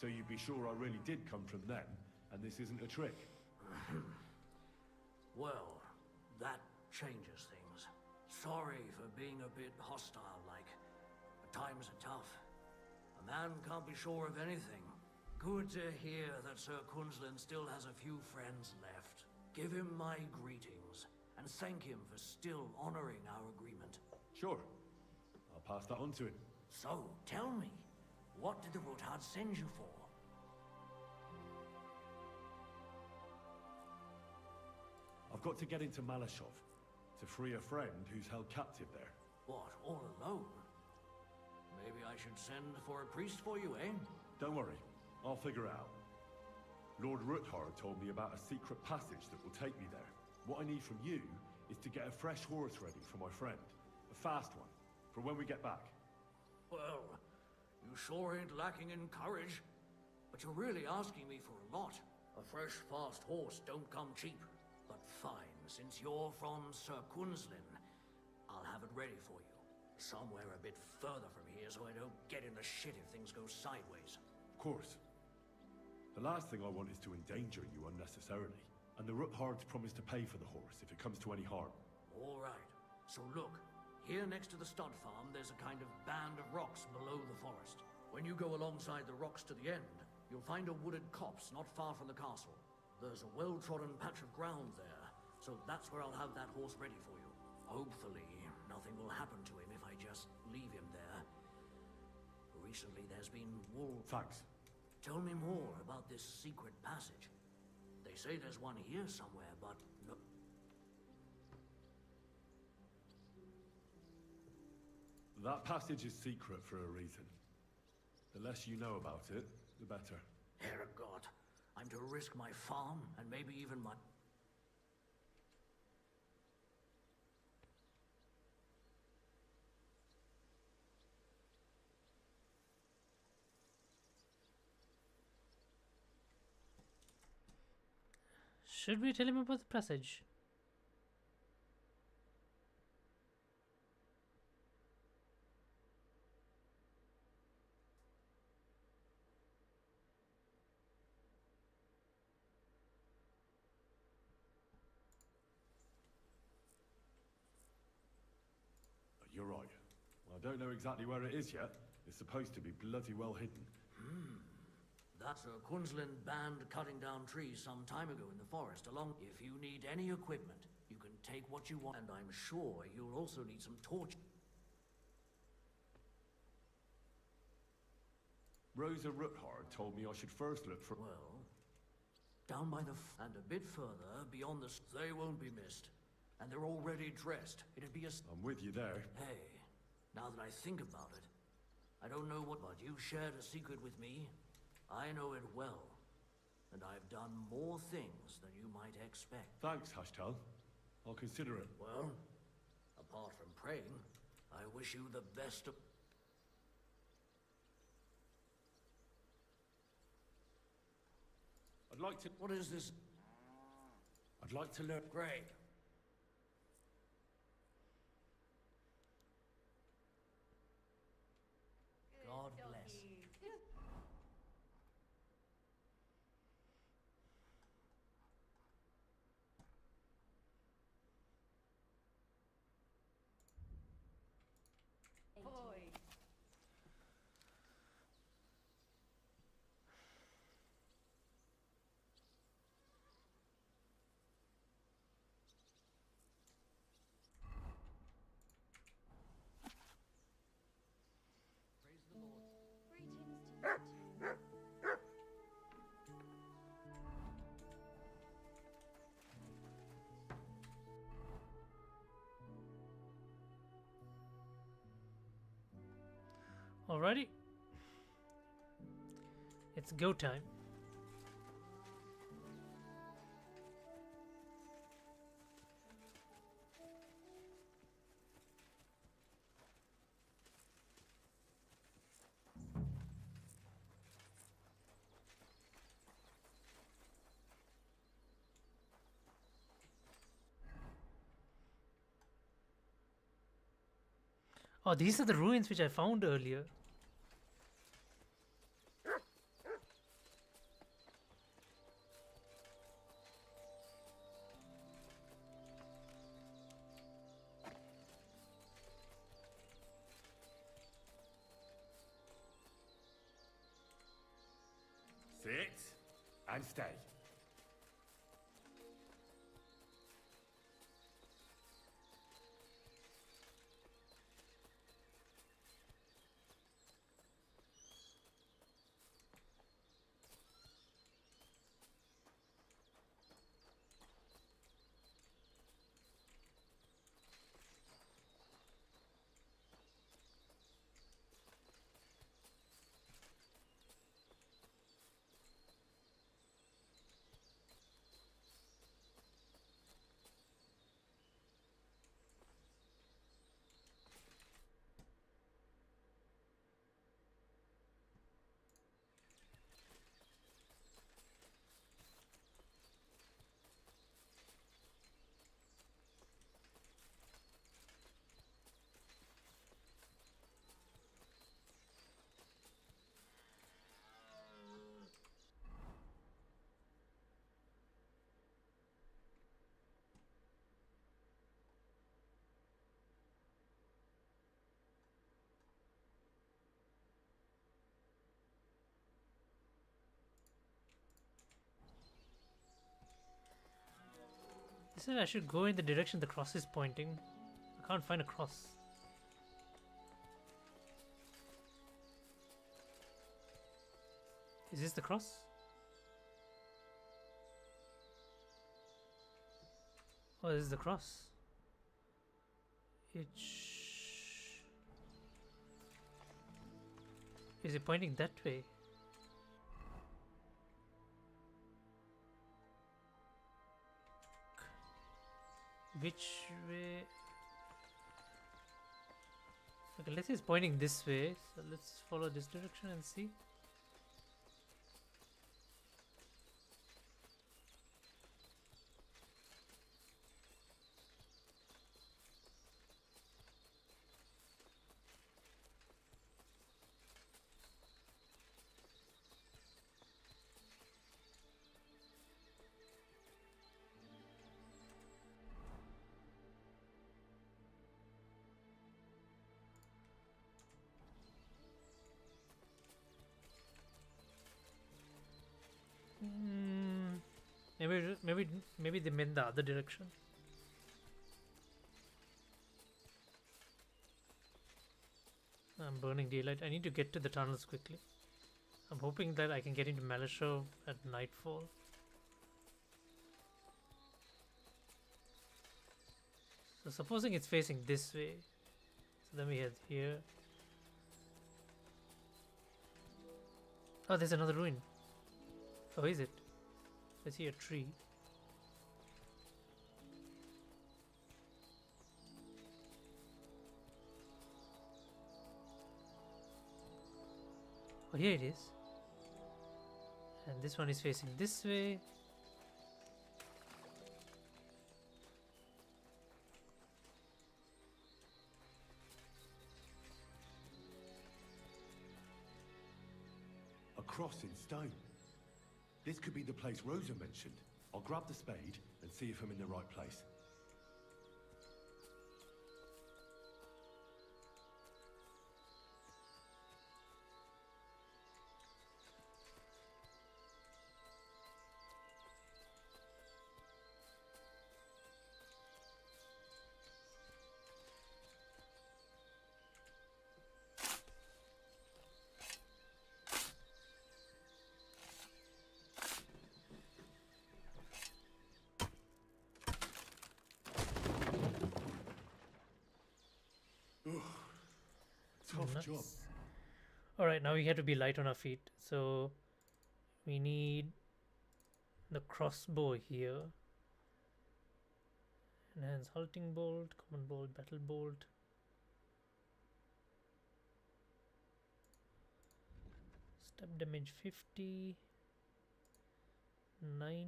So you'd be sure I really did come from them, And this isn't a trick? Well, that changes things. Sorry for being a bit hostile-like, but times are tough. A man can't be sure of anything. Good to hear that Sir Kunzlin still has a few friends left. Give him my greetings, and thank him for still honoring our agreement. Sure. I'll pass that on to him. So, tell me, what did the Ruthard send you for? I've got to get into Malashov to free a friend who's held captive there. What, all alone? Maybe I should send for a priest for you, eh? Don't worry, I'll figure it out. Lord Ruthard told me about a secret passage that will take me there. What I need from you is to get a fresh horse ready for my friend. A fast one, for when we get back. Well, you sure ain't lacking in courage. But you're really asking me for a lot. A fresh, fast horse don't come cheap. But fine, since you're from Sir Kunzlin, I'll have it ready for you. Somewhere a bit further from here so I don't get in the shit if things go sideways. Of course. The last thing I want is to endanger you unnecessarily. And the Ruthards promised to pay for the horse if it comes to any harm. All right. So look, here next to the stud farm, there's a kind of band of rocks below the forest. When you go alongside the rocks to the end, you'll find a wooded copse not far from the castle. There's a well-trodden patch of ground there, so that's where I'll have that horse ready for you. Hopefully, nothing will happen to him if I just leave him there. Recently, there's been wolves. Thanks. Tell me more about this secret passage. They say there's one here somewhere, but no. That passage is secret for a reason. The less you know about it, the better. Herregud, I'm to risk my farm and maybe even my... Should we tell him about the passage? You're right. I don't know exactly where it is yet. It's supposed to be bloody well hidden. That's a Kunzlin band cutting down trees some time ago in the forest along... If you need any equipment, you can take what you want, and I'm sure you'll also need some torch... Rosa Ruthard told me I should first look for... Well, down by the... and a bit further, beyond the... They won't be missed. And they're already dressed. It'd be a... I'm with you there. Hey, now that I think about it, I don't know what... But you shared a secret with me. I know it well. And I've done more things than you might expect. Thanks, Hashtal. I'll consider it. Well, apart from praying, I wish you the best of... I'd like to... What is this? I'd like to learn... Great. God bless. Alrighty. It's go time. Oh, these are the ruins which I found earlier. And stay. This is I should go in the direction the cross is pointing. I can't find a cross. Is this the cross? Oh, this is the cross. Is it pointing that way? Which way? Okay, let's say it's pointing this way. So let's follow this direction and see. Maybe they meant the other direction. I'm burning daylight. I need to get to the tunnels quickly. I'm hoping that I can get into Malashov at nightfall. So supposing it's facing this way, so then we head here. Oh, there's another ruin. Oh, is it? I see a tree. Oh, here it is. And this one is facing this way. A cross in stone. This could be the place Rosa mentioned. I'll grab the spade and see if I'm in the right place. Tough job. Alright, now we have to be light on our feet. So we need the crossbow here. Enhance halting bolt, common bolt, battle bolt. Step damage 50. 9.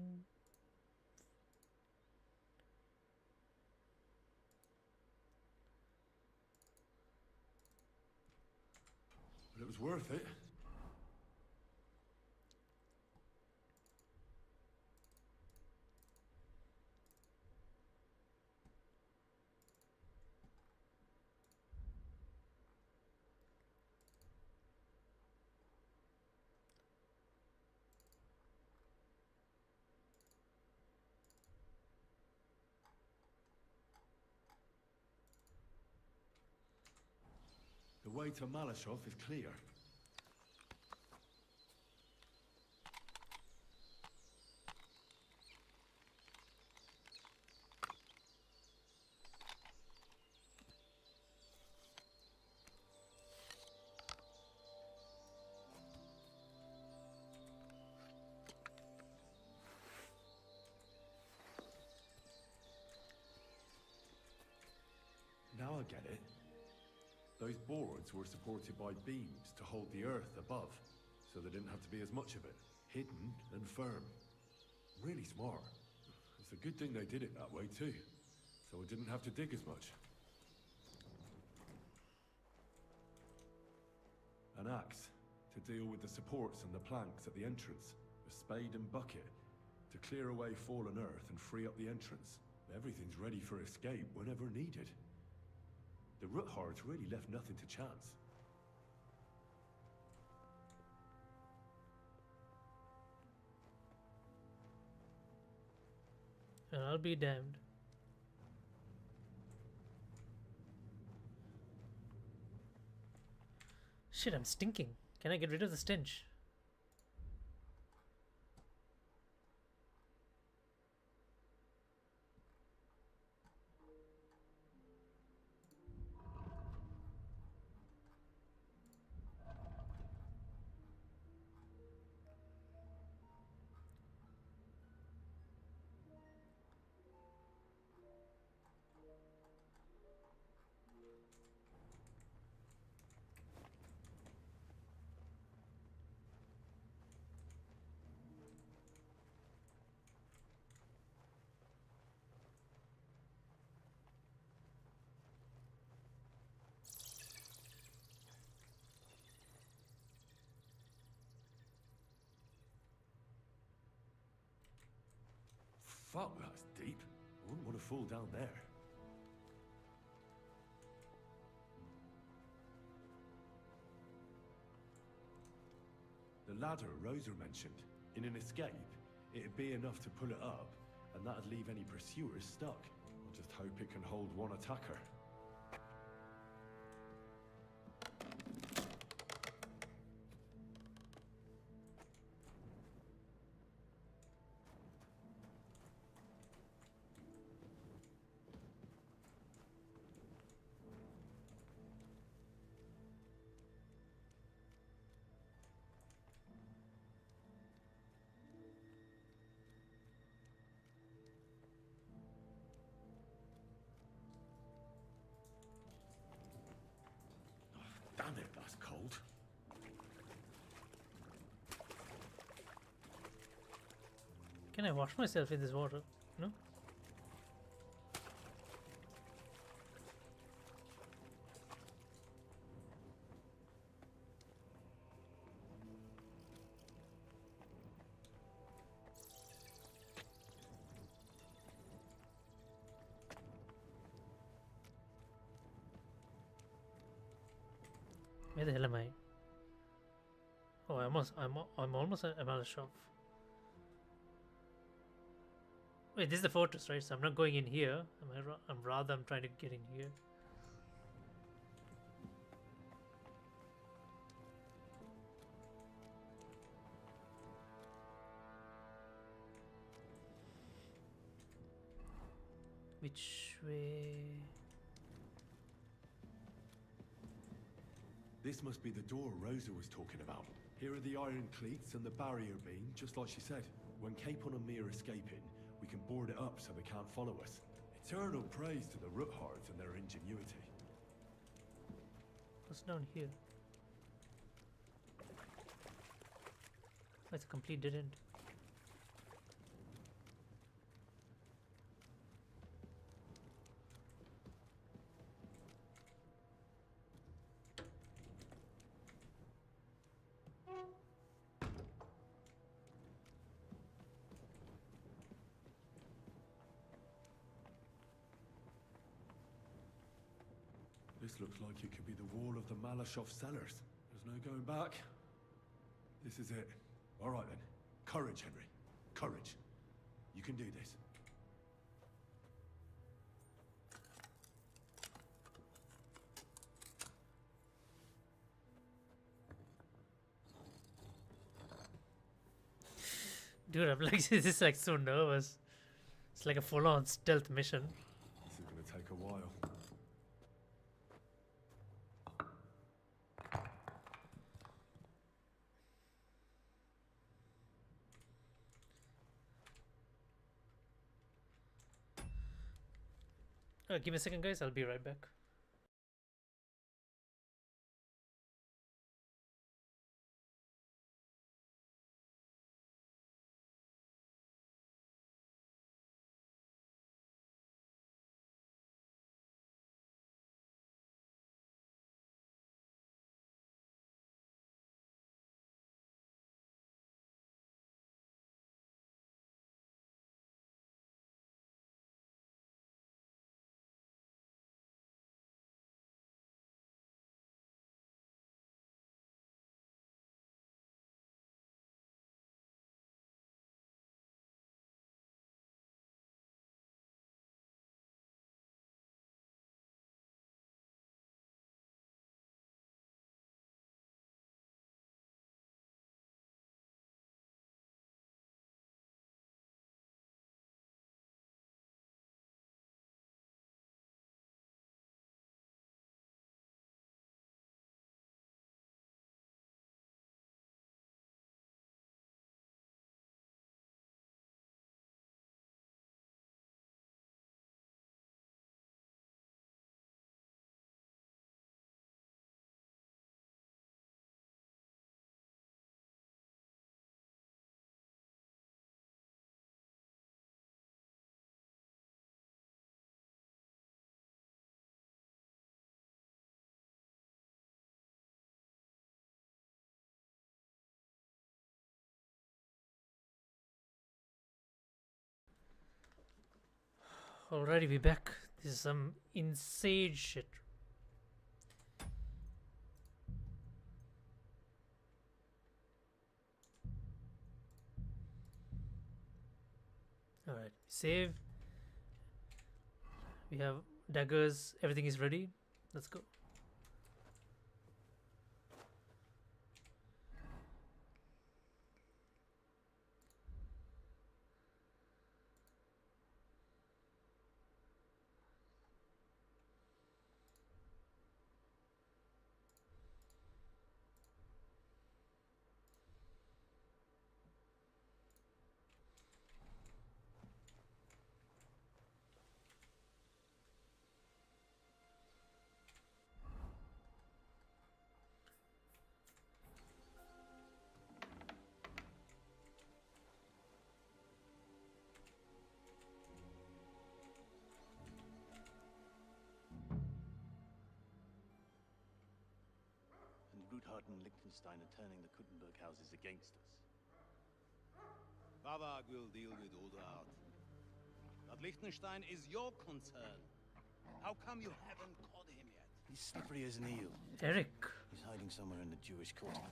But it was worth it. The way to Malashov is clear. Now I get it. Those boards were supported by beams to hold the earth above, so there didn't have to be as much of it. Hidden and firm. Really smart. It's a good thing they did it that way too, so I didn't have to dig as much. An axe to deal with the supports and the planks at the entrance. A spade and bucket to clear away fallen earth and free up the entrance. Everything's ready for escape whenever needed. The Roothards really left nothing to chance. And I'll be damned. Shit, I'm stinking. Can I get rid of the stench? Fuck, that's deep. I wouldn't want to fall down there. The ladder Rosa mentioned. In an escape, it'd be enough to pull it up, and that'd leave any pursuers stuck. I'll just hope it can hold one attacker. Damn it, that's cold. Can I wash myself in this water? No? Where the hell am I? Oh, I'm almost at Malashov. Wait, this is the fortress, right? So I'm not going in here. I'm trying to get in here. Which way? This must be the door Rosa was talking about. Here are the iron cleats and the barrier beam, just like she said. When Capon and me are escaping, we can board it up so they can't follow us. Eternal praise to the Roothards and their ingenuity. What's down here? Oh, it's a complete dead end. This looks like it could be the wall of the Malashov cellars. There's no going back. This is it. All right then. Courage, Henry. Courage. You can do this. Dude, I'm like, this is like so nervous. It's like a full-on stealth mission. This is gonna take a while. Give me a second, guys. I'll be right back. Alrighty, we back. This is some insane shit. Alright, save. We have daggers. Everything is ready. Let's go. Ruthard and Liechtenstein are turning the Kuttenberg houses against us. Bavag will deal with Ruthard. But Liechtenstein is your concern. How come you haven't caught him yet? He's slippery as an eel. Eric. He's hiding somewhere in the Jewish quarter. I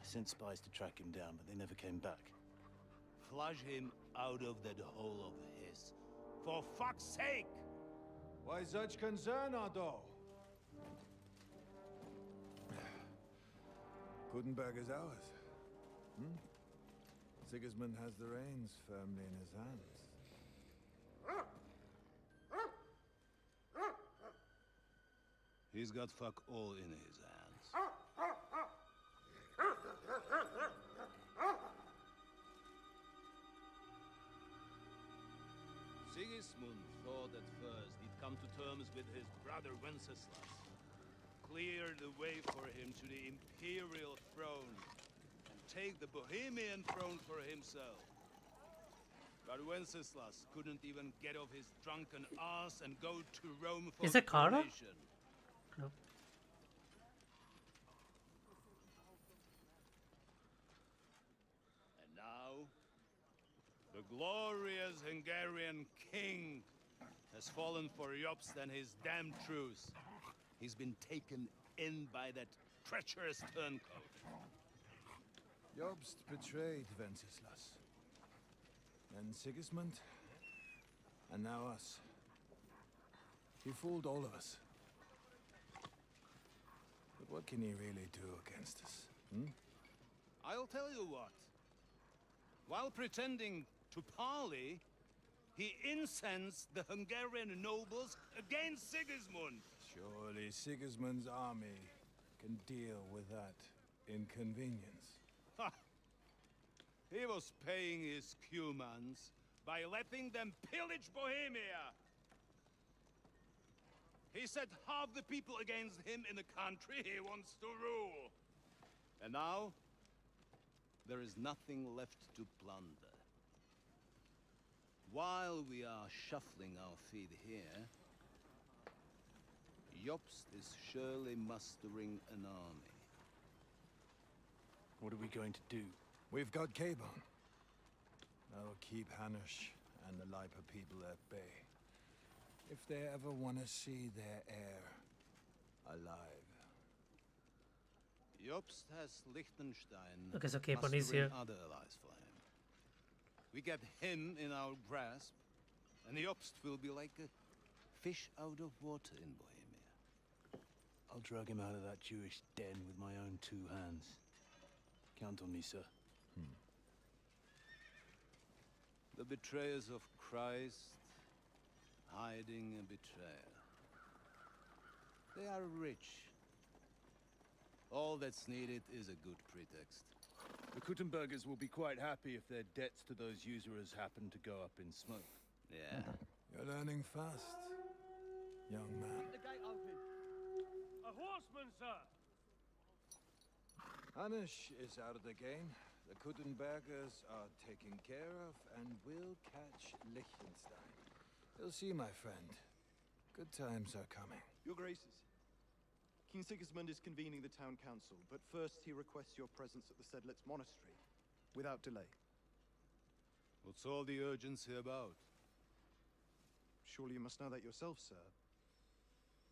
sent spies to track him down, but they never came back. Flush him out of that hole of his. For fuck's sake! Why such concern, Otto? Kuttenberg is ours. Sigismund has the reins firmly in his hands. He's got fuck all in his hands. Sigismund thought at first he'd come to terms with his brother Wenceslas. Clear the way for him to the imperial throne and take the Bohemian throne for himself. But Wenceslas couldn't even get off his drunken ass and go to Rome for Is it Kara? coronation. No. And now, the glorious Hungarian king has fallen for Jobst and his damn truce. He's been taken in by that treacherous turncoat. Jobst betrayed Wenceslas. Then Sigismund. And now us. He fooled all of us. But what can he really do against us? I'll tell you what. While pretending to parley, he incensed the Hungarian nobles against Sigismund. Surely Sigismund's army can deal with that inconvenience. Ha! He was paying his Cumans by letting them pillage Bohemia. He set half the people against him in the country he wants to rule. And now, there is nothing left to plunder. While we are shuffling our feet here, Jobst is surely mustering an army. What are we going to do? We've got Cabon. That'll keep Hanush and the Lipa people at bay. If they ever want to see their heir alive. Jobst has Liechtenstein Okay, so Capon is mustering here. other allies for him. We get him in our grasp, and Jobst will be like a fish out of water in Bohemia. I'll drag him out of that Jewish den with my own 2 hands. Count on me, sir. The betrayers of Christ hiding a betrayal. They are rich. All that's needed is a good pretext. The Kuttenbergers will be quite happy if their debts to those usurers happen to go up in smoke. Yeah. You're learning fast, young man. The gate open. A horseman, sir! Hanush is out of the game. The Kuttenbergers are taken care of, and we'll catch Liechtenstein. You'll see, my friend. Good times are coming. Your Graces, King Sigismund is convening the town council, but first he requests your presence at the Sedlitz monastery, without delay. What's all the urgency about? Surely you must know that yourself, sir.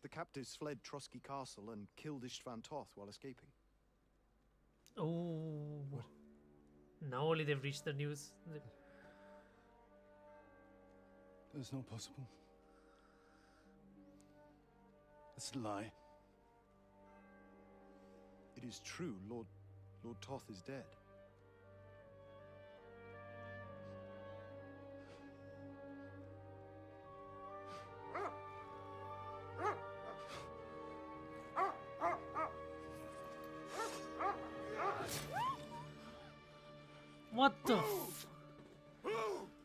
The captives fled Trotsky Castle and killed Istvan Toth while escaping. Oh. Now only they've reached the news. That's not possible. That's a lie. It is true, Lord Toth is dead. What the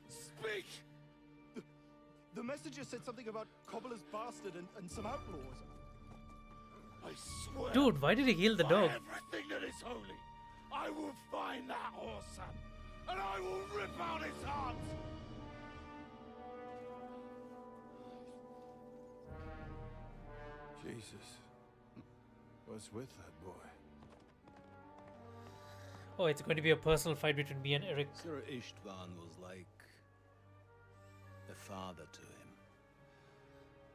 Speak! The messenger said something about Cobbler's bastard and some outlaws. I swear. Dude, why did he kill the by dog? Everything that is holy, I will find that whoreson, and I will rip out his heart. Jesus. What's with that boy? Oh, it's going to be a personal fight between me and Eric. Sir Istvan was like a father to him.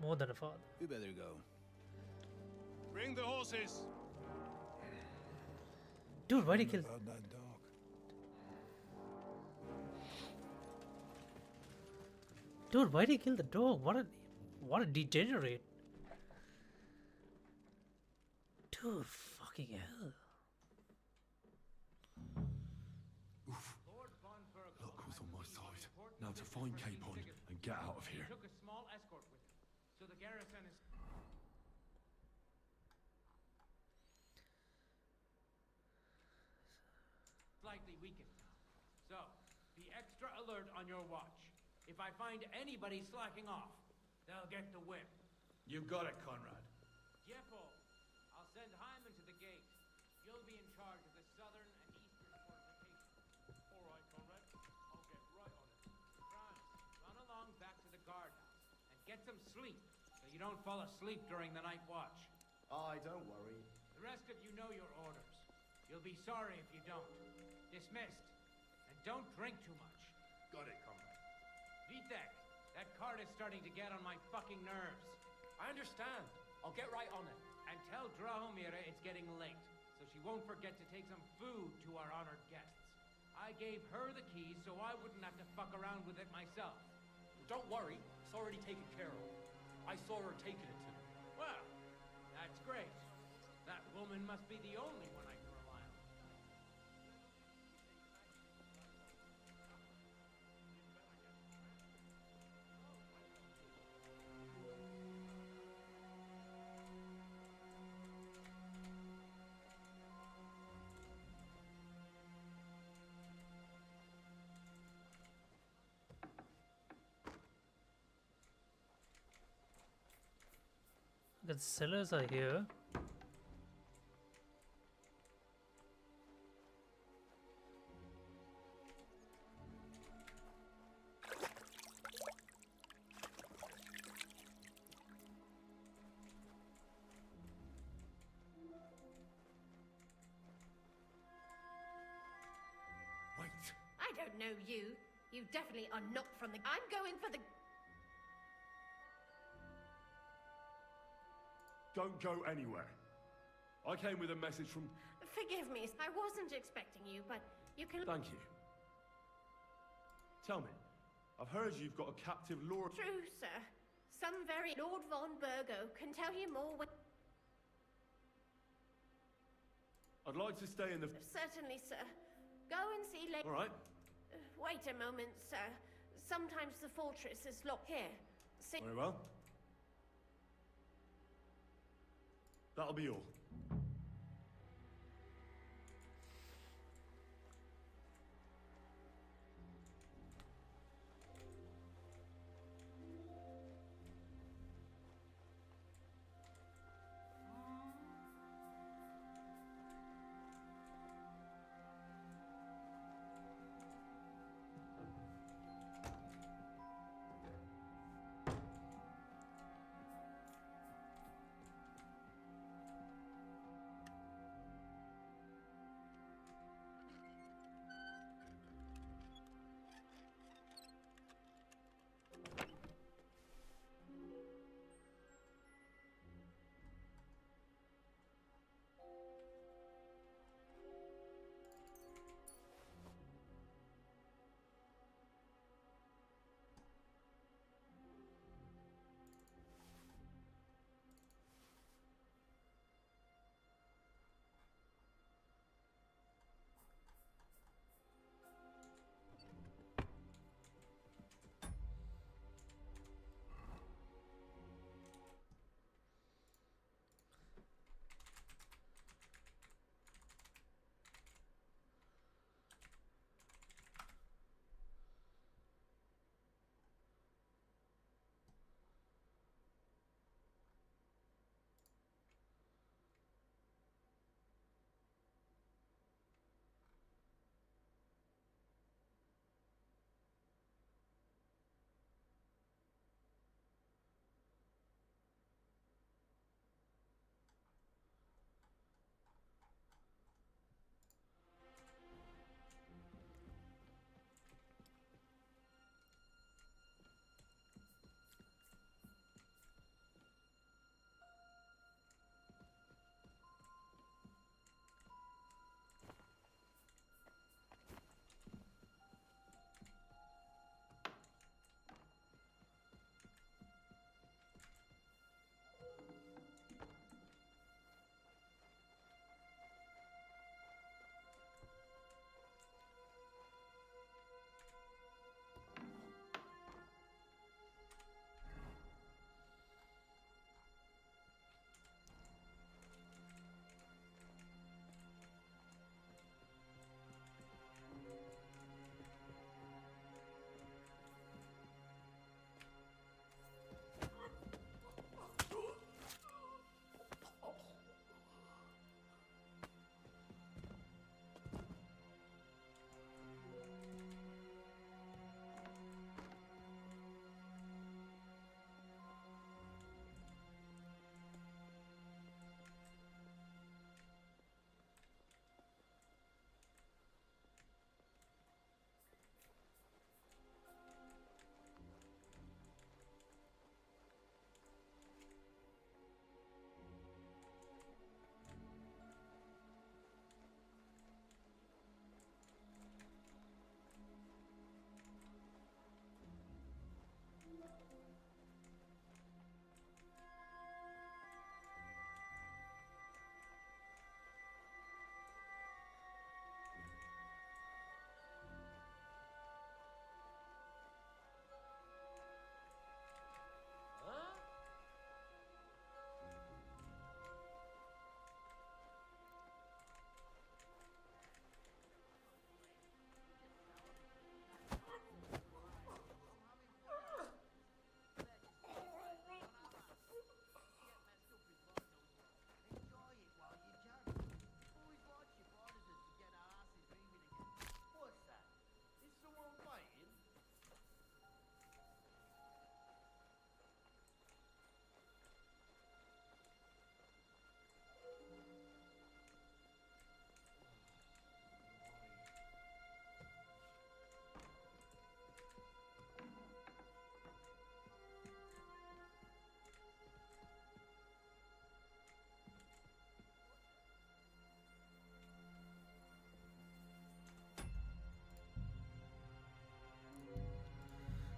More than a father. You better go. Bring the horses. Dude, why'd he kill? About that dog. Dude, why'd he kill the dog? What a degenerate. Dude, fucking hell. Luck was on my side. Now to find Capon and get out of here. Took a small escort with him, so the garrison is slightly weakened now. So, be extra alert on your watch. If I find anybody slacking off, they'll get the whip. You got it, Conrad. Jeppo, I'll send Hyman to the gate. You'll be in charge of the southern and eastern fortifications. All right, Conrad. I'll get right on it. Franz, run along back to the guardhouse and get some sleep so you don't fall asleep during the night watch. Aye, don't worry. The rest of you know your orders. You'll be sorry if you don't. Dismissed. And don't drink too much. Got it, comrade. Vitek, that cart is starting to get on my fucking nerves. I understand. I'll get right on it. And tell Drahomira it's getting late, so she won't forget to take some food to our honored guests. I gave her the keys so I wouldn't have to fuck around with it myself. Don't worry. It's already taken care of. I saw her taking it to me. Well, that's great. That woman must be the only one I can rely on. The sellers are here. Wait. I don't know you. You definitely are not from the... I'm going for the... Don't go anywhere. I came with a message from... Forgive me, I wasn't expecting you, but you can... Thank you. Tell me, I've heard you've got a captive lord... True, sir. Some very... Lord von Burgo can tell you more when... I'd like to stay in the... Certainly, sir. Go and see later. All right. Wait a moment, sir. Sometimes the fortress is locked here. Very well. That'll be all.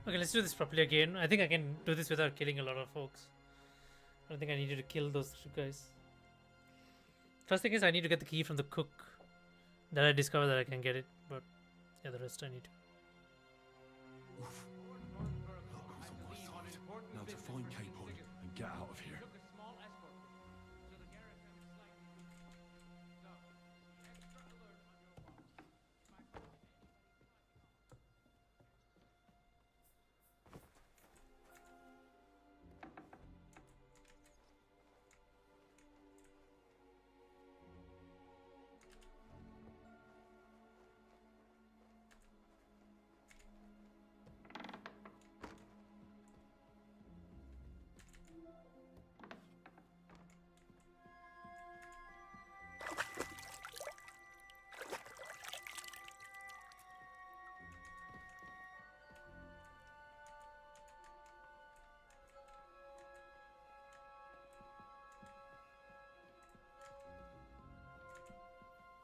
Okay, let's do this properly again. I think I can do this without killing a lot of folks. I don't think I needed to kill those two guys. First thing is I need to get the key from the cook. Then I discover that I can get it, but yeah, the rest I need to. Now to find Capon and get out of here.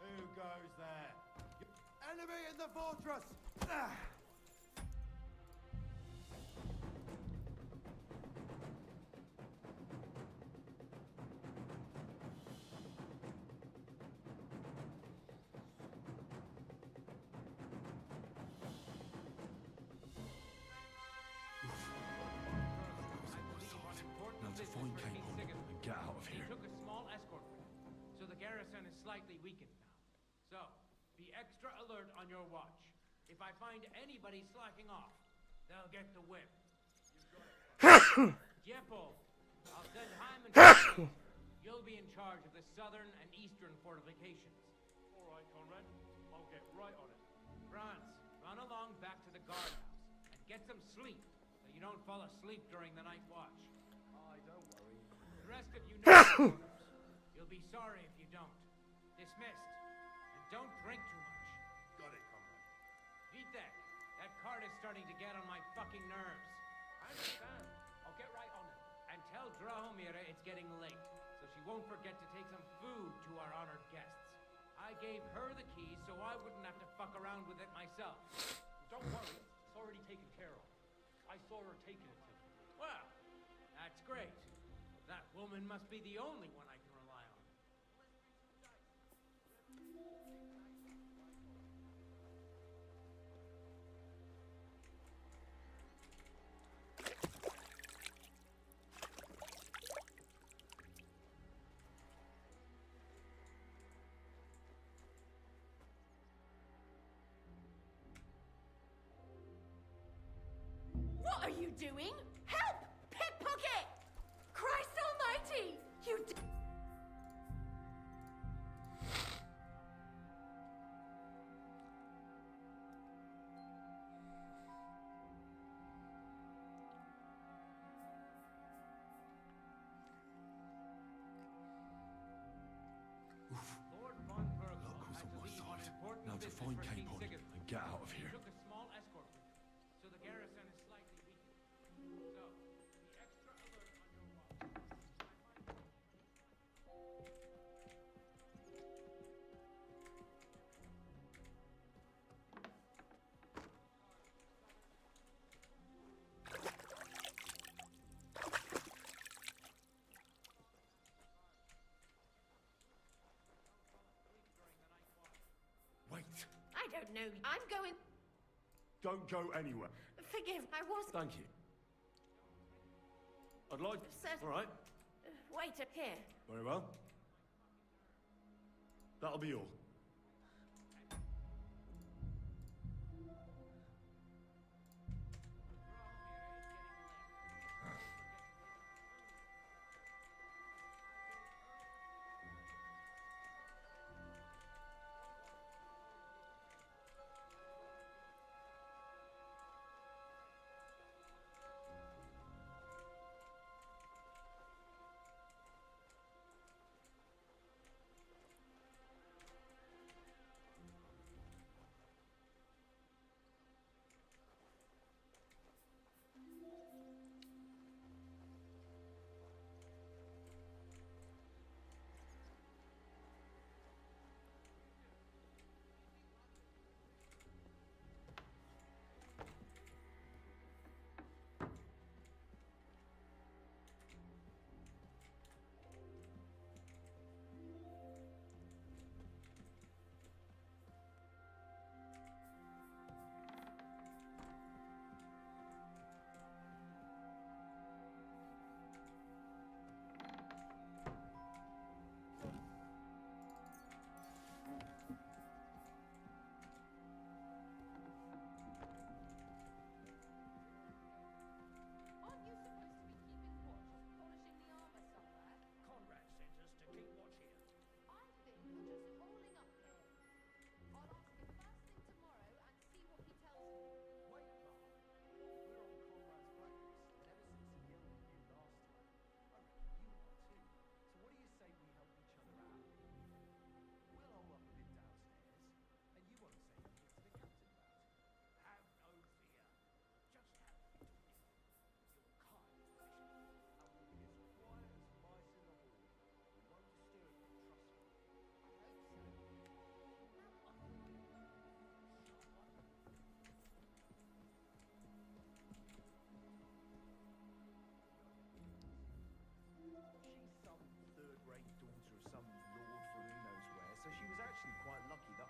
Who goes there? Enemy in the fortress! Ah! Now to find Capon and get out of here. He took a small escort with him, so the garrison is slightly weakened now. So, be extra alert on your watch. If I find anybody slacking off, they'll get the whip. Jeppel, I'll send Hyman. You'll be in charge of the southern and eastern fortifications. All right, Conrad. I'll get right on it. Franz, run along back to the guardhouse and get some sleep so you don't fall asleep during the night watch. Don't worry. The rest of you know your orders. You'll be sorry if you don't. Dismissed. And don't drink too much. Got it, Conrad. Vitek, that cart is starting to get on my fucking nerves. I understand. I'll get right on it. And tell Drahomira it's getting late, so she won't forget to take some food to our honored guests. I gave her the keys so I wouldn't have to fuck around with it myself. Don't worry. It's already taken care of. I saw her taking it to me. Well, that's great. That woman must be the only one I can rely on. What are you doing? Help! Pickpocket! Christ almighty! You Lord von Bergel Luck was had on to my leave on side. important Now to business find for King Capon Sigismund. and get out of He here. took a small escort with him, so the garrison is slightly weakened. So, be extra alert on your watch. Wait! I don't know. I'm going. Don't go anywhere. Forgive. I was. Thank you. I'd like... Certain- All right. Wait up here. Very well. That'll be all.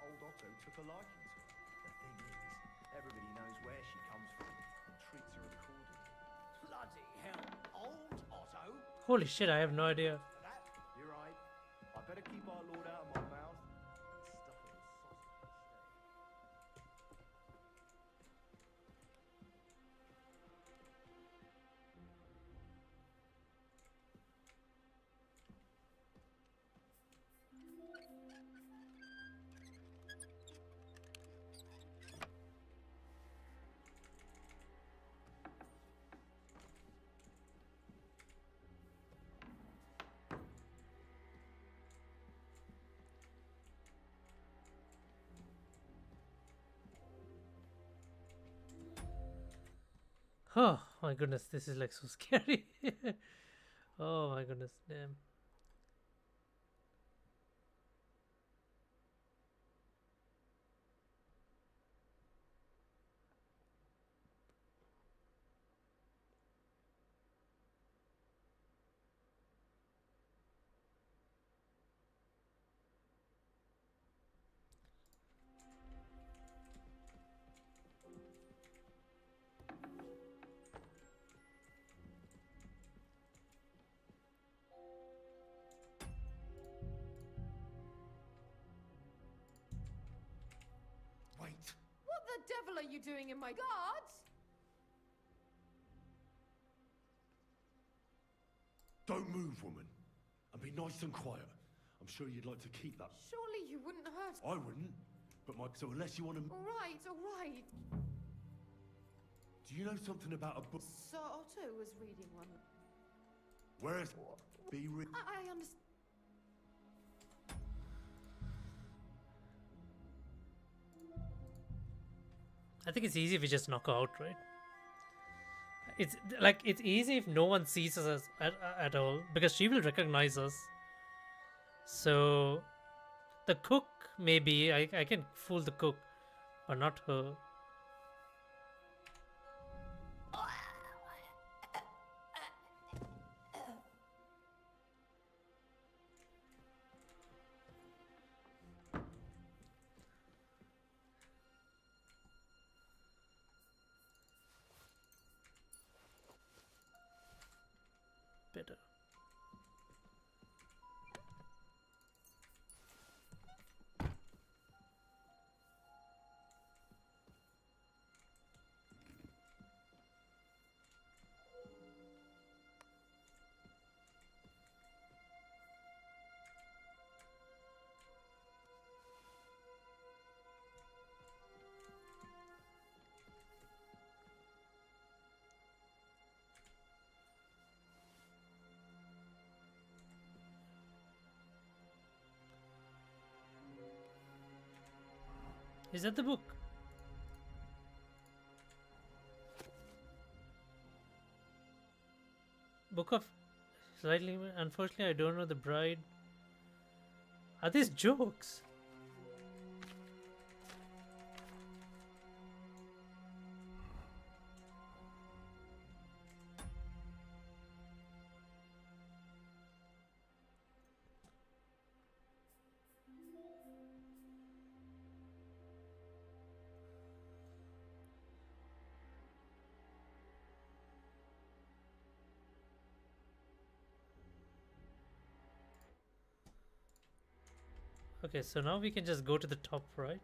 old Otto took a liking to her. The thing is, everybody knows where she comes from and treats her accordingly. Bloody hell, old Otto? Holy shit, I have no idea. You're right. I better keep our lord out of my mouth and stuff her with sausage instead. Oh my goodness, this is like so scary. Oh my goodness, damn. Wait. What the devil are you doing in my guards? Don't move, woman. And be nice and quiet. I'm sure you'd like to keep that. Surely you wouldn't hurt. I wouldn't. But so unless you want to... All right, all right. Do you know something about a book? Sir Otto was reading one. Where is... Be real. I understand. I think it's easy if we just knock her out, right? It's like it's easy if no one sees us at all because she will recognize us. So the cook, maybe I can fool the cook, but not her. Better. Is that the book? Book of slightly. Unfortunately, I don't know the bride. Are these jokes? Okay, so now we can just go to the top, right?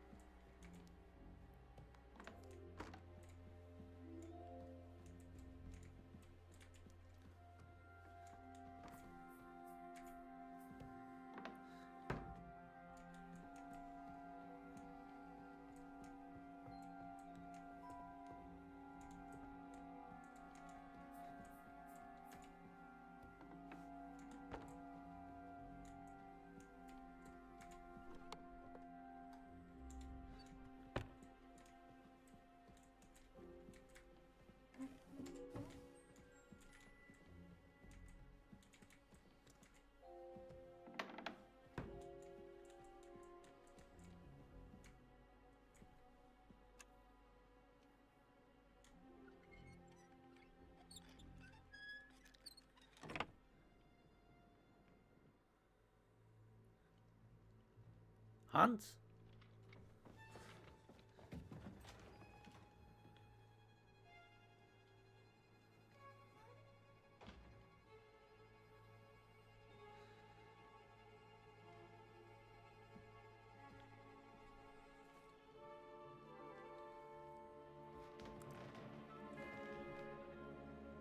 Hans?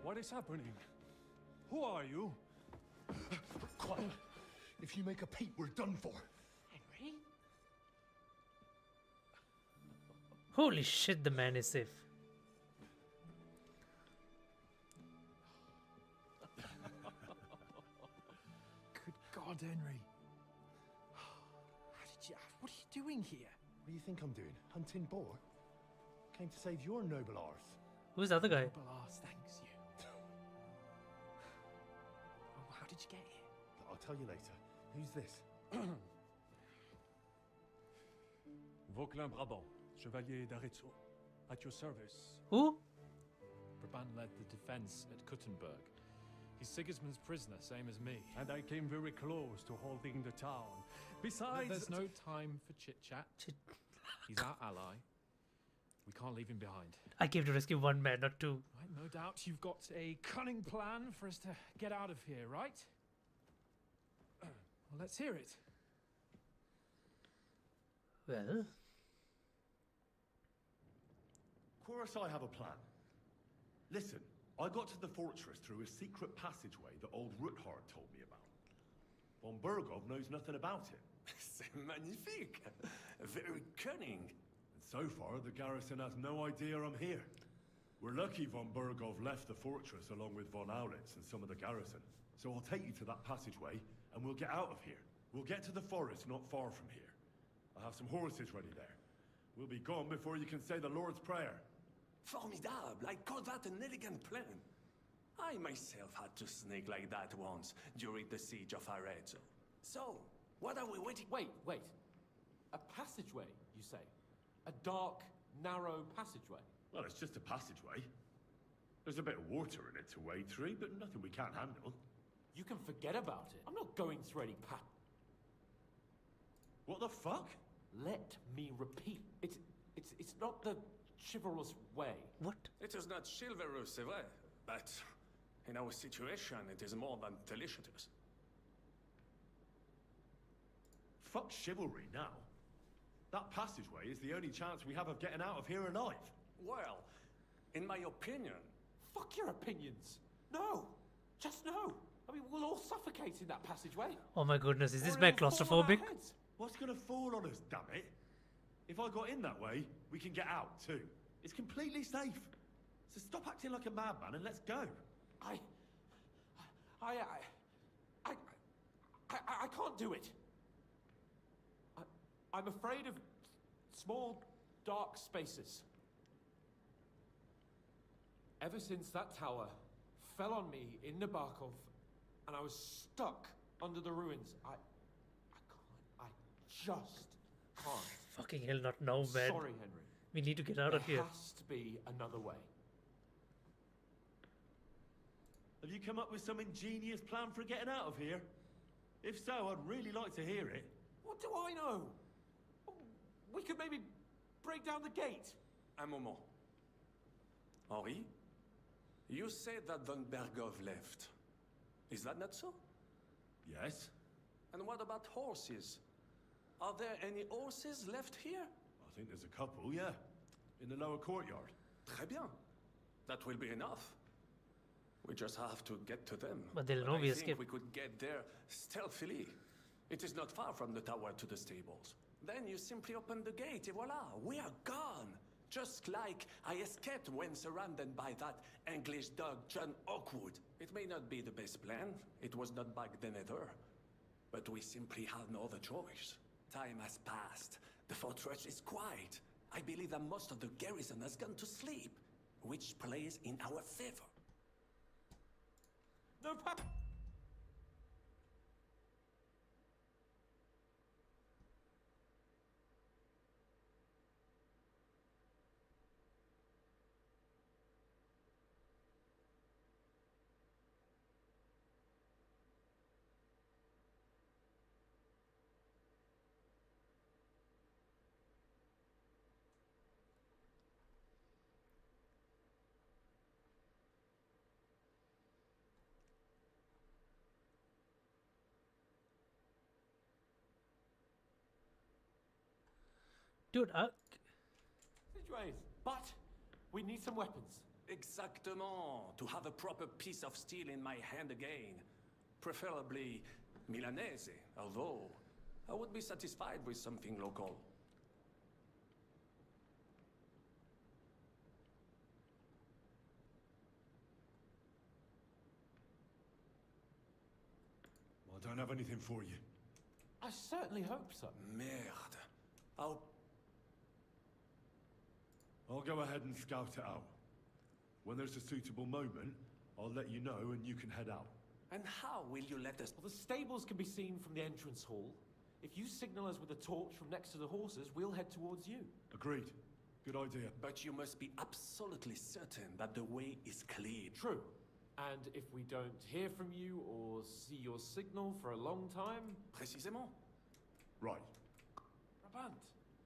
What is happening? Who are you? Quiet. If you make a peep, we're done for. Henry? Holy shit, the man is safe. Good God, Henry. What are you doing here? What do you think I'm doing? Hunting boar? Came to save your noble arse. Who's the other guy? Noble arse, thanks you. Oh, how did you get here? I'll tell you later. Who's this? Vauquelin Brabant, Chevalier d'Arezzo, at your service. Who? Brabant led the defense at Kuttenberg. He's Sigismund's prisoner, same as me. And I came very close to holding the town. Besides... There's no time for chit-chat. He's our ally. We can't leave him behind. I came to rescue one man, not two. Right, no doubt you've got a cunning plan for us to get out of here, right? Well, let's hear it. Well... Of course I have a plan. Listen, I got to the fortress through a secret passageway that old Ruthard told me about. Von Bergov knows nothing about it. C'est magnifique! Very cunning. And so far, the garrison has no idea I'm here. We're lucky Von Bergov left the fortress along with Von Aulitz and some of the garrison. So I'll take you to that passageway, and we'll get out of here. We'll get to the forest not far from here. I have some horses ready there. We'll be gone before you can say the Lord's Prayer. Formidable! I call that an elegant plan. I myself had to sneak like that once during the siege of Arezzo. So, what are we waiting? Wait. A passageway, you say? A dark, narrow passageway? Well, it's just a passageway. There's a bit of water in it to wade through, but nothing we can't handle. You can forget about it. I'm not going through any What the fuck? Let me repeat. It's not the chivalrous way. What? It is not chivalrous, c'est vrai, but in our situation, it is more than delicious. Fuck chivalry now. That passageway is the only chance we have of getting out of here alive. Well, in my opinion... Fuck your opinions. No. Just no. I mean, we'll all suffocate in that passageway. Oh my goodness, is this Or man it'll fall on our claustrophobic? heads. What's gonna fall on us, damn it? If I got in that way, we can get out too. It's completely safe. So stop acting like a madman and let's go. I can't do it. I'm afraid of small, dark spaces. Ever since that tower fell on me in Nabokov, and I was stuck under the ruins, I just can't. Fucking hell, not now, man. Sorry, Henry. We need to get out of here. There has to be another way. Have you come up with some ingenious plan for getting out of here? If so, I'd really like to hear it. What do I know? We could maybe break down the gate. Un moment. Henri, you said that Von Bergov left. Is that not so? Yes. And what about horses? Are there any horses left here? I think there's a couple, yeah. In the lower courtyard. Très bien. That will be enough. We just have to get to them. But they'll know I we think escaped. we could get there stealthily. It is not far from the tower to the stables. Then you simply open the gate, et voila, we are gone. Just like I escaped when surrounded by that English dog, John Oakwood. It may not be the best plan. It was not back then either. But we simply had no other choice. Time has passed. The fortress is quiet. I believe that most of the garrison has gone to sleep, which plays in our favor. No, Papa! Dude, But we need some weapons. Exactement. To have a proper piece of steel in my hand again. Preferably Milanese, although I would be satisfied with something local. I don't have anything for you. I certainly hope so. Merde. I'll go ahead and scout it out. When there's a suitable moment, I'll let you know and you can head out. And how will you let us... Well, the stables can be seen from the entrance hall. If you signal us with a torch from next to the horses, we'll head towards you. Agreed. Good idea. But you must be absolutely certain that the way is clear. True. And if we don't hear from you or see your signal for a long time... Précisément. Right. Brabant,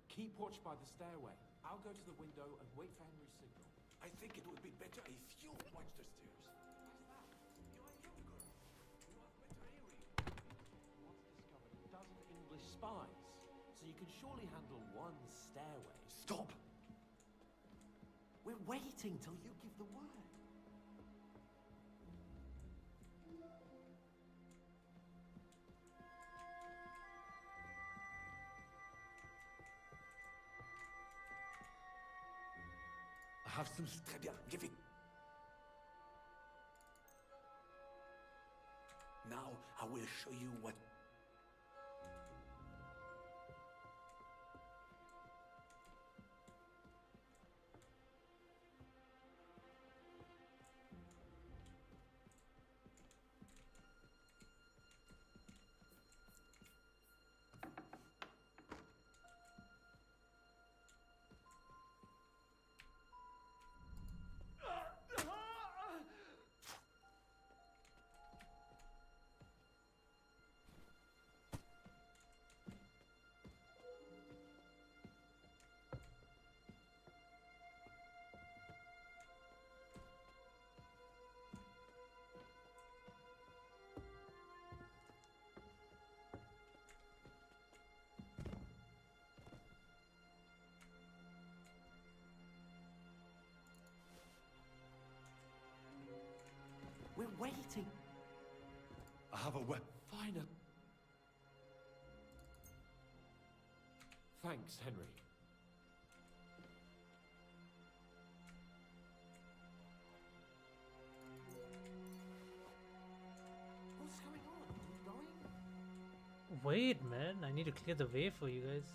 keep watch by the stairway. I'll go to the window and wait for Henry's signal. I think it would be better if you watch the stairs. Once discovered a dozen English spies, so you can surely handle one stairway. Stop! We're waiting till you give the word. I have some... Très bien, give it. Now I will show you what... We're waiting. I have a weapon. Fine. Thanks, Henry. What's going on? Are we going? Wait, man. I need to clear the way for you guys.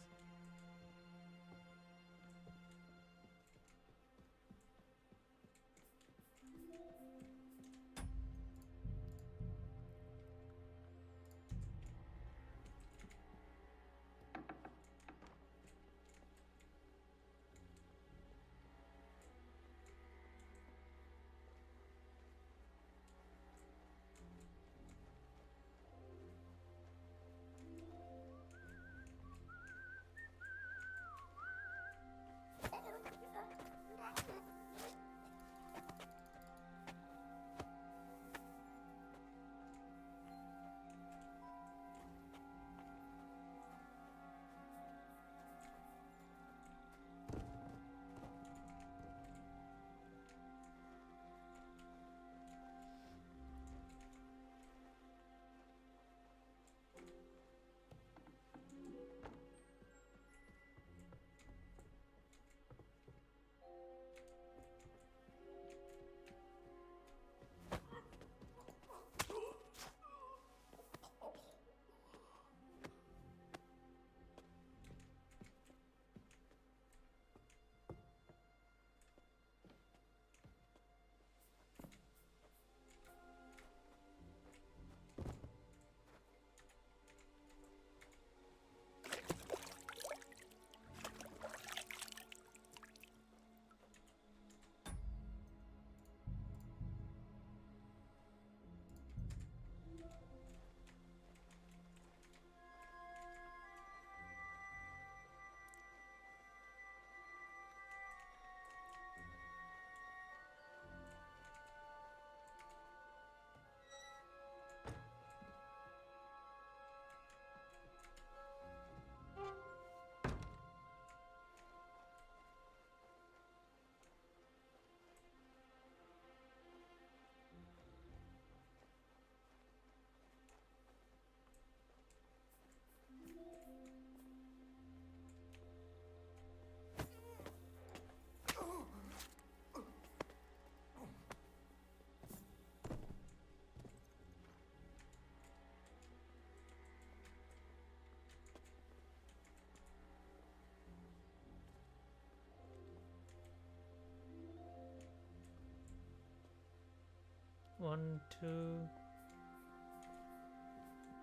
1, 2.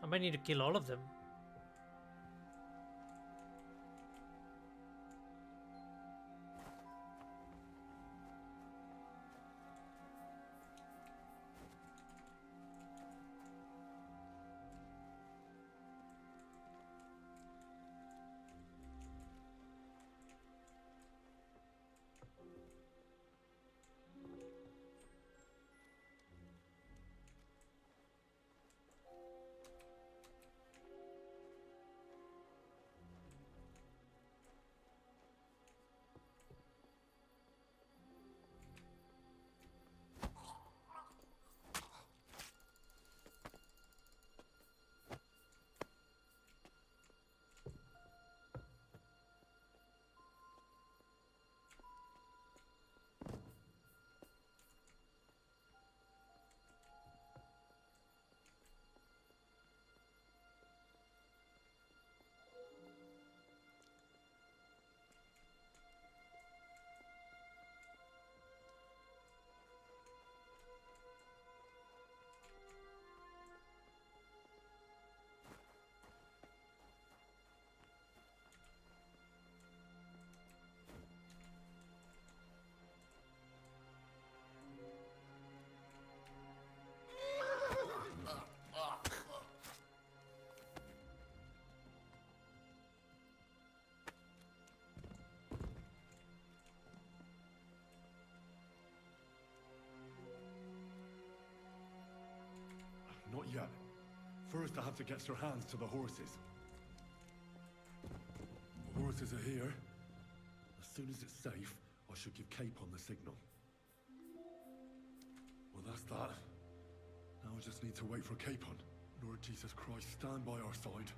I might need to kill all of them. Not yet. First, I have to get Sir Hans to the horses. The horses are here. As soon as it's safe, I should give Capon the signal. Well, that's that. Now I just need to wait for Capon. Lord Jesus Christ, stand by our side.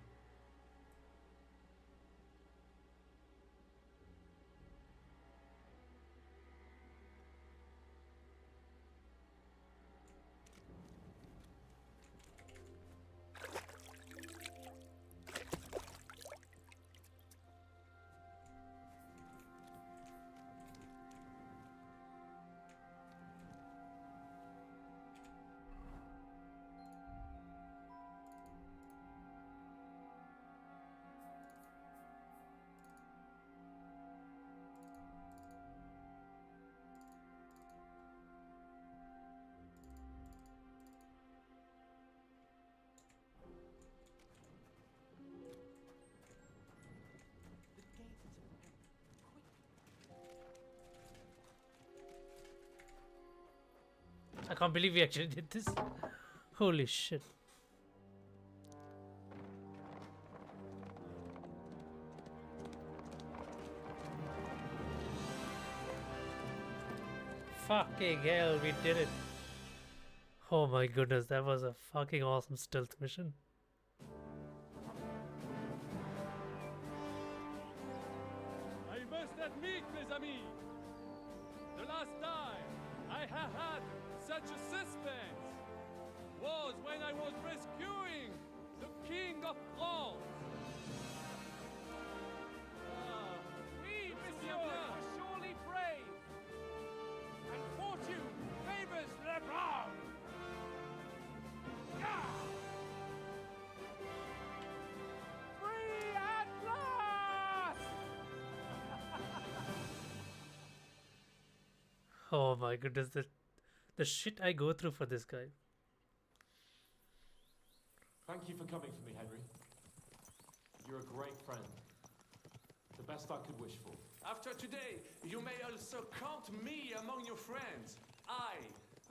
I can't believe we actually did this. Holy shit. Fucking hell, we did it. Oh my goodness, that was a fucking awesome stealth mission. I must admit, mes amis, the last time I have had such a suspense was when I was rescuing the King of France. We, monsieur, are surely brave, and fortune favors the brave. Free at last! Oh my goodness, the shit I go through for this guy. Thank you for coming for me, Henry. You're a great friend. The best I could wish for. After today, you may also count me among your friends. I,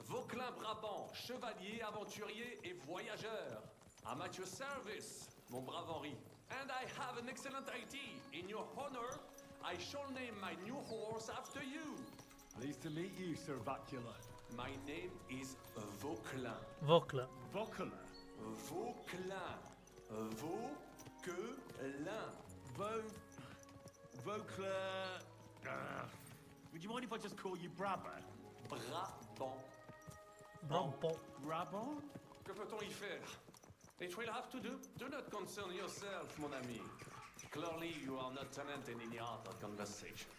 Vauquelin Brabant, chevalier, aventurier et voyageur. I'm at your service, mon brave Henri. And I have an excellent idea. In your honor, I shall name my new horse after you. Pleased to meet you, Sir Vacula. My name is Vauquelin. Vauquelin. Vauquelin? Vauquelin. Vauquelin. Vauquelin... would you mind if I just call you Brabant? Brabant. Brabant. Brabant? Que peut-on y faire? It will have to do. Do not concern yourself, mon ami. Clearly, you are not talented in the art of conversation.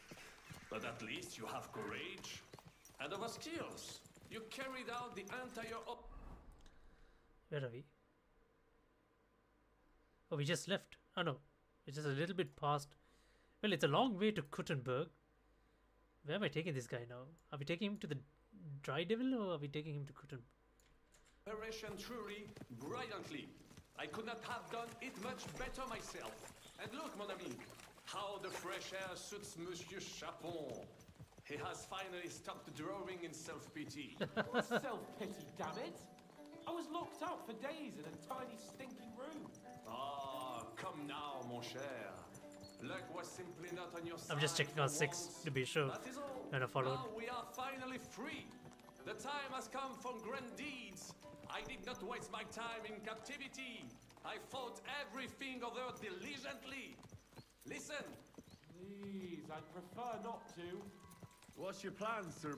But at least you have courage and other skills. You carried out the entire Where are we? Oh, we just left. Oh no, it's just a little bit past. Well, it's a long way to Kuttenberg. Where am I taking this guy now? Are we taking him to the Dry Devil or are we taking him to Kuttenberg? operation truly brilliantly. I could not have done it much better myself. And look, mon ami, how the fresh air suits Monsieur Chapon. He has finally stopped drawing in self-pity. What self-pity, damn it? I was locked up for days in a tiny stinking room. Ah, come now, mon cher. Luck was simply not on your side. I'm just checking for on 6 once. to be sure. That is all. And I followed. Now we are finally free. The time has come for grand deeds. I did not waste my time in captivity. I fought everything over diligently. Listen. Please, I'd prefer not to. What's your plan, Sir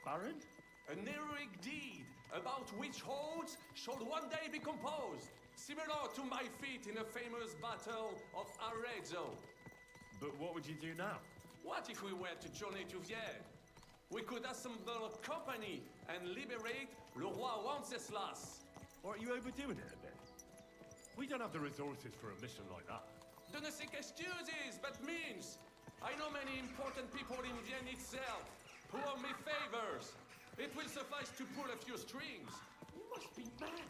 Baron? An heroic deed about which holds shall one day be composed, similar to my feat in the famous battle of Arezzo. But what would you do now? What if we were to journey to Vienne? We could assemble a company and liberate Le Roi Wenceslas. Aren't you overdoing it a bit? We don't have the resources for a mission like that. De ne sais qu'excuses, but means. I know many important people in Vienne itself who owe me favors. It will suffice to pull a few strings. You must be mad.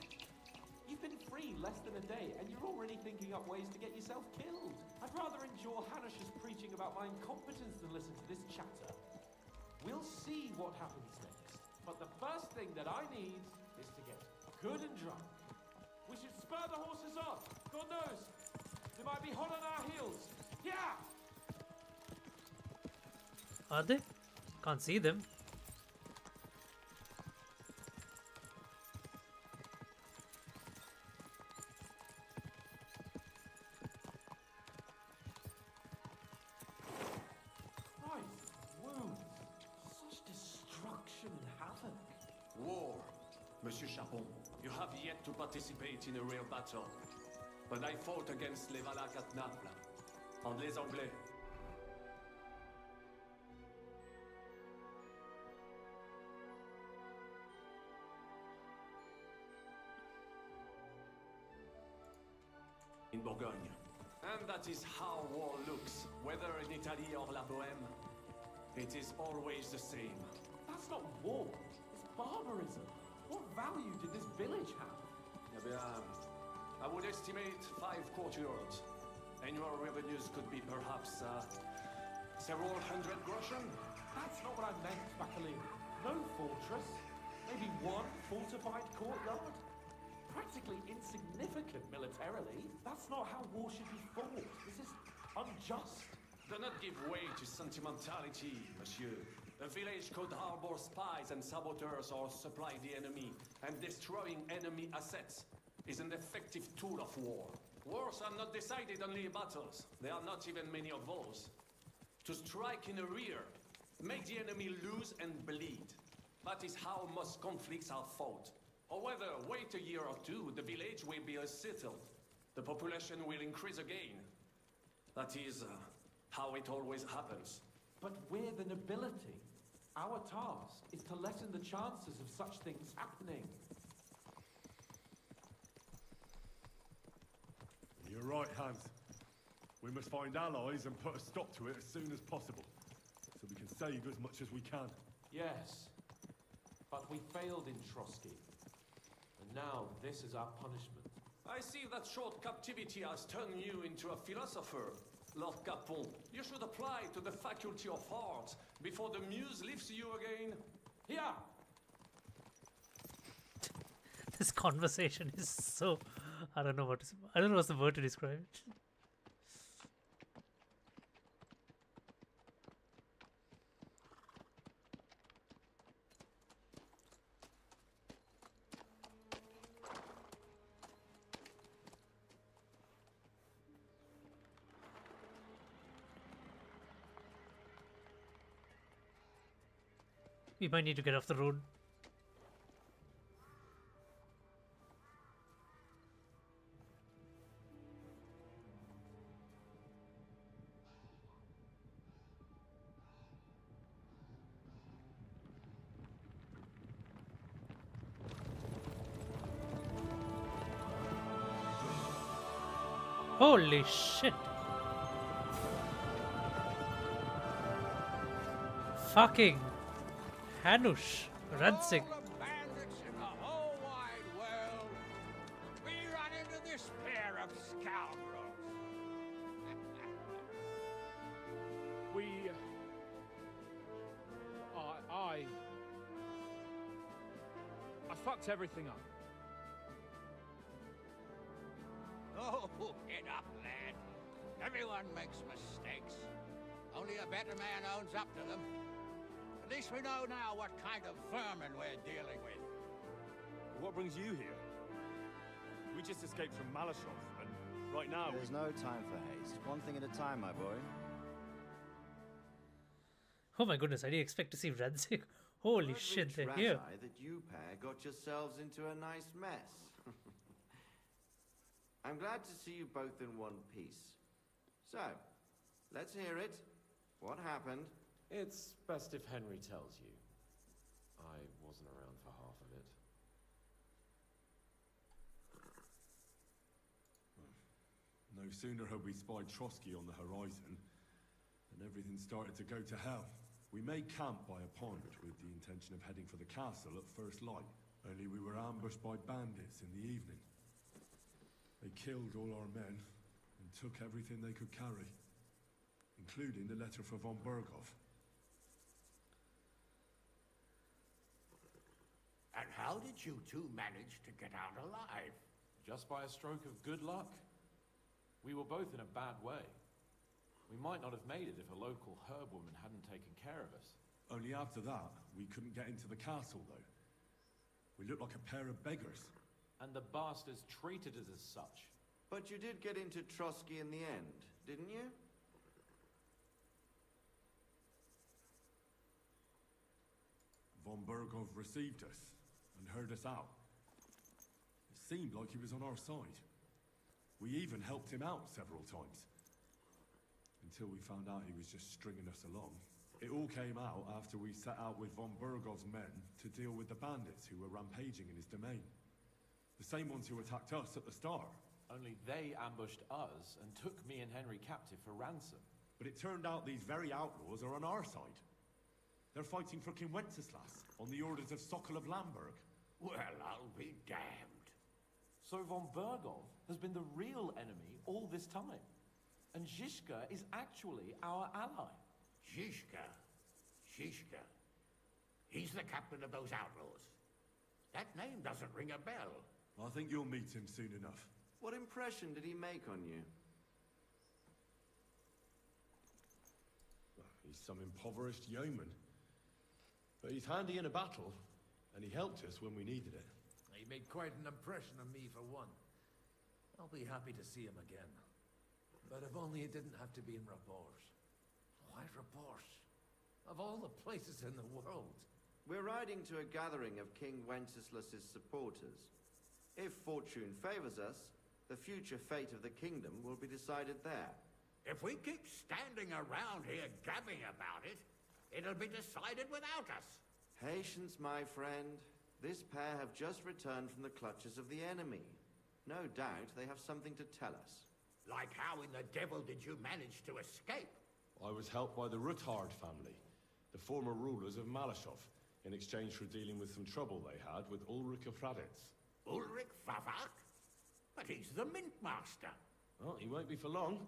You've been free less than a day, and you're already thinking up ways to get yourself killed. I'd rather endure Hanish's preaching about my incompetence than listen to this chatter. We'll see what happens next. But the first thing that I need is to get good and drunk. We should spur the horses off. God knows, they might be hot on our heels. Yeah! Are they? Can't see them. Christ, wounds. Such destruction and havoc. War. Monsieur Chapon, you have yet to participate in a real battle. But I fought against les Valaques at Naples. And les Anglais. In Bourgogne. And that is how war looks, whether in Italy or La Bohème. It is always the same. That's not war. It's barbarism. What value did this village have? Eh bien, I would estimate 5 courtyards. Annual revenues could be perhaps several hundred groschen. That's not what I meant, Bacalin. No fortress. Maybe one fortified courtyard. Practically insignificant militarily. That's not how war should be fought. This is unjust. Do not give way to sentimentality, monsieur. A village could harbor spies and saboteurs or supply the enemy, and destroying enemy assets is an effective tool of war. Wars are not decided only in battles. There are not even many of those. To strike in the rear, make the enemy lose and bleed. That is how most conflicts are fought. However, wait a year or two, the village will be settled. The population will increase again. That is how it always happens. But we're the nobility. Our task is to lessen the chances of such things happening. You're right, Hans. We must find allies and put a stop to it as soon as possible, so we can save as much as we can. Yes, but we failed in Trotsky. And now this is our punishment. I see that short captivity has turned you into a philosopher, Lord Capon. You should apply to the Faculty of Arts before the muse lifts you again. Here! This conversation is so... I don't know what's the word to describe it. We might need to get off the road. Holy shit. Fucking Hanush. Ranzig. All the bandits in the whole wide world, we run into this pair of scoundrels. We... I fucked everything up. Oh, get up, lad. Everyone makes mistakes. Only a better man owns up to them. At least we know now what kind of vermin we're dealing with. What brings you here? We just escaped from Malashov, and right now There's no time for haste. One thing at a time, my boy. Oh my goodness, I didn't expect to see Ranzig. Holy shit, they're here. Rat-eye that you pair got yourselves into a nice mess. I'm glad to see you both in one piece. So, let's hear it. What happened? It's best if Henry tells you. I wasn't around for half of it. no sooner had we spied Trotsky on the horizon, than everything started to go to hell. We made camp by a pond with the intention of heading for the castle at first light, only we were ambushed by bandits in the evening. They killed all our men and took everything they could carry, including the letter for von Berghoff. And how did you two manage to get out alive? Just by a stroke of good luck. We were both in a bad way. We might not have made it if a local herb woman hadn't taken care of us. Only after that, we couldn't get into the castle, though. We looked like a pair of beggars. And the bastards treated us as such. But you did get into Trotsky in the end, didn't you? Von Berghoff received us and heard us out. It seemed like he was on our side. We even helped him out several times. Until we found out he was just stringing us along. It all came out after we set out with von Berghoff's men to deal with the bandits who were rampaging in his domain. The same ones who attacked us at the start. Only they ambushed us and took me and Henry captive for ransom. But it turned out these very outlaws are on our side. They're fighting for King Wenceslas on the orders of Sokol of Lamberg. Well, I'll be damned. So von Berghoff has been the real enemy all this time. And Zizka is actually our ally. Zizka? Zizka? He's the captain of those outlaws. That name doesn't ring a bell. I think you'll meet him soon enough. What impression did he make on you? He's some impoverished yeoman. But he's handy in a battle, and he helped us when we needed it. He made quite an impression on me, for one. I'll be happy to see him again. But if only it didn't have to be in Rabors. Why Rabors? Of all the places in the world. We're riding to a gathering of King Wenceslas's supporters. If fortune favors us, the future fate of the kingdom will be decided there. If we keep standing around here gabbing about it, it'll be decided without us. Patience, my friend. This pair have just returned from the clutches of the enemy. No doubt they have something to tell us. Like how in the devil did you manage to escape? I was helped by the Ruthard family, the former rulers of Malashov, in exchange for dealing with some trouble they had with Ulrich of Raditz. Ulrich Favak? But he's the Mint Master. Well, he won't be for long,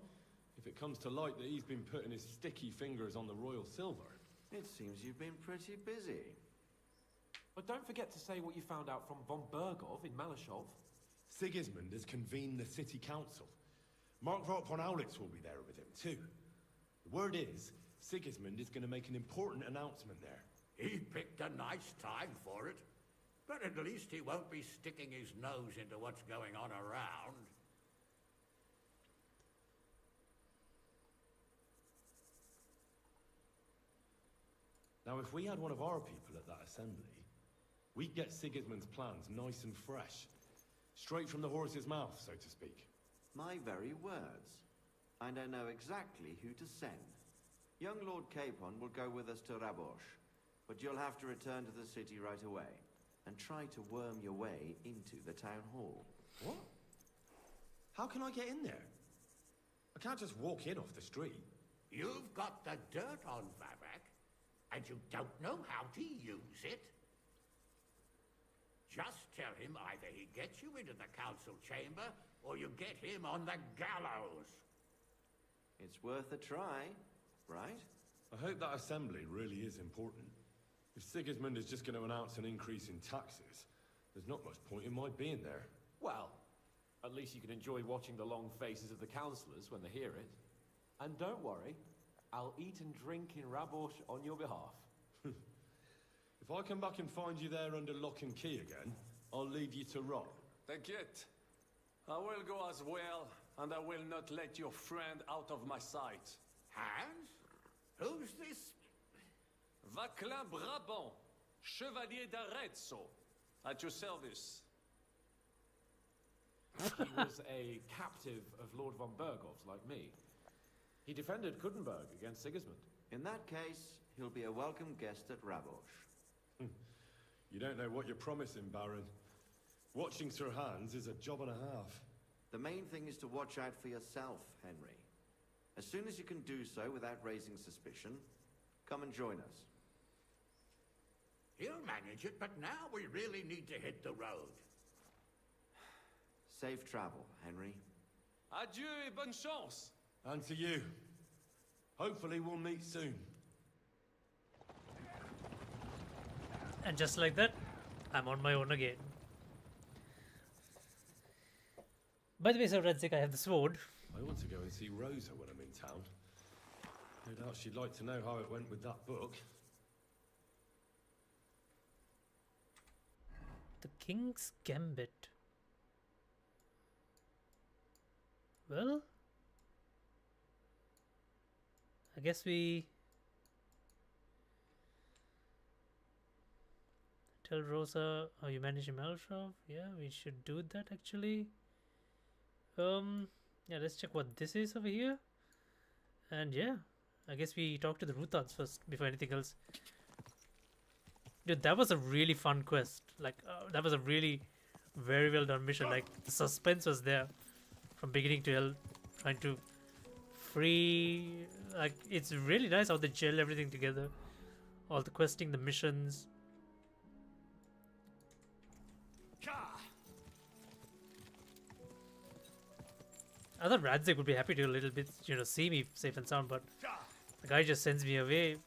if it comes to light that he's been putting his sticky fingers on the royal silver. It seems you've been pretty busy. But don't forget to say what you found out from von Berghoff in Malashov. Sigismund has convened the city council. Markvart von Aulitz will be there with him, too. The word is, Sigismund is going to make an important announcement there. He picked a nice time for it. But at least he won't be sticking his nose into what's going on around. Now, if we had one of our people at that assembly, we'd get Sigismund's plans nice and fresh. Straight from the horse's mouth, so to speak. My very words. And I know exactly who to send. Young Lord Capon will go with us to Rabosh, but you'll have to return to the city right away, and try to worm your way into the town hall. What? How can I get in there? I can't just walk in off the street. You've got the dirt on Vavak, and you don't know how to use it? Just tell him either he gets you into the council chamber, or you get him on the gallows. It's worth a try, right? I hope that assembly really is important. If Sigismund is just going to announce an increase in taxes, there's not much point in my being there. Well, at least you can enjoy watching the long faces of the councillors when they hear it. And don't worry, I'll eat and drink in Rabosh on your behalf. If I come back and find you there under lock and key again, I'll leave you to rot. T'inquiète. I will go as well, and I will not let your friend out of my sight. Hans? Who's this? Vaclin Brabant, Chevalier d'Arezzo, at your service. He was a captive of Lord von Bergov's, like me. He defended Kuttenberg against Sigismund. In that case, he'll be a welcome guest at Rabosh. You don't know what you're promising, Baron. Watching Sir Hans is a job and a half. The main thing is to watch out for yourself, Henry. As soon as you can do so without raising suspicion, come and join us. He'll manage it, but now we really need to hit the road. Safe travel, Henry. Adieu et bonne chance. And to you. Hopefully we'll meet soon. And just like that, I'm on my own again. By the way, Sir Redzik, I have the sword. I ought to go and see Rosa when I'm in town. No doubt she'd like to know how it went with that book. The King's Gambit. Well, I guess we tell Rosa how you manage a metal shop. Yeah, we should do that actually. Yeah, let's check what this is over here. And yeah, I guess we talk to the Ruthans first before anything else. Dude, that was a really fun quest. Like, that was a really very well done mission. Like, the suspense was there from beginning to end, trying to free. Like, it's really nice how they gel everything together. All the questing, the missions. I thought Radzik would be happy to a little bit, you know, see me safe and sound, but the guy just sends me away.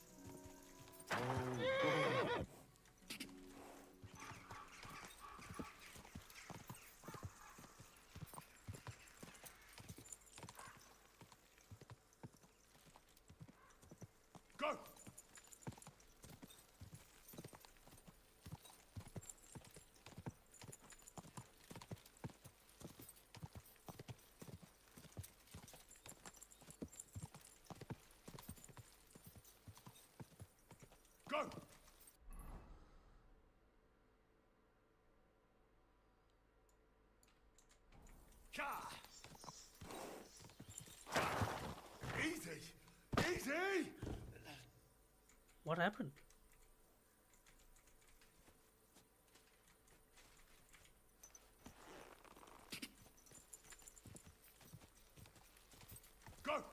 Go! Go! Easy! Easy! What happened? Go!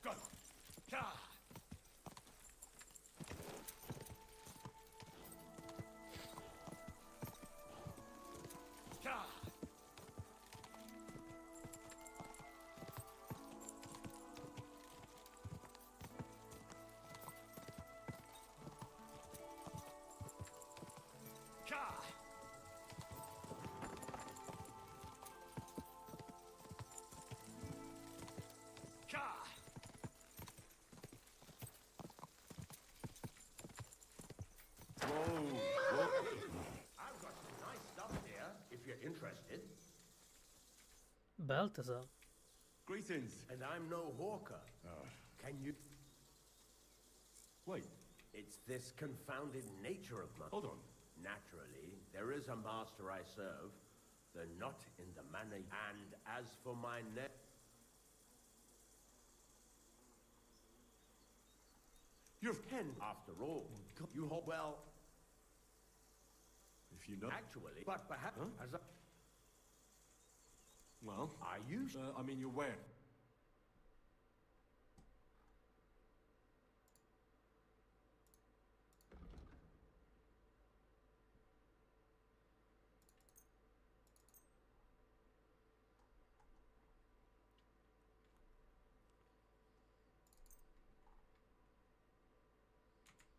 Go! Cha! Cha! Cha! Cha! I've got some nice stuff here, if you're interested. Balthazar. Greetings. And I'm no hawker. Can you... Wait, It's this confounded nature of my... Hold on. Naturally, there is a master I serve, though not in the manner... And as for my net... You're... Ken, after all, you hold well... If you know... Actually, but perhaps... Huh? As a... Well... Are you... I mean, you're where?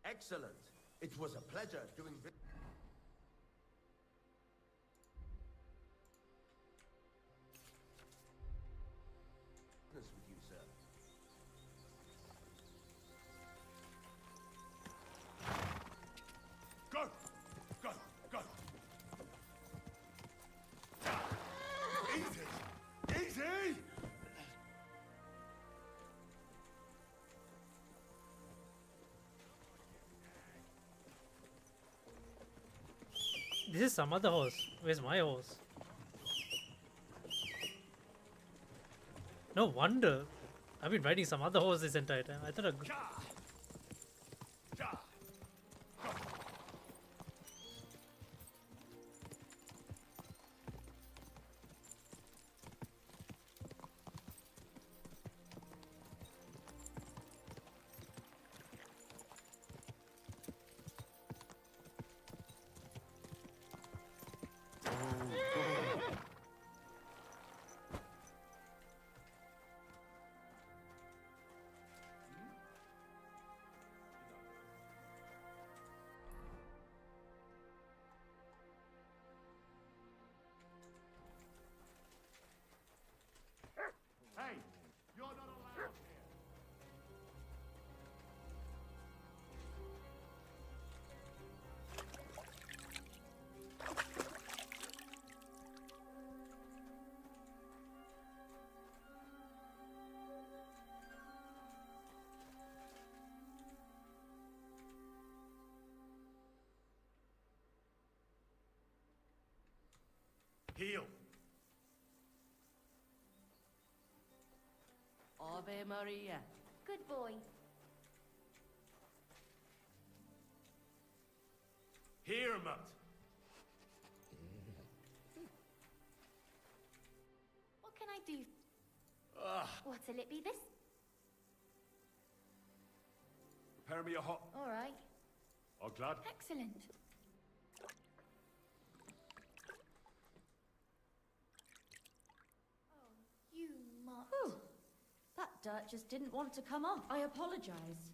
Excellent. It was a pleasure doing business with you, sir. Go! Go! Go! Easy! Easy! This is some other horse. Where's my horse? No wonder. I've been riding some other horse this entire time. I thought I... Hey! You're not allowed here! Heal. Ave Maria. Good boy. Hear him out. What can I do? What'll it be this? Prepare me a hot... All right. Oh, glad. Excellent. Oh, you must. Whew. That dirt just didn't want to come off. I apologize.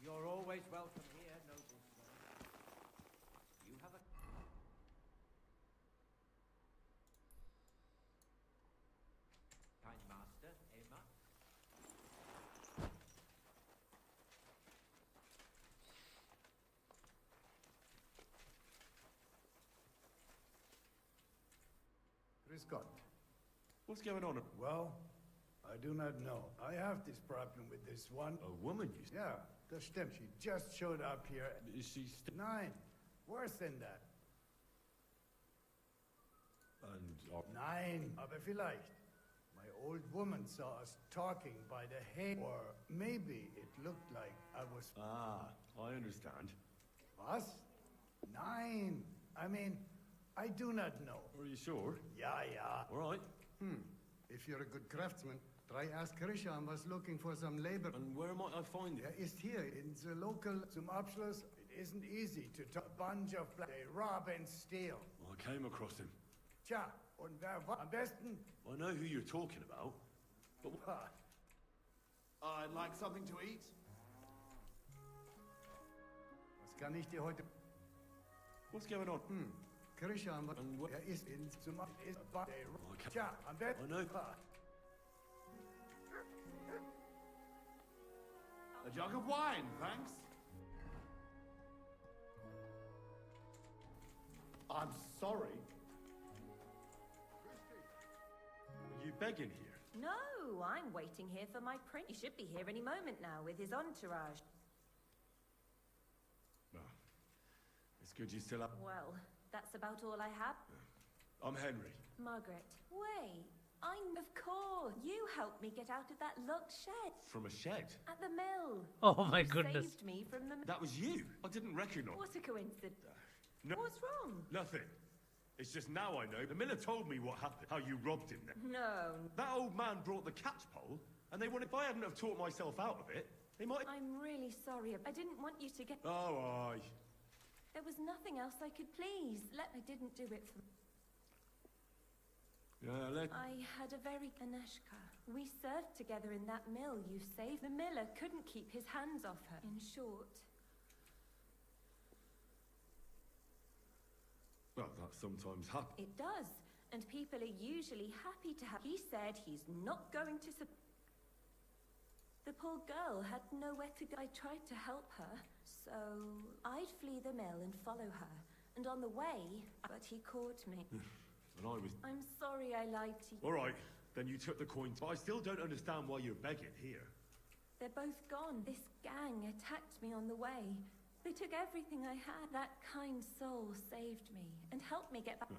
You're always welcome here, noble sir. You have a... Kind master, Emma. Scott. What's going on? Well, I do not know. I have this problem with this one. A woman, you... Yeah, the stem. She just showed up here. Is she... 9. Worse than that. And Nein, aber vielleicht. My old woman saw us talking by the hay, or maybe it looked like I was... Ah, I understand. Was? Nein. I mean, I do not know. Are you sure? Ja, ja. All right. If you're a good craftsman, try ask Krishan was looking for some labor. And where might I find it? Er ist hier in the local... Zum Abschluss, it isn't easy to talk. A bunch of... They rob and steal. I came across him. Tja, und wer war am besten? I know who you're talking about, but... I'd like something to eat. Was kann ich dir heute... What's going on? Krishan, ist in zum... Tja, am besten... I know. A jug of wine, thanks. I'm sorry. Are you begging here? No, I'm waiting here for my prince. He should be here any moment now with his entourage. Well, it's good you still have... Well, that's about all I have. I'm Henry. Margaret, wait. Of course. You helped me get out of that locked shed. From a shed? At the mill. Oh my You goodness. saved me from the... That was you? I didn't recognize... What a coincidence. No, What's wrong? nothing. It's just now I know. The miller told me what happened, how you robbed him then. No. That old man brought the catch pole, and they wanted... If I hadn't have taught myself out of it, they might... I'm really sorry. I didn't want you to get... Oh, aye. There was nothing else I could please. I didn't do it for... I had a very... Aneshka. We served together in that mill you saved. The miller couldn't keep his hands off her. In short... Well, that sometimes happens. It does. And people are usually happy to have... He said he's not going to... The poor girl had nowhere to go. I tried to help her, so I'd flee the mill and follow her. And on the way, but he caught me. And I was... I'm sorry I lied to you. All right, then you took the coin. But I still don't understand why you're begging here. They're both gone. This gang attacked me on the way. They took everything I had. That kind soul saved me and helped me get back.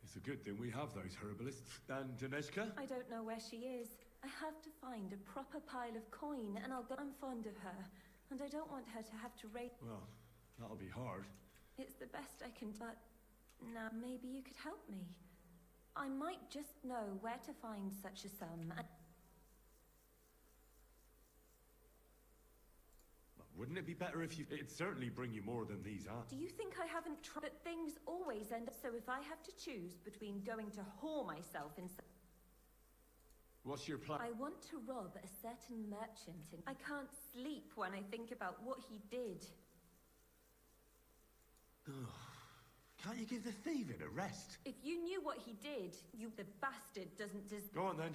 It's a good thing we have those herbalists. And Daneshka? I don't know where she is. I have to find a proper pile of coin and I'll go. I'm fond of her, and I don't want her to have to raise... Well, that'll be hard. It's the best I can, but now maybe you could help me. I might just know where to find such a sum. Wouldn't it be better if you... It'd certainly bring you more than these are. Do you think I haven't tried? But things always end up... So if I have to choose between going to whore myself in... What's your plan? I want to rob a certain merchant in... I can't sleep when I think about what he did. Can't you give the thieving a rest? If you knew what he did, you... The bastard doesn't deserve... Go on then.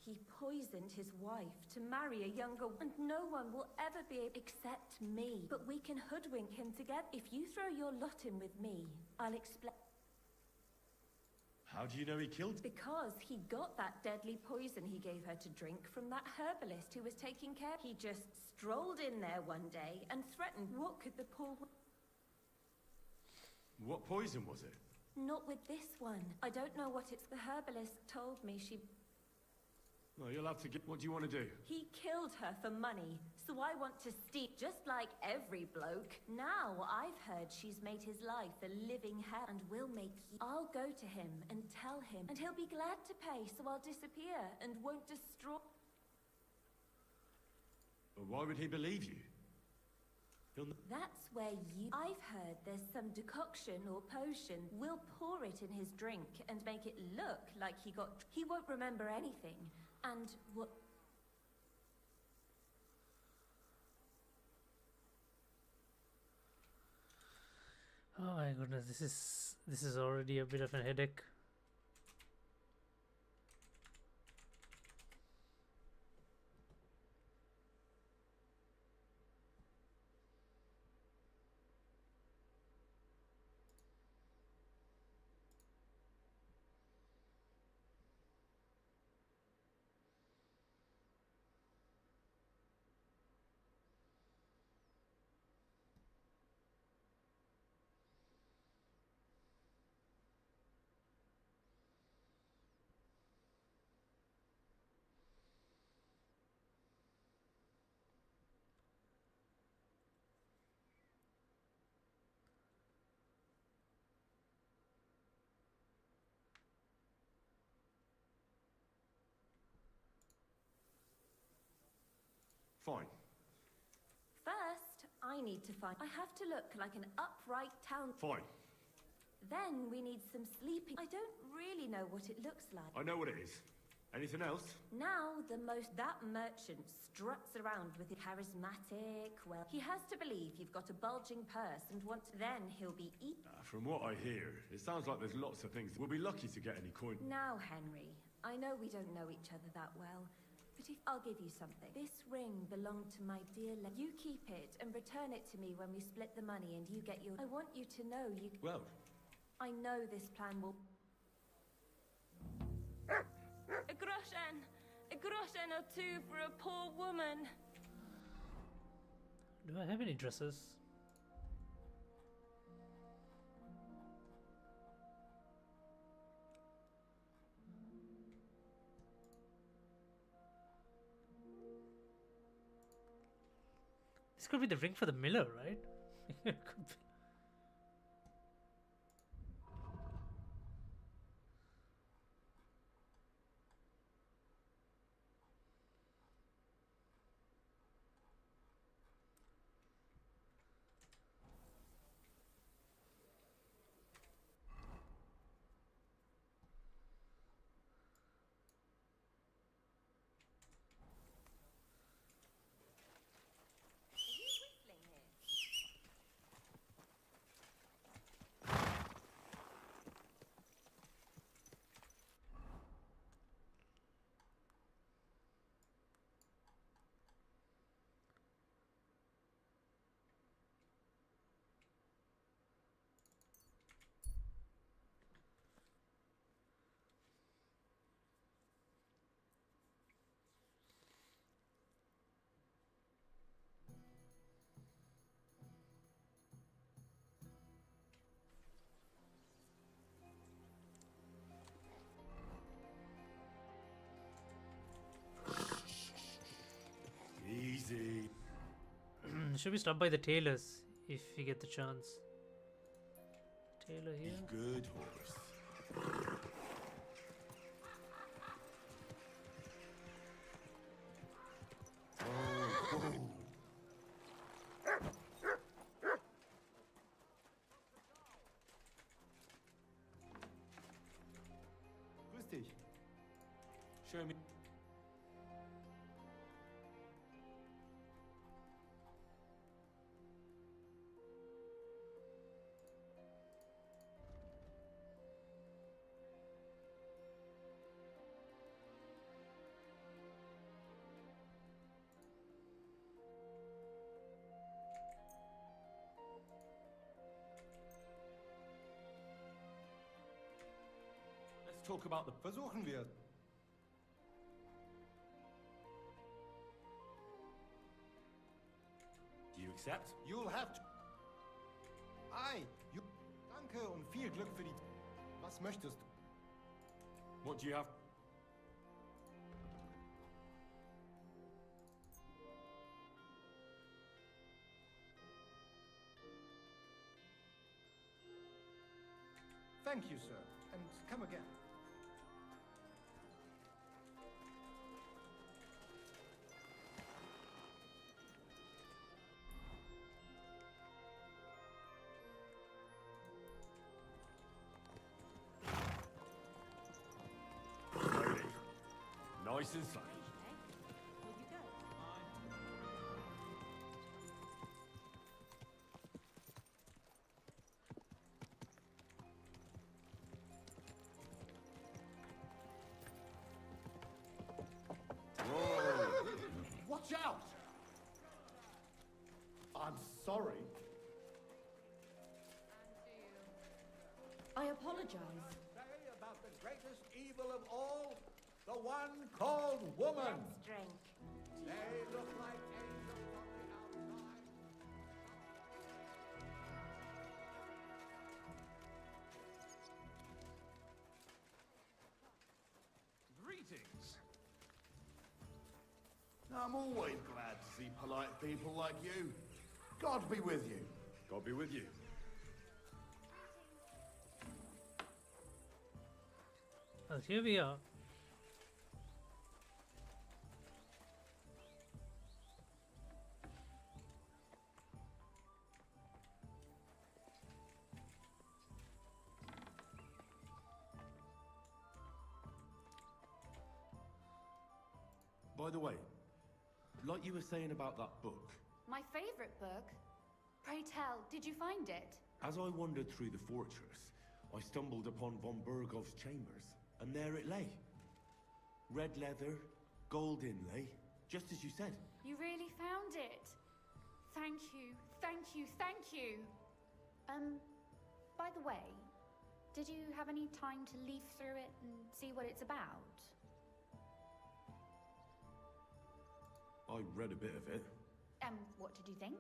He poisoned his wife to marry a younger... And no one will ever be able... Except me. But we can hoodwink him together. If you throw your lot in with me, I'll explain... How do you know he killed... Because he got that deadly poison he gave her to drink from that herbalist who was taking care... He just strolled in there one day and threatened... What could the poor... What poison was it? Not with this one. I don't know what it's... The herbalist told me she... Well, you'll have to get... What do you want to do? He killed her for money, so I want to steal... Just like every bloke. Now I've heard she's made his life a living hell and will make you... I'll go to him and tell him, and he'll be glad to pay, so I'll disappear and won't destroy... Well, why would he believe you? That's where you... I've heard there's some decoction or potion. We'll pour it in his drink and make it look like he got... He won't remember anything. And what... Oh my goodness, this is already a bit of a headache. Fine. First, I need to find... I have to look like an upright town... Fine. Then we need some sleeping... I don't really know what it looks like. I know what it is. Anything else? Now, that merchant struts around with his charismatic... Well, he has to believe you've got a bulging purse and then he'll be From what I hear, it sounds like there's lots of things. We'll be lucky to get any coin. Now, Henry, I know we don't know each other that well, but I'll give you something. This ring belonged to my dear You keep it and return it to me when we split the money and you get your... I want you to know you... Well... I know this plan will... A groschen or two for a poor woman. Do I have any dresses? This could be the ring for the miller, right? It could be. Easy. Should we stop by the tailors if we get the chance? Tailor here. Good horse. Grüß dich. Show me. Let's talk about the... Versuchen wir. Do you accept? You'll have to... Danke und viel Glück für die... Was möchtest du? What do you have? Thank you, sir. And come again. Slowly. Nice and slow. Watch out! I'm sorry. I apologize. Say about the greatest evil of all, the one called woman. Let's drink. They look like angels on the outside. Greetings. I'm always glad to see polite people like you. God be with you. God be with you. Well, here we are. By the way, like you were saying about that book, My favorite book. Pray tell, did you find it? as I wandered through the fortress, I stumbled upon von Burgov's chambers, and there it lay. Red leather, gold inlay, just as you said. You really found it. Thank you, thank you, thank you. By the way, did you have any time to leaf through it and see what it's about? I read a bit of it. What did you think?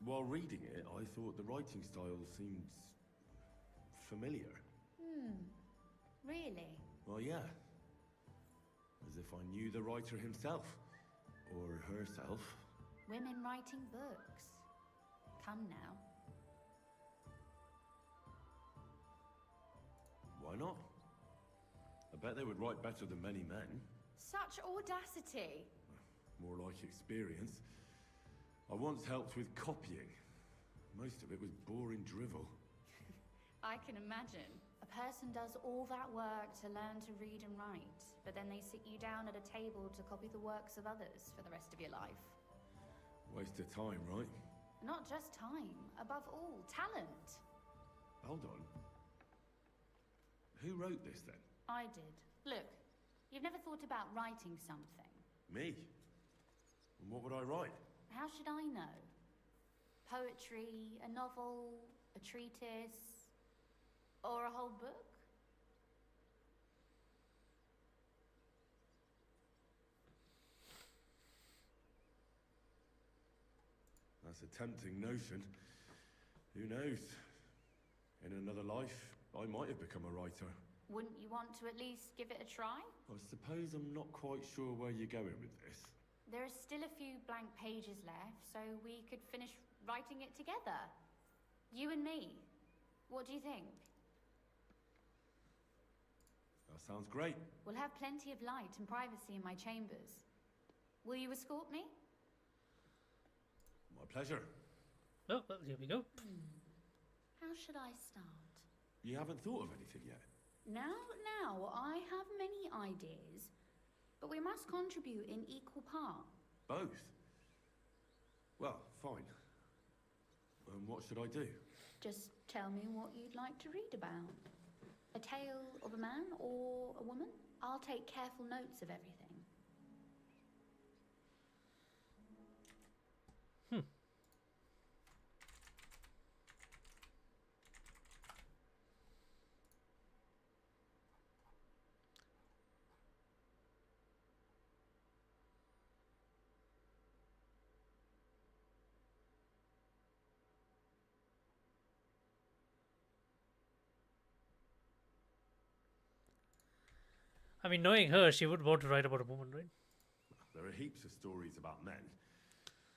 While reading it, I thought the writing style seemed familiar. Really? Well, yeah. As if I knew the writer himself. Or herself. Women writing books. Come now. Why not? I bet they would write better than many men. Such audacity. More like experience. I once helped with copying. Most of it was boring drivel. I can imagine. A person does all that work to learn to read and write, but then they sit you down at a table to copy the works of others for the rest of your life. Waste of time, right? Not just time, above all, talent. Hold on. Who wrote this then? I did. Look, you've never thought about writing something. Me? And what would I write? How should I know? Poetry, a novel, a treatise, or a whole book? That's a tempting notion. Who knows? In another life, I might have become a writer. Wouldn't you want to at least give it a try? I suppose I'm not quite sure where you're going with this. There are still a few blank pages left, so we could finish writing it together. You and me. What do you think? That sounds great. We'll have plenty of light and privacy in my chambers. Will you escort me? My pleasure. Oh, well, here we go. How should I start? You haven't thought of anything yet? Now, I have many ideas, but we must contribute in equal parts. Both? Well, fine. What should I do? Just tell me what you'd like to read about. A tale of a man or a woman? I'll take careful notes of everything. I mean, knowing her, she would want to write about a woman, right? There are heaps of stories about men.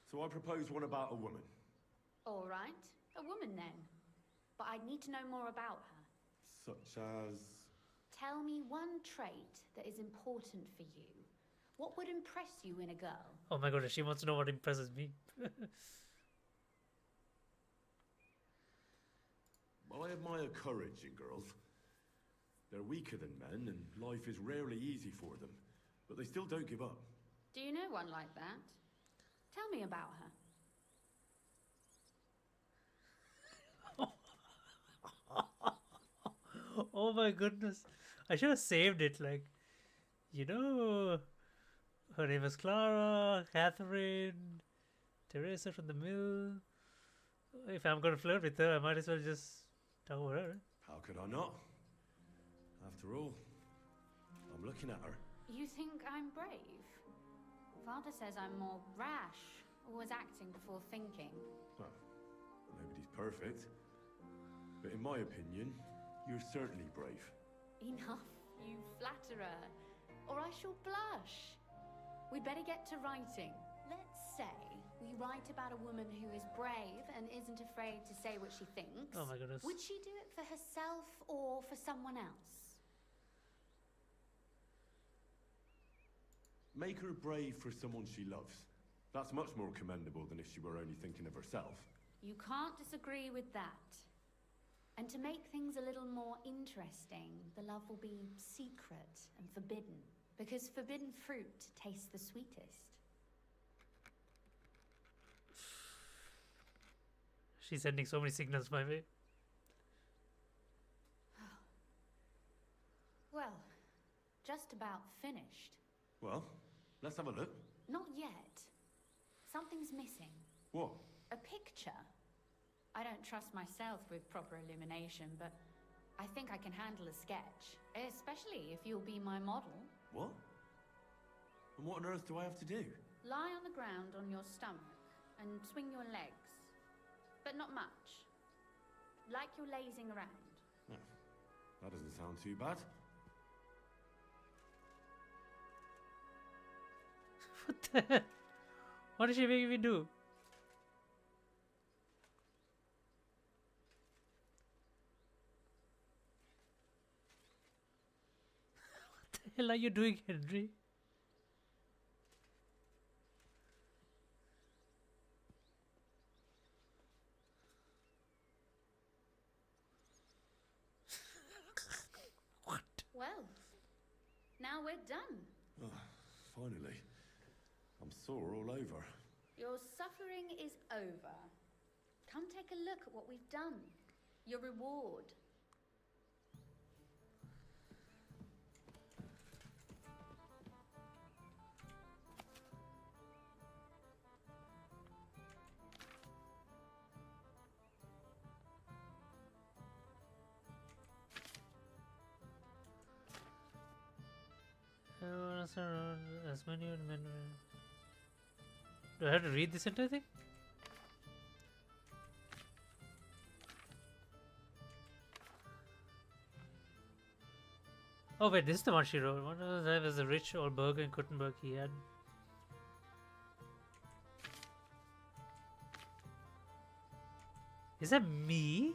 So I propose one about a woman. All right, a woman then. But I'd need to know more about her. Such as... Tell me one trait that is important for you. What would impress you in a girl? Oh my goodness, she wants to know what impresses me. I admire courage in girls. They're weaker than men, and life is rarely easy for them. But they still don't give up. Do you know one like that? Tell me about her. Oh my goodness. I should have saved it. Like, you know, her name is Clara, Catherine, Teresa from the mill. If I'm going to flirt with her, I might as well just tell her. How could I not? After all, I'm looking at her. You think I'm brave? Father says I'm more rash, always acting before thinking. Well, nobody's perfect. But in my opinion, you're certainly brave. Enough, you flatterer, or I shall blush. We'd better get to writing. Let's say we write about a woman who is brave and isn't afraid to say what she thinks. Oh my goodness. Would she do it for herself or for someone else? Make her brave for someone she loves. That's much more commendable than if she were only thinking of herself. You can't disagree with that. And to make things a little more interesting, the love will be secret and forbidden. Because forbidden fruit tastes the sweetest. She's sending so many signals my way. Well, just about finished. Well, let's have a look. Not yet. Something's missing. What? A picture. I don't trust myself with proper illumination, but I think I can handle a sketch. Especially if you'll be my model. What? And what on earth do I have to do? Lie on the ground on your stomach and swing your legs. But not much. Like you're lazing around. Oh, that doesn't sound too bad. What the hell? What did she make me do? What the hell are you doing, Henry? Well, now we're done. Oh, finally. I'm sore all over. Your suffering is over. Come take a look at what we've done. Your reward. As many men. Do I have to read this entire thing? Oh wait, this is the one she wrote. One of them was a rich old burger in Kuttenberg he had. Is that me?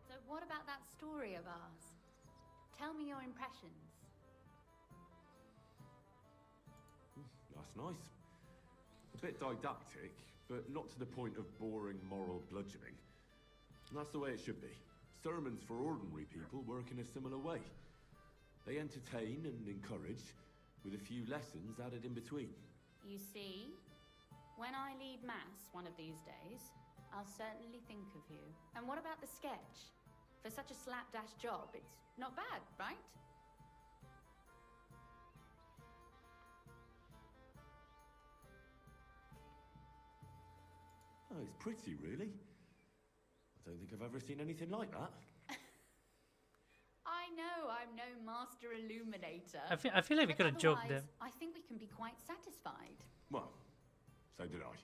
So what about that story of ours? Tell me your impressions. That's nice. A bit didactic, but not to the point of boring moral bludgeoning. And that's the way it should be. Sermons for ordinary people work in a similar way. They entertain and encourage, with a few lessons added in between. You see, when I lead mass one of these days, I'll certainly think of you. And what about the sketch? For such a slapdash job, it's not bad, right? Oh, it's pretty, really. I don't think I've ever seen anything like that. I know I'm no master illuminator. I feel like we but could have joked otherwise, them. I think we can be quite satisfied. Well, so did I.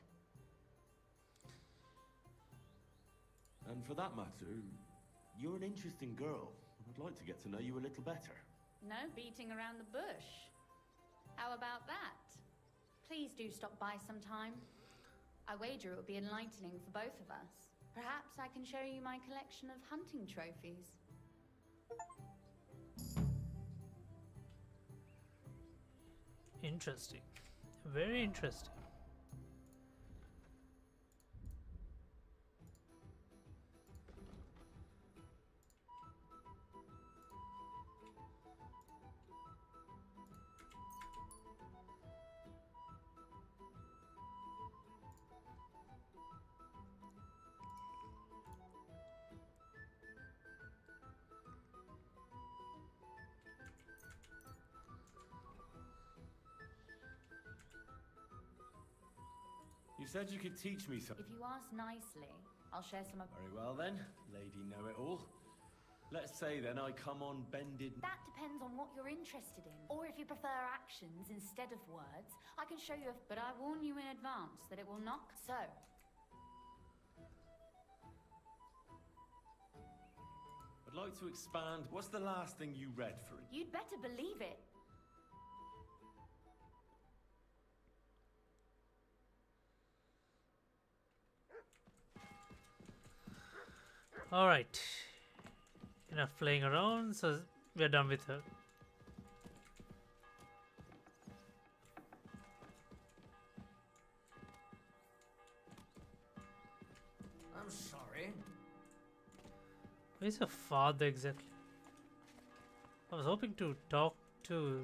And for that matter, you're an interesting girl. I'd like to get to know you a little better. No beating around the bush. How about that? Please do stop by sometime. I wager it will be enlightening for both of us. Perhaps I can show you my collection of hunting trophies. Interesting. Very interesting. You said you could teach me something. If you ask nicely, I'll share some of... Very well then, Lady Know-It-All. Let's say then I come on bended... That depends on what you're interested in. Or if you prefer actions instead of words, I can show you... But I warn you in advance that it will not... So... I'd like to expand. What's the last thing you read for it? You'd better believe it. Alright. enough playing around, so we're done with her. I'm sorry. Where's her father exactly? I was hoping to talk to...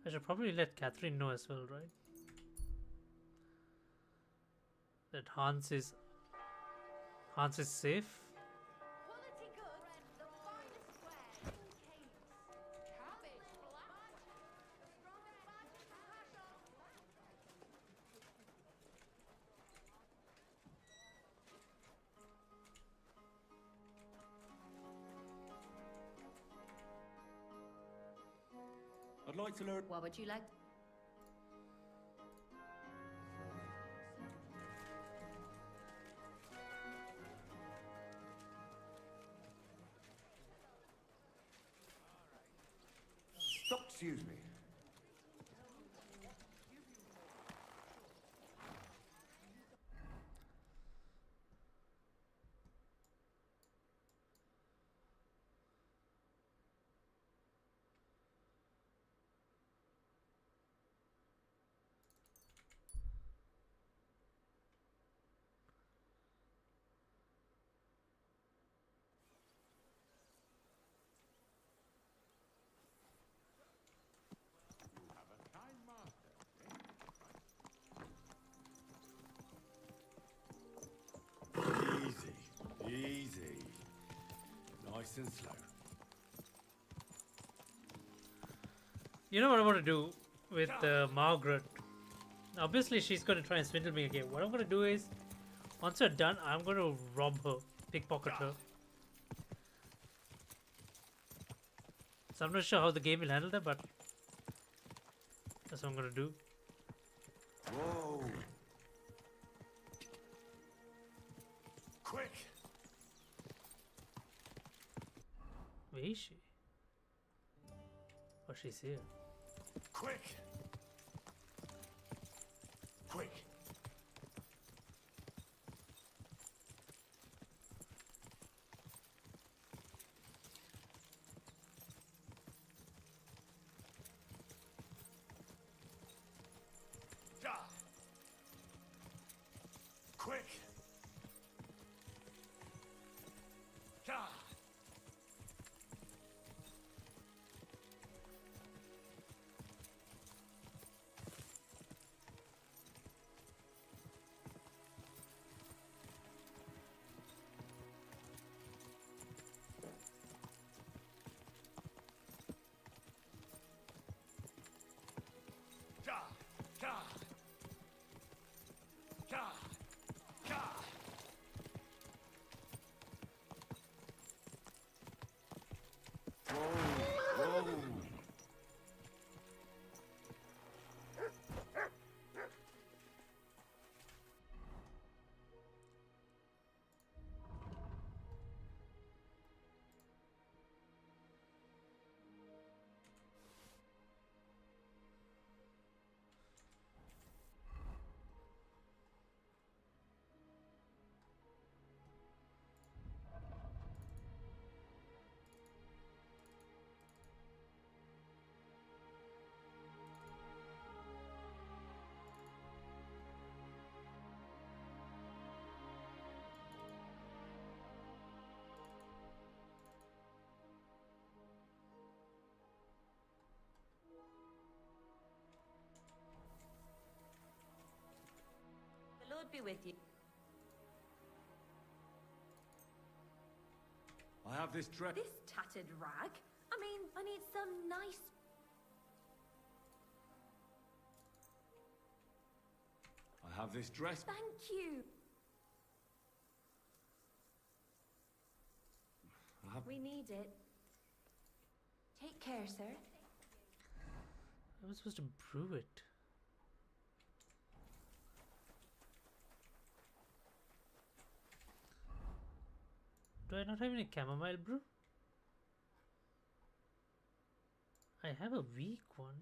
I should probably let Catherine know as well, right? That Hans is safe. I'd like to learn. What would you like? Stop, excuse me. Easy. Nice and slow. You know what I want to do with Margaret? Obviously, she's going to try and swindle me again. What I'm going to do is, once we're done, I'm going to rob her, pickpocket her. So I'm not sure how the game will handle that, but that's what I'm going to do. Whoa. Quick. Where is she? Oh, she's here. Quick. Quick. Ja. Quick. Ja. Ja. Ja. Ja. Ja. Whoa. Whoa. The Lord be with you. I have this dress. This tattered rag? I mean, I need some nice... I have this dress. Thank you. We need it. Take care, sir. I was supposed to brew it. Do I not have any chamomile brew? I have a weak one.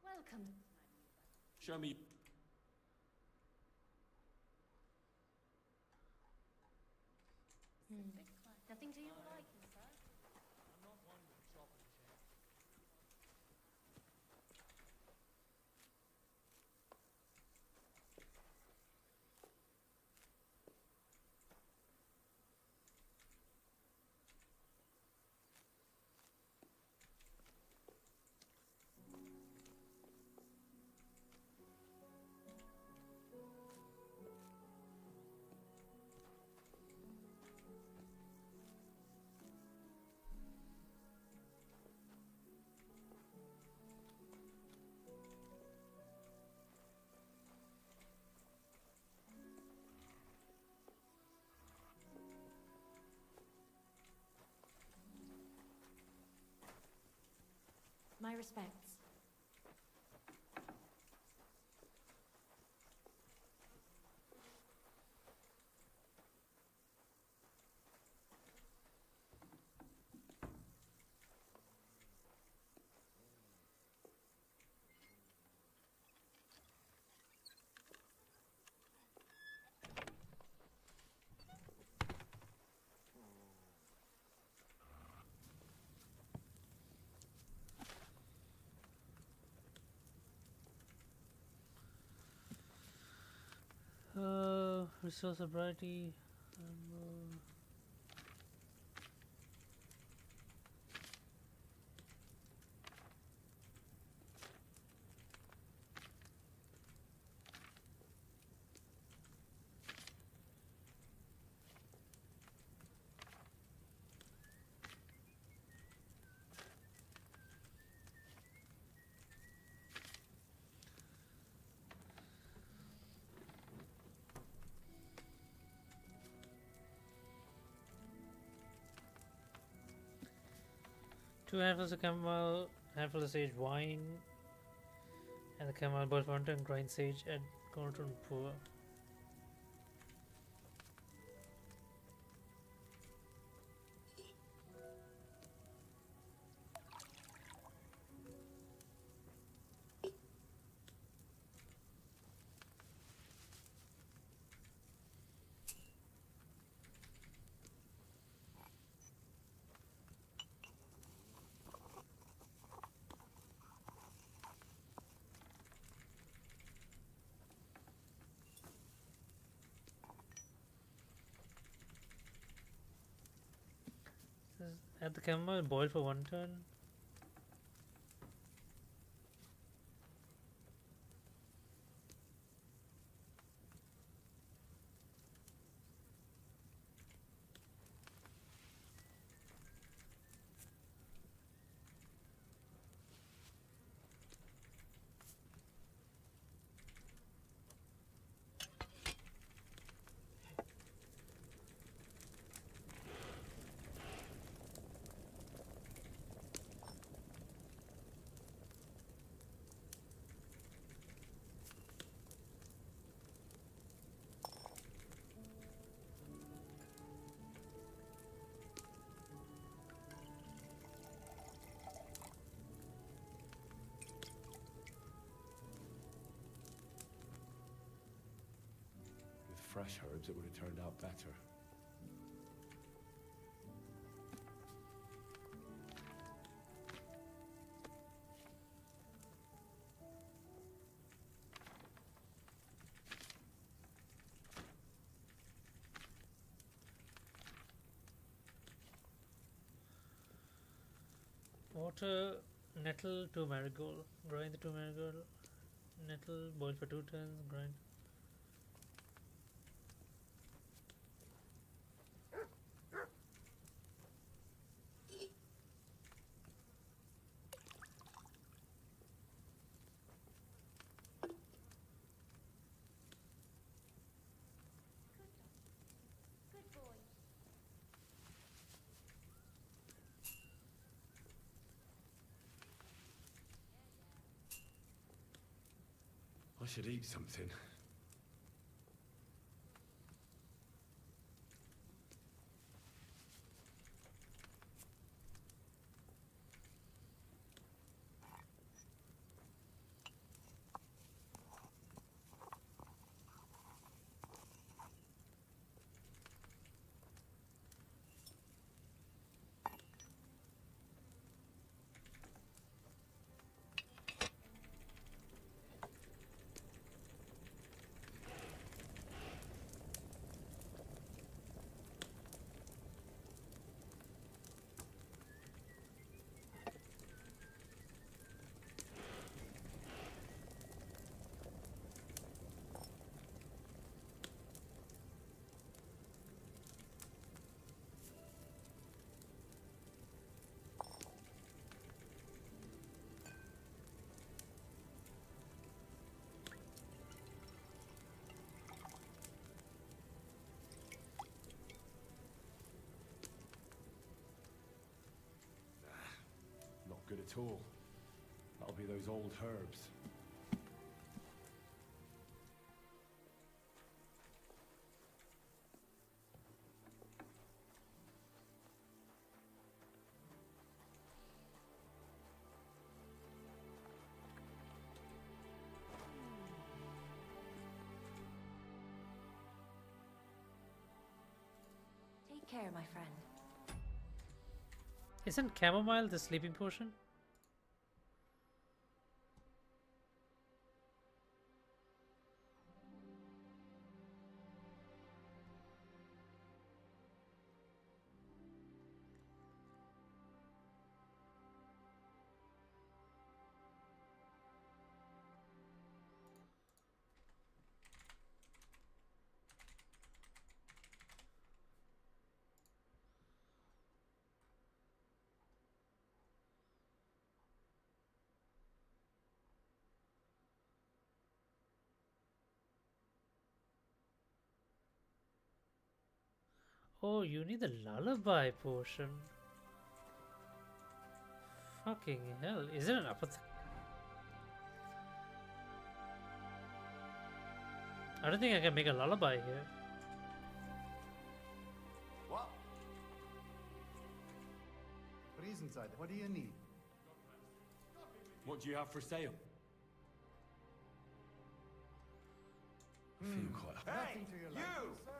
Welcome. Show me. Nothing to your liking, sir? My respects. Resource sobriety. Two handfuls of chamomile, handful of sage wine, and the chamomile boil for and grind sage and golden pour. Add the chamomile boil for 1 turn. With fresh herbs, it would have turned out better. Water, nettle, 2 marigold. Grind the 2 marigold. Nettle, boil for 2 turns. Grind. Good boy. I should eat something. Not good at all. That'll be those old herbs. Take care, my friend. Isn't chamomile the sleeping potion? Oh, you need the lullaby potion. Fucking hell. Is it an apothecary? I don't think I can make a lullaby here. What? What is inside? What do you need? What do you have for sale? I feel quite Nothing to your liking, sir.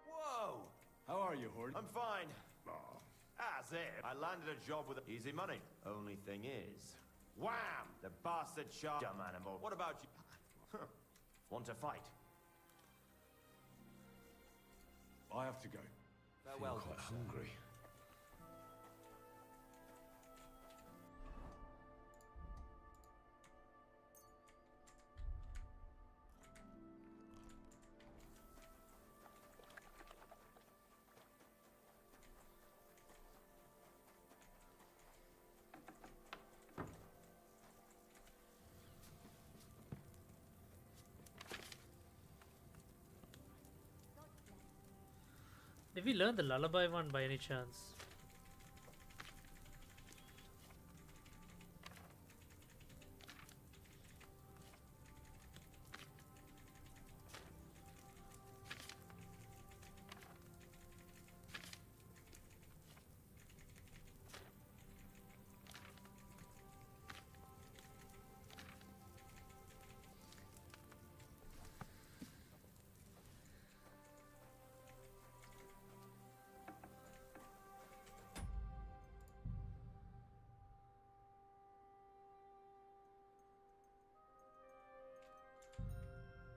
Whoa! How are you, Horde? I'm fine. As if I landed a job with easy money. Only thing is, wham! The bastard shot. Dumb animal. What about you? Want to fight? I have to go. Farewell, Feel quite good sir. hungry. Did we learn the lullaby one by any chance?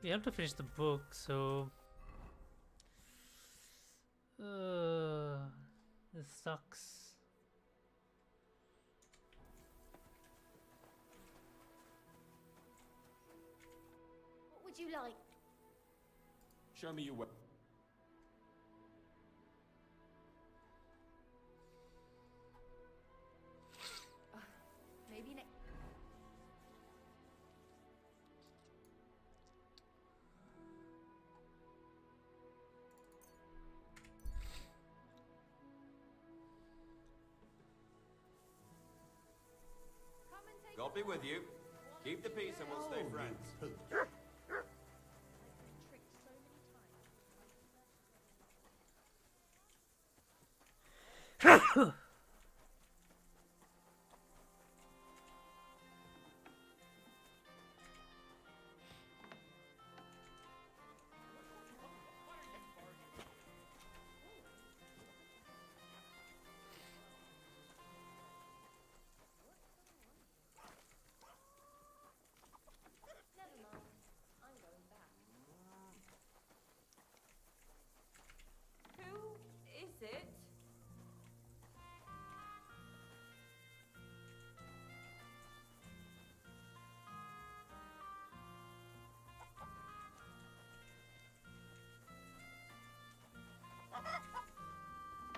We have to finish the book, so this sucks. What would you like? Show me your way. Maybe next. be with you. Keep the peace and we'll stay friends. Never mind. I'm going back. Who is it?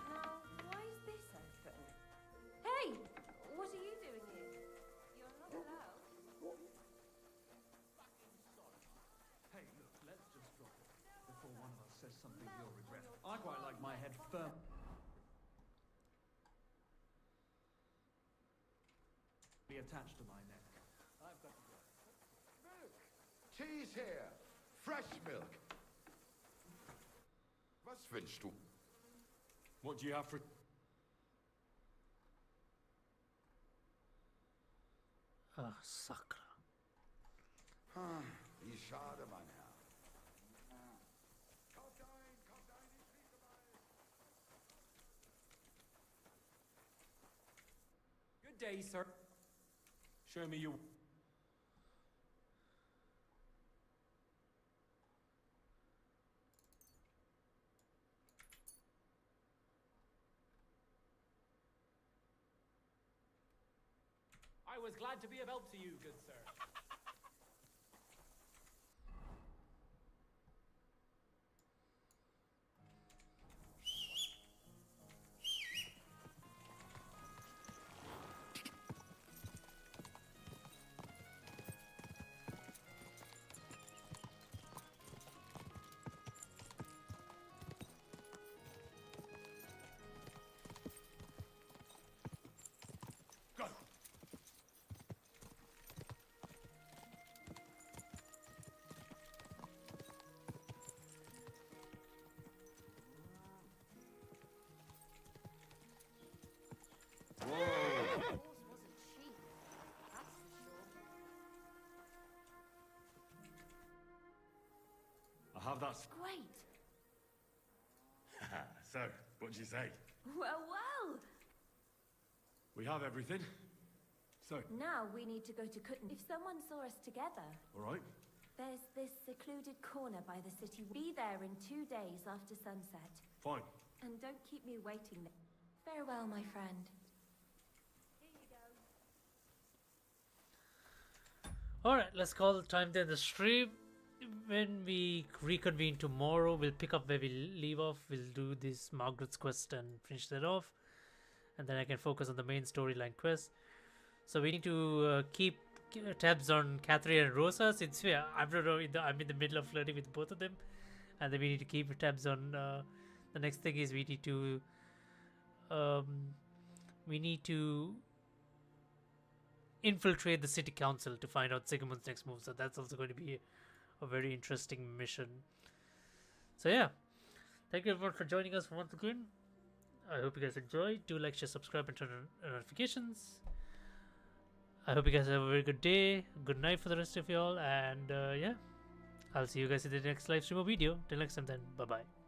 Now, why is this open? Hey! What are you doing here? You're not allowed. Hey, look, let's just drop it before one of us says something you'll regret. I quite like my head firm. Be attached to my neck. I've got to go. Milk! Tea's here! Fresh milk! Was wünschst du? What do you have for... Sakra. Wie schade, mein Herr. Good day, sir. Show me your... I was glad to be of help to you, good sir. I have that... Great. So, what do you say? Well, well. We have everything. So... Now we need to go to Kutten. If someone saw us together... All right. There's this secluded corner by the city. Be there in 2 days after sunset. Fine. And don't keep me waiting. Farewell, my friend. Alright, let's call time then the stream. When we reconvene tomorrow, we'll pick up where we leave off. We'll do this Margaret's quest and finish that off. And then I can focus on the main storyline quest. So we need to keep tabs on Catherine and Rosa, since I'm in the middle of flirting with both of them. And then we need to keep tabs on the next thing is we need to infiltrate the city council to find out Sigmund's next move. So that's also going to be a very interesting mission. So yeah, thank you everyone for joining us once again. I hope you guys enjoyed. Do like, share, subscribe, and turn on notifications. I hope you guys have a very good day, good night for the rest of y'all, and yeah, I'll see you guys in the next live stream or video. Till next time then, bye bye.